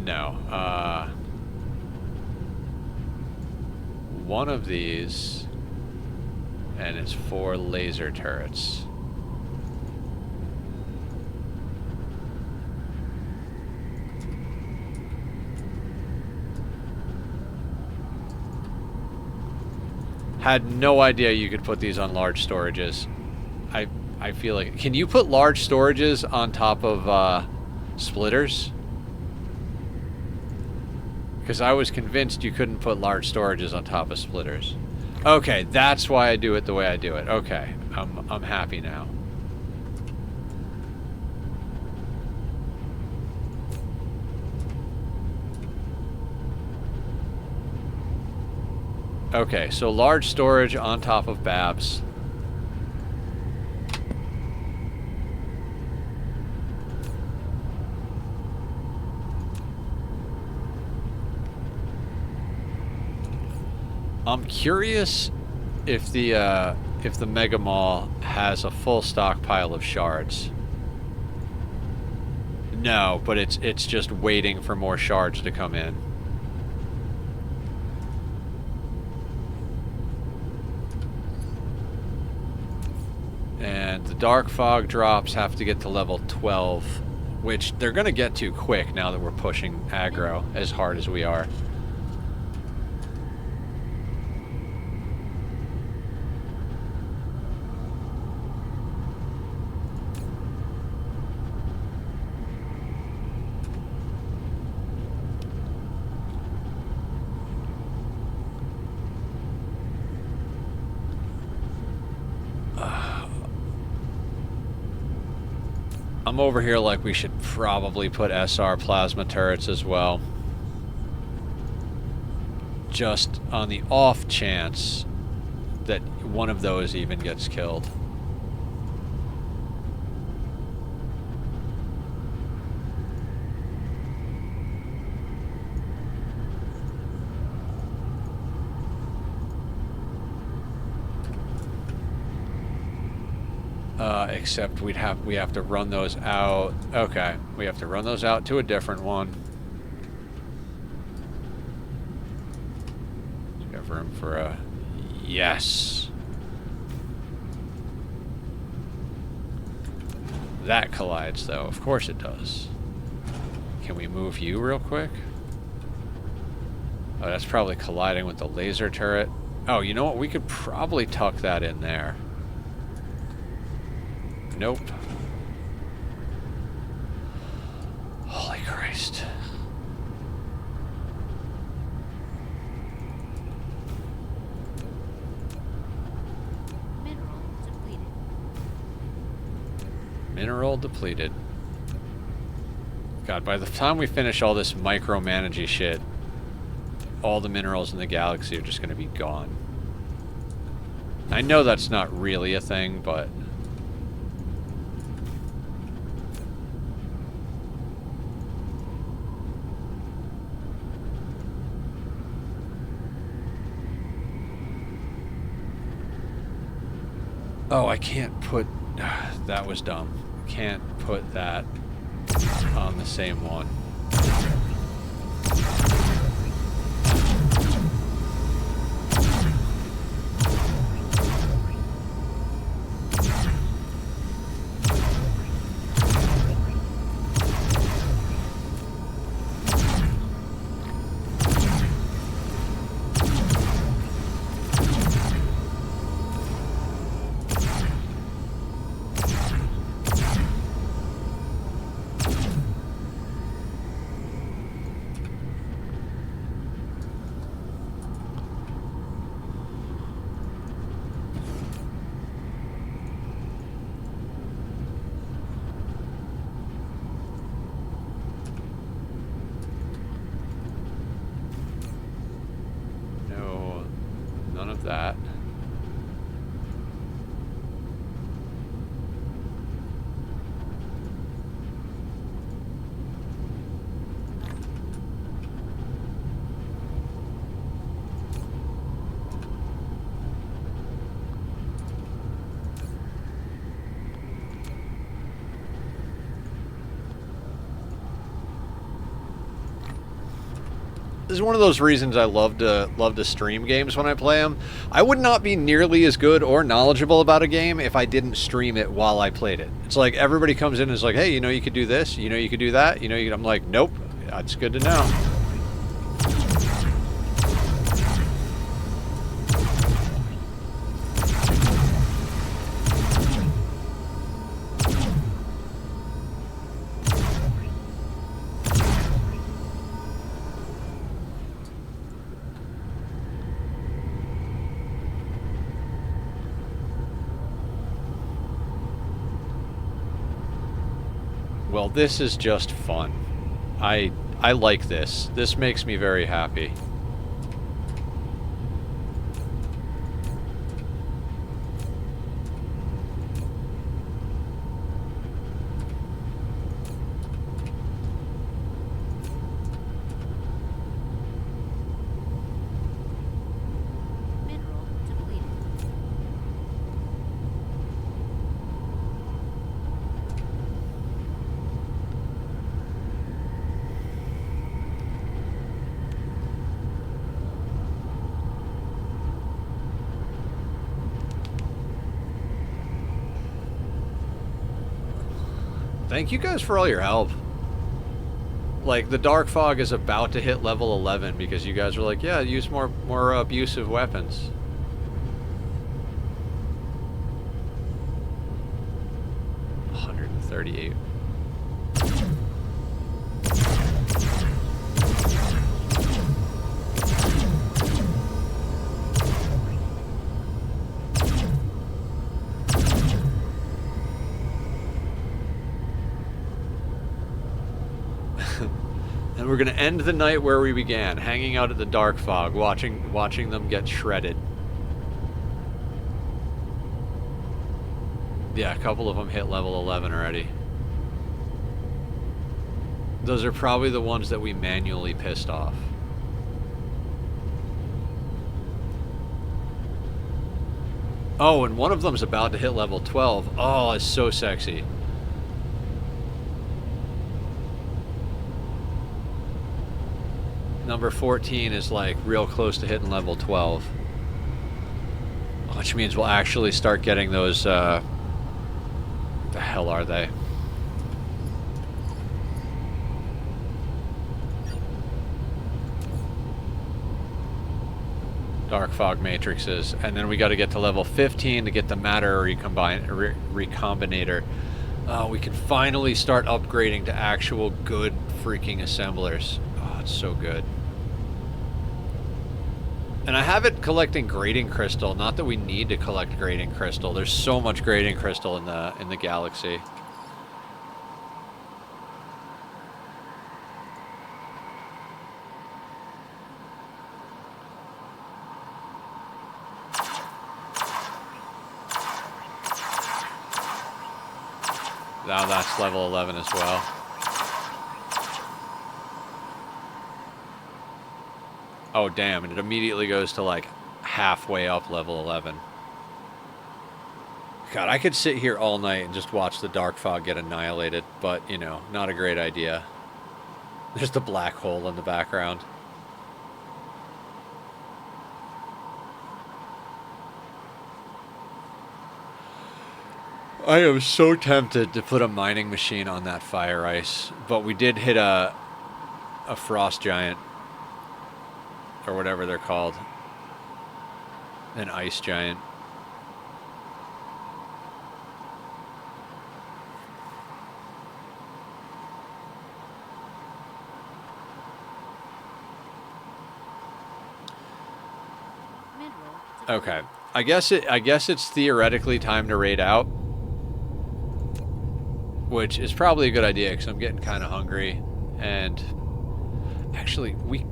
No. One of these, and it's 4 laser turrets. Had no idea you could put these on large storages. I feel like... Can you put large storages on top of splitters? Because I was convinced you couldn't put large storages on top of splitters. Okay, that's why I do it the way I do it. Okay, I'm happy now. Okay, so large storage on top of Babs. I'm curious if the Mega Mall has a full stockpile of shards. No, but it's just waiting for more shards to come in. And the Dark Fog drops have to get to level 12, which they're going to get to quick now that we're pushing aggro as hard as we are. I'm over here like we should probably put SR plasma turrets as well. Just on the off chance that one of those even gets killed. Except we have to run those out. Okay, we have to run those out to a different one. Do we have room for a... Yes. That collides, though. Of course it does. Can we move you real quick? Oh, that's probably colliding with the laser turret. Oh, you know what? We could probably tuck that in there. Nope. Holy Christ. Mineral depleted. Mineral depleted. God, by the time we finish all this micromanaging shit, all the minerals in the galaxy are just going to be gone. I know that's not really a thing, but... Oh, I can't put... That was dumb. Can't put that on the same one. That. This is one of those reasons I love to stream games when I play them. I would not be nearly as good or knowledgeable about a game if I didn't stream it while I played it. It's like everybody comes in and is like, hey, you know you could do this, you know you could do that, you know I'm like, nope, that's good to know. Well, this is just fun. I like this. This makes me very happy. Mineral depleted. Thank you guys for all your help. Like, the Dark Fog is about to hit level 11 because you guys were like, yeah, use more abusive weapons. $138. And we're gonna end the night where we began, hanging out at the dark fog, watching them get shredded. Yeah, a couple of them hit level 11 already. Those are probably the ones that we manually pissed off. Oh, and one of them's about to hit level 12. Oh, it's so sexy. Number 14 is like real close to hitting level 12. Which means we'll actually start getting those, what the hell are they? Dark fog matrices, and then we got to get to level 15 to get the matter recombinator. We can finally start upgrading to actual good freaking assemblers. Oh, it's so good. And I have it collecting grading crystal. Not that we need to collect grading crystal. There's so much grading crystal in the galaxy. Now that's level 11 as well. Oh, damn, and it immediately goes to like halfway up level 11. God, I could sit here all night and just watch the dark fog get annihilated, but, you know, not a great idea. There's the black hole in the background. I am so tempted to put a mining machine on that fire ice, but we did hit a frost giant, or whatever they're called, an ice giant. Okay, I guess it's theoretically time to raid out. Which is probably a good idea because I'm getting kind of hungry, and actually we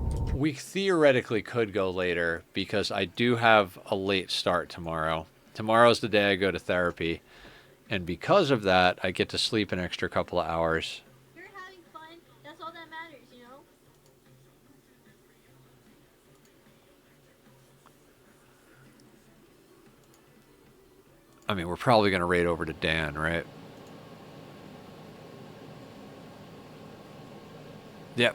theoretically could go later because I do have a late start tomorrow. Tomorrow's the day I go to therapy, and because of that, I get to sleep an extra couple of hours. You're having fun. That's all that matters, you know? I mean, we're probably gonna raid over to Dan, right? Yep,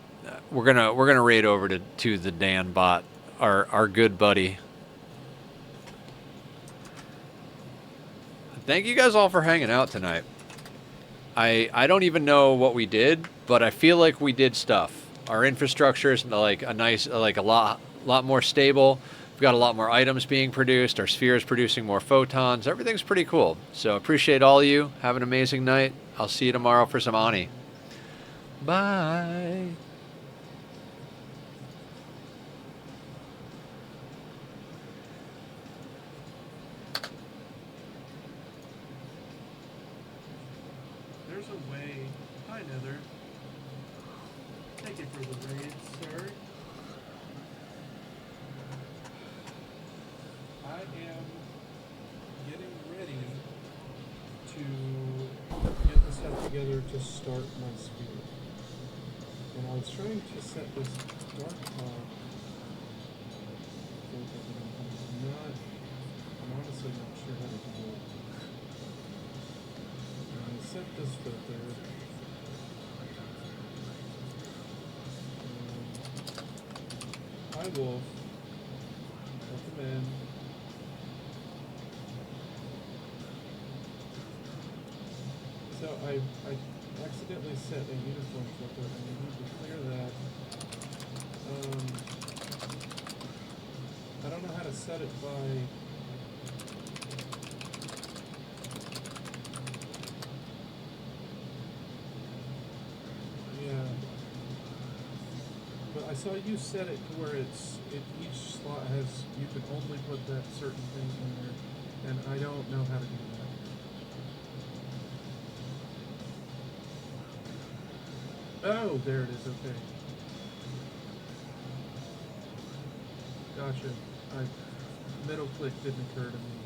we're gonna raid over to the Dan bot, our good buddy. Thank you guys all for hanging out tonight. I don't even know what we did, but I feel like we did stuff. Our infrastructure is like a lot more stable. We've got a lot more items being produced. Our sphere is producing more photons. Everything's pretty cool. So appreciate all of you. Have an amazing night. I'll see you tomorrow for some Ani. Bye. There's a way. Hi, Nether. Thank you for the raid, sir. I am getting ready to get the stuff together to start my sphere. And I was trying to set this dark fog. I'm honestly not sure how to do it. I set this filter. Hi Wolf. Welcome in. So I accidentally set a uniform filter and I need to clear that. I don't know how to set it by but I saw you set it to where each slot has, you can only put that certain thing in there, and I don't know how to do that. Oh, there it is. Okay. Gotcha. Middle click didn't occur to me.